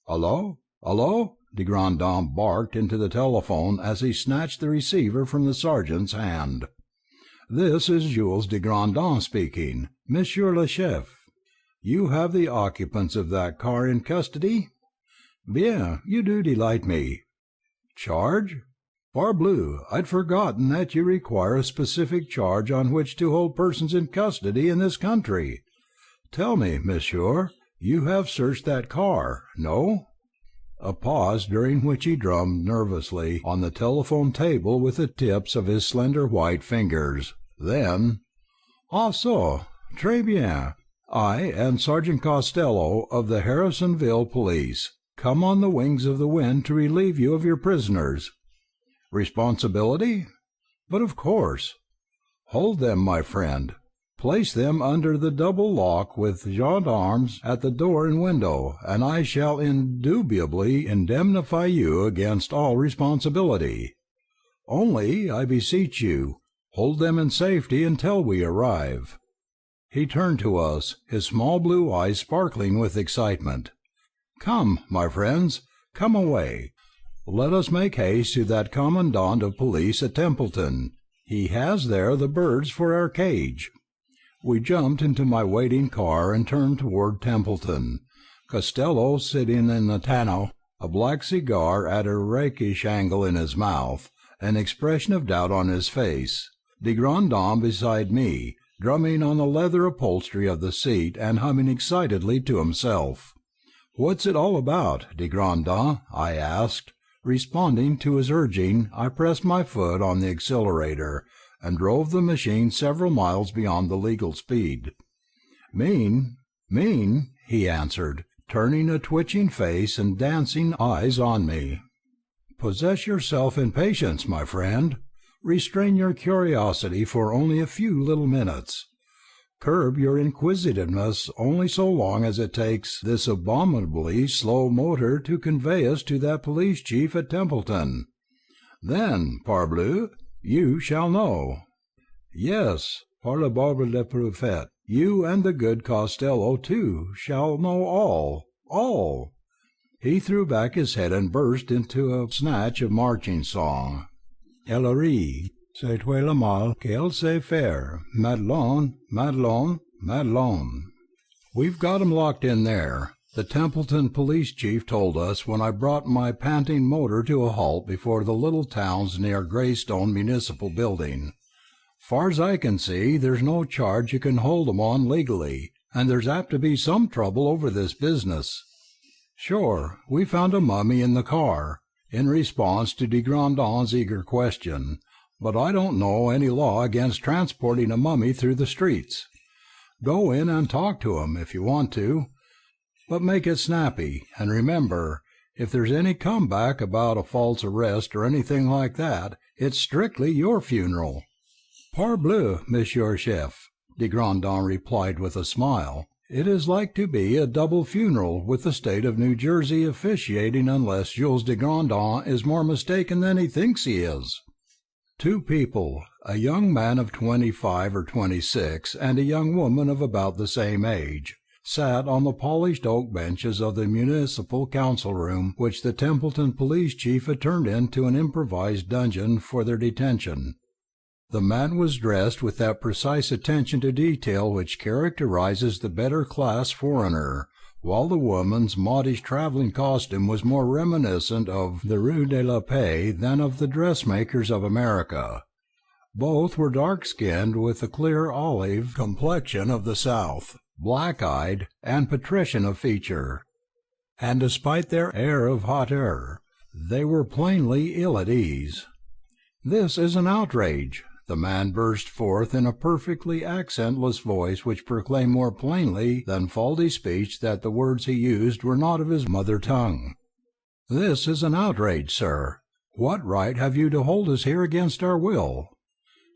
Speaker 1: "Allo? Allo?" de Grandin barked into the telephone as he snatched the receiver from the sergeant's hand. "This is Jules de Grandin speaking, Monsieur le Chef. You have the occupants of that car in custody? Bien, you do delight me. Charge? Parbleu, I'd forgotten that you require a specific charge on which to hold persons in custody in this country. Tell me, monsieur, you have searched that car, no?" A pause, during which he drummed nervously on the telephone table with the tips of his slender white fingers. Then, "Ah so, très bien. I and Sergeant Costello of the Harrisonville Police come on the wings of the wind to relieve you of your prisoners. Responsibility? But of course. Hold them, my friend. Place them under the double lock with gendarmes at the door and window, and I shall indubitably indemnify you against all responsibility. Only, I beseech you, hold them in safety until we arrive." He turned to us, his small blue eyes sparkling with excitement. "Come, my friends, come away. Let us make haste to that commandant of police at Templeton. He has there the birds for our cage." We jumped into my waiting car and turned toward Templeton, Costello sitting in the tonneau, a black cigar at a rakish angle in his mouth, an expression of doubt on his face, de Grandin beside me, drumming on the leather upholstery of the seat and humming excitedly to himself. "What's it all about, de Grandin?" I asked. Responding to his urging, I pressed my foot on the accelerator and drove the machine several miles beyond the legal speed. "Mean, he answered, turning a twitching face and dancing eyes on me. "Possess yourself in patience, my friend. Restrain your curiosity for only a few little minutes. Curb your inquisitiveness only so long as it takes this abominably slow motor to convey us to that police chief at Templeton. Then, parbleu, you shall know. Yes, par le barbe de prophète, you and the good Costello, too, shall know all." He threw back his head and burst into a snatch of marching song. "Ellery, c'est toi le mal qu'elle sait faire, Madelon, Madelon, Madelon." "We've got 'em locked in there," the Templeton police chief told us when I brought my panting motor to a halt before the little town's near Greystone Municipal Building. "Far's I can see, there's no charge you can hold 'em on legally, and there's apt to be some trouble over this business. Sure, we found a mummy in the car, in response to de Grandin's eager question, but I don't know any law against transporting a mummy through the streets. Go in and talk to 'em if you want to, but make it snappy, and remember, if there's any comeback about a false arrest or anything like that, it's strictly your funeral." "Parbleu, Monsieur Chef," de Grandin replied with a smile. "It is like to be a double funeral, with the state of New Jersey officiating, unless Jules de Grandin is more mistaken than he thinks he is." Two people, a young man of 25 or 26 and a young woman of about the same age, sat on the polished oak benches of the municipal council room, which the Templeton police chief had turned into an improvised dungeon for their detention. The man was dressed with that precise attention to detail which characterizes the better class foreigner, while the woman's modish traveling costume was more reminiscent of the Rue de la Paix than of the dressmakers of America. Both were dark-skinned, with the clear olive complexion of the South, black-eyed, and patrician of feature, and despite their air of hauteur, they were plainly ill at ease. "This is an outrage," the man burst forth in a perfectly accentless voice which proclaimed more plainly than faulty speech that the words he used were not of his mother tongue. "This is an outrage, sir. What right have you to hold us here against our will?"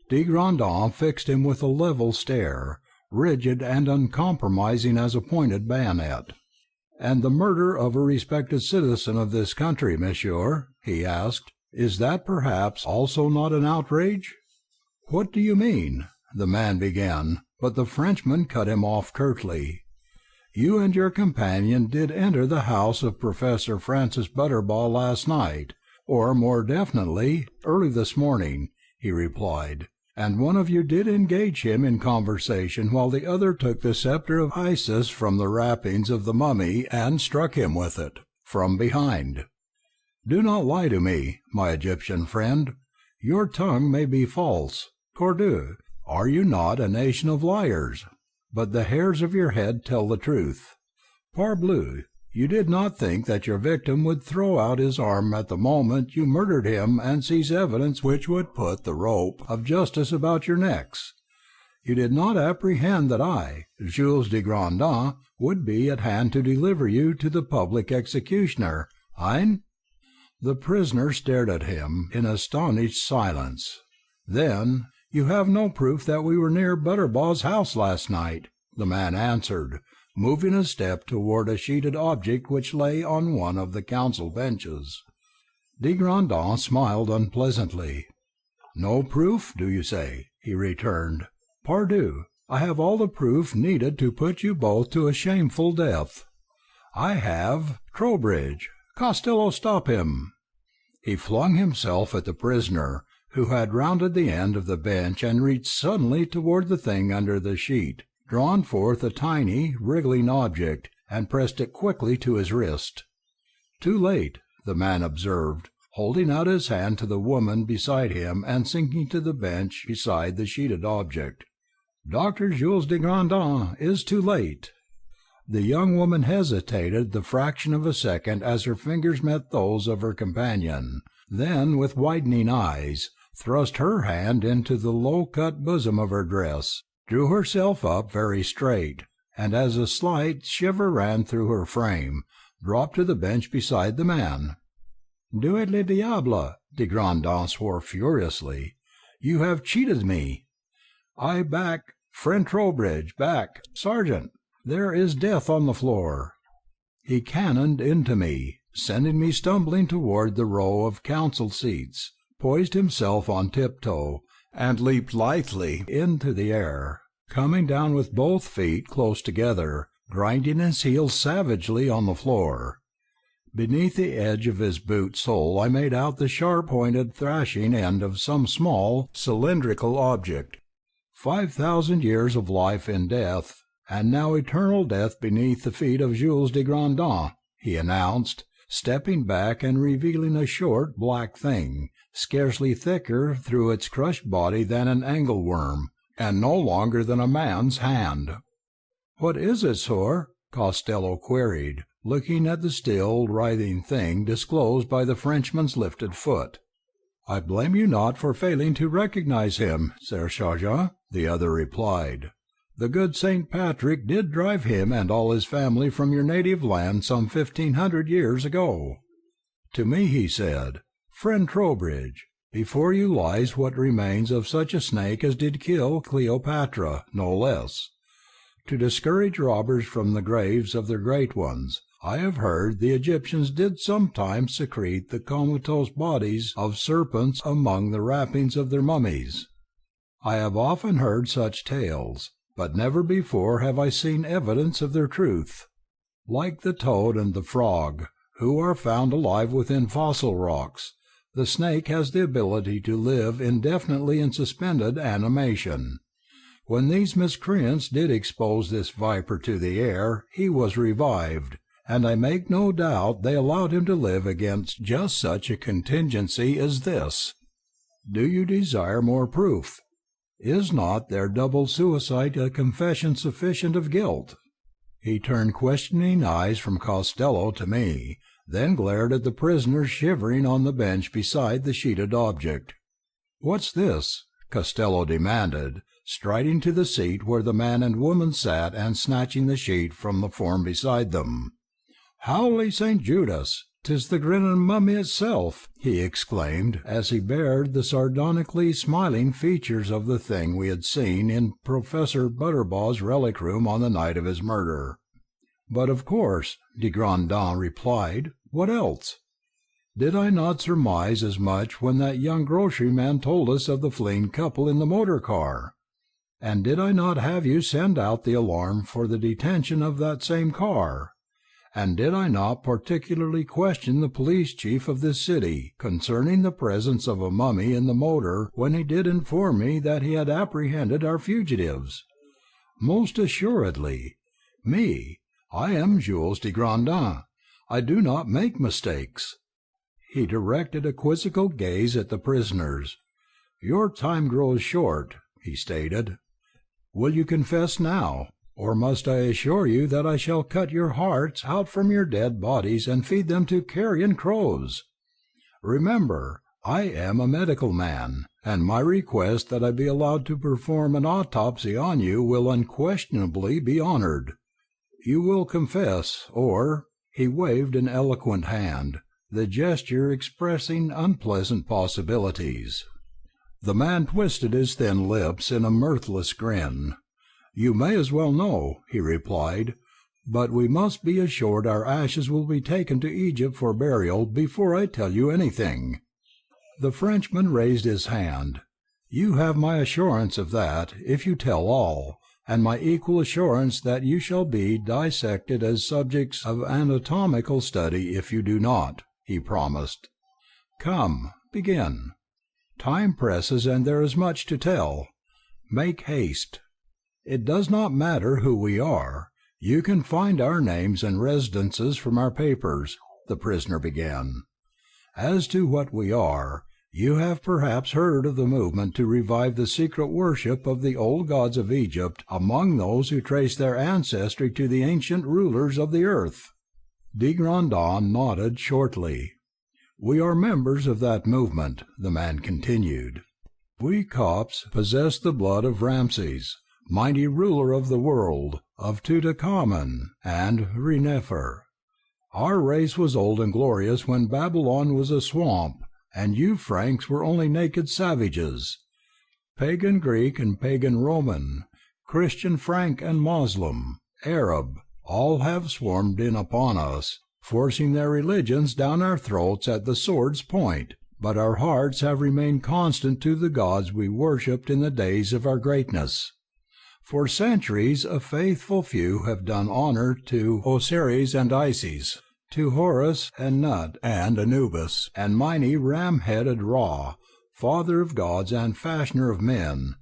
Speaker 1: De Grandin fixed him with a level stare, rigid and uncompromising as a pointed bayonet. "And the murder of a respected citizen of this country, monsieur," he asked, "is that perhaps also not an outrage?" "What do you mean?" the man began, but the Frenchman cut him off curtly. "You and your companion did enter the house of Professor Francis Butterball last night, or more definitely, early this morning," he replied, "and one of you did engage him in conversation while the other took the sceptre of Isis from the wrappings of the mummy and struck him with it, from behind. Do not lie to me, my Egyptian friend. Your tongue may be false. Cordieu, are you not a nation of liars? But the hairs of your head tell the truth. Parbleu, you did not think that your victim would throw out his arm at the moment you murdered him and seize evidence which would put the rope of justice about your necks. You did not apprehend that I, Jules de Grandin, would be at hand to deliver you to the public executioner, hein?" The prisoner stared at him in astonished silence. Then, "You have no proof that we were near Butterbaw's house last night," the man answered, moving a step toward a sheeted object which lay on one of the council benches. De Grandin smiled unpleasantly. "No proof, do you say?" he returned. "Pardieu, I have all the proof needed to put you both to a shameful death. I have Trowbridge! Costello, stop him!" He flung himself at the prisoner, who had rounded the end of the bench and reached suddenly toward the thing under the sheet, drawn forth a tiny, wriggling object, and pressed it quickly to his wrist. "Too late," the man observed, holding out his hand to the woman beside him and sinking to the bench beside the sheeted object. "Dr. Jules de Grandin is too late." The young woman hesitated the fraction of a second as her fingers met those of her companion, then, with widening eyes, thrust her hand into the low-cut bosom of her dress, drew herself up very straight, and as a slight shiver ran through her frame, dropped to the bench beside the man. "Dieu le diable!" de Grandin swore furiously. "You have cheated me. I back, friend Trowbridge, back, sergeant. There is death on the floor." He cannoned into me, sending me stumbling toward the row of council seats, poised himself on tiptoe, and leaped lithely into the air, coming down with both feet close together, grinding his heels savagely on the floor. Beneath the edge of his boot sole I made out the sharp-pointed thrashing end of some small, cylindrical object. 5,000 years of life in death, and now eternal death beneath the feet of Jules de Grandin, he announced, stepping back and revealing a short, black thing, scarcely thicker through its crushed body than an angleworm, and no longer than a man's hand. "What is it, sir?" Costello queried, looking at the still writhing thing disclosed by the Frenchman's lifted foot. "I blame you not for failing to recognize him, Sir Sergeant," the other replied. "The good St. Patrick did drive him and all his family from your native land some 1,500 years ago." To me he said, "Friend Trowbridge, before you lies what remains of such a snake as did kill Cleopatra, no less. To discourage robbers from the graves of their great ones, I have heard the Egyptians did sometimes secrete the comatose bodies of serpents among the wrappings of their mummies. I have often heard such tales, but never before have I seen evidence of their truth. Like the toad and the frog, who are found alive within fossil rocks, the snake has the ability to live indefinitely in suspended animation. When these miscreants did expose this viper to the air, he was revived, and I make no doubt they allowed him to live against just such a contingency as this. Do you desire more proof? Is not their double suicide a confession sufficient of guilt?" He turned questioning eyes from Costello to me, then glared at the prisoners shivering on the bench beside the sheeted object. "What's this?" Costello demanded, striding to the seat where the man and woman sat and snatching the sheet from the form beside them. "Holy St. Judas! 'Tis the Grinning mummy itself!" he exclaimed, as he bared the sardonically smiling features of the thing we had seen in Professor Butterbaw's relic room on the night of his murder. "But of course," de Grandin replied. "What else? Did I not surmise as much when that young groceryman told us of the fleeing couple in the motor car? And did I not have you send out the alarm for the detention of that same car? And did I not particularly question the police chief of this city concerning the presence of a mummy in the motor when he did inform me that he had apprehended our fugitives? Most assuredly. Me, I am Jules de Grandin. I do not make mistakes." He directed a quizzical gaze at the prisoners. "Your time grows short," he stated. "Will you confess now? Or must I assure you that I shall cut your hearts out from your dead bodies and feed them to carrion crows? Remember, I am a medical man, and my request that I be allowed to perform an autopsy on you will unquestionably be honored. You will confess, or—" He waved an eloquent hand, the gesture expressing unpleasant possibilities. The man twisted his thin lips in a mirthless grin. "You may as well know," he replied, "but we must be assured our ashes will be taken to Egypt for burial before I tell you anything." The Frenchman raised his hand. "You have my assurance of that, if you tell all, and my equal assurance that you shall be dissected as subjects of anatomical study if you do not," he promised. "Come, begin. Time presses, and there is much to tell. Make haste." "It does not matter who we are. You can find our names and residences from our papers," the prisoner began. "As to what we are, you have perhaps heard of the movement to revive the secret worship of the old gods of Egypt among those who trace their ancestry to the ancient rulers of the earth." De Grandin nodded shortly. "We are members of that movement," the man continued. "We Copts possess the blood of Ramses, mighty ruler of the world, of Tutankhamen and Renefer. Our race was old and glorious when Babylon was a swamp, and you Franks were only naked savages. Pagan Greek and pagan Roman, Christian Frank and Moslem, Arab, all have swarmed in upon us, forcing their religions down our throats at the sword's point, but our hearts have remained constant to the gods we worshipped in the days of our greatness. For centuries a faithful few have done honor to Osiris and Isis, to Horus and Nut and Anubis, and mighty ram-headed Ra, father of gods and fashioner of men.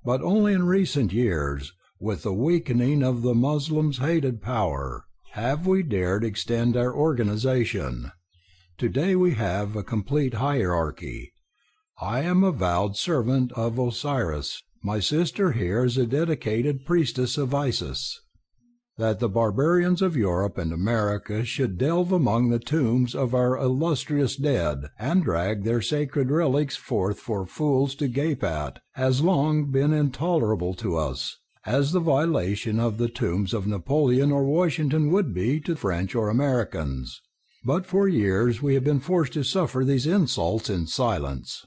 Speaker 1: But only in recent years, with the weakening of the Moslems' hated power, have we dared extend our organization. Today we have a complete hierarchy. I am a vowed servant of Osiris. My sister here is a dedicated priestess of Isis. That the barbarians of Europe and America should delve among the tombs of our illustrious dead, and drag their sacred relics forth for fools to gape at, has long been intolerable to us, as the violation of the tombs of Napoleon or Washington would be to French or Americans. But for years we have been forced to suffer these insults in silence.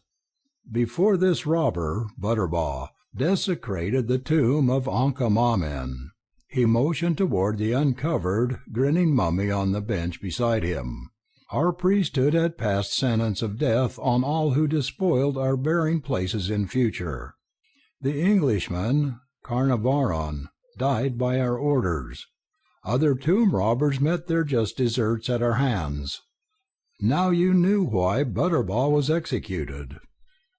Speaker 1: Before this robber, Butterbaugh, desecrated the tomb of Ankh-Amamen, he motioned toward the uncovered, grinning mummy on the bench beside him. Our priesthood had passed sentence of death on all who despoiled our burying places in future. The Englishman, Carnavaron, died by our orders. Other tomb robbers met their just deserts at our hands. Now you knew why Butterbaugh was executed.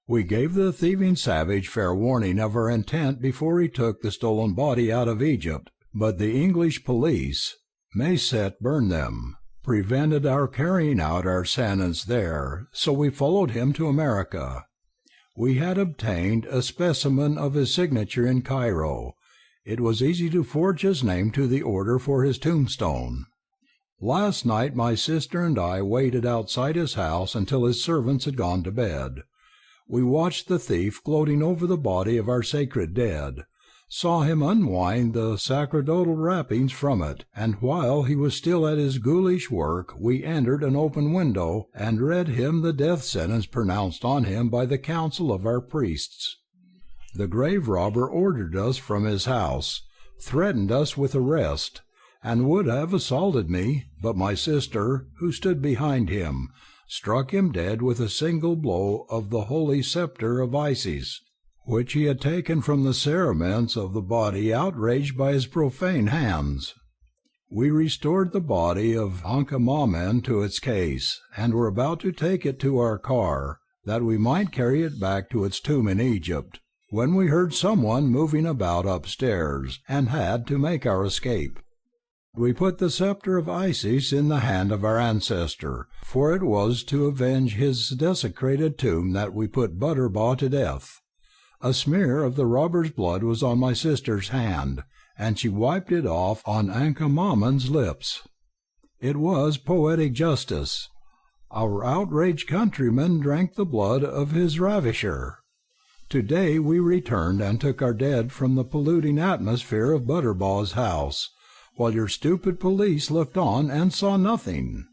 Speaker 1: We gave the thieving savage fair warning of our intent before he took the stolen body out of Egypt, but the English police, Mayset burned them, prevented our carrying out our sentence there, so we followed him to America. We had obtained a specimen of his signature in Cairo. It was easy to forge his name to the order for his tombstone. Last night my sister and I waited outside his house until his servants had gone to bed. We watched the thief gloating over the body of our sacred dead, saw him unwind the sacerdotal wrappings from it, and while he was still at his ghoulish work we entered an open window and read him the death sentence pronounced on him by the council of our priests. The grave robber ordered us from his house, threatened us with arrest, and would have assaulted me, but my sister, who stood behind him, struck him dead with a single blow of the holy scepter of Isis, which he had taken from the cerements of the body outraged by his profane hands. We restored the body of Ankh-Amamen to its case, and were about to take it to our car, that we might carry it back to its tomb in Egypt, when we heard someone moving about upstairs, and had to make our escape. We put the scepter of Isis in the hand of our ancestor, for it was to avenge his desecrated tomb that we put Butterbaugh to death. A smear of the robber's blood was on my sister's hand, and she wiped it off on Ankh-Amamen's lips. It was poetic justice. Our outraged countryman drank the blood of his ravisher. Today we returned and took our dead from the polluting atmosphere of Butterbaugh's house, while your stupid police looked on and saw nothing.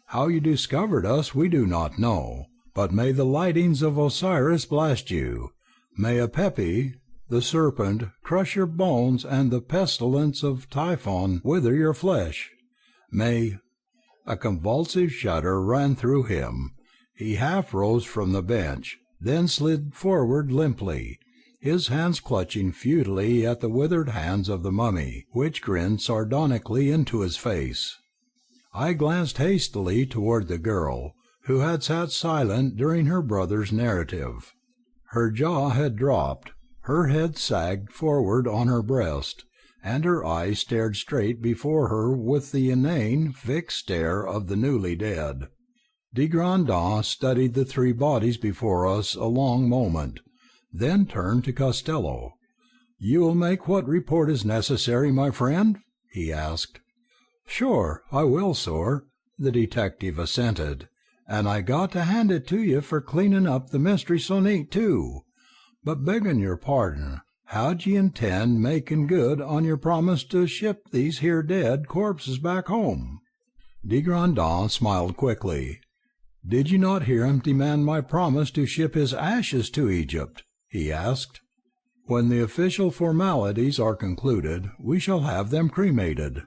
Speaker 1: How you discovered us we do not know, but may the lightnings of Osiris blast you. May Apepi, the serpent, crush your bones, and the pestilence of Typhon wither your flesh. May—" A convulsive shudder ran through him. He half rose from the bench, then slid forward limply, his hands clutching futilely at the withered hands of the mummy, which grinned sardonically into his face. I glanced hastily toward the girl, who had sat silent during her brother's narrative. Her jaw had dropped, her head sagged forward on her breast, and her eyes stared straight before her with the inane, fixed stare of the newly dead. De Grandin studied the three bodies before us a long moment, then turned to Costello. "You will make what report is necessary, my friend?" he asked. "Sure, I will, sir," the detective assented, "and I got to hand it to you for cleaning up the mystery so neat, too. But begging your pardon, how'd ye intend making good on your promise to ship these here dead corpses back home?" De Grandin smiled quickly. "Did you not hear him demand my promise to ship his ashes to Egypt?" he asked. "When the official formalities are concluded, we shall have them cremated."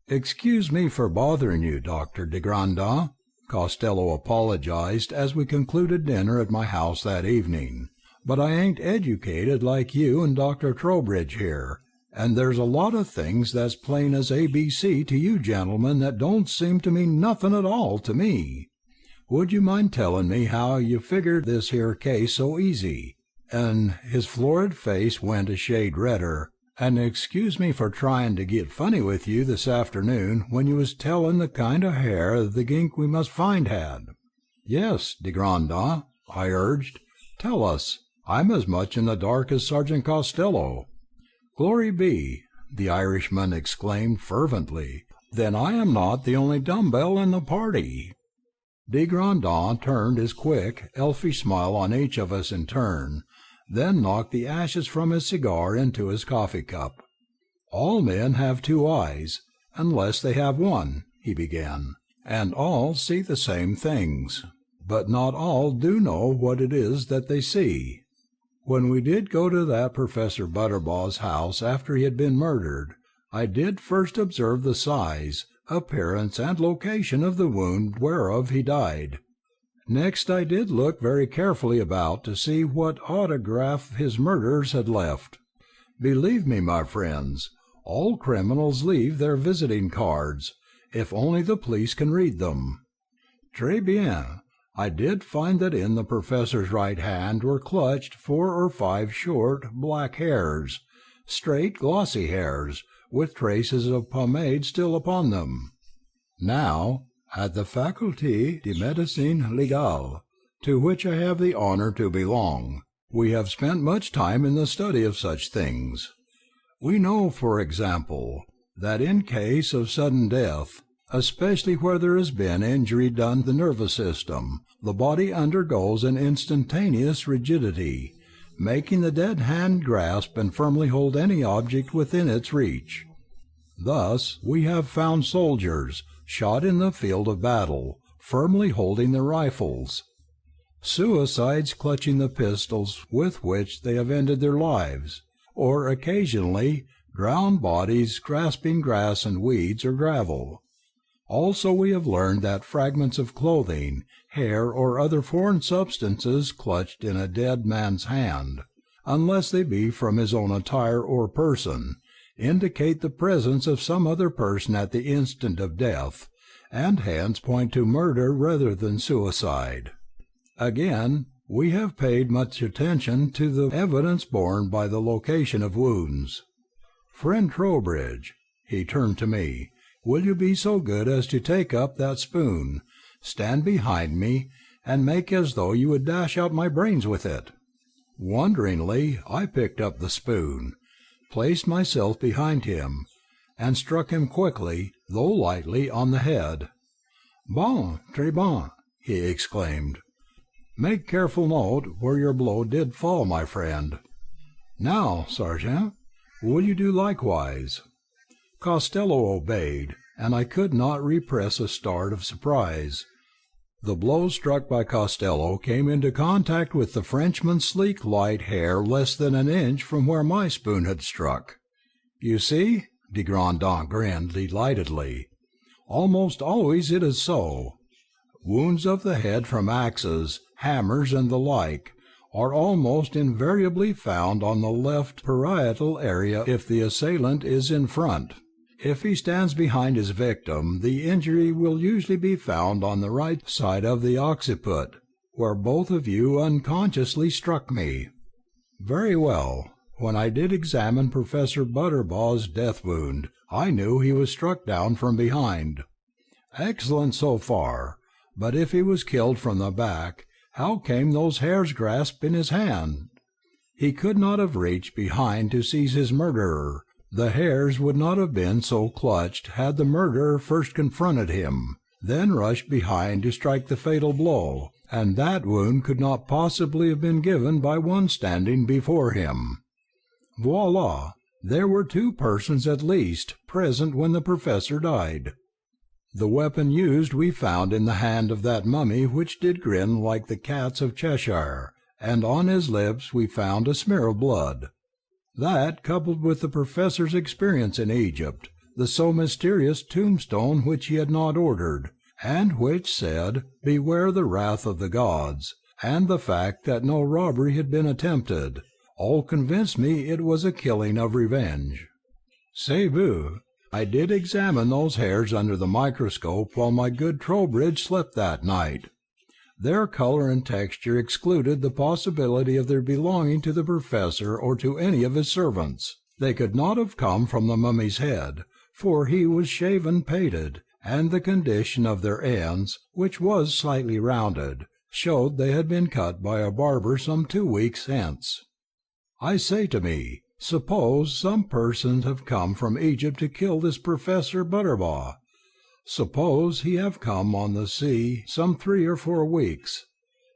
Speaker 1: "Excuse me for bothering you, Dr. de Grandin," Costello apologized as we concluded dinner at my house that evening, "but I ain't educated like you and Dr. Trowbridge here, and there's a lot of things that's plain as ABC to you gentlemen that don't seem to mean nothing at all to me. Would you mind telling me how you figured this here case so easy?" And his florid face went a shade redder. "And excuse me for trying to get funny with you this afternoon when you was telling the kind of hair the gink we must find had." "Yes, de Grandin," I urged, "tell us. I'm as much in the dark as Sergeant Costello." "Glory be!" the Irishman exclaimed fervently. "Then I am not the only dumbbell in the party." De Grandin turned his quick, elfish smile on each of us in turn, then knocked the ashes from his cigar into his coffee-cup. "All men have two eyes, unless they have one," he began, "and all see the same things, but not all do know what it is that they see. When we did go to that Professor Butterbaw's house after he had been murdered, I did first observe the size, appearance, and location of the wound whereof he died. Next I did look very carefully about to see what autograph his murderers had left. Believe me, my friends, all criminals leave their visiting cards, if only the police can read them. Très bien. I did find that in the professor's right hand were clutched 4 or 5 short, black hairs, straight, glossy hairs, with traces of pomade still upon them. Now, at the Faculté de Médecine Légale, to which I have the honor to belong, we have spent much time in the study of such things. We know, for example, that in case of sudden death, especially where there has been injury done to the nervous system, the body undergoes an instantaneous rigidity, making the dead hand grasp and firmly hold any object within its reach. Thus, we have found soldiers, shot in the field of battle, firmly holding their rifles; suicides clutching the pistols with which they have ended their lives; or occasionally drowned bodies grasping grass and weeds or gravel. Also we have learned that fragments of clothing, hair, or other foreign substances clutched in a dead man's hand, unless they be from his own attire or person, indicate the presence of some other person at the instant of death, and hence point to murder rather than suicide. Again, we have paid much attention to the evidence borne by the location of wounds. Friend Trowbridge, he turned to me, will you be so good as to take up that spoon, stand behind me, and make as though you would dash out my brains with it? Wonderingly, I picked up the spoon, placed myself behind him, and struck him quickly, though lightly, on the head. "Bon, très bon," he exclaimed. "Make careful note where your blow did fall, my friend. Now, Sergeant, will you do likewise?" Costello obeyed, and I could not repress a start of surprise. The blow struck by Costello came into contact with the Frenchman's sleek light hair less than an inch from where my spoon had struck. You see, de Grandin grinned delightedly. Almost always it is so. Wounds of the head from axes, hammers, and the like, are almost invariably found on the left parietal area if the assailant is in front. If he stands behind his victim, the injury will usually be found on the right side of the occiput, where both of you unconsciously struck me. Very well. When I did examine Professor Butterbaw's death wound, I knew he was struck down from behind. Excellent so far, but if he was killed from the back, how came those hairs grasped in his hand? He could not have reached behind to seize his murderer. The hairs would not have been so clutched had the murderer first confronted him, then rushed behind to strike the fatal blow, and that wound could not possibly have been given by one standing before him. Voila! There were two persons at least present when the professor died. The weapon used we found in the hand of that mummy which did grin like the cats of Cheshire, and on his lips we found a smear of blood. That, coupled with the professor's experience in Egypt, the so mysterious tombstone which he had not ordered, and which said, "Beware the wrath of the gods," and the fact that no robbery had been attempted, all convinced me it was a killing of revenge. C'est vous. I did examine those hairs under the microscope while my good Trowbridge slept that night. Their color and texture excluded the possibility of their belonging to the professor or to any of his servants. They could not have come from the mummy's head, for he was shaven pated, and the condition of their ends, which was slightly rounded, showed they had been cut by a barber some 2 weeks hence. I say to me, suppose some persons have come from Egypt to kill this Professor Butterbaugh. Suppose he have come on the sea some 3 or 4 weeks.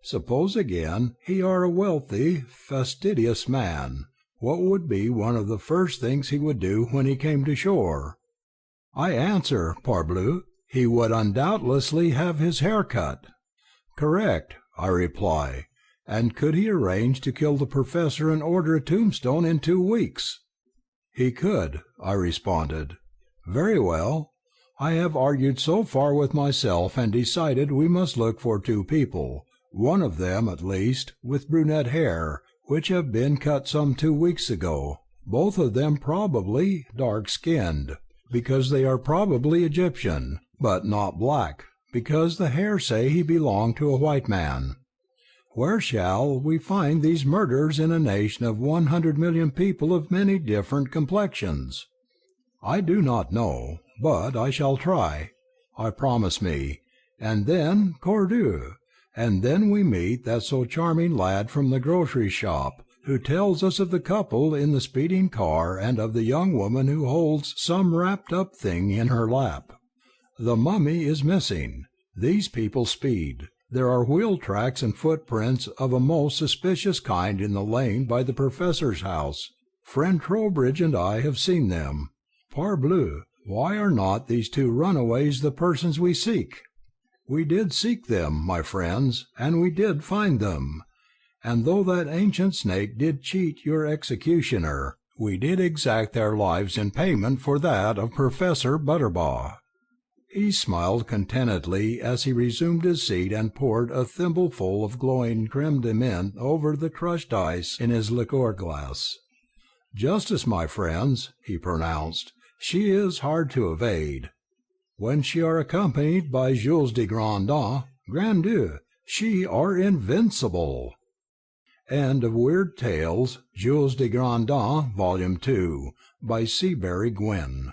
Speaker 1: Suppose again he are a wealthy, fastidious man. What would be one of the first things he would do when he came to shore? I answer, parbleu, he would undoubtedly have his hair cut. Correct, I reply. And could he arrange to kill the professor and order a tombstone in 2 weeks? He could, I responded. Very well. I have argued so far with myself and decided we must look for 2 people, one of them, at least, with brunette hair, which have been cut some 2 weeks ago, both of them probably dark-skinned, because they are probably Egyptian, but not black, because the hair say he belonged to a white man. Where shall we find these murderers in a nation of 100 million people of many different complexions? I do not know, but I shall try. I promise me. And then, cordieu, and then we meet that so charming lad from the grocery shop, who tells us of the couple in the speeding car and of the young woman who holds some wrapped-up thing in her lap. The mummy is missing. These people speed. There are wheel tracks and footprints of a most suspicious kind in the lane by the professor's house. Friend Trowbridge and I have seen them. Parbleu, why are not these 2 runaways the persons we seek? We did seek them, my friends, and we did find them. And though that ancient snake did cheat your executioner, we did exact their lives in payment for that of Professor Butterbaugh. He smiled contentedly as he resumed his seat and poured a thimbleful of glowing creme de menthe over the crushed ice in his liqueur glass. Justice, my friends, he pronounced. She is hard to evade. When she are accompanied by Jules de Grandin, grand Dieu, she are invincible. End of Weird Tales, Jules de Grandin, Volume 2, by Seabury Grandin Quinn.